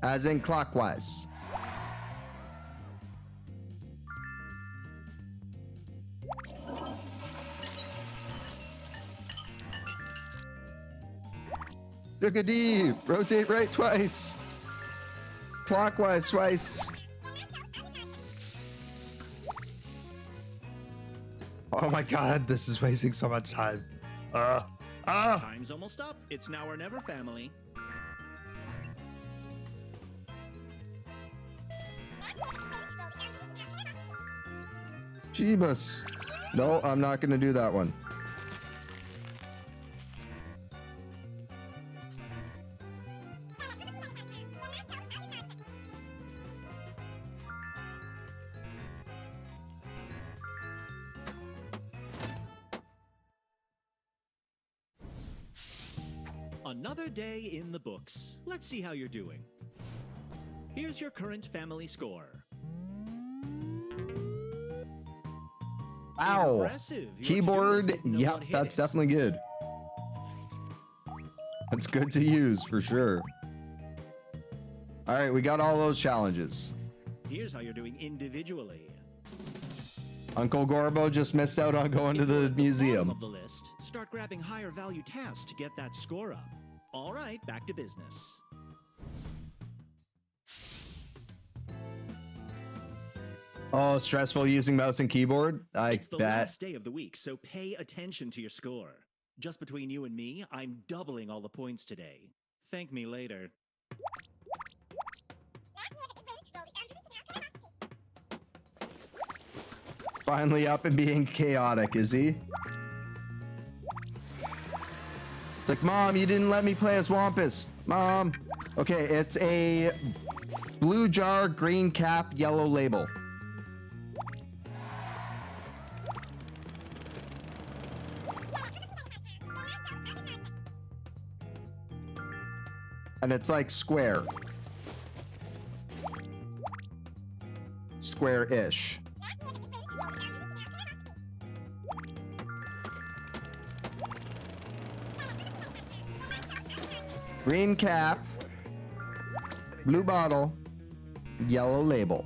As in clockwise. Look a D. Rotate right twice. Clockwise twice. Oh my god, this is wasting so much time. Time's almost up. It's now or never, family. Jeebus. No, I'm not gonna do that one. Another day in the books. Let's see how you're doing. Here's your current family score. Ow. Impressive. Your Keyboard. to-do list didn't know Yeah, what hit that's it. definitely good. That's good to use for sure. All right, we got all those challenges. Here's how you're doing individually. Uncle Gorbo just missed out on going to the museum. Of the list, start grabbing higher value tasks to get that score up. All right, back to business. Oh, stressful using mouse and keyboard? I It's the bet. last day of the week, so pay attention to your score. Just between you and me, I'm doubling all the points today. Thank me later. Finally up and being chaotic, is he? It's like, Mom, you didn't let me play as Wampus. Mom. Okay, it's a blue jar, green cap, yellow label. And it's like square. Square-ish. Green cap, blue bottle, yellow label.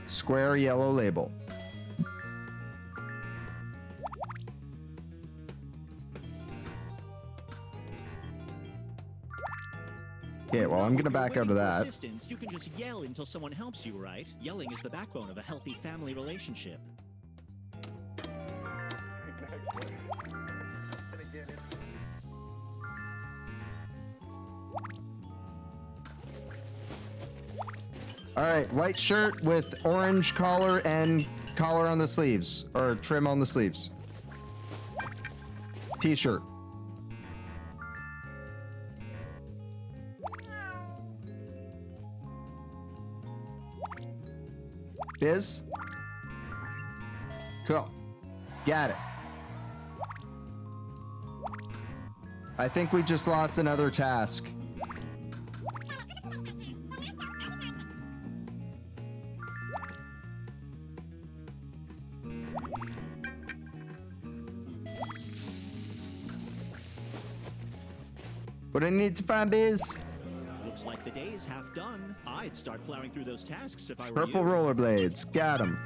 Square yellow label. Okay, well, I'm gonna back out of that. Assistance, you can just yell until someone helps you, right? Yelling is the backbone of a healthy family relationship. All right, white shirt with orange collar and collar on the sleeves, or trim on the sleeves. T-shirt. Biz? Cool. Got it. I think we just lost another task. What do I need to find, Biz? Looks like the day's half done. I'd start plowing through those tasks if I were Purple you. rollerblades. Got him.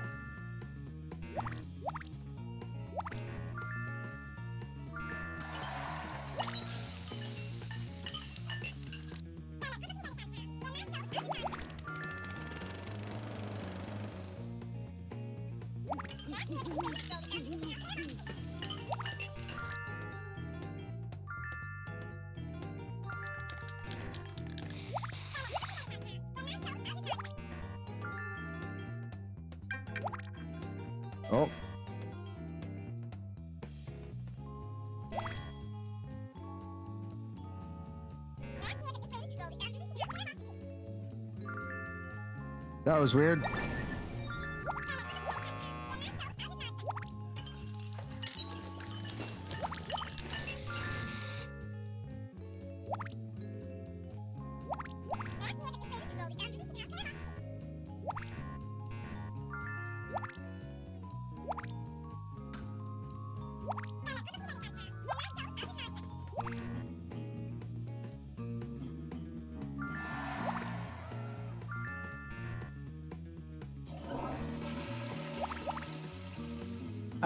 Oh. That was weird.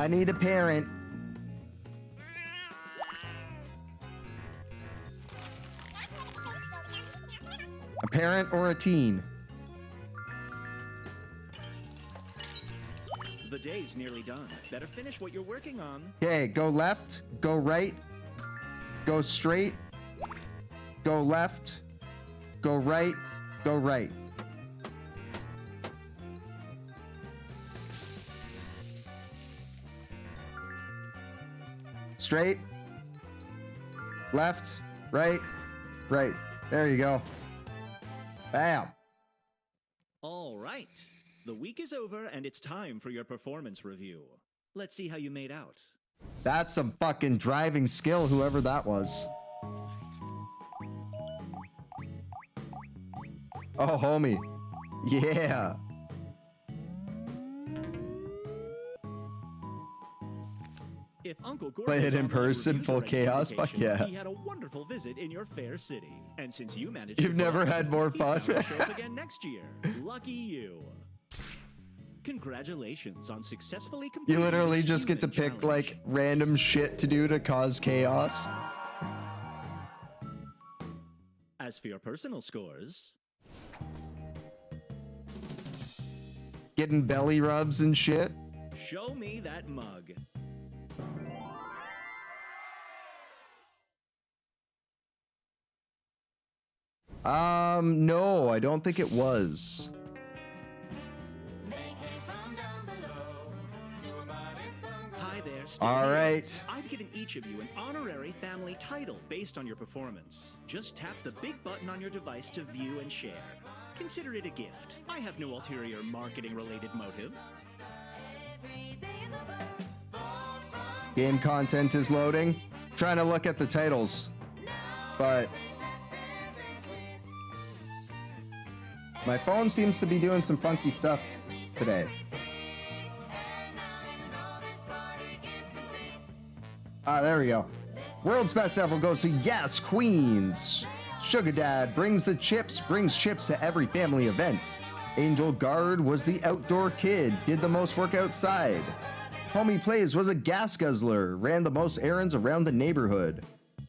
I need a parent. A parent or a teen? The day's nearly done. Better finish what you're working on. Okay, go left, go right, go straight, go left, go right, go right. Straight, left, right, right. There you go. Bam. All right. The week is over and it's time for your performance review. Let's see how you made out. That's some fucking driving skill, whoever that was. Oh, homie. Yeah. If Uncle Gordon Play it was in on the person, reviews full already chaos, on fuck vacation, yeah. He had a wonderful visit in your fair city. And since you managed You've to never pull off had it, more he's fun. bound to show up again next year. Lucky you. Congratulations on successfully completing You literally this just get to human pick challenge. like random shit to do to cause chaos. As for your personal scores, Getting belly rubs and shit. show me that mug. No, I don't think it was. Hi there, All right. I've given each of you an honorary family title based on your performance. Just tap the big button on your device to view and share. Consider it a gift. I have no ulterior marketing-related motive. Game content is loading. Trying to look at the titles, but my phone seems to be doing some funky stuff today. Ah, there we go. World's best level goes to Yes Queens. Sugar Dad brings chips to every family event. Angel Guard was the outdoor kid, did the most work outside. Homie Plays was a gas guzzler, ran the most errands around the neighborhood.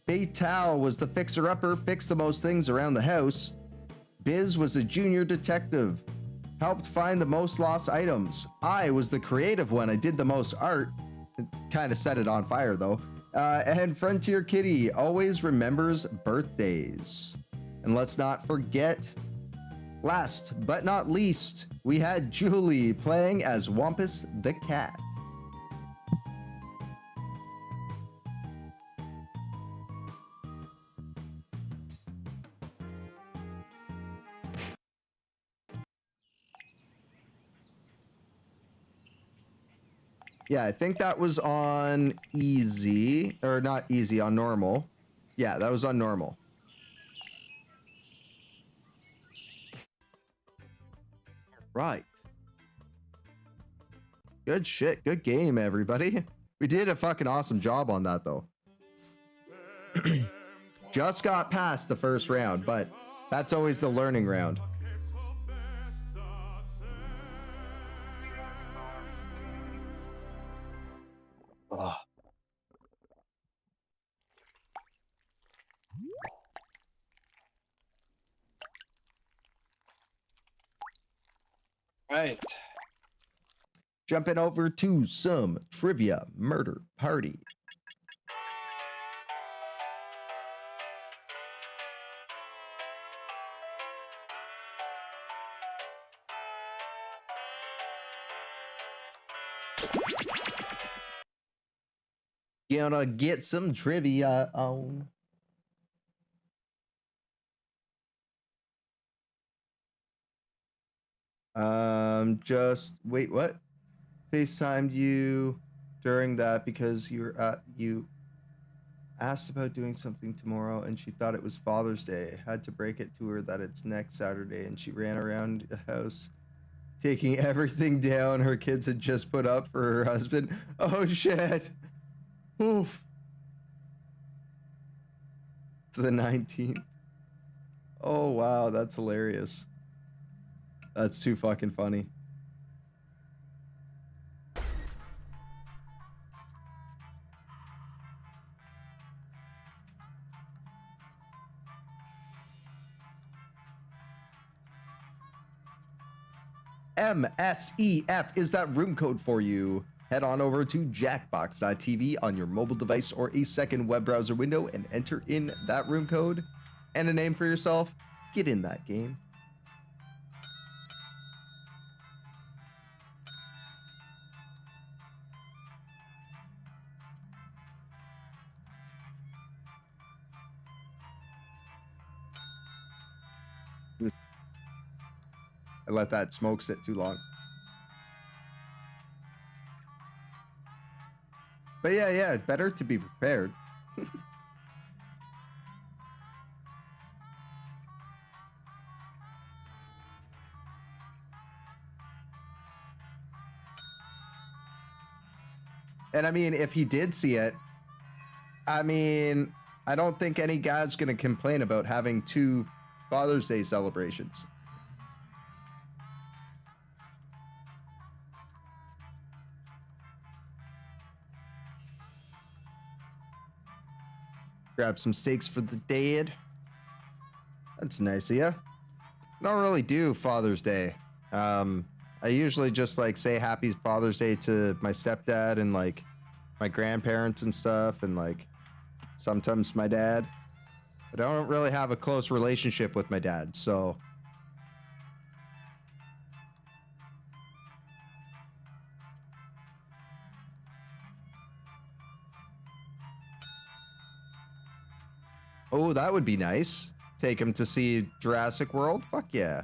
Fatal was the fixer-upper, fixed the most things around the house. Biz was a junior detective, helped find the most lost items. I was the creative one, I did the most art. Kind of set it on fire though. And Frontier Kitty always remembers birthdays. And let's not forget, last but not least, we had Julie playing as Wampus the cat. Yeah, I think that was on easy, or not easy, on normal. Yeah, that was on normal. Right. Good shit, good game, everybody. We did a fucking awesome job on that, though. Just got past the first round, but That's always the learning round. Oh. Right. Jumping over to some trivia murder party. Gonna get some trivia on. Just wait, what? FaceTimed you during that because you asked about doing something tomorrow and she thought it was Father's Day. Had to break it to her that it's next Saturday and she ran around the house taking everything down her kids had just put up for her husband. Oh shit. Oof. It's the 19th. Oh wow, that's hilarious. That's too fucking funny. MSEF is that room code for you. Head on over to jackbox.tv on your mobile device or a second web browser window and enter in that room code and a name for yourself. Get in that game. I let that smoke sit too long. But yeah, better to be prepared. And I mean, if he did see it, I mean, I don't think any guy's gonna complain about having 2 Father's Day celebrations. Grab some steaks for the dead. That's nice of you. I don't really do Father's Day. I usually just like say happy Father's Day to my stepdad and like my grandparents and stuff and like sometimes my dad. But I don't really have a close relationship with my dad, so. Oh, that would be nice. Take him to see Jurassic World? Fuck yeah.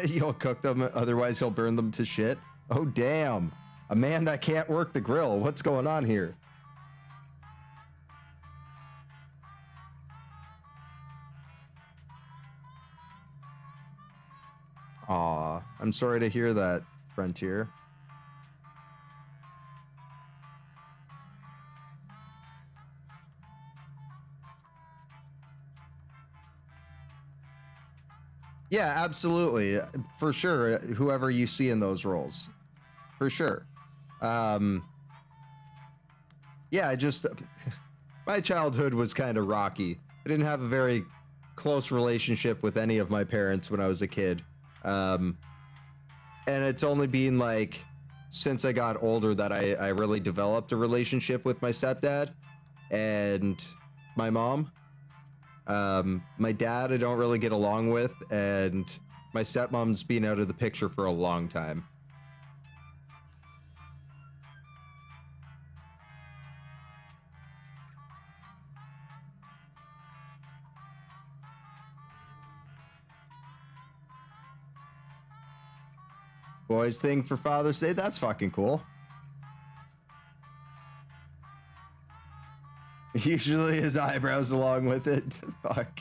You'll cook them, otherwise he'll burn them to shit. Oh, damn. A man that can't work the grill. What's going on here? Aw, I'm sorry to hear that, Frontier. Yeah, absolutely. For sure. Whoever you see in those roles. For sure. Yeah, just my childhood was kind of rocky. I didn't have a very close relationship with any of my parents when I was a kid. And it's only been like since I got older that I really developed a relationship with my stepdad and my mom. My dad I don't really get along with, and my stepmom's been out of the picture for a long time. Boys thing for Father's Day, that's fucking cool. Usually his eyebrows along with it. Fuck.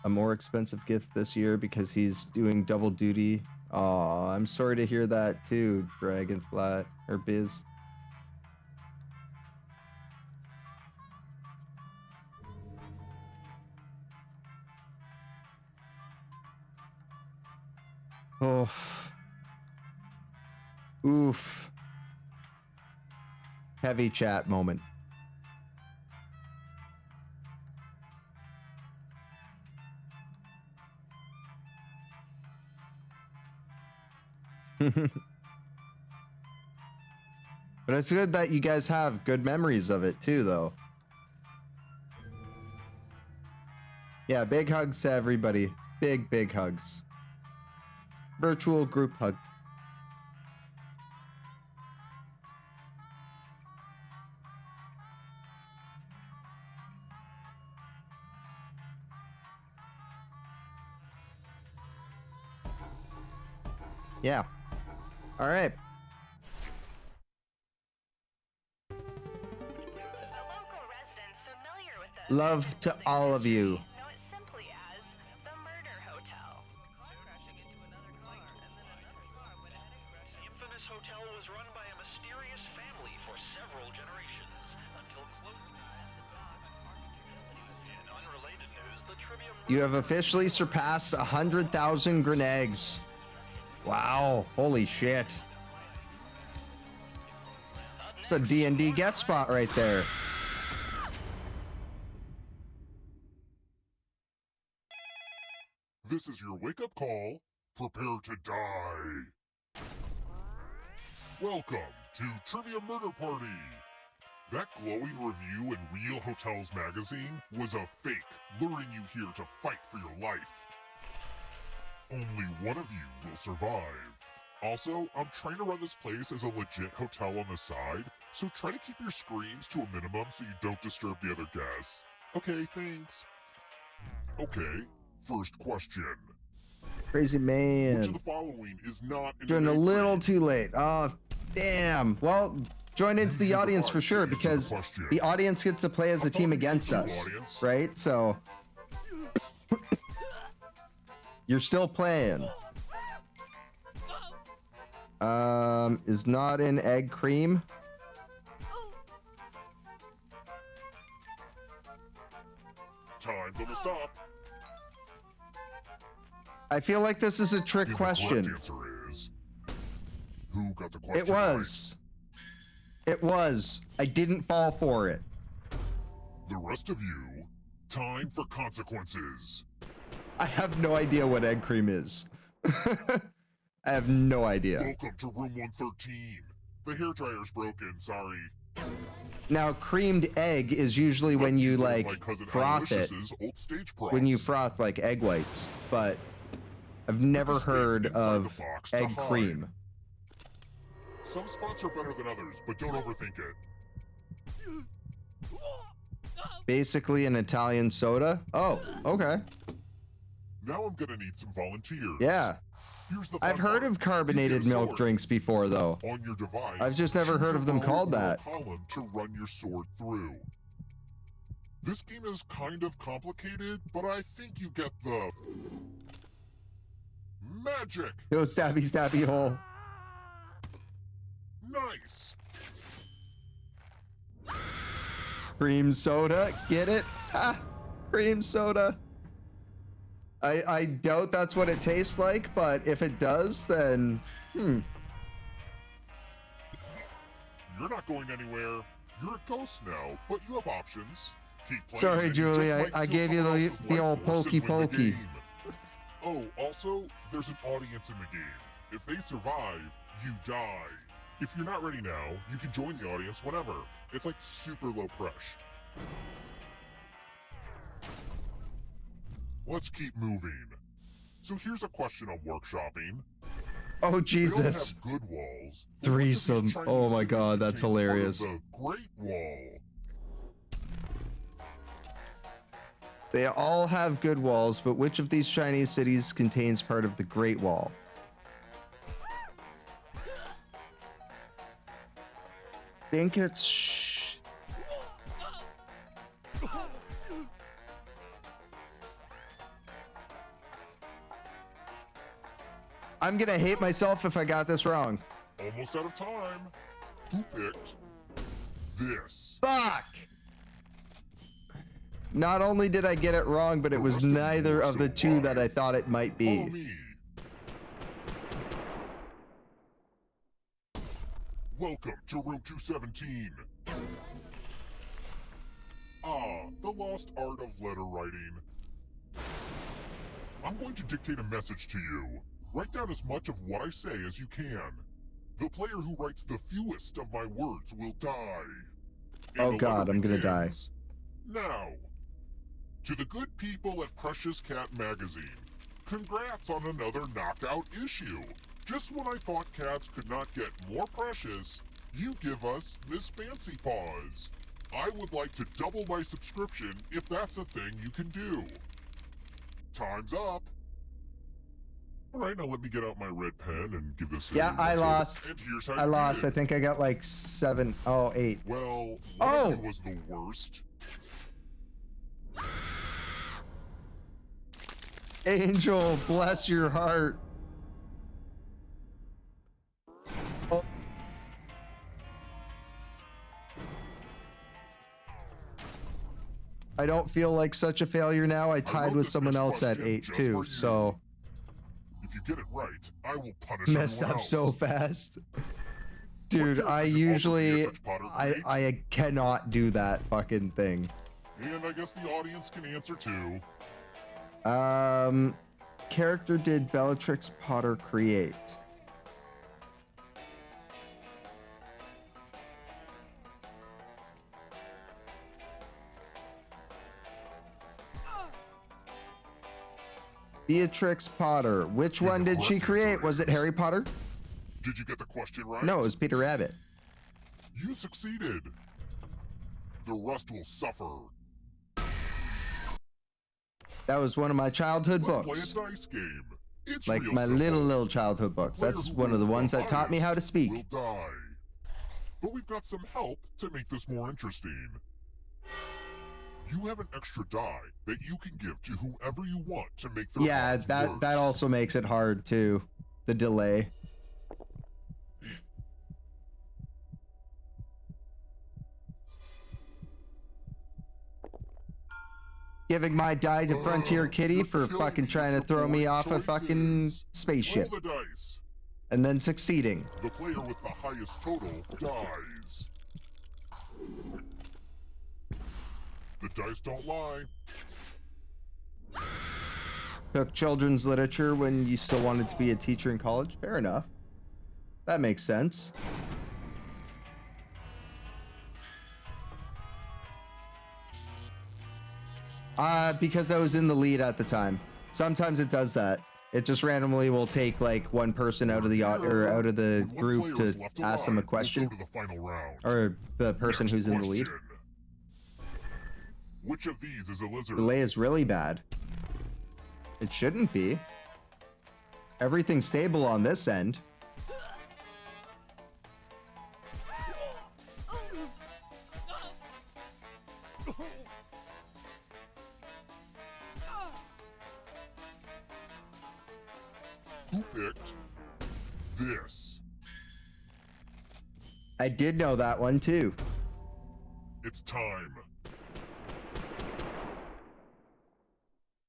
a more expensive gift this year because he's doing double duty. Aw, I'm sorry to hear that too, Dragonfly or Biz. Oof. Oof. Heavy chat moment. But it's good that you guys have good memories of it too, though. Yeah, big hugs to everybody. Big, big hugs. Virtual group hug. Yeah. All right. Love to all of you. You have officially surpassed 100,000 grenades. Wow, holy shit. It's a D&D guest spot right there. This is your wake-up call. Prepare to die. Welcome to Trivia Murder Party. That glowing review in Real Hotels magazine was a fake, luring you here to fight for your life. Only one of you will survive. Also, I'm trying to run this place as a legit hotel on the side, so try to keep your screams to a minimum so you don't disturb the other guests. Okay, thanks. Okay, first question. Crazy man. Which of the following is not in Joined a little too late. Oh, damn. Well, join into the audience for sure, because the audience gets to play as a team against us, right? So you're still playing. Is not in egg cream. Time's on the stop. I feel like this is a trick question. The correct answer is, who got the question It was. It was. I didn't fall for it. The rest of you, time for consequences. I have no idea what egg cream is. I have no idea. Welcome to room 113. The hairdryer's broken, sorry. Now, creamed egg is usually when you like froth it. Old stage props. When you froth like egg whites, but I've never heard of egg cream. Some spots are better than others, but don't overthink it. Basically an Italian soda? Oh, okay. Now I'm gonna need some volunteers. Yeah. I've heard of carbonated milk drinks before, though. On your device, I've just never heard of them called that. Column to run your sword through. This game is kind of complicated, but I think you get the magic. Go stabby stabby hole. Nice. Cream soda, get it? Ha! Cream soda. I doubt that's what it tastes like, but if it does, then You're not going anywhere. You're a ghost now, but you have options. Keep playing. Sorry, Julie, I gave you the old pokey pokey. Oh, also, there's an audience in the game. If they survive, you die. If you're not ready now, you can join the audience whenever. It's like super low pressure. Let's keep moving. So here's a question on workshopping. Oh, Jesus. They don't have good walls. Threesome. Oh my god, that's hilarious. The Great Wall. They all have good walls, but which of these Chinese cities contains part of the Great Wall? Think it's... I'm gonna hate myself if I got this wrong. Almost out of time. Who picked this? Fuck! Not only did I get it wrong, but it was neither of the two that I thought it might be. Follow me. Welcome to room 217. The lost art of letter writing. I'm going to dictate a message to you. Write down as much of what I say as you can. The player who writes the fewest of my words will die. And Oh god, I'm gonna die. Now, to the good people at Precious Cat Magazine, congrats on another knockout issue. Just when I thought cats could not get more precious, you give us Miss Fancy Paws. I would like to double my subscription if that's a thing you can do. Time's up. Alright, now let me get out my red pen and give this Yeah, I lost. And here's how I you lost. did. I think I got like 7. Oh, 8. Well, oh! one of you was the worst. Angel, bless your heart. Oh. I don't feel like such a failure now. I tied with someone else at 8 too, so If you get it right, I will punish messed everyone up else. so fast. Dude, I usually I cannot do that fucking thing. And I guess the audience can answer too. Character did Bellatrix Potter create? Beatrix Potter. Which one did she create? Was it Harry Potter? Did you get the question right? No, it was Peter Rabbit. You succeeded. The rest will suffer. That was one of my childhood books. Let's play a dice game. It's Like real my simple. little childhood books. Player That's who one of the rolls ones that taught me how to highest speak. Will die. But we've got some help to make this more interesting. You have an extra die that you can give to whoever you want to make their Yeah, odds that worse. that also makes it hard too. The delay. Giving my die to Frontier Kitty for fucking trying to throw me off a fucking spaceship. Roll the dice. And then succeeding. The player with the highest total dies. The dice don't lie. Took children's literature when you still wanted to be a teacher in college. Fair enough. That makes sense. Because I was in the lead at the time. Sometimes it does that. It just randomly will take like one person out of the or out of the group to ask them a question, Go to the final round. or the person who's in the lead. Which of these is a lizard? Delay is really bad. It shouldn't be. Everything's stable on this end. Who picked this? I did know that one too. It's time.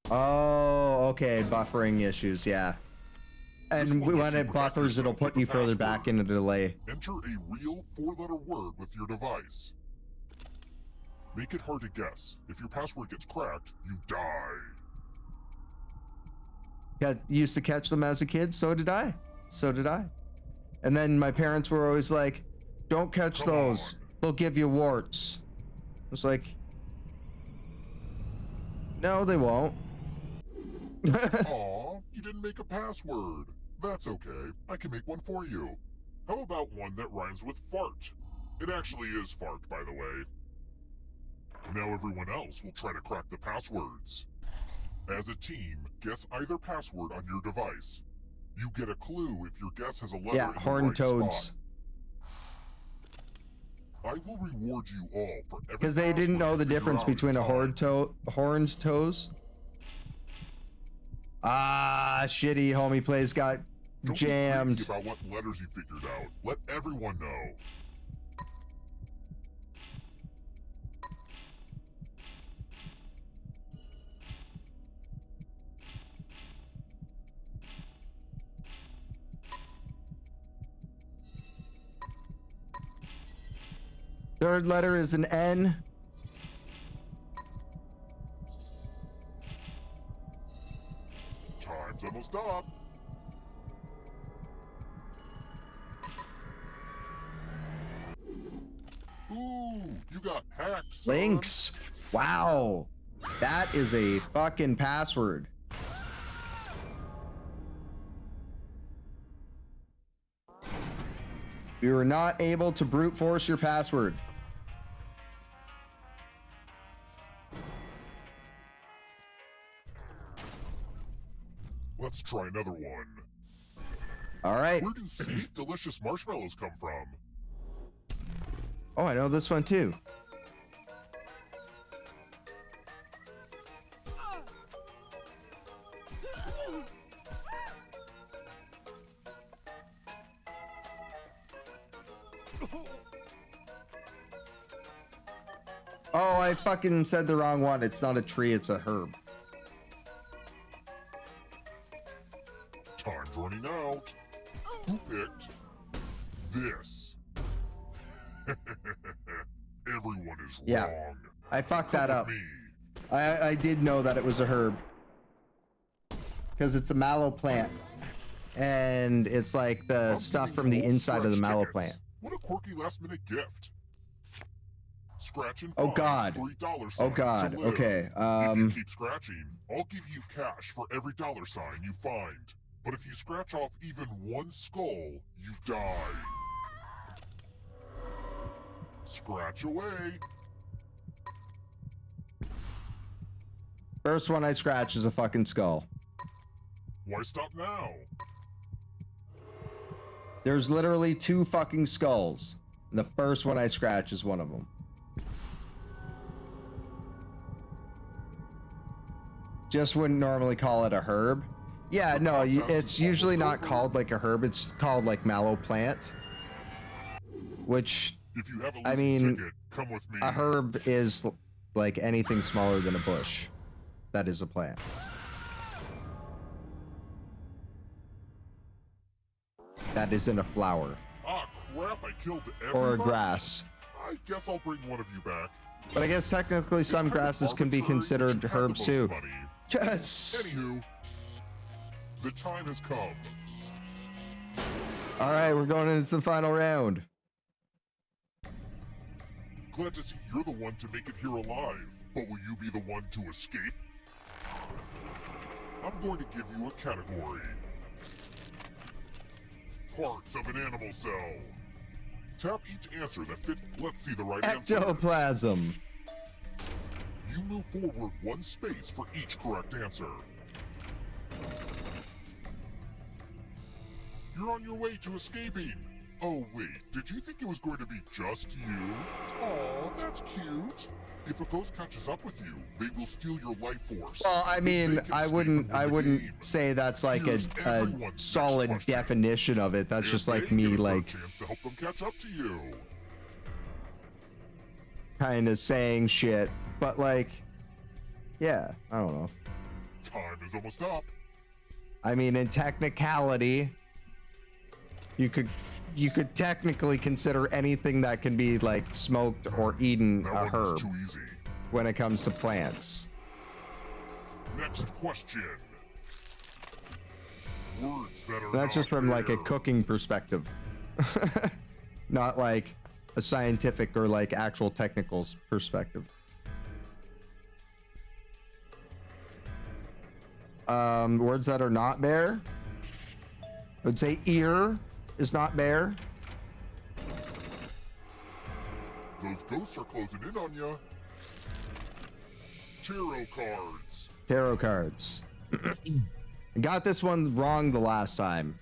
Oh, okay. Buffering issues, yeah. And when it buffers, it'll put you further back into delay. Enter a real 4-letter word with your device. Make it hard to guess. If your password gets cracked, you die. Used to catch them as a kid, so did I. So did I. And then my parents were always like, don't catch those. They'll give you warts. I was like, no, they won't. Aw, you didn't make a password. That's okay. I can make one for you. How about one that rhymes with fart? It actually is fart, by the way. Now everyone else will try to crack the passwords. As a team, guess either password on your device. You get a clue if your guess has a letter Yeah, in the horned right toads. spot. I will reward you all for every Because they didn't know the password you difference figure out between in a time. horned toes. Ah, shitty. Homie plays got jammed. Don't be greedy about what letters you figured out. Let everyone know. Third letter is an N. Time's almost up. Ooh, you got hacked, son. Links. Wow. That is a fucking password. We were not able to brute force your password. Let's try another one. All right. Where do sweet, delicious marshmallows come from? Oh, I know this one too. Oh, I fucking said the wrong one. It's not a tree, it's a herb. Time's running out. Who picked this? Everyone is wrong. I fucked that Come up. with me. I did know that it was a herb. Because it's a mallow plant. And it's like the stuff from the inside of the mallow plant. What a quirky last-minute gift. Scratch and Oh find God. $3 Oh God. to live. Okay. If you keep scratching, I'll give you cash for every $sign you find. But if you scratch off even one skull, you die. Scratch away. First one I scratch is a fucking skull. Why stop now? There's literally 2 fucking skulls. The first one I scratch is one of them. Just wouldn't normally call it a herb. Yeah, no, it's usually not called like a herb. It's called like mallow plant. Which, If you have a I losing mean, ticket, come with me. a herb is like anything smaller than a bush. That is a plant. That isn't a flower. Ah, crap, I killed everybody. Or a grass. I guess I'll bring one of you back. But I guess technically some grasses can be considered herbs too. Money. Yes! Anywho, the time has come. Alright, we're going into the final round. Glad to see you're the one to make it here alive. But will you be the one to escape? I'm going to give you a category. Parts of an animal cell. Tap each answer that fits. Let's see the right answer. Ectoplasm. You move forward 1 space for each correct answer. You're on your way to escaping. Oh wait, did you think it was going to be just you? Oh, that's cute. If a ghost catches up with you, they will steal your life force. Well, I mean, I wouldn't say that's like a solid definition of it. That's just like me, like, Chance to help them catch up to you. kind of saying shit. But like, yeah, I don't know. Time is almost up. I mean, in technicality, you could technically consider anything that can be like smoked or eaten That a one was herb too easy. when it comes to plants. Next question. Words that are That's just from like a there. cooking perspective, not like a scientific or like actual technical perspective. Words that are not bear. I would say ear is not bear. Those ghosts are closing in on you. Tarot cards. Tarot cards. I got this one wrong the last time.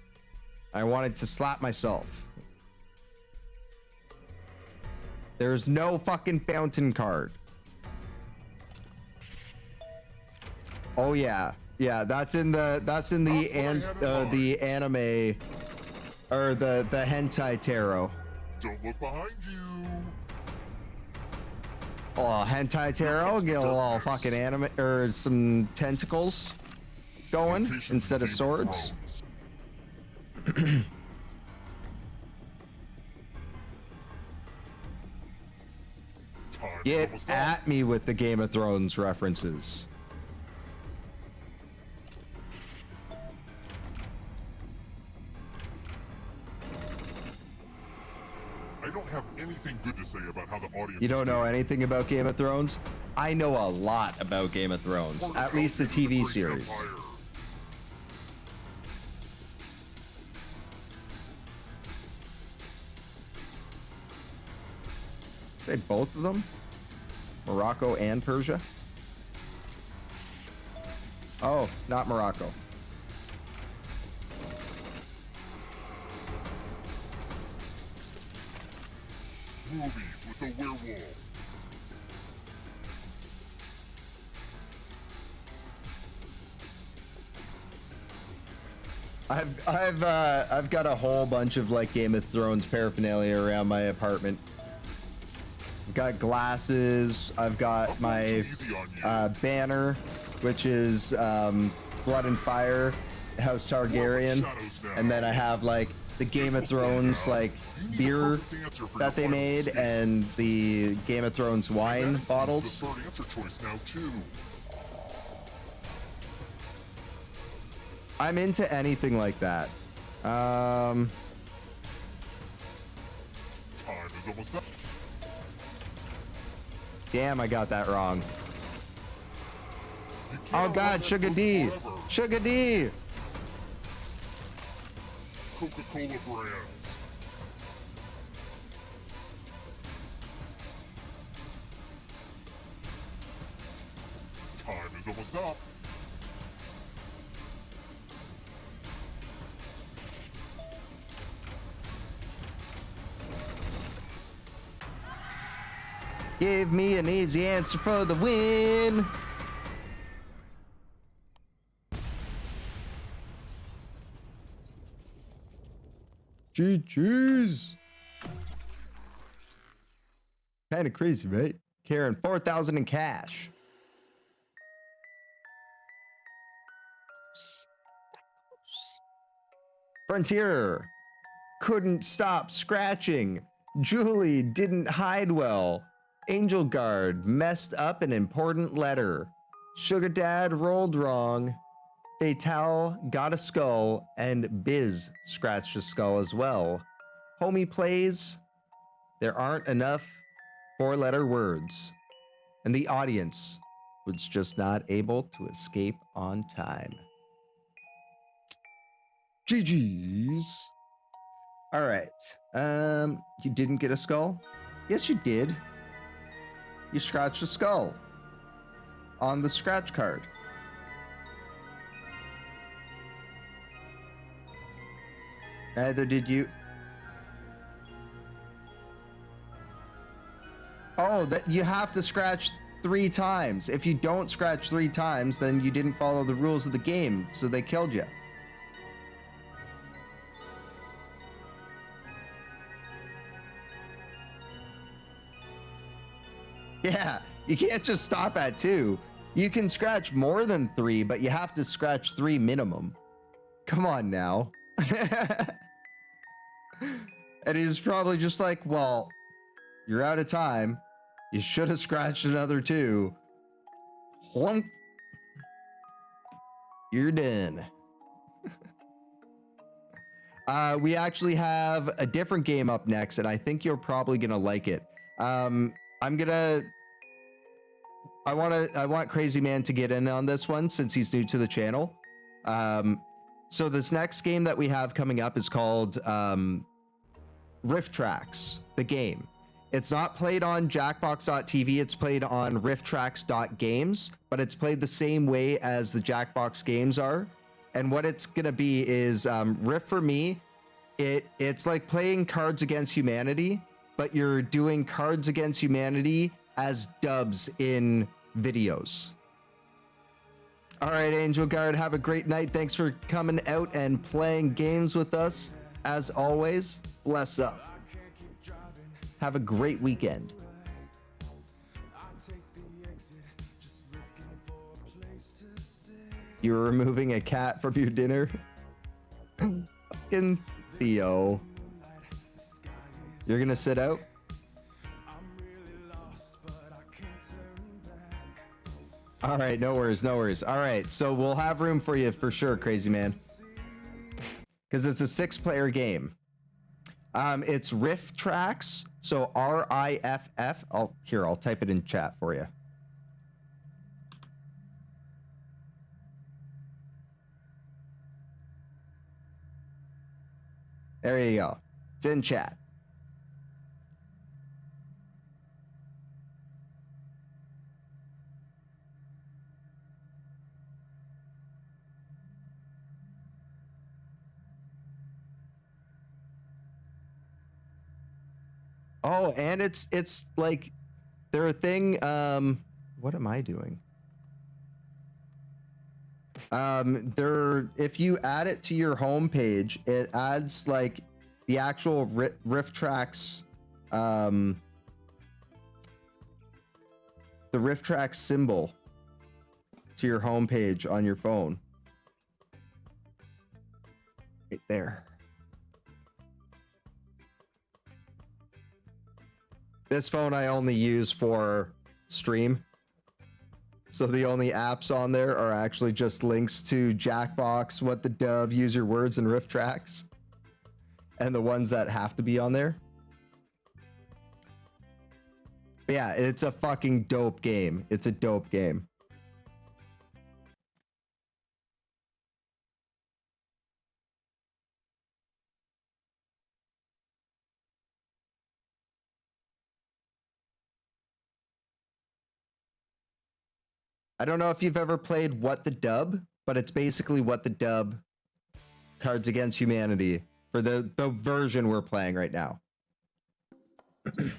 I wanted to slap myself. There's no fucking fountain card. Oh yeah, Yeah, that's in the the anime or the hentai tarot. Don't look behind you. Oh, hentai tarot, get a little fucking anime or some tentacles going instead of swords. Get at me with the Game of Thrones references. I don't have anything good to say about how the audience. You don't know anything about Game of Thrones? I know a lot about Game of Thrones, at least the TV series. They both of them? Morocco and Persia? Oh, not Morocco. Movies with a werewolf. I've got a whole bunch of like Game of Thrones paraphernalia around my apartment. I've got glasses. I've got my banner, which is Blood and Fire, House Targaryen, and then I have like the Game of Thrones like beer that they made and the Game of Thrones wine bottles. I'm into anything like that. Time is almost up. Damn, I got that wrong. Oh God, Sugar D! Sugar D! Coca-Cola brands. Time is almost up. Give me an easy answer for the win. GG's. Kind of crazy, right? Karen, 4,000 in cash. Frontier couldn't stop scratching. Julie didn't hide well. Angel Guard messed up an important letter. Sugar Dad rolled wrong. Fatal got a skull, and Biz scratched a skull as well. Homie plays. There aren't enough four-letter words, and the audience was just not able to escape on time. GG's. All right. You didn't get a skull? Yes, you did. You scratched a skull on the scratch card. Neither did you. Oh, that you have to scratch 3 times. If you don't scratch 3 times, then you didn't follow the rules of the game, so they killed you. Yeah, you can't just stop at 2. You can scratch more than 3, but you have to scratch 3 minimum. Come on now. And he's probably just like, well, you're out of time. You should have scratched another 2. Plunk. You're done. We actually have a different game up next, and I think you're probably gonna like it. I want Crazy Man to get in on this one since he's new to the channel. So this next game that we have coming up is called Riff Tracks, the game. It's not played on Jackbox.tv, it's played on rifftracks.games, but it's played the same way as the Jackbox games are. And what it's gonna be is Riff for me, it's like playing Cards Against Humanity, but you're doing Cards Against Humanity as dubs in videos. All right, Angel Guard, have a great night. Thanks for coming out and playing games with us. As always, bless up. Have a great weekend. You're removing a cat from your dinner? Fucking Theo. You're gonna sit out? All right, no worries, no worries. All right, so we'll have room for you for sure, crazy man. Because it's a 6-player game. It's Riff Tracks, so R-I-F-F. I'll type it in chat for you. There you go. It's in chat. Oh, and it's like they're a thing. What am I doing? If you add it to your homepage, it adds like the actual riff tracks, the riff tracks symbol to your homepage on your phone. Right there. This phone I only use for stream. So the only apps on there are actually just links to Jackbox, What the Dove, Use Your Words, and Riff Tracks. And the ones that have to be on there. But yeah, it's a fucking dope game. It's a dope game. I don't know if you've ever played What the Dub, but it's basically What the Dub Cards Against Humanity for the version we're playing right now. Welcome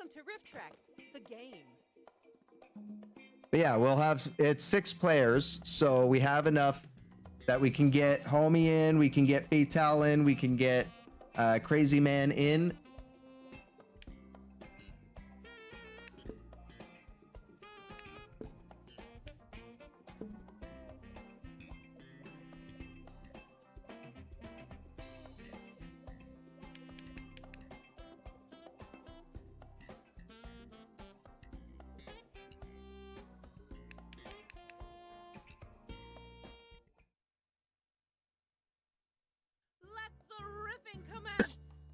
to Riff Tracks, the game. But yeah, it's 6 players, so we have enough that we can get Homie in, we can get Fatal in, we can get Crazy Man in.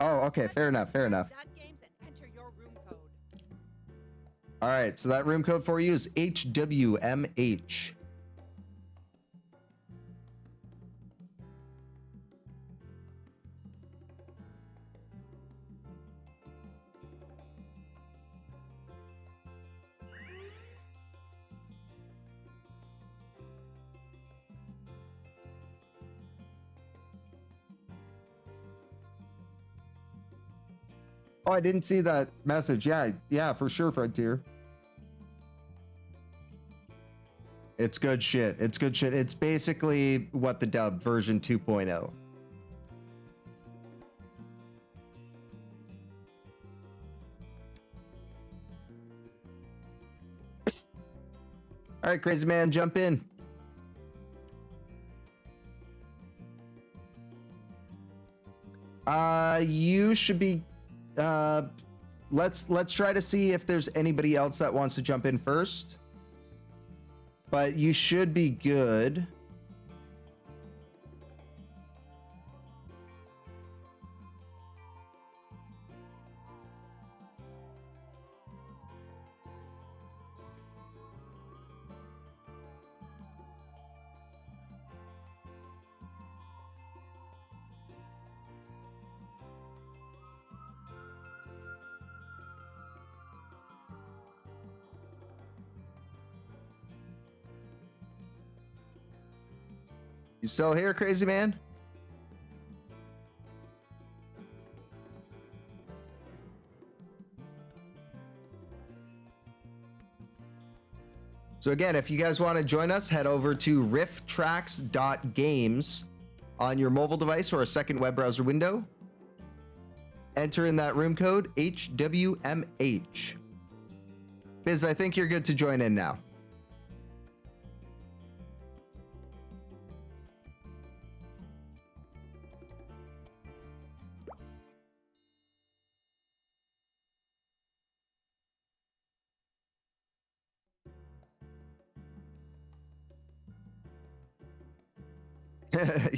Oh, okay, fair enough, fair enough. All right, so that room code for you is HWMH. Oh, I didn't see that message. Yeah, for sure, Frontier. It's good shit. It's good shit. It's basically What the Dub version 2.0. All right, crazy man, jump in. You should be let's try to see if there's anybody else that wants to jump in first. But you should be good. You still here, crazy man? So again, if you guys want to join us, head over to rifftracks.games on your mobile device or a second web browser window. Enter in that room code HWMH. Biz, I think you're good to join in now.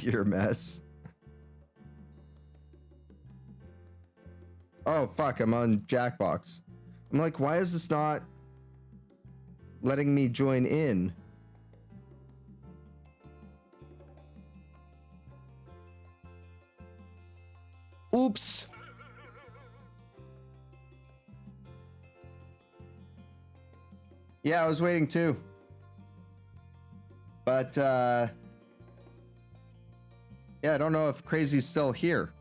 You're a mess. Oh, fuck, I'm on Jackbox. I'm like, why is this not letting me join in? Oops. Yeah, I was waiting too. But, yeah, I don't know if Crazy's still here.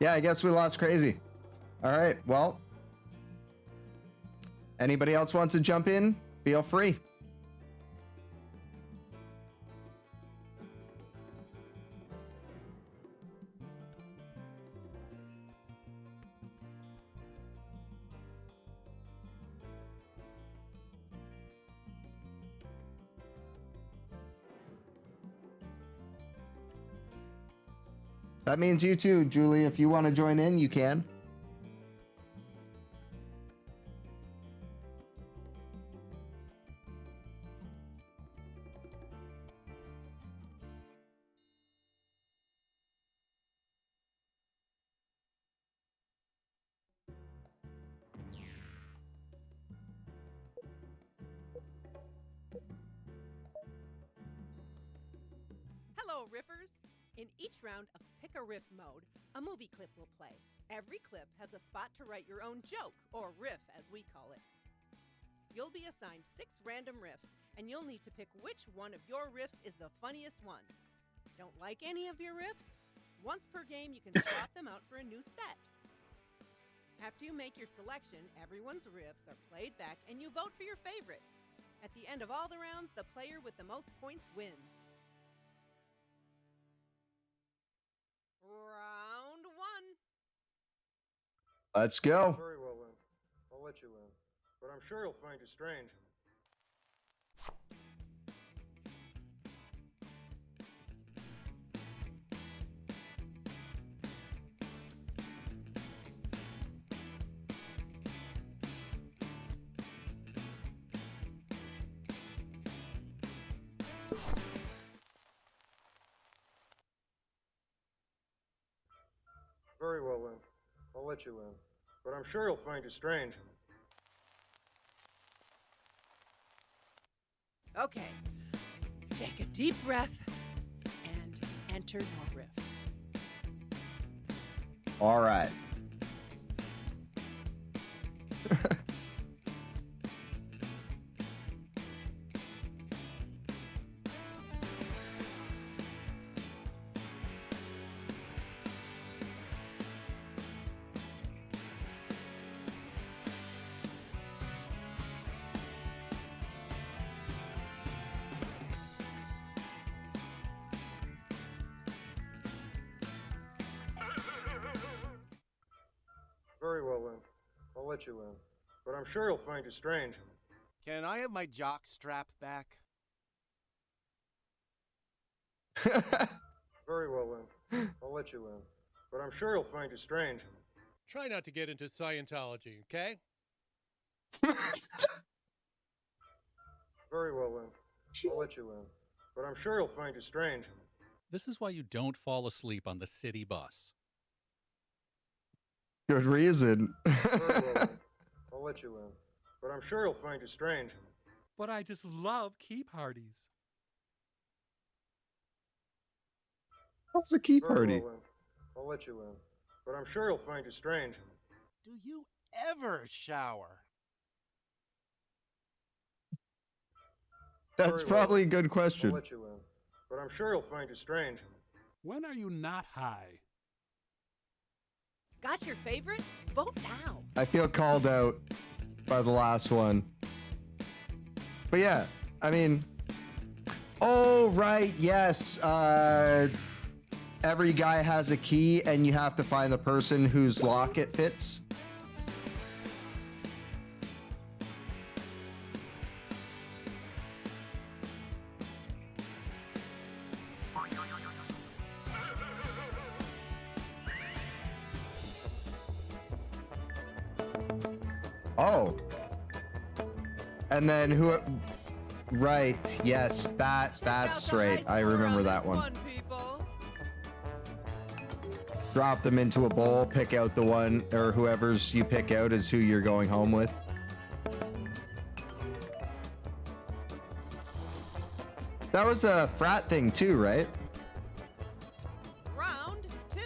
Yeah, I guess we lost Crazy. All right, well, anybody else wants to jump in? Feel free. That means you too, Julie. If you want to join in, you can. Hello, Riffers! In each round of Pick a Riff mode, a movie clip will play. Every clip has a spot to write your own joke, or riff as we call it. You'll be assigned 6 random riffs, and you'll need to pick which one of your riffs is the funniest one. Don't like any of your riffs? Once per game, you can swap them out for a new set. After you make your selection, everyone's riffs are played back, and you vote for your favorite. At the end of all the rounds, the player with the most points wins. Round 1. Let's go. Very well then. I'll let you in. But I'm sure you'll find it strange. Very well then. I'll let you in. But I'm sure you'll find it strange. Okay. Take a deep breath and enter your riff. All right. Very well then. I'll let you in. But I'm sure you'll find it strange. Can I have my jock strap back? Very well then. I'll let you in. But I'm sure you'll find it strange. Try not to get into Scientology, okay? Very well then. I'll let you in. But I'm sure you'll find it strange. This is why you don't fall asleep on the city bus. Good reason. Very well then. I'll let you in. But I'm sure you'll find it strange. But I just love key parties. What's a key Very party? well then. I'll let you in. But I'm sure you'll find it strange. Do you ever shower? That's Very well probably a then. good I'll question. let you in. But I'm sure you'll find it strange. When are you not high? Got your favorite? Vote now. I feel called out by the last one. But yeah, I mean, oh, right, yes. Every guy has a key and you have to find the person whose lock it fits. Oh. And then who? Right. Yes, that's right. I remember that one. Drop them into a bowl, pick out the one, or whoever's you pick out is who you're going home with. That was a frat thing too, right? Round 2.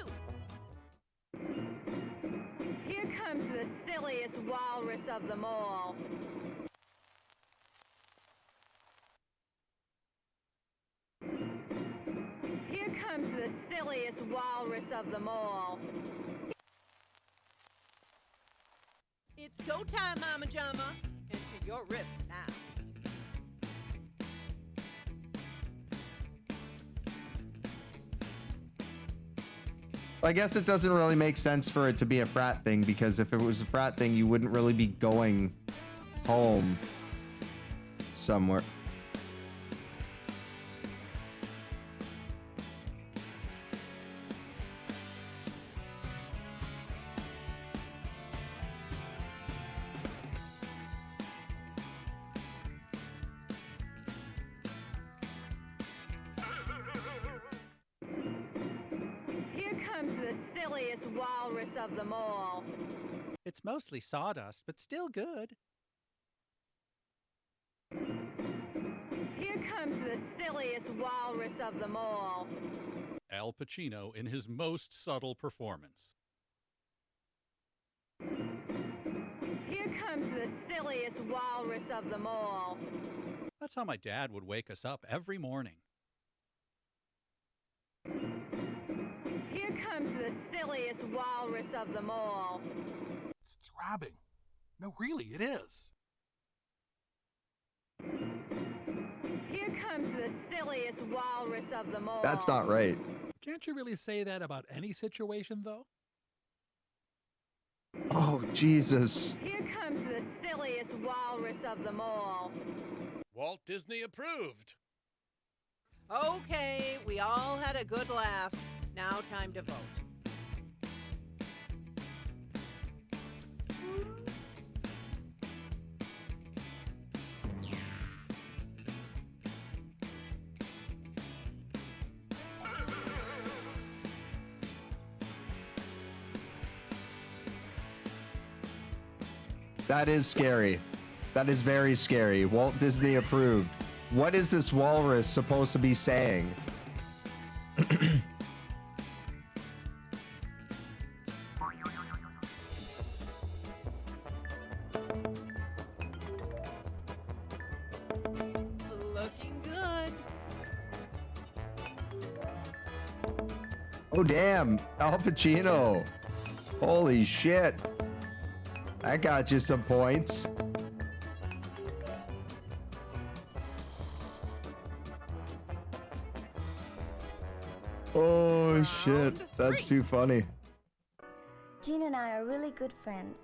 Here comes the silliest walrus of them all. Here comes the silliest walrus of them all. It's go time, Mama Jama. Enter your riff now. I guess it doesn't really make sense for it to be a frat thing, because if it was a frat thing, you wouldn't really be going home somewhere. Here comes the silliest walrus of them all. It's mostly sawdust, but still good. Here comes the silliest walrus of them all. Al Pacino in his most subtle performance. Here comes the silliest walrus of them all. That's how my dad would wake us up every morning. Here comes the silliest walrus of them all. It's throbbing. No, really, it is. Here comes the silliest walrus of them all. That's not right. Can't you really say that about any situation, though? Oh, Jesus. Here comes the silliest walrus of them all. Walt Disney approved. Okay, we all had a good laugh. Now time to vote. That is scary. That is very scary. Walt Disney approved. What is this walrus supposed to be saying? Looking good. Oh, damn. Al Pacino. Holy shit. I got you some points. Oh, shit. That's too funny. Jean and I are really good friends,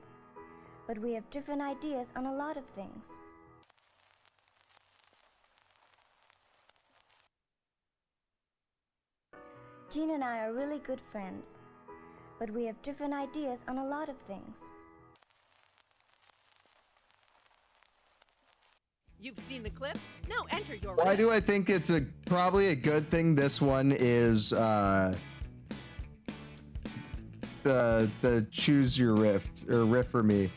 but we have different ideas on a lot of things. Jean and I are really good friends, but we have different ideas on a lot of things. You've seen the clip? Now enter your Why riff. do I think it's probably a good thing this one is the choose your riff or riff for me?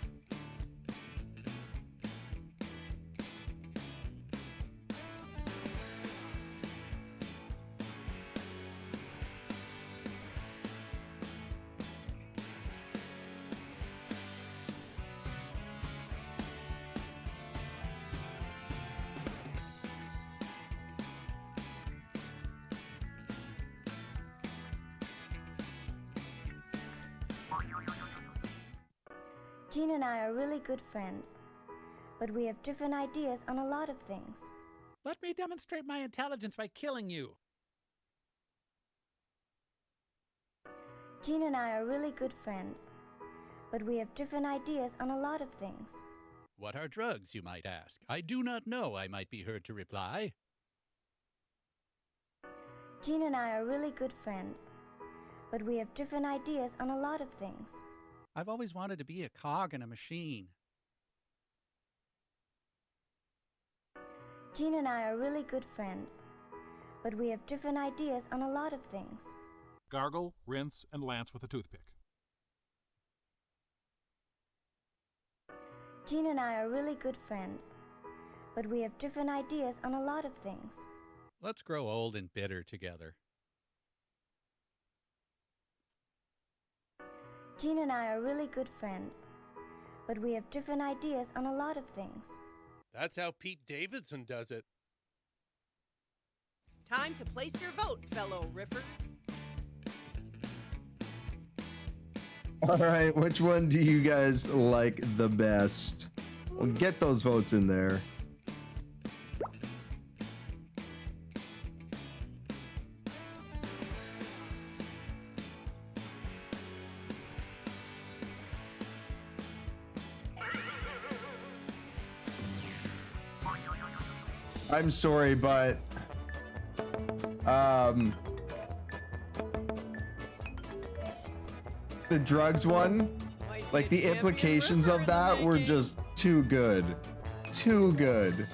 Jean and I are really good friends, but we have different ideas on a lot of things. Let me demonstrate my intelligence by killing you. Jean and I are really good friends, but we have different ideas on a lot of things. What are drugs, you might ask? I do not know, I might be heard to reply. Jean and I are really good friends, but we have different ideas on a lot of things. I've always wanted to be a cog in a machine. Jean and I are really good friends, but we have different ideas on a lot of things. Gargle, rinse, and lance with a toothpick. Jean and I are really good friends, but we have different ideas on a lot of things. Let's grow old and bitter together. Jean and I are really good friends, but we have different ideas on a lot of things. That's how Pete Davidson does it. Time to place your vote, fellow riffers. All right, which one do you guys like the best? Well, get those votes in there. I'm sorry, but the drugs one, like the implications of that were just too good. Too good.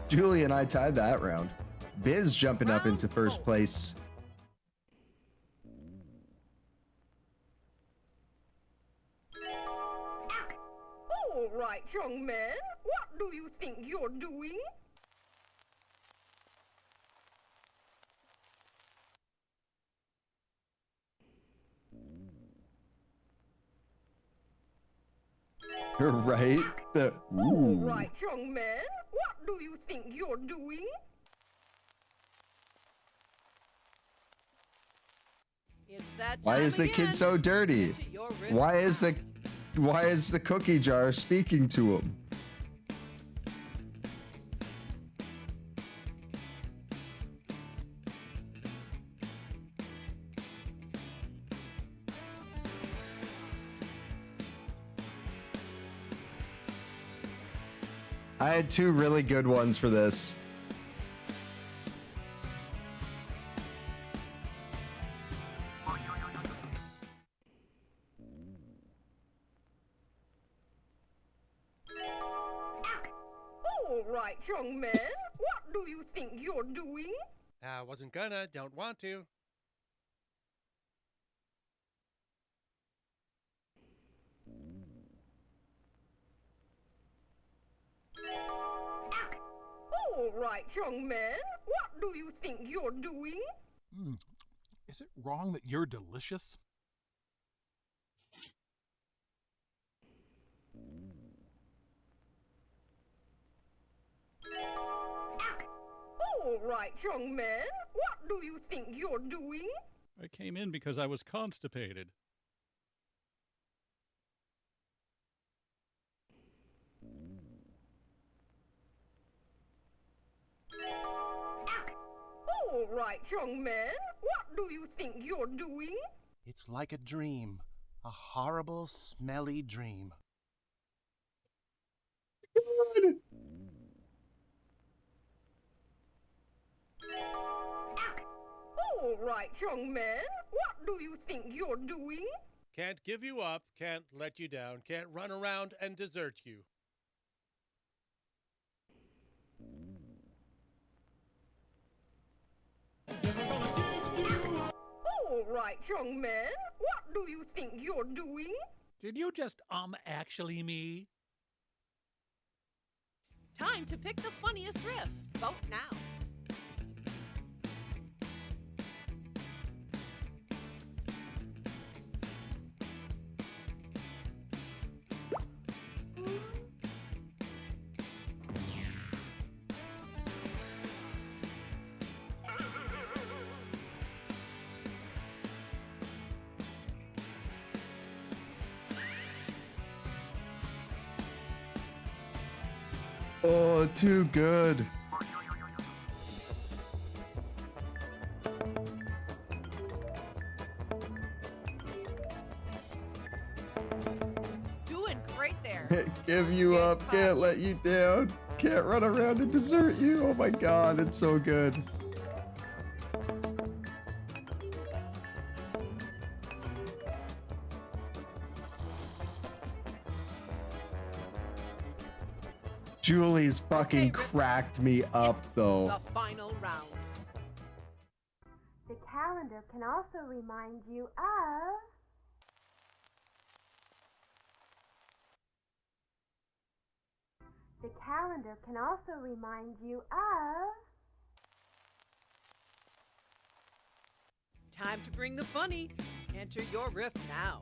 Julie and I tied that round. Biz jumping up into first place. All right, young man. What do you think you're doing? You're right. The All ooh. right, young man. What do you think you're doing? It's that Why time is the again. kid so dirty? Into your riff Why is the cookie jar speaking to him? I had two really good ones for this. All right, young man. What do you think you're doing? I wasn't gonna, don't want to. All right, young man. What do you think you're doing? Is it wrong that you're delicious? All right, young man. What do you think you're doing? I came in because I was constipated. All right, young man. What do you think you're doing? It's like a dream. A horrible, smelly dream. good. All right, young man. What do you think you're doing? Can't give you up, can't let you down, can't run around and desert you. All right, young man. What do you think you're doing? Did you just actually me? Time to pick the funniest riff. Vote now. Oh, too good. Doing great there. Give you up, can't let you down, can't run around and desert you. Oh my god, it's so good. Julie's fucking cracked me up though. The final round. The calendar can also remind you of... The calendar can also remind you of... Time to bring the funny. Enter your riff now.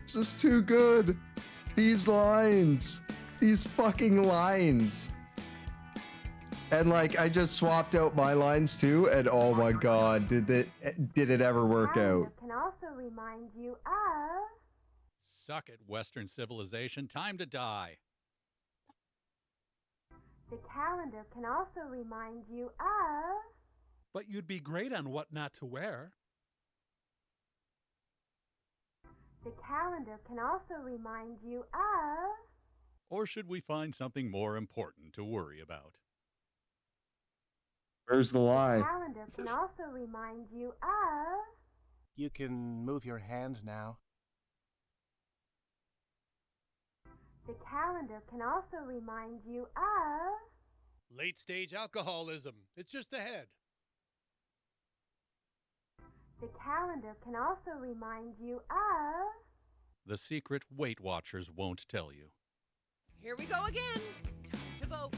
This is too good. These lines. These fucking lines. And like, I just swapped out my lines too, and oh my god, did it ever work out? Can also remind you of... Suck it, Western civilization. Time to die. The calendar can also remind you of... But you'd be great on what not to wear. The calendar can also remind you of... Or should we find something more important to worry about? Where's the lie? The calendar can also remind you of... You can move your hand now. The calendar can also remind you of... Late stage alcoholism. It's just ahead. The calendar can also remind you of... The secret Weight Watchers won't tell you. Here we go again. Time to vote.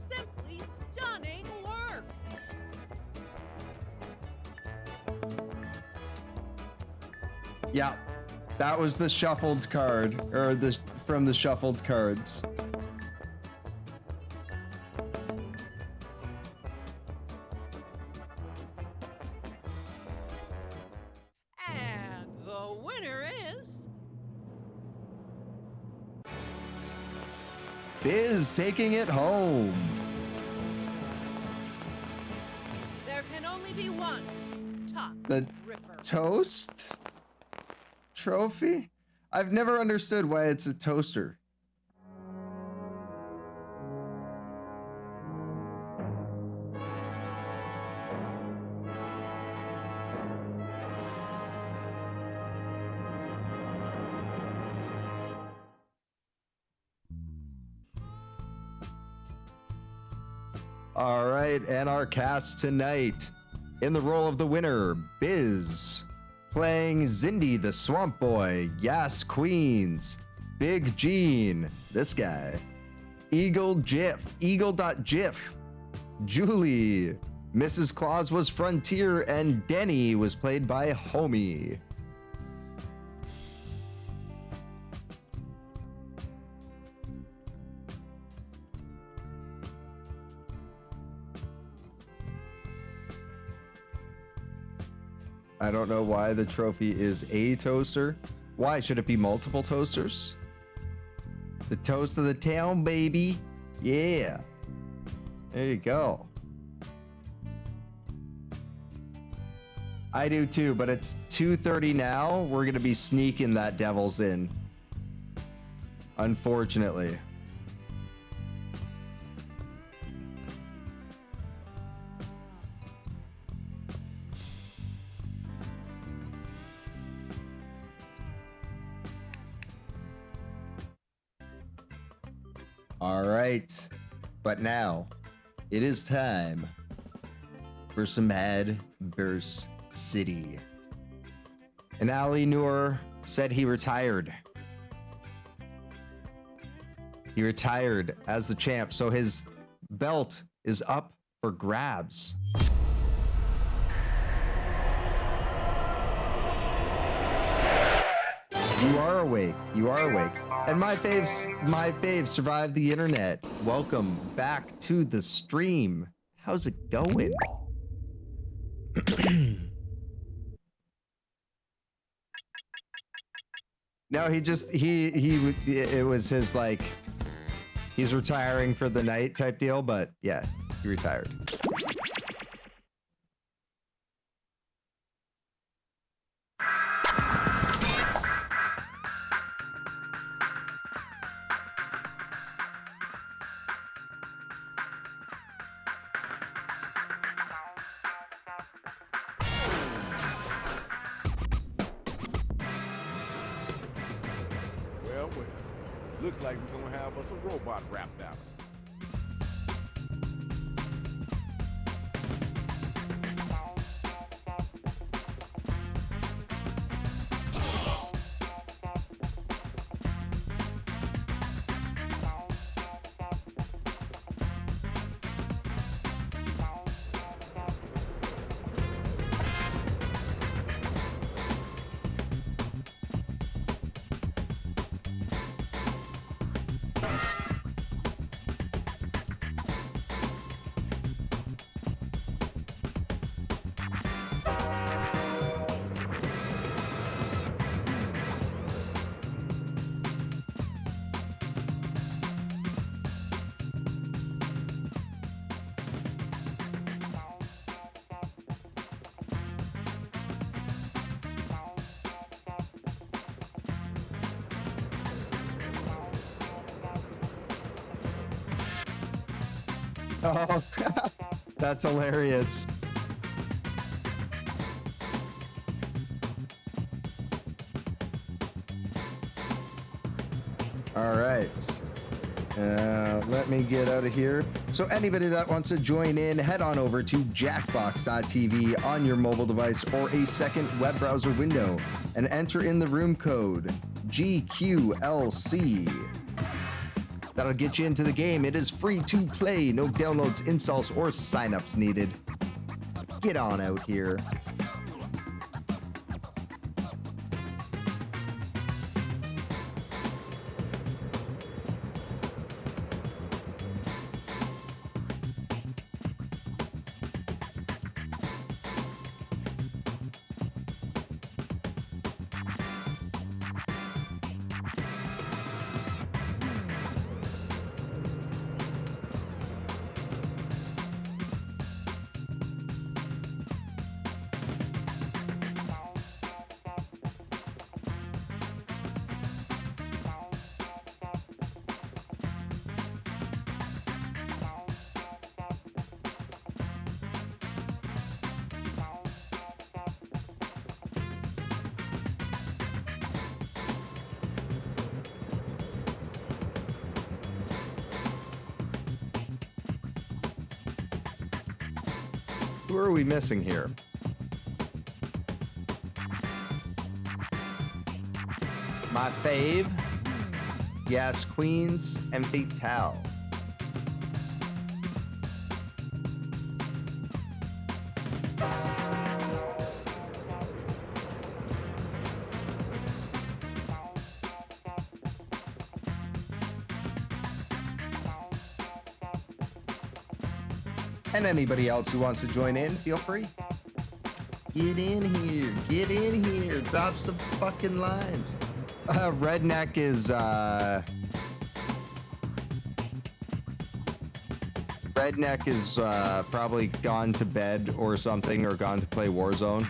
Simply stunning work. Yeah, that was the shuffled card, or the from the shuffled cards. And the winner is... Biz taking it home. There can only be one top The ripper. toast trophy? I've never understood why it's a toaster. All right, and our cast tonight. In the role of the winner, Biz. Playing Zindy the Swamp Boy, Yas Queens, Big Gene, this guy, Eagle.Jiff, Julie, Mrs. Claus was Frontier, and Denny was played by Homie. I don't know why the trophy is a toaster. Why should it be multiple toasters? The toast of the town, baby. Yeah. There you go. I do too, but it's 2:30 now. We're going to be sneaking that Devil's in. Unfortunately. All right, but now it is time for some Adverse City. And Ali Noor said he retired. He retired as the champ, so his belt is up for grabs. You are awake. You are awake. And my fave survived the internet. Welcome back to the stream. How's it going? No, it was his like, he's retiring for the night type deal, but yeah, he retired. Well, looks like we're gonna have us a robot rap battle. Oh, that's hilarious. All right. Let me get out of here. So anybody that wants to join in, head on over to jackbox.tv on your mobile device or a second web browser window and enter in the room code GQLC. That'll get you into the game. It is free to play. No downloads, installs, or signups needed. Get on out here. Who are we missing here? My fave. Yes, Queens and Fatale. And anybody else who wants to join in, feel free. Get in here. Get in here. Drop some fucking lines. Redneck is probably gone to bed or something, or gone to play Warzone.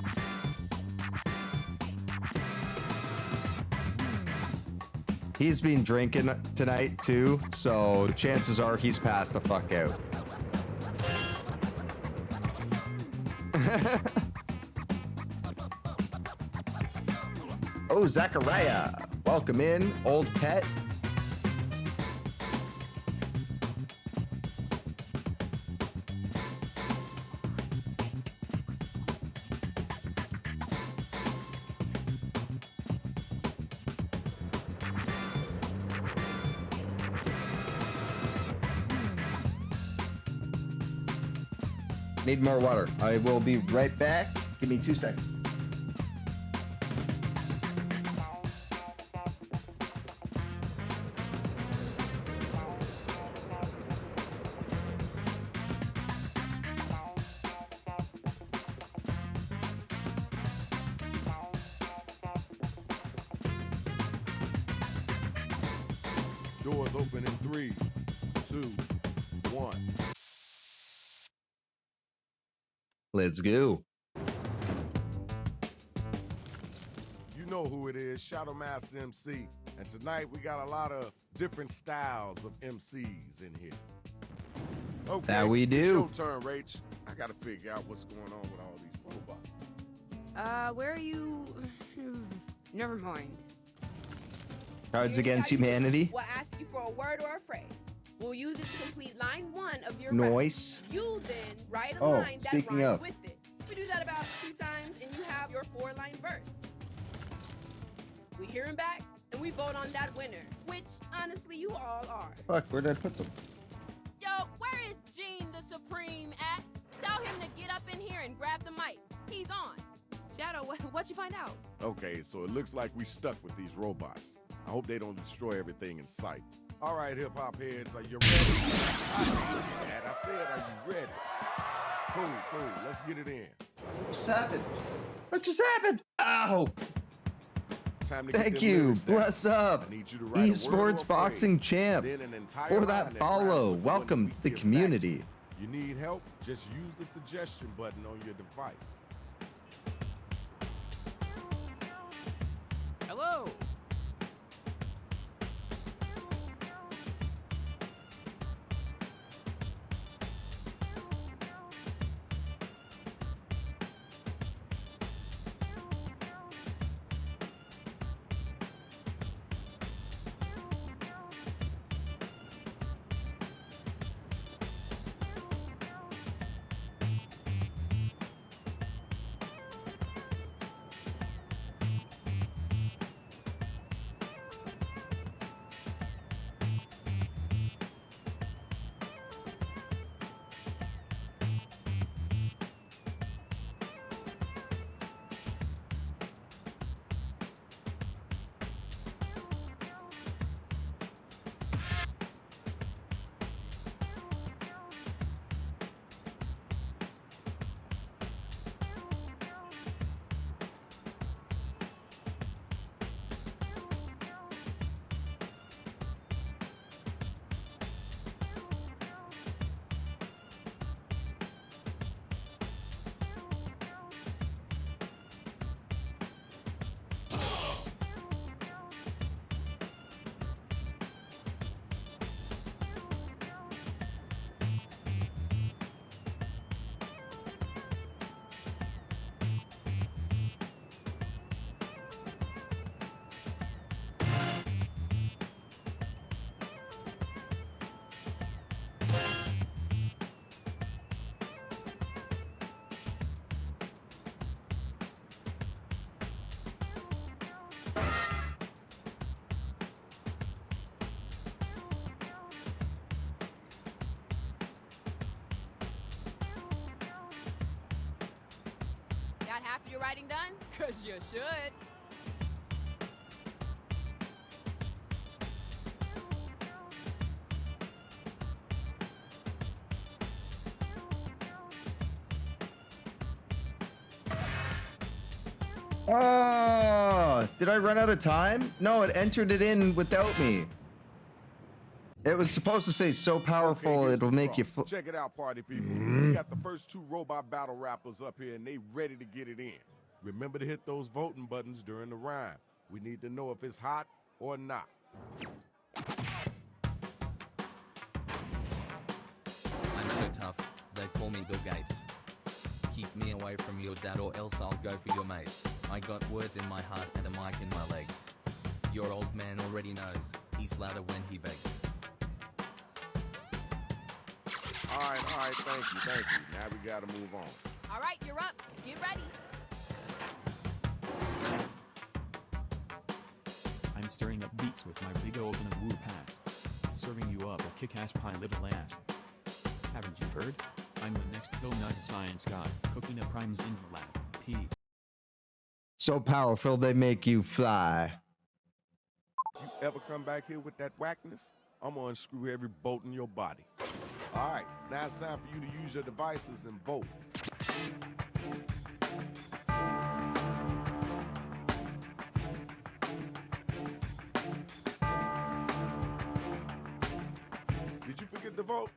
He's been drinking tonight too, so chances are he's passed the fuck out. Oh, Zachariah, welcome in, old pet. Need more water. I will be right back. Give me 2 seconds. Doors open in 3, 2, 1. Let's go. You know who it is, Shadow Master MC. And tonight we got a lot of different styles of MCs in here. Okay, that we do. It's your turn, Rach. I gotta figure out what's going on with all these robots. Where are you? Never mind. Cards Against Humanity. We'll ask you for a word or a phrase. We'll use it to complete line 1 of your Noise. rap. You then write a Oh, line that speaking rhymes of. with it. We do that about 2 times, and you have your 4-line verse. We hear him back, and we vote on that winner, which honestly you all are. Fuck, where did I put them? Yo, where is Gene the Supreme at? Tell him to get up in here and grab the mic. He's on. Shadow, what'd you find out? Okay, so it looks like we stuck with these robots. I hope they don't destroy everything in sight. All right, hip-hop heads, are you ready? I said, are you ready? Cool, let's get it in. What just happened? What just happened? Ow! Time to get Thank them you. lyrics down. Bless up. I need you to write a word or Esports a boxing phrase, champ. then an entire For line that rhymes follow. with the one Welcome that to we the give back. community. You need help? Just use the suggestion button on your device. Hello. Got half of your writing done? Cause you should. Oh, did I run out of time? No, it entered it in without me. It was supposed to say so powerful it'll make you. Check it out, party people. We got the first 2 robot battle rappers up here, and they ready to get it in. Remember to hit those voting buttons during the rhyme. We need to know if it's hot or not. I'm so tough, they call me Bill Gates. Keep me away from your dad or else I'll go for your mates. I got words in my heart and a mic in my legs. Your old man already knows, he's louder when he begs. All right, thank you. Now we gotta move on. All right, you're up. Get ready. I'm stirring up beats with my big old and woo pass. Serving you up a kick-ass pie little ass. Haven't you heard? I'm the next donut science god, cooking up primes in the lab. P. So powerful they make you fly. You ever come back here with that whackness? I'm gonna unscrew every bolt in your body. All right, now it's time for you to use your devices and vote. Did you forget to vote?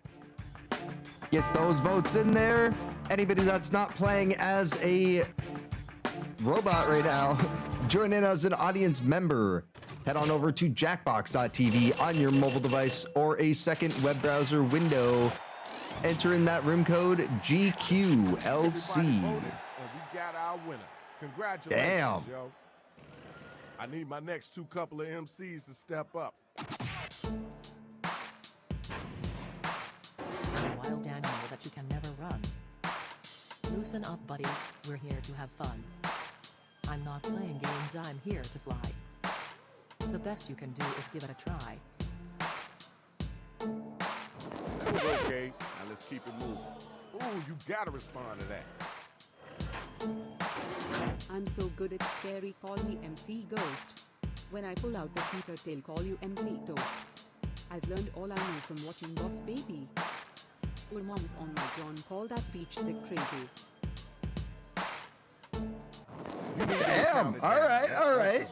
Get those votes in there. Anybody that's not playing as a robot right now, join in as an audience member. Head on over to jackbox.tv on your mobile device or a second web browser window. Enter in that room code GQLC. And we got our winner. Congratulations, Damn. yo. I need my next 2 couple of MCs to step up. A wild animal that you can never run. Loosen up, buddy. We're here to have fun. I'm not playing games, I'm here to fly. The best you can do is give it a try. That was okay. Now let's keep it moving. Ooh, you gotta respond to that. I'm so good at scary, call me MC Ghost. When I pull out the heater, they'll call you MC Toast. I've learned all I know from watching Boss Baby. Your mom's on my John, call that beach thick crazy. Damn. All right.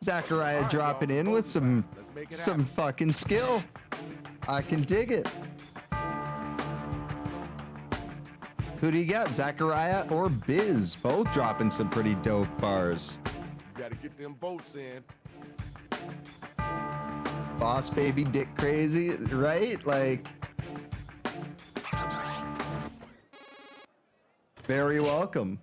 Zachariah dropping in with some fucking skill. I can dig it. Who do you got, Zachariah or Biz? Both dropping some pretty dope bars. You gotta get them votes in. Boss Baby Dick Crazy, right? Like, very welcome.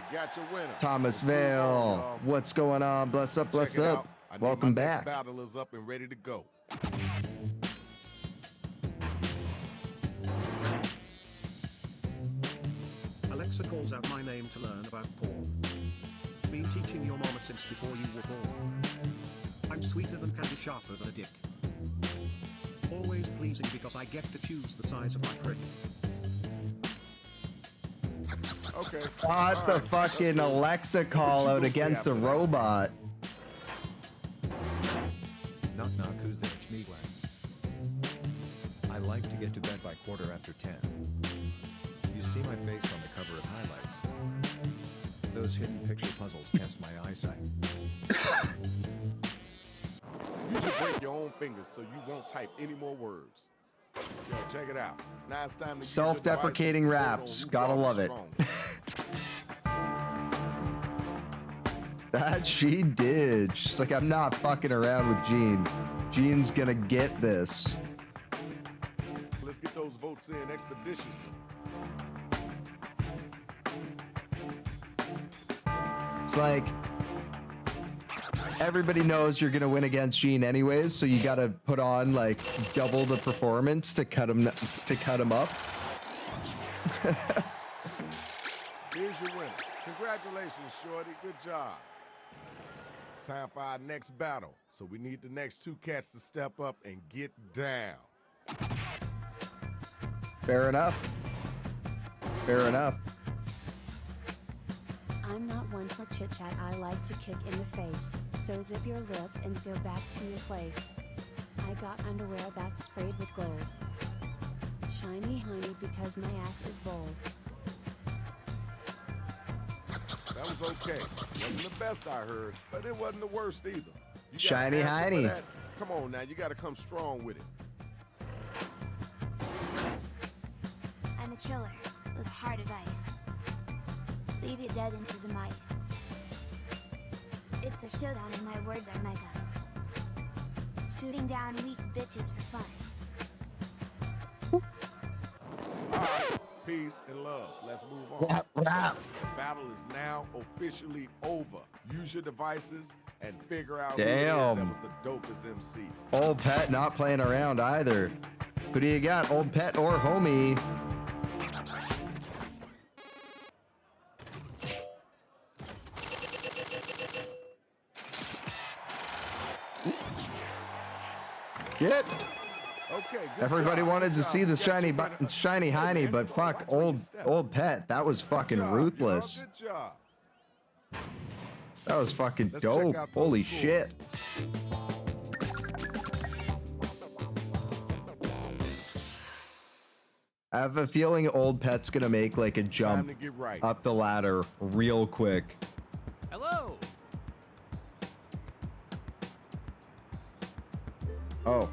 Got your winner. Thomas Vale, what's going on? Bless up, bless up. Welcome back. Next battle is up and ready to go. Alexa calls out my name to learn about porn. Been teaching your mama since before you were born. I'm sweeter than candy, sharper than a dick. Always pleasing because I get to choose the size of my prick. Okay. What the fucking Alexa call out against the robot? Knock knock, who's there? It's me, Glenn. I like to get to bed by 10:15. You see my face on the cover of highlights. Those hidden picture puzzles test my eyesight. You should break your own fingers so you won't type any more words. Yo, check it out. Now it's time to Self-deprecating raps. Gotta love it. That she did. She's like, I'm not fucking around with Gene. Gene's gonna get this. Let's get those votes in expeditiously. It's like everybody knows you're gonna win against Gene anyways, so you gotta put on like double the performance to cut him up. Here's your winner. Congratulations, Shorty. Good job. It's time for our next battle, so we need the next 2 cats to step up and get down. Fair enough. Fair enough. I'm not one for chit chat. I like to kick in the face. So zip your lip and go back to your place. I got underwear that's sprayed with gold. Shiny hiney because my ass is bold. That was okay. Wasn't the best I heard, but it wasn't the worst either. You got Shiny an answer for hiney. that? Come on now, you gotta come strong with it. I'm a killer with a heart of ice. Leave it dead into the mice. It's a showdown and my words are mega. Shooting down weak bitches for fun. Alright, peace and love. Let's move on. The battle is now officially over. Use your devices and figure out who it is Damn. that was the dopest MC. Old Pet not playing around either. Who do you got, Old Pet or Homie? Get. Okay, good Everybody job. wanted Good to job. see the You got shiny your winner. shiny hiney, but fuck, old Pet. That was fucking ruthless. Good job. That was fucking Let's check dope. out those Holy scores. shit. I have a feeling Old Pet's gonna make like a jump to get right. up the ladder real quick. Hello. Oh.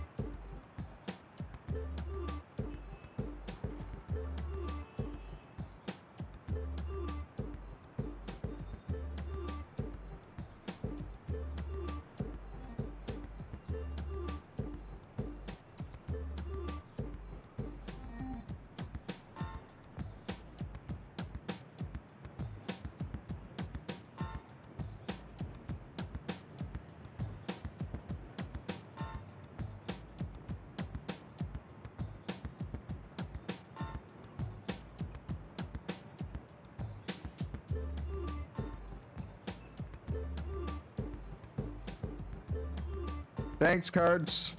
Thanks, cards.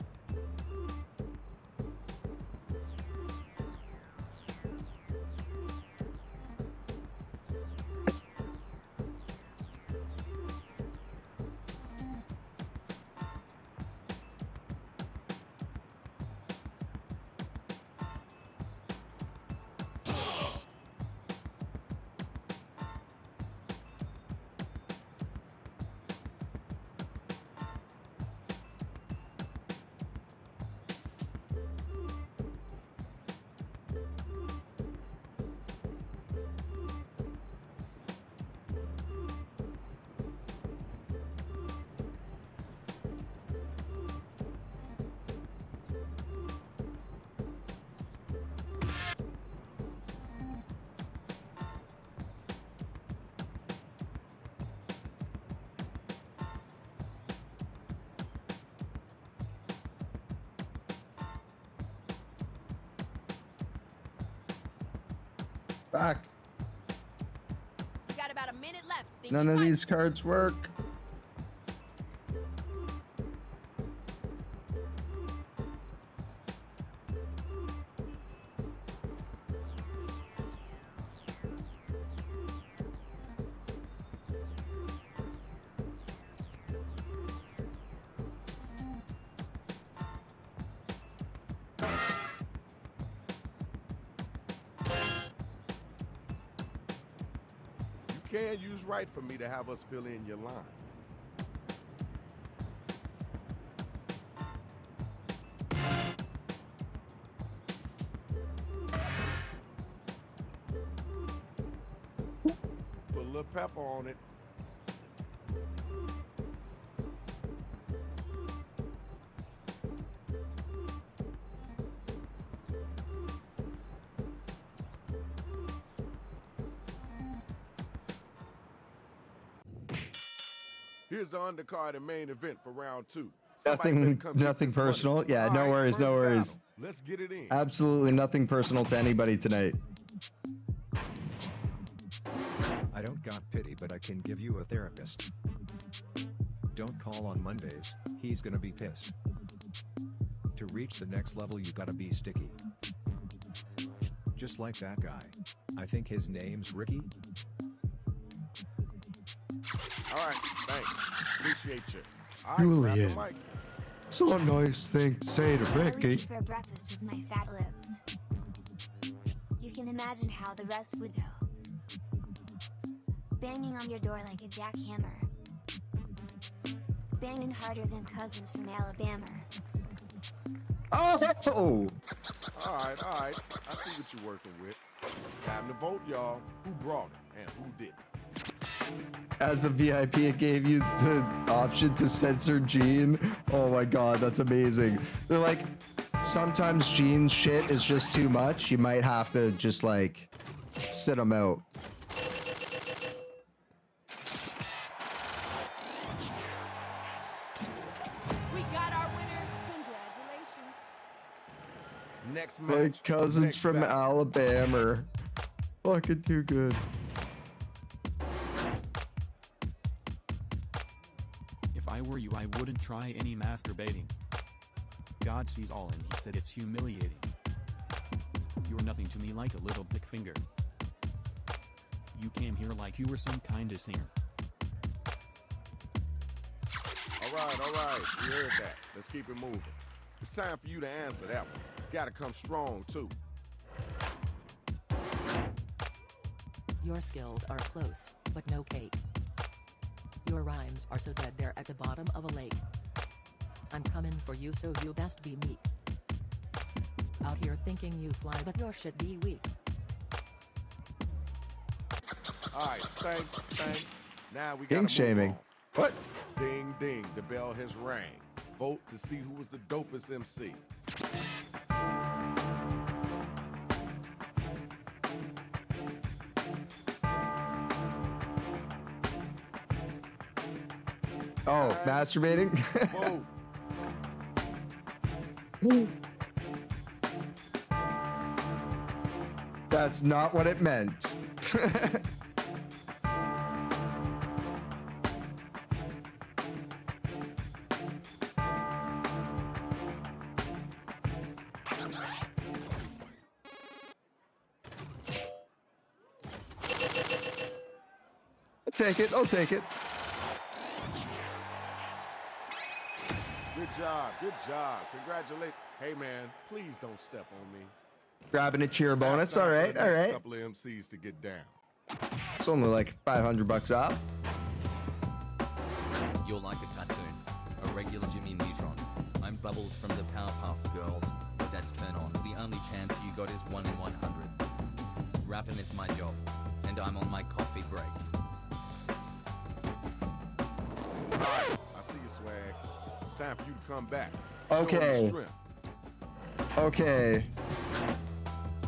Fuck. You got about a minute left. Think None you of touch. these cards work. You can use right for me to have us fill in your line. Put a little pepper on it. Here's the undercard and main event for round 2. Somebody better Nothing, come get nothing this money. personal. Yeah, All no right, worries, first no worries. battle. Let's get it in. Absolutely nothing personal to anybody tonight. I don't got pity, but I can give you a therapist. Don't call on Mondays, he's gonna be pissed. To reach the next level you gotta be sticky. Just like that guy. I think his name's Ricky. Alright, thanks. Appreciate you. All right, grab the Julian. mic. So nice thing to say to I Ricky. reached for breakfast with my fat lips. You can imagine how the rest would go. Banging on your door like a jackhammer. Banging harder than cousins from Alabama. Oh! Alright. I see what you're working with. Time to vote, y'all. Who brought it and who didn't? As the VIP, it gave you the option to censor Gene. Oh my god, that's amazing. They're like, sometimes Gene's shit is just too much. You might have to just like sit him out. We got our winner. Congratulations. Next My match. cousins next from battle. Alabama. Fucking too good. If I were you, I wouldn't try any masturbating. God sees all and he said it's humiliating. You're nothing to me like a little dick finger. You came here like you were some kind of singer. All right. We heard that. Let's keep it moving. It's time for you to answer that one. Gotta come strong, too. Your skills are close, but no cake. Your rhymes are so dead they're at the bottom of a lake. I'm coming for you, so you best be meek. Out here thinking you fly, but your shit be weak. All right, thanks. Now we gotta King move shaming. on. What? Ding, ding, the bell has rang. Vote to see who was the dopest MC. Oh, masturbating? Vote. That's not what it meant. I'll take it. Good job. Congratulations. Hey, man, please don't step on me. Grabbing a cheer bonus. Last All time right, for the all next right. Couple of MCs to get down. It's only like $500 off. You're like a cartoon, a regular Jimmy Neutron. I'm Bubbles from the Powerpuff Girls. Your dad's turn on. The only chance you got is 1 in 100. Rapping is my job, and I'm on my coffee break. All right, I see you, Swag. It's time for you to come back. Show 'em Okay. your strength. Okay.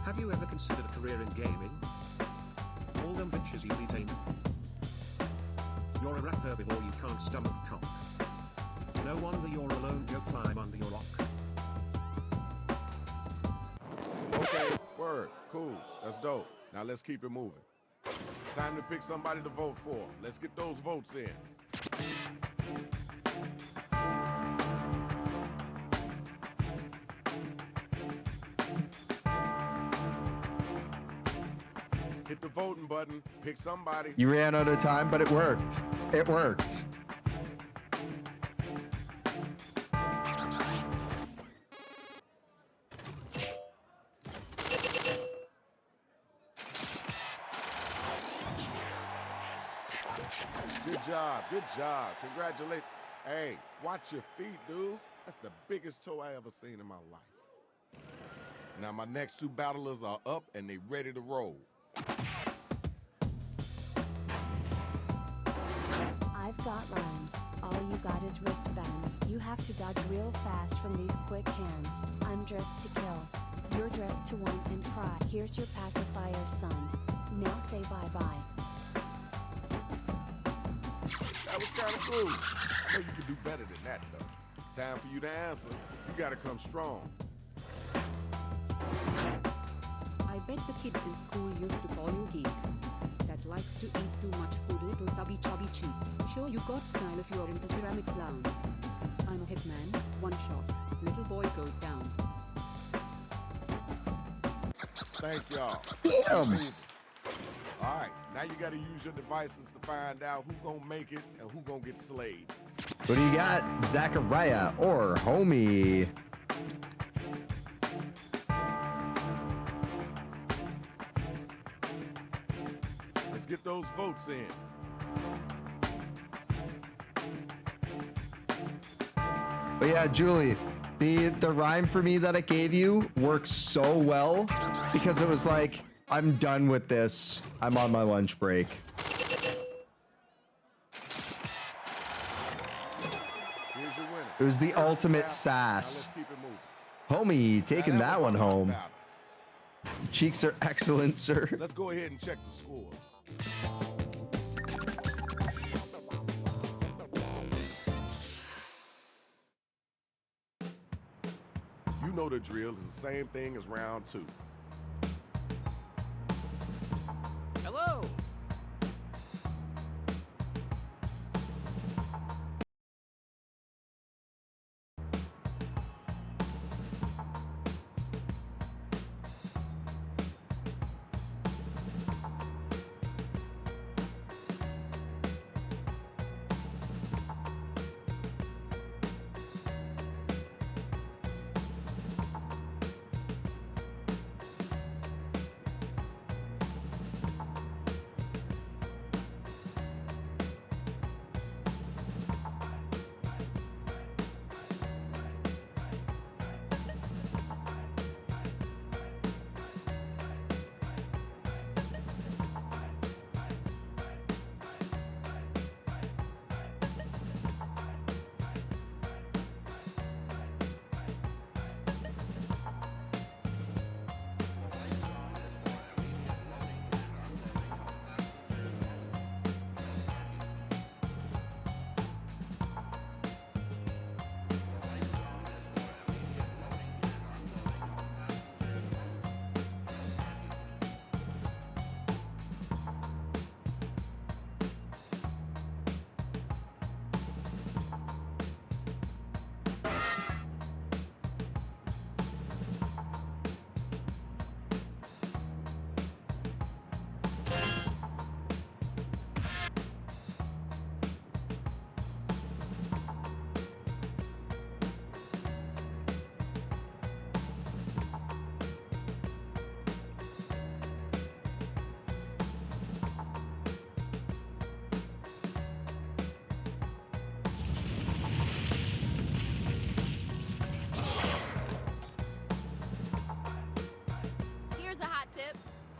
Have you ever considered a career in gaming? All them bitches you retain. You're a rapper before you can't stomach cock. No wonder you're alone, go climb under your rock. Okay, word, cool, that's dope. Now let's keep it moving. Time to pick somebody to vote for. Let's get those votes in. Hit the voting button, pick somebody. You ran out of time, but it worked. It worked. Good job. Congratulations. Hey, watch your feet, dude. That's the biggest toe I ever seen in my life. Now my next two battlers are up and they ready to roll. I've got rhymes. All you got is wristbands. You have to dodge real fast from these quick hands. I'm dressed to kill. You're dressed to whine and cry. Here's your pacifier, son. Now say bye-bye. That was kind of cool. I know you can do better than that, though. Time for you to answer. You gotta come strong. I bet the kids in school used to call you geek. That likes to eat too much food, little tubby chubby cheeks. Sure, you got style if you're into ceramic clowns. I'm a hitman, one shot. Little boy goes down. Thank y'all. Damn. All right, now you gotta use your devices to find out who gonna make it and who gonna get slayed. What do you got? Zachariah or Homie? Let's get those votes in. But yeah, Julie, the rhyme for me that I gave you works so well because it was like, I'm done with this. I'm on my lunch break. Here's your winner. It was the ultimate sass. Now let's keep it moving. Homie, taking that one home. Battle. Cheeks are excellent, sir. Let's go ahead and check the scores. You know the drill is the same thing as round 2. Hello.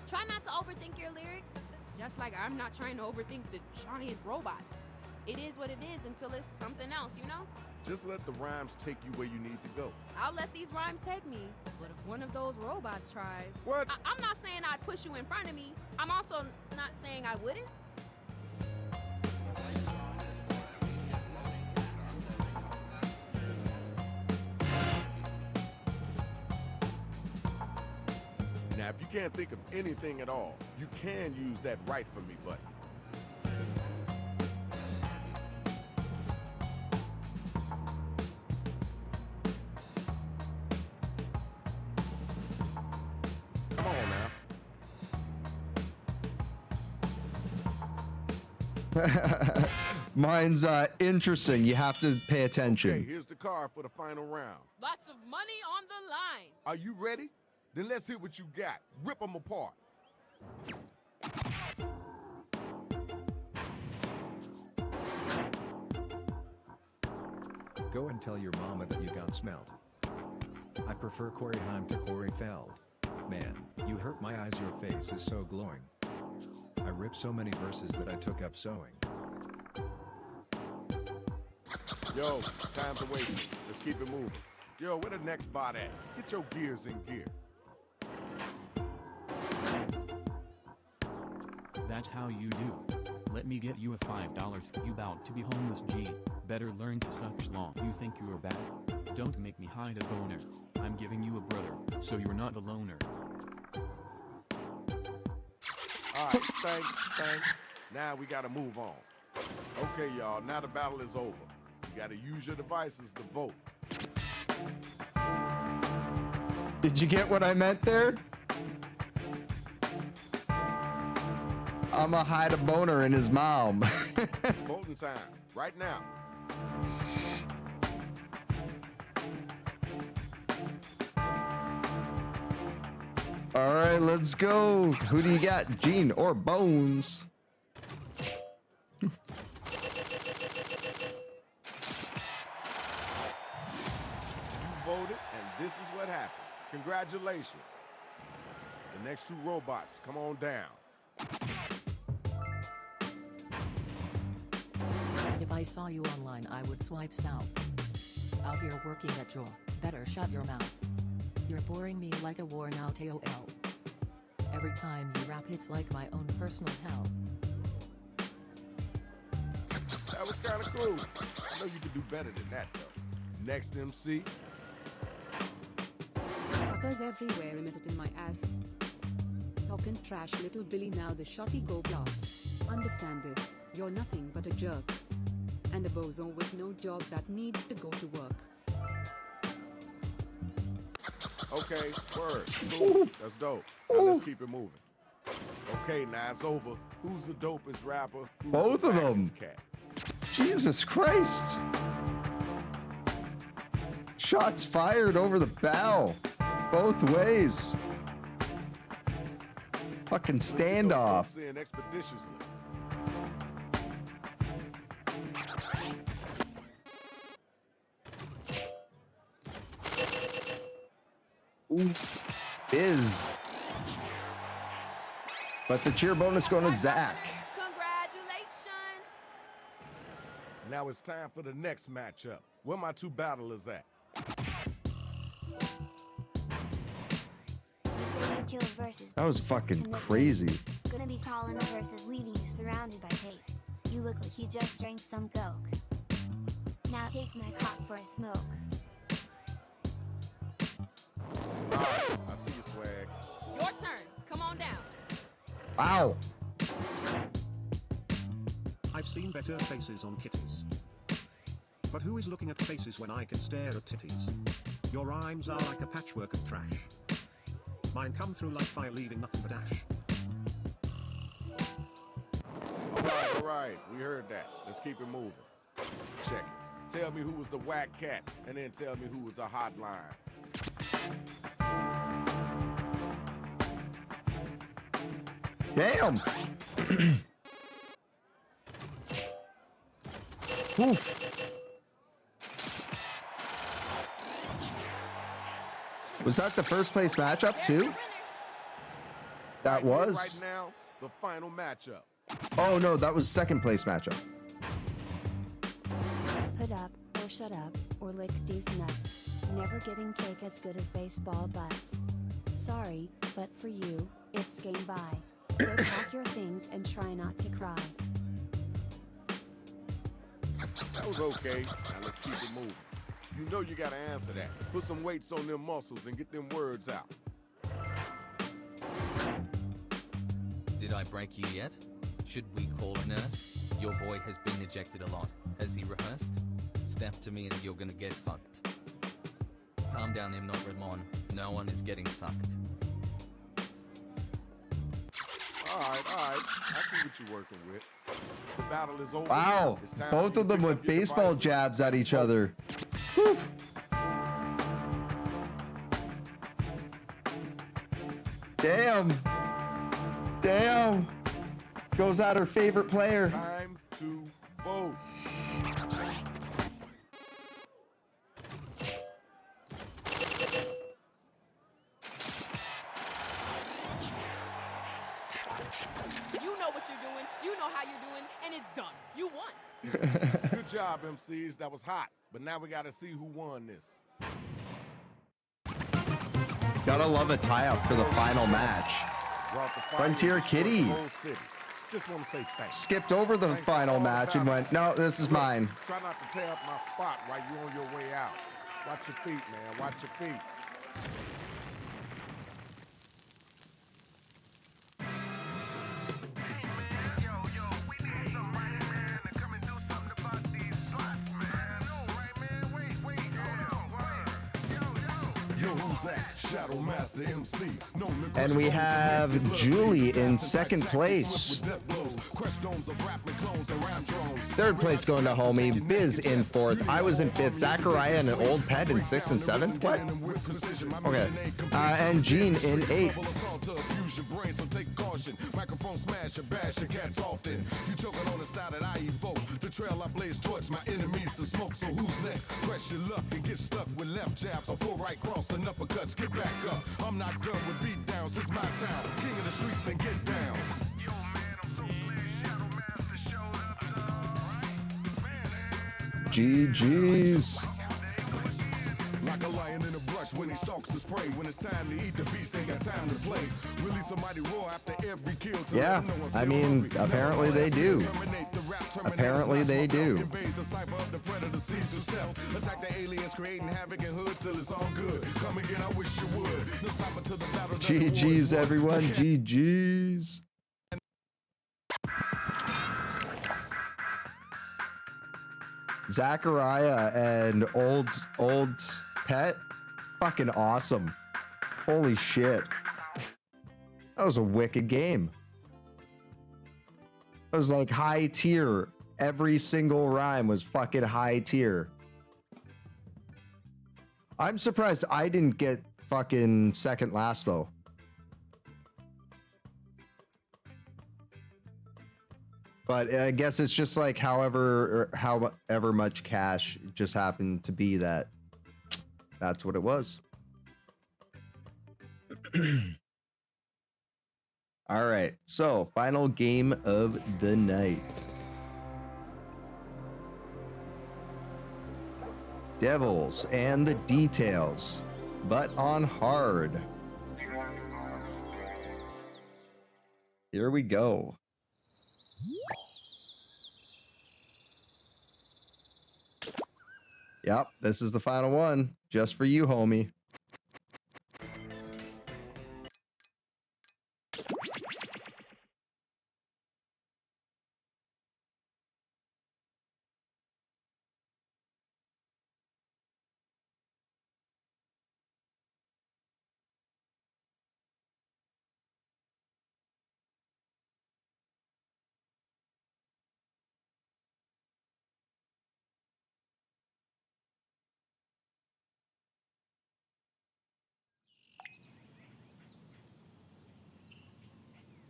Try not to overthink your lyrics, just like I'm not trying to overthink the giant robots. It is what it is until it's something else, you know? Just let the rhymes take you where you need to go. I'll let these rhymes take me, but if one of those robots tries... What? I'm not saying I'd push you in front of me. I'm also not saying I wouldn't. Now, if you can't think of anything at all, you can use that Write For Me button. Come on now. Mine's interesting. You have to pay attention. Okay, here's the card for the final round. Lots of money on the line. Are you ready? Then let's hear what you got. Rip them apart. Go and tell your mama that you got smelled. I prefer Corey Haim to Corey Feld. Man, you hurt my eyes, your face is so glowing. I ripped so many verses that I took up sewing. Yo, time's a wasting. Let's keep it moving. Yo, where the next bot at? Get your gears in gear. That's how you do. Let me get you a $5 for you bout to be homeless G. Better learn to suck schlong. You think you're bad? Don't make me hide a boner. I'm giving you a brother, so you're not a loner. Alright, thanks. Now we gotta move on. Okay, y'all, now the battle is over. You gotta use your devices to vote. Did you get what I meant there? I'ma hide a boner in his mom. Voting time, right now. All right, let's go. Who do you got, Gene or Bones? You voted, and this is what happened. Congratulations. The next two robots, come on down. If I saw you online, I would swipe south. Out here working at your, better shut your mouth. You're boring me like a worn out AOL. Every time you rap, it's like my own personal hell. That was kind of cool. I know you could do better than that, though. Next MC. Suckers everywhere imitating my ass. Talking trash, little Billy, now the shotty go blast. Understand this, you're nothing but a jerk. And a bozo with no job that needs to go to work. Okay, word. Cool. That's dope. Now let's keep it moving. Okay, now it's over. Who's the dopest rapper? Who's Both the of them. wackest cat? Jesus Christ. Shots fired over the bow. Both ways. Fucking standoff. In expeditiously. Ooh, Biz. But the cheer bonus going to Zach. Congratulations! Now it's time for the next matchup. Where my two battlers at? That was fucking crazy. Gonna be calling the verses, leaving you surrounded by tape. You look like you just drank some coke. Now take my cock for a smoke. I see you, swag. Your turn. Come on down. Wow. I've seen better faces on kitties. But who is looking at faces when I can stare at titties? Your rhymes are like a patchwork of trash. Mine come through like fire, leaving nothing but ash. All right, we heard that. Let's keep it moving. Check it. Tell me who was the whack cat, and then tell me who was the hotline. Damn. Oof. Was that the first place matchup too? That was? Right now, the final matchup. Oh no, that was second place matchup. Put up, or shut up, or lick these nuts. Never getting cake as good as baseball butts. Sorry, but for you, it's game by. So pack your things and try not to cry. That was okay. Now let's keep it moving. You know you gotta answer that. Put some weights on them muscles and get them words out. Did I break you yet? Should we call a nurse? Your boy has been ejected a lot. Has he rehearsed? Step to me and you're gonna get fucked. Calm down, I'm not Ramon. No one is getting sucked. All right. I see what you're working with. The battle is over. Wow. It's time Both for you of to them pick with up your baseball devices. jabs at each other. Whew. Damn. Damn. Goes out her favorite player. Time to vote. You know what you're doing. You know how you're doing, and it's done. You won. Good job, MCs. That was hot. But now we gotta see who won this. Gotta love a tie-up for the final match. Brought the final Frontier to the Kitty. whole city. Just want to say thanks. Skipped over the Thanks final for all the match and battle. went, no, this is Look, mine. Try not to tear up my spot while you're on your way out. Watch your feet, man. Watch your feet. And we have Julie in second place. Third place going to homie. Biz in fourth. I was in fifth. Zachariah and an old pet in sixth and seventh. What? Okay. And Gene in eighth. Microphone smash and bash your cats often. You choking on the style that I evoke. The trail I blaze towards my enemies to smoke. So who's next? Press your luck and get stuck with left jabs or full right cross and uppercuts. Get back up. I'm not done with beat downs. This my town. King of the streets and get downs. GG's. Like a lion in a brush when he stalks his prey. When it's time to eat, the beast ain't got time to play. Really somebody roar after every kill. Yeah, I mean, apparently they do. Apparently they do. Attack the aliens, creating havoc in hoods till it's all good. Come again, I wish you would. No stop until the battle. GG's, everyone. GG's. Zachariah and old pet, fucking awesome. Holy shit. That was a wicked game. It was like high tier. Every single rhyme was fucking high tier. I'm surprised I didn't get fucking second last though. But I guess it's just like however much cash just happened to be that. That's what it was. All right. So, final game of the night. Devils and the Details, but on hard. Here we go. Yep, this is the final one. Just for you, homie.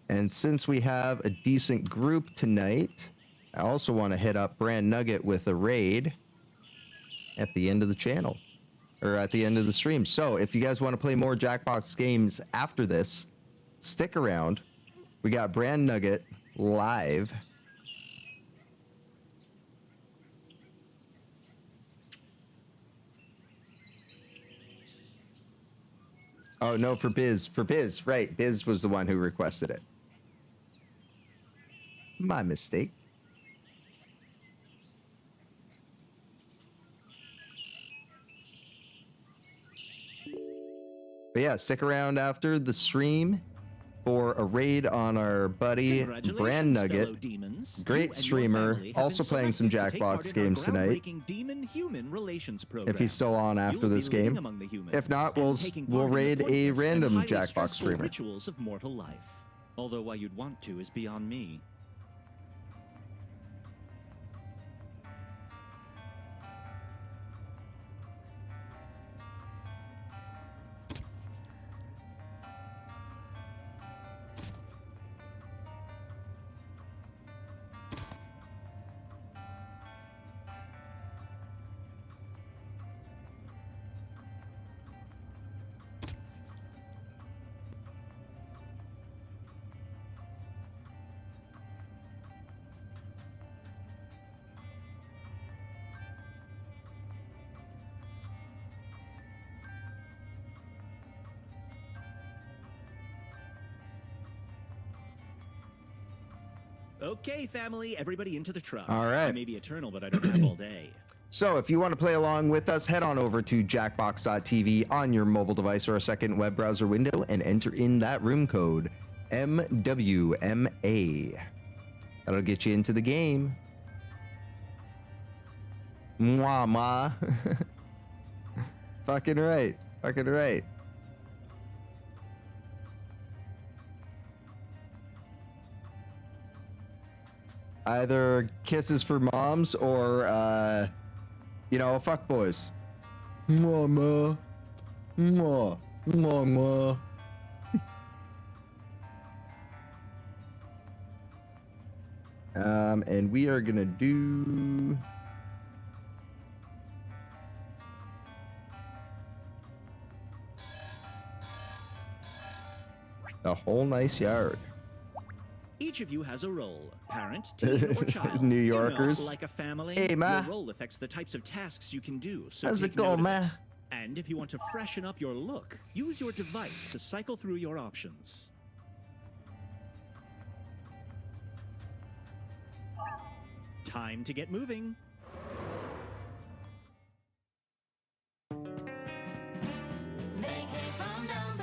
And since we have a decent group tonight, I also want to hit up Brand Nugget with a raid at the end of the channel, or at the end of the stream. So if you guys want to play more Jackbox games after this, stick around. We got Brand Nugget live. Oh, no, for Biz. For Biz, right. Biz was the one who requested it. My mistake. But yeah, stick around after the stream for a raid on our buddy Brand Nugget. Great streamer, also playing some Jackbox games tonight. If he's still on after this game. If not, we'll raid a random Jackbox streamer. Rituals of mortal life. Although why you'd want to is beyond me. Okay, family, everybody into the truck. All right. I may be eternal, but I don't have all day. So if you want to play along with us, head on over to jackbox.tv on your mobile device or a second web browser window and enter in that room code, MWMA. That'll get you into the game. Mwah, ma. Fucking right. Fucking right. Either kisses for moms or, you know, fuck boys. Mama. Mwah. Mama. And we are gonna do... a whole nice yard. Each of you has a role. Parent, teen, or child. New You know, Yorkers. like a family, Hey, ma. your role affects the types of tasks you can do. So How's take it going, note of ma? it. And if you want to freshen up your look, use your device to cycle through your options. Time to get moving.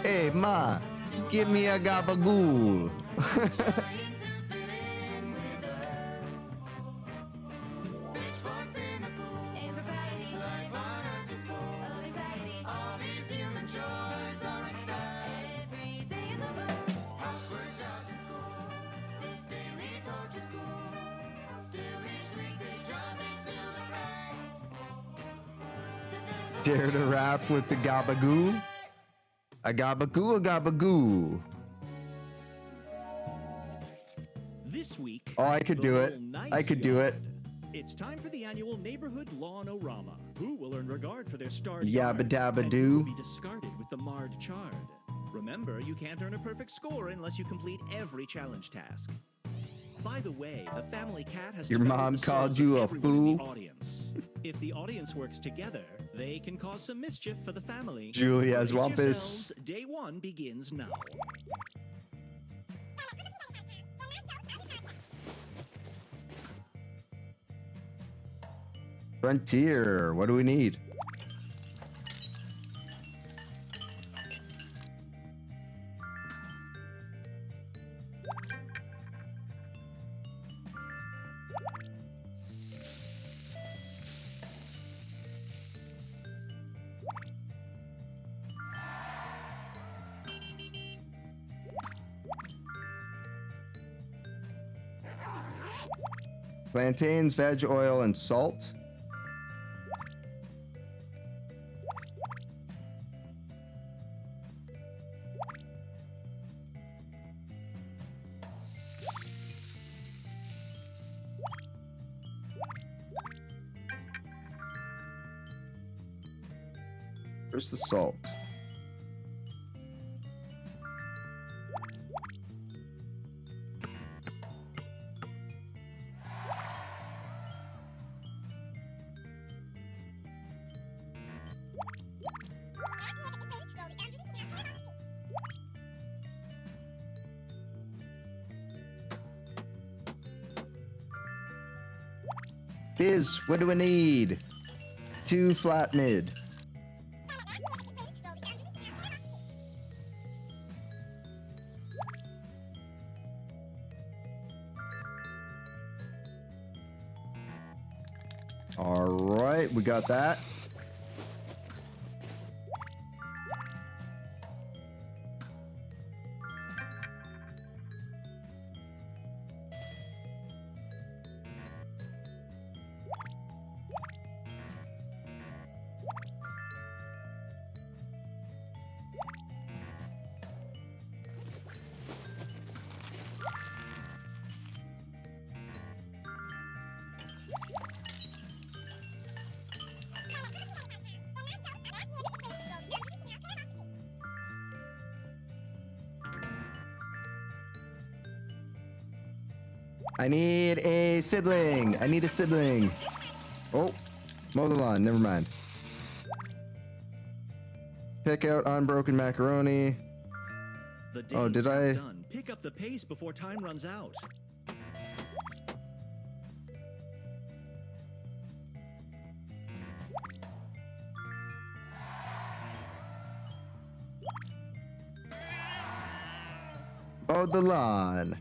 Hey, ma. Give me a gabagool. Dare to rap with the gabagoo? A gabagoo, a gabagoo. This week, Oh, I could do it. I could do it. It's time for the annual Neighborhood Lawn-O-Rama. Who will earn regard for their starred Yabba yard, dabba and doo. who will be discarded with the marred chard. Remember, you can't earn a perfect score unless you complete every challenge task. By the way, the family cat has Your developed mom the souls called of you a everyone in the fool? audience. If the audience works together, they can cause some mischief for the family. Julia's Brace Wampus. yourselves, Day one begins now. Frontier. What do we need? Plantains, veg oil, and salt. Where's the salt? Biz, what do we need? 2 flat mid. All right, we got that. I need a sibling. I need a sibling. Oh, mow the lawn. Never mind. Pick out unbroken macaroni. The Oh, day's did I? done. Pick up the pace before time runs out. Mow the lawn.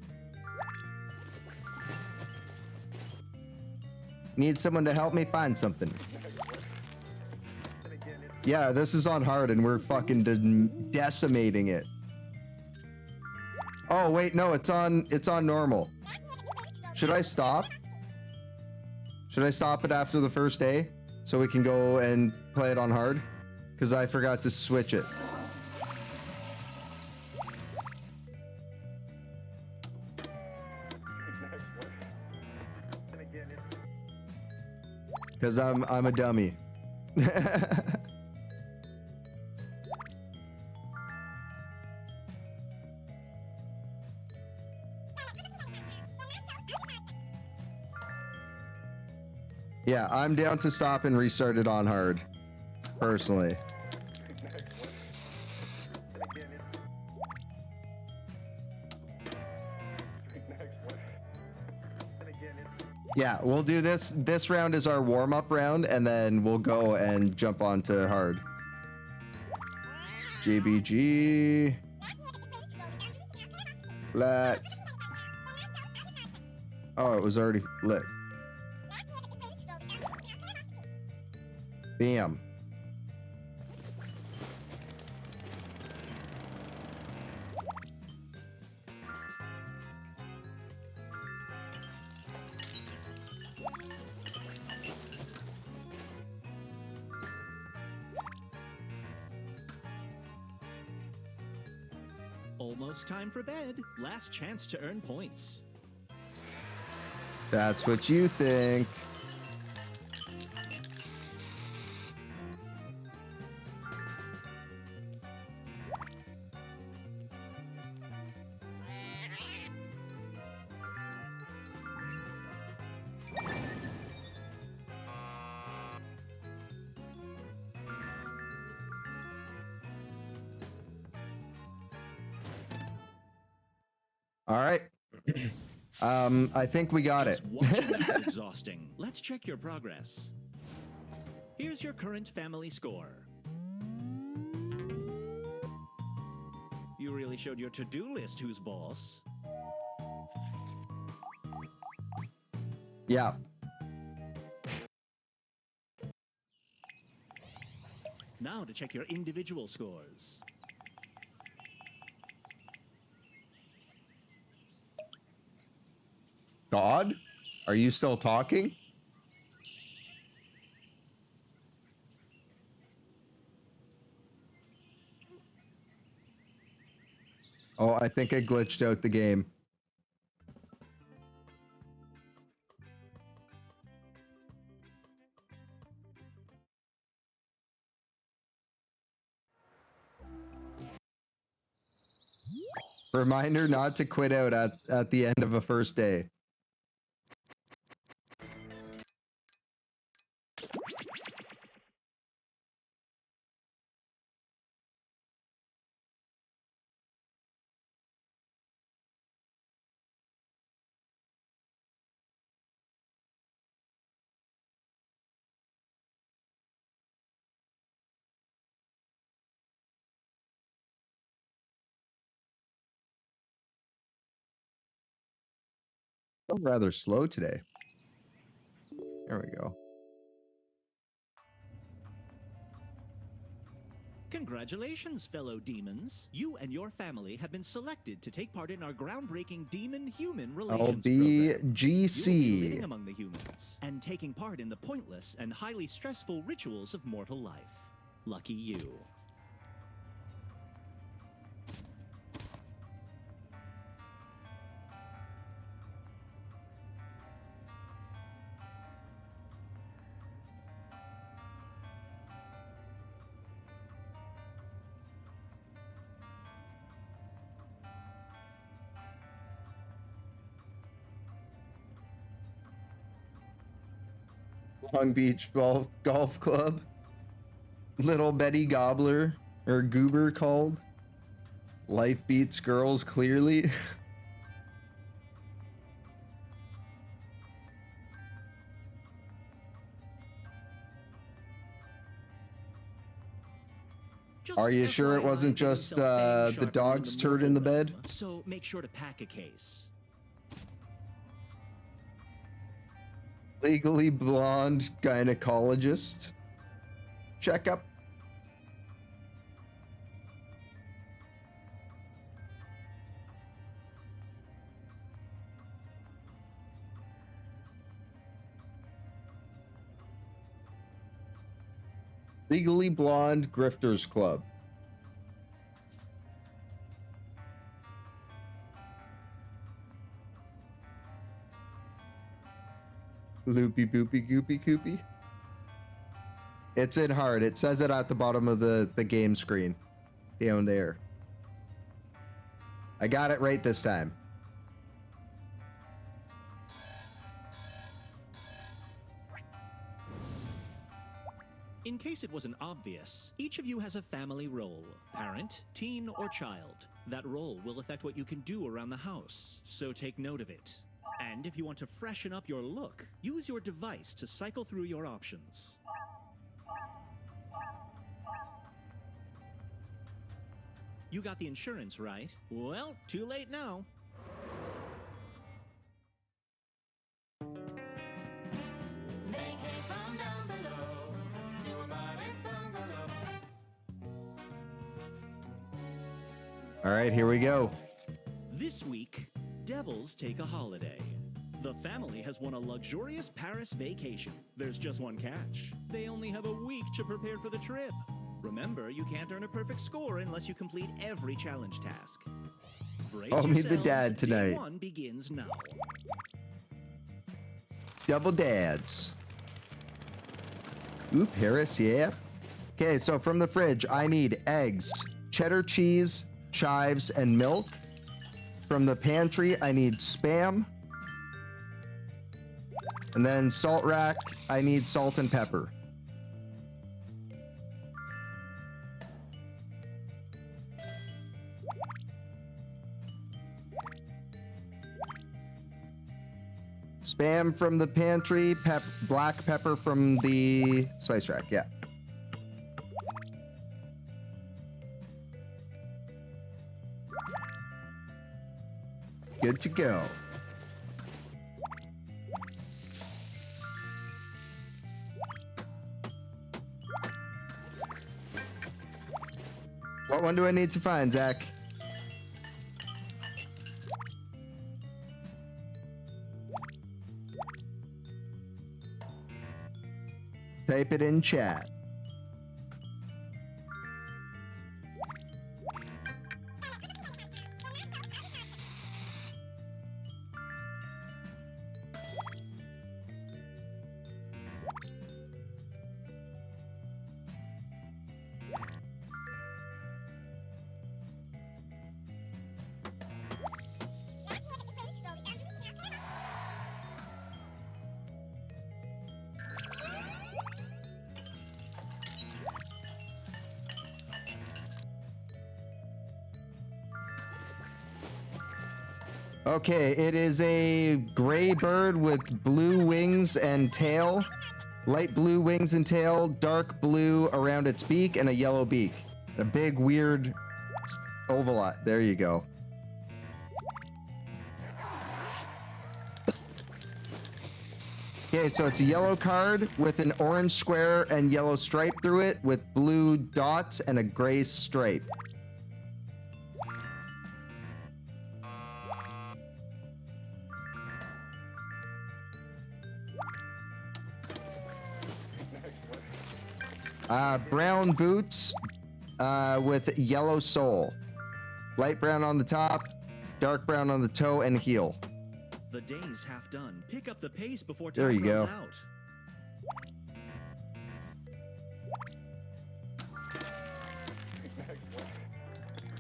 Need someone to help me find something. Yeah, this is on hard and we're fucking decimating it. Oh wait, no, it's on normal. Should I stop? Should I stop it after the first day so we can go and play it on hard? Because I forgot to switch it. Because I'm a dummy. Yeah, I'm down to stop and restart it on hard, personally. Yeah, we'll do this. This round is our warm-up round, and then we'll go and jump onto hard. JBG. Flat. Oh, it was already lit. Bam. Almost time for bed. Last chance to earn points. That's what you think. All right. I think we got it. Watching that is exhausting. Let's check your progress. Here's your current family score. You really showed your to-do list who's boss. Yeah. Now to check your individual scores. God? Are you still talking? Oh, I think I glitched out the game. Reminder not to quit out at the end of a first day. I'm rather slow today. There we go. Congratulations, fellow demons. You and your family have been selected to take part in our groundbreaking demon-human relations program. LBGC. You'll be living among the humans and taking part in the pointless and highly stressful rituals of mortal life. Lucky you. Long Beach Golf Club. Little Betty Gobbler, or Goober called. Life beats girls clearly. Are you sure it wasn't just the dog's turd in the bed? So make sure to pack a case. Legally blonde gynecologist. Checkup. Legally Blonde Grifters Club. Loopy boopy goopy koopy. It's in hard. It says it at the bottom of the game screen. Down there. I got it right this time. In case it wasn't obvious, each of you has a family role, parent, teen, or child. That role will affect what you can do around the house, so take note of it. And if you want to freshen up your look, use your device to cycle through your options. You got the insurance, right? Well, too late now. All right, here we go. This week, devils take a holiday. The family has won a luxurious Paris vacation. There's just one catch. They only have a week to prepare for the trip. Remember, you can't earn a perfect score unless you complete every challenge task. Brace I'll meet the yourselves. dad tonight. Day 1 begins now. Double dads. Ooh, Paris, yeah. Okay, so from the fridge, I need eggs, cheddar cheese, chives, and milk. From the pantry, I need Spam. And then salt rack, I need salt and pepper. Spam from the pantry, black pepper from the spice rack, yeah. Good to go. What one do I need to find, Zach? Type it in chat. Okay, it is a gray bird with blue wings and tail. Light blue wings and tail, dark blue around its beak, and a yellow beak. A big, weird oval. There you go. Okay, so it's a yellow card with an orange square and yellow stripe through it with blue dots and a gray stripe. Brown boots with yellow sole. Light brown on the top, dark brown on the toe and heel. The day's half done. Pick up the pace before There time you go. runs out.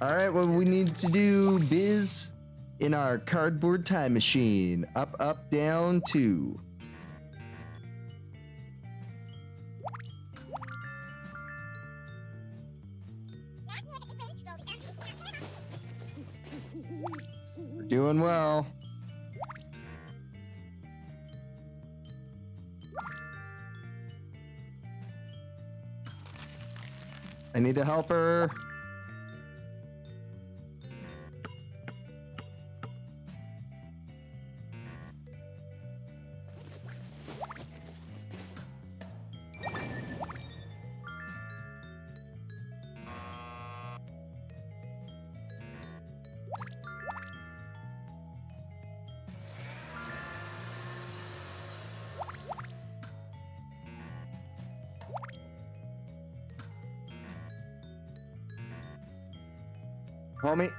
All right, well, we need to do biz in our cardboard time machine. Up, up, down, 2. We're doing well. I need a helper. Homie.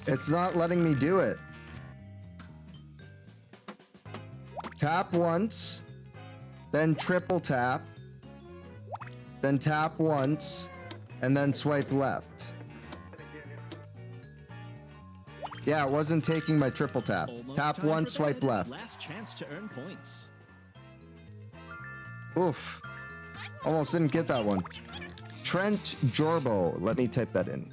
It's not letting me do it. Tap once, then triple tap, then tap once, and then swipe left. Yeah, it wasn't taking my triple tap. Almost Tap time once, for bed. swipe left. Last chance to earn points. Oof. Almost didn't get that one. Trent Jorbo. Let me type that in.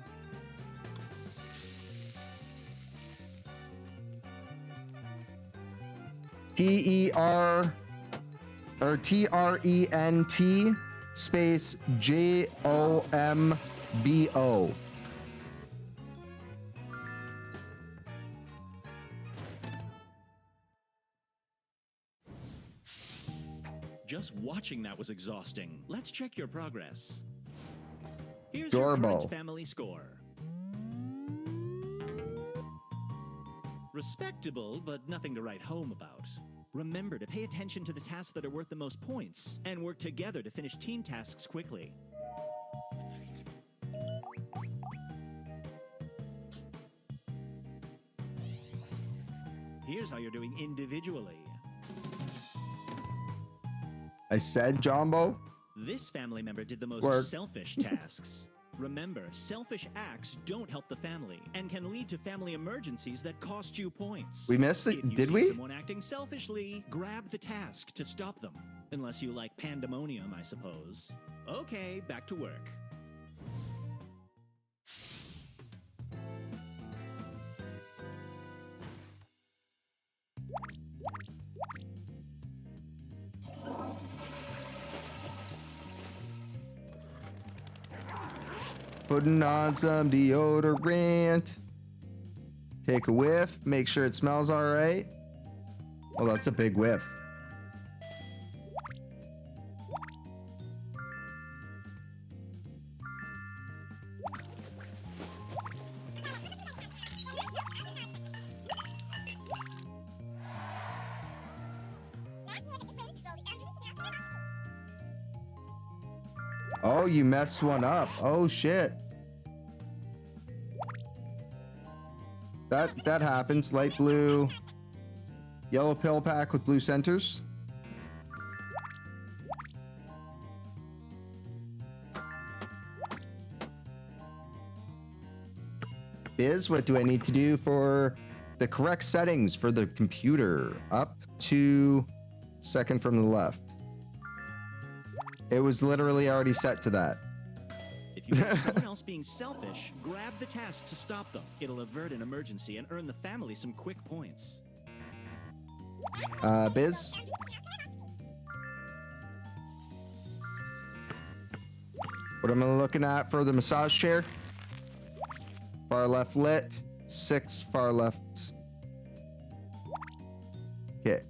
T-E-R or T-R-E-N-T space J-O-M-B-O. Just watching that was exhausting. Let's check your progress. Here's Jorbo. your current family score. Respectable, but nothing to write home about. Remember to pay attention to the tasks that are worth the most points, and work together to finish team tasks quickly. Here's how you're doing individually. I said Jumbo. This family member did the most Word. selfish tasks. Remember, selfish acts don't help the family and can lead to family emergencies that cost you points. We missed it. If you Did see we? someone acting selfishly, grab the task to stop them. Unless you like pandemonium, I suppose. Okay, back to work. Putting on some deodorant. Take a whiff. Make sure it smells all right. Oh, that's a big whiff. Oh, you messed one up. Oh shit. That happens. Light blue, yellow pill pack with blue centers. Biz, what do I need to do for the correct settings for the computer? Up to second from the left. It was literally already set to that. If you see someone else being selfish, grab the task to stop them. It'll avert an emergency and earn the family some quick points. Biz? What am I looking at for the massage chair? Far left lit. 6 far left. Okay.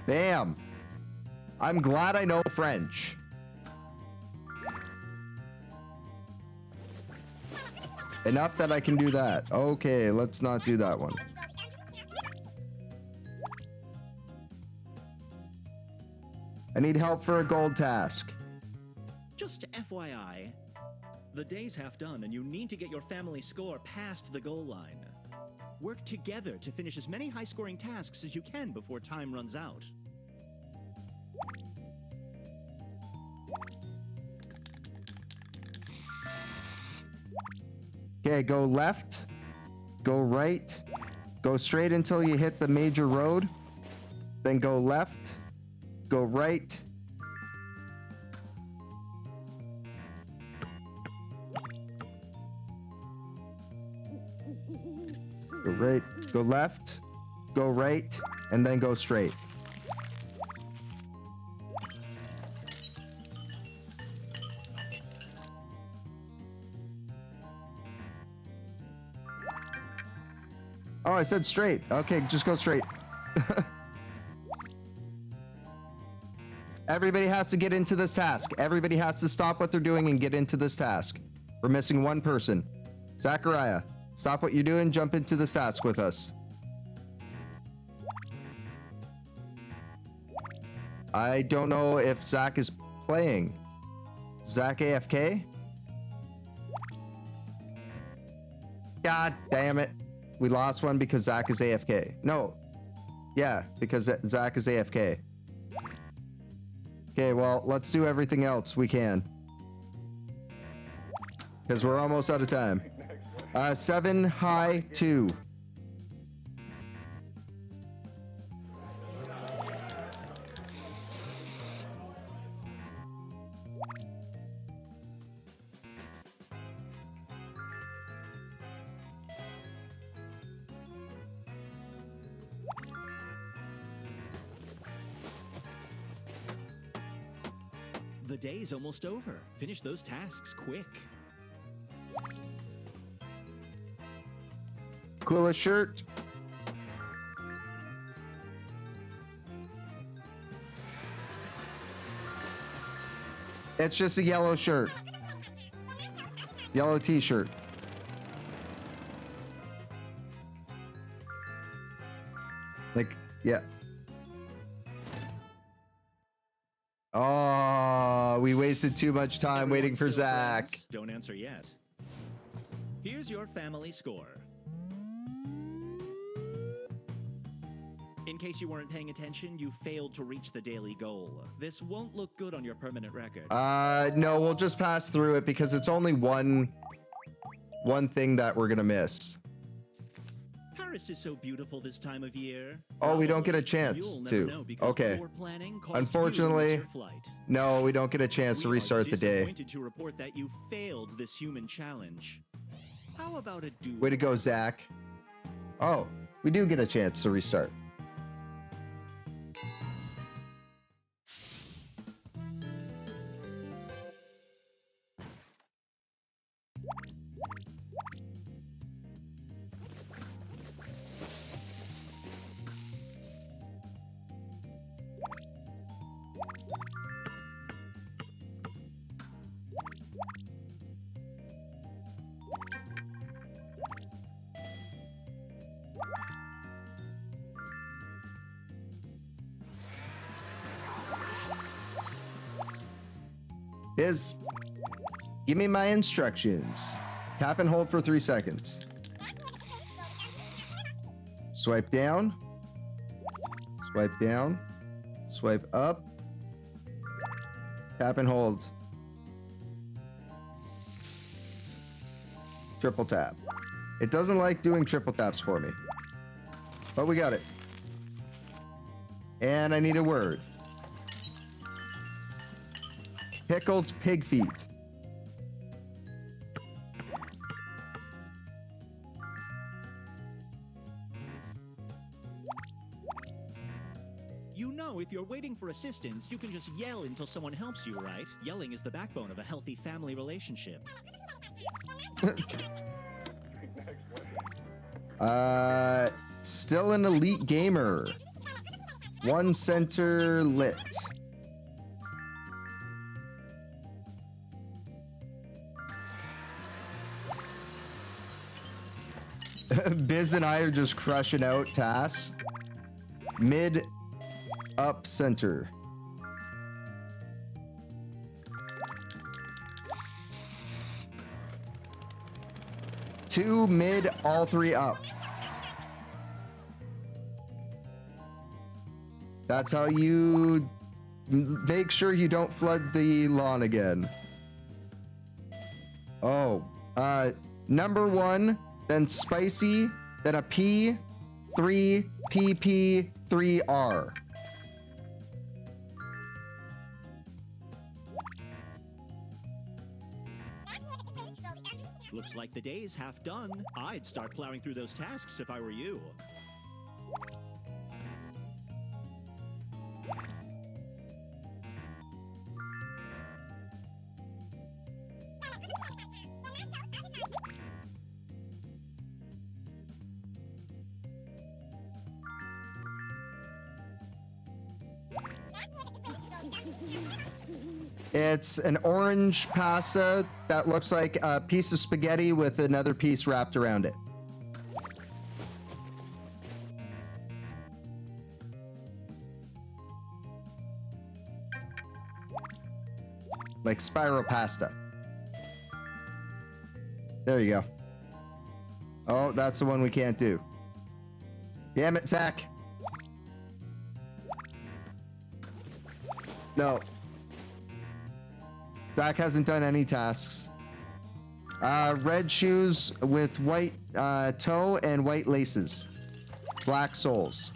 Bam. I'm glad I know French. Enough that I can do that. Okay, let's not do that one. I need help for a gold task. Just FYI, the day's half done and you need to get your family score past the goal line. Work together to finish as many high-scoring tasks as you can before time runs out. Okay, go left, go right, go straight until you hit the major road, then go left, go right. Go right, go left, go right, and then go straight. Oh, I said straight. Okay, just go straight. Everybody has to get into this task. Everybody has to stop what they're doing and get into this task. We're missing one person. Zachariah, stop what you're doing, jump into this task with us. I don't know if Zach is playing. Zach AFK? God damn it. We lost one because Zach is AFK. No. Yeah, because Zach is AFK. Okay, well, let's do everything else we can. Because we're almost out of time. 7 high 2. The day's almost over. Finish those tasks quick. Coolest shirt. It's just a yellow shirt. Yellow t-shirt. Like, yeah. Oh, we wasted too much time waiting for Zach. Don't answer yet. Here's your family score. In case you weren't paying attention, you failed to reach the daily goal. This won't look good on your permanent record. No, we'll just pass through it because it's only one thing that we're gonna miss. Paris is so beautiful this time of year. Oh, we don't get a chance to. Okay. Unfortunately, no, we don't get a chance to restart the day. Disappointed to report that you failed this human challenge. How about a do? Way to go, Zach. Oh, we do get a chance to restart. Give me my instructions. Tap and hold for 3 seconds. Swipe down. Swipe down. Swipe up. Tap and hold. Triple tap. It doesn't like doing triple taps for me. But we got it. And I need a word. Pickled pig feet. You know, if you're waiting for assistance, you can just yell until someone helps you, right? Yelling is the backbone of a healthy family relationship. Still an elite gamer. One center lit. Biz and I are just crushing out tasks. Mid, up, center. Two, mid, all three up. That's how you make sure you don't flood the lawn again. Oh, number 1, then spicy, then a P, 3, PP, 3R. Looks like the day's half done. I'd start plowing through those tasks if I were you. It's an orange pasta that looks like a piece of spaghetti with another piece wrapped around it. Like spiral pasta. There you go. Oh, that's the one we can't do. Damn it, Zach. No. Zach hasn't done any tasks. Red shoes with white toe and white laces. Black soles.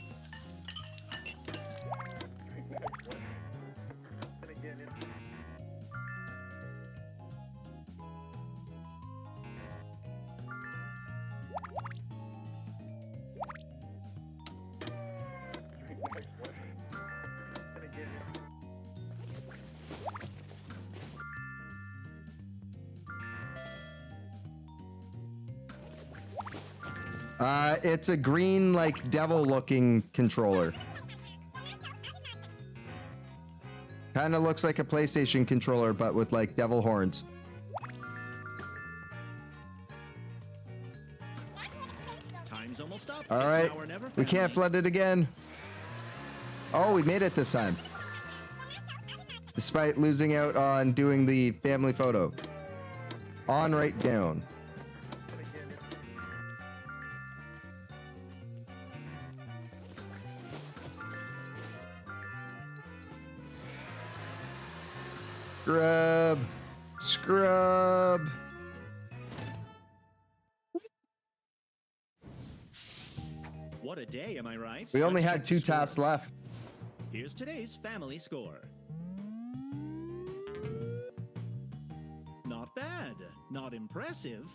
It's a green, like, devil-looking controller. Kind of looks like a PlayStation controller, but with, like, devil horns. Time's almost up. All right, we can't flood it again. Oh, we made it this time. Despite losing out on doing the family photo. On right down. Scrub. Scrub. What a day, am I right? We only Let's had check 2 the tasks scores. left. Here's today's family score. Not bad. Not impressive.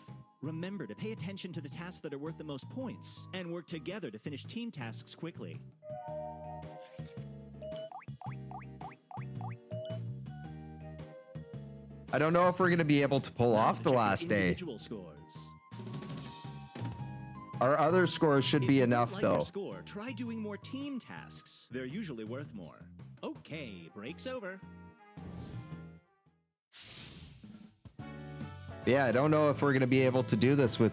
Remember to pay attention to the tasks that are worth the most points and work together to finish team tasks quickly. I don't know if we're going to be able to pull off the last day. Individual scores. Our other scores should be enough, Like your though. score, try doing more team tasks. They're usually worth more. Okay, break's over. Yeah, I don't know if we're going to be able to do this with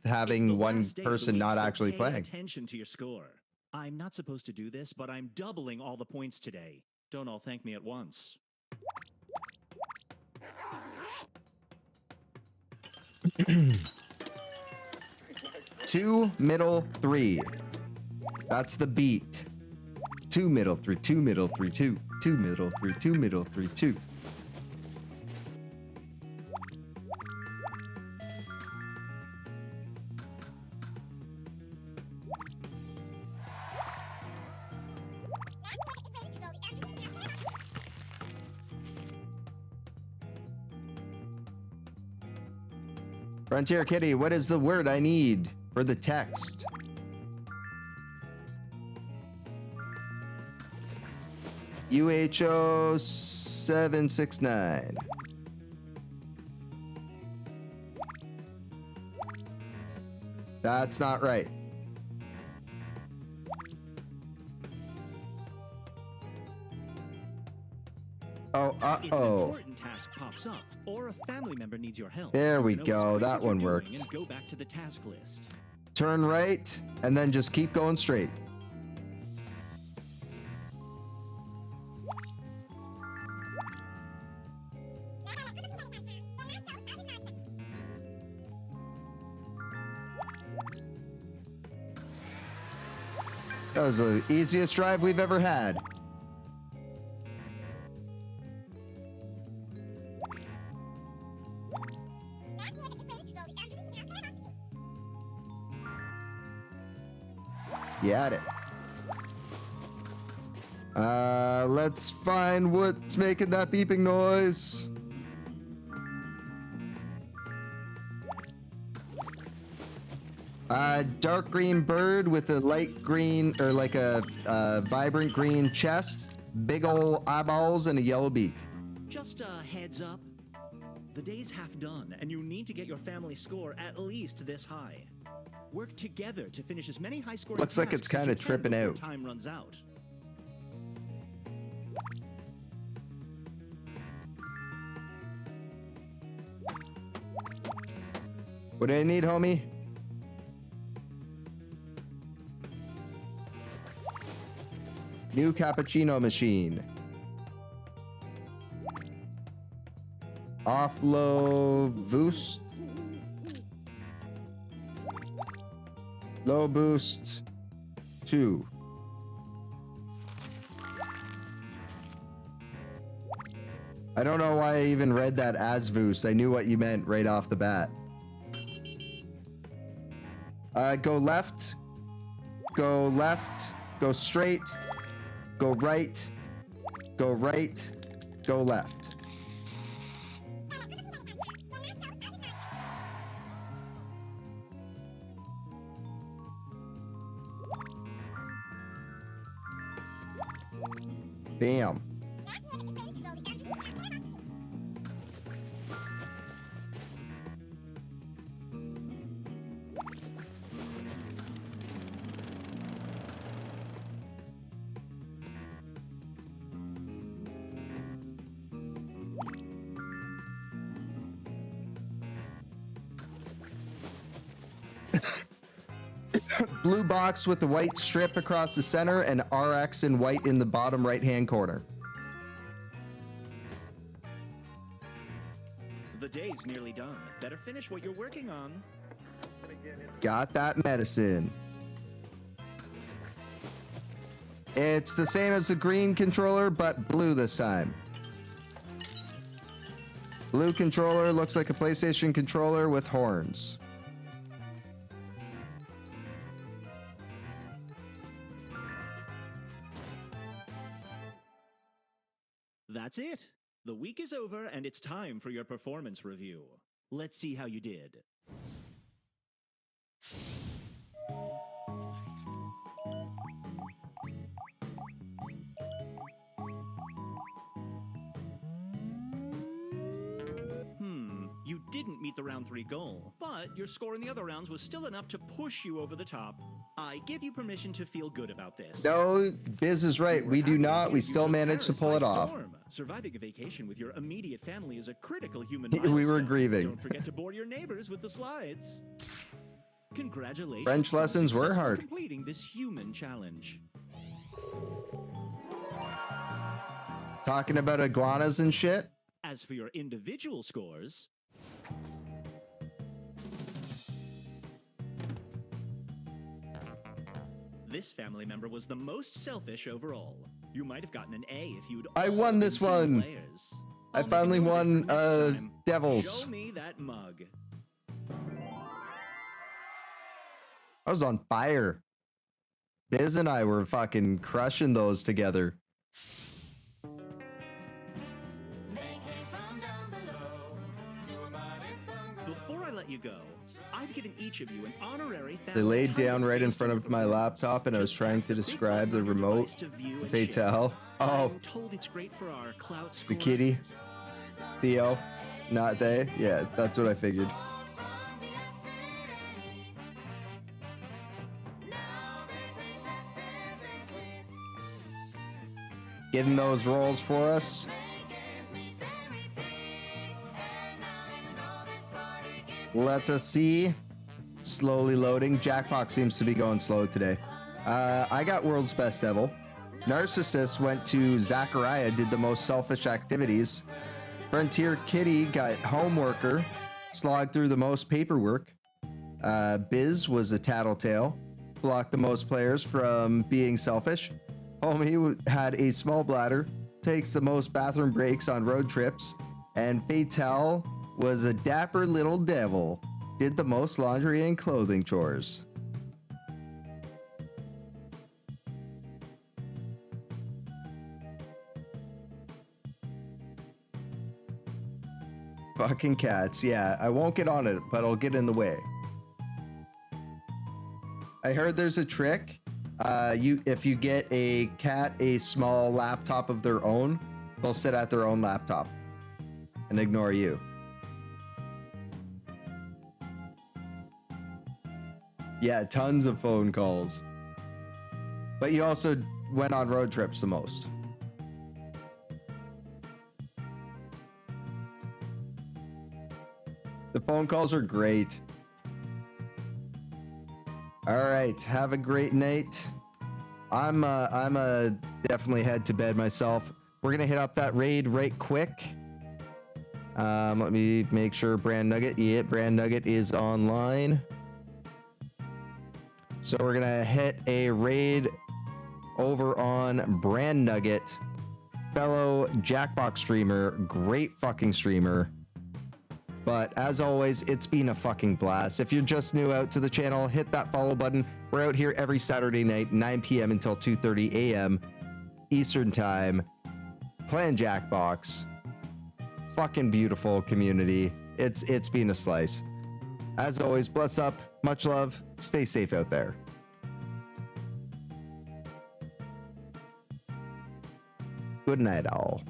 having one Last day of the person week, not so actually pay playing. attention to your score. I'm not supposed to do this, but I'm doubling all the points today. Don't all thank me at once. Two middle, 3. That's the beat. 2 middle, 3, 2 middle, 3, 2. 2 middle, 3, 2 middle, 3, 2. Frontier Kitty, what is the word I need for the text? UHO 769. That's not right. Oh, If an uh-oh. important task pops up, or a family member needs your help, There we you know as go. quick That as you're one doing worked. And go back to the task list. Turn right, and then just keep going straight. That was the easiest drive we've ever had. You had it. Let's find what's making that beeping noise. Dark green bird with a light green, or like a vibrant green chest, big ol' eyeballs, and a yellow beak. Just a heads up. The day's half done, and you need to get your family score at least this high. Work together to finish as many high-scoring Looks like it's tasks as kind you of can tripping before out. time runs out. What do I need, homie? New cappuccino machine. Offload boost. Low boost 2. I don't know why I even read that as boost. I knew what you meant right off the bat. Go left, go straight, go right, go left. Bam. Blue box with the white strip across the center and RX in white in the bottom right-hand corner. The day's nearly done. Better finish what you're working on. Got that medicine. It's the same as the green controller, but blue this time. Blue controller looks like a PlayStation controller with horns. That's it. The week is over and it's time for your performance review. Let's see how you did. You didn't meet the round 3 goal, but your score in the other rounds was still enough to push you over the top. I give you permission to feel good about this. No, Biz is right. We do not. We still managed to pull it off. Surviving a vacation with your immediate family is a critical human We were milestone. grieving. Don't forget to bore your neighbors with the slides. Congratulations. French on lessons were successfully hard. Completing this human challenge. Talking about iguanas and shit. As for your individual scores, this family member was the most selfish overall. You might have gotten an A if you'd. I won this one. I finally won Devils. Show me that mug. I was on fire. Biz and I were fucking crushing those together. Before I let you go, I've given each of you an honorary They family laid title down right in based front on of my performance. laptop and I was Just trying tap to the big describe the button on your remote. device to view and Fatal. share. Oh, I'm told it's great for our clout the score. kitty. Theo. Not they. Yeah, that's what I figured. Getting those rolls for us. Let us see. Slowly loading. Jackbox seems to be going slow today. I got World's Best Devil. Narcissist went to Zachariah, did the most selfish activities. Frontier Kitty got Homeworker, slogged through the most paperwork. Biz was a tattletale, blocked the most players from being selfish. Homie had a small bladder, takes the most bathroom breaks on road trips. And Fatal was a dapper little devil, did the most laundry and clothing chores. Fucking cats. Yeah, I won't get on it, but I'll get in the way. I heard there's a trick. If you get a cat a small laptop of their own, they'll sit at their own laptop and ignore you. Yeah, tons of phone calls. But you also went on road trips the most. The phone calls are great. All right, have a great night. I'm definitely head to bed myself. We're gonna hit up that raid right quick. Let me make sure Brand Nugget. Yeah, Brand Nugget is online. So we're gonna hit a raid over on Brand Nugget, fellow Jackbox streamer, great fucking streamer. But as always, it's been a fucking blast. If you're just new out to the channel, hit that follow button. We're out here every Saturday night, 9 p.m. until 2:30 a.m. Eastern Time, playing Jackbox. Fucking beautiful community. It's been a slice. As always, bless up, much love, stay safe out there. Good night, all.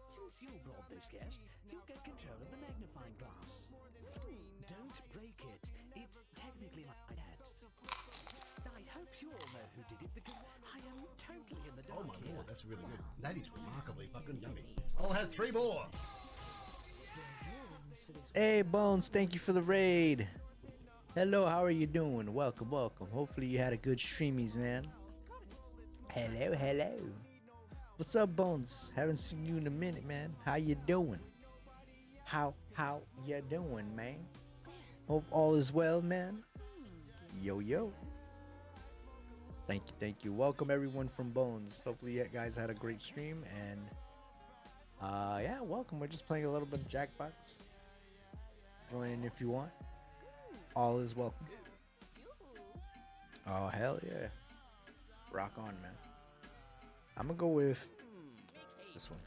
Since you brought this guest, you get control of the magnifying glass. Don't break it. It's technically my dad's. I hope you all know who did it because I am totally in the dark. Oh my here. lord, that's really good. That is remarkably fucking yummy. I'll have 3 more. Hey Bones, thank you for the raid. Hello, how are you doing? Welcome, welcome. Hopefully you had a good streamies, man. Hello, hello. What's up, Bones? Haven't seen you in a minute, man. How you doing? How you doing, man? Hope all is well, man. Yo, yo. Thank you. Welcome everyone from Bones. Hopefully you guys had a great stream, and yeah, welcome. We're just playing a little bit of Jackbox. Join in if you want. All is welcome. Oh, hell yeah. Rock on, man. I'm gonna go with this one.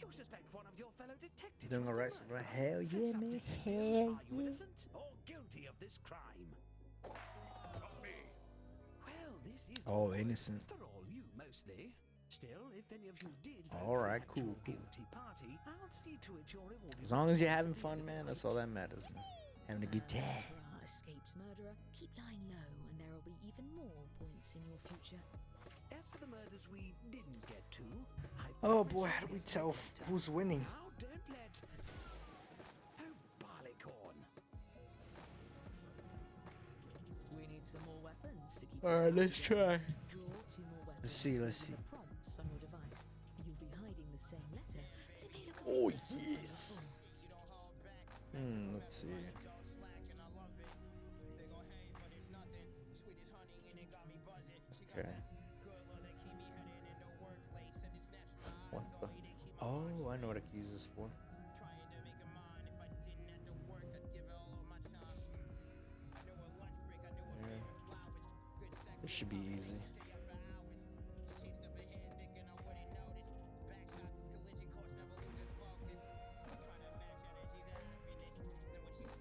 You suspect one of your fellow detectives. Doing alright, so right. Hell yeah, man. Hell Are you yeah. innocent or guilty of this crime? Well, this is Oh, innocent. for all you mostly. Still, if any of you did All right, vote for cool, the cool. guilty party, I'll see to it you're rewarded. As long as you're having fun, man, that's all that matters, man. Having a good time. For our escaped murderer, keep lying low and there will be even more points in your future. As for the murders we didn't get to, I Oh boy, how do we tell who's winning? now don't let. Oh, barleycorn. We need some more weapons to keep. Alright, let's try. Draw 2 more weapons. Let's see, let's see. The prompts on your device. You'll be hiding the same letter, but it may look a Oh, bit different. yes. Let's see. Okay. What the? Oh, I know what I can use this for. Yeah. This should be easy.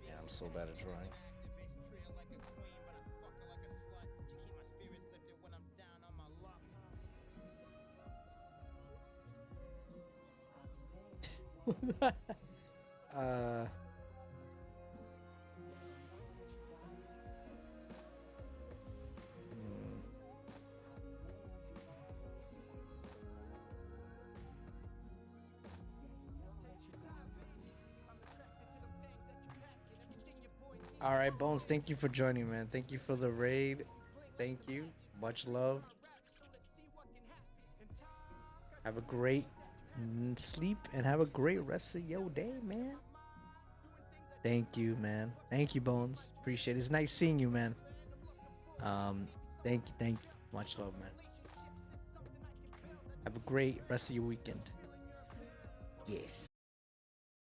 Yeah, I'm so bad at drawing. All right, Bones, thank you for joining, man. Thank you for the raid. Thank you. Much love. Have a great sleep and have a great rest of your day, man. Thank you, man. Thank you, Bones. Appreciate it. It's nice seeing you, man. Thank you. Much love, man. Have a great rest of your weekend. Yes.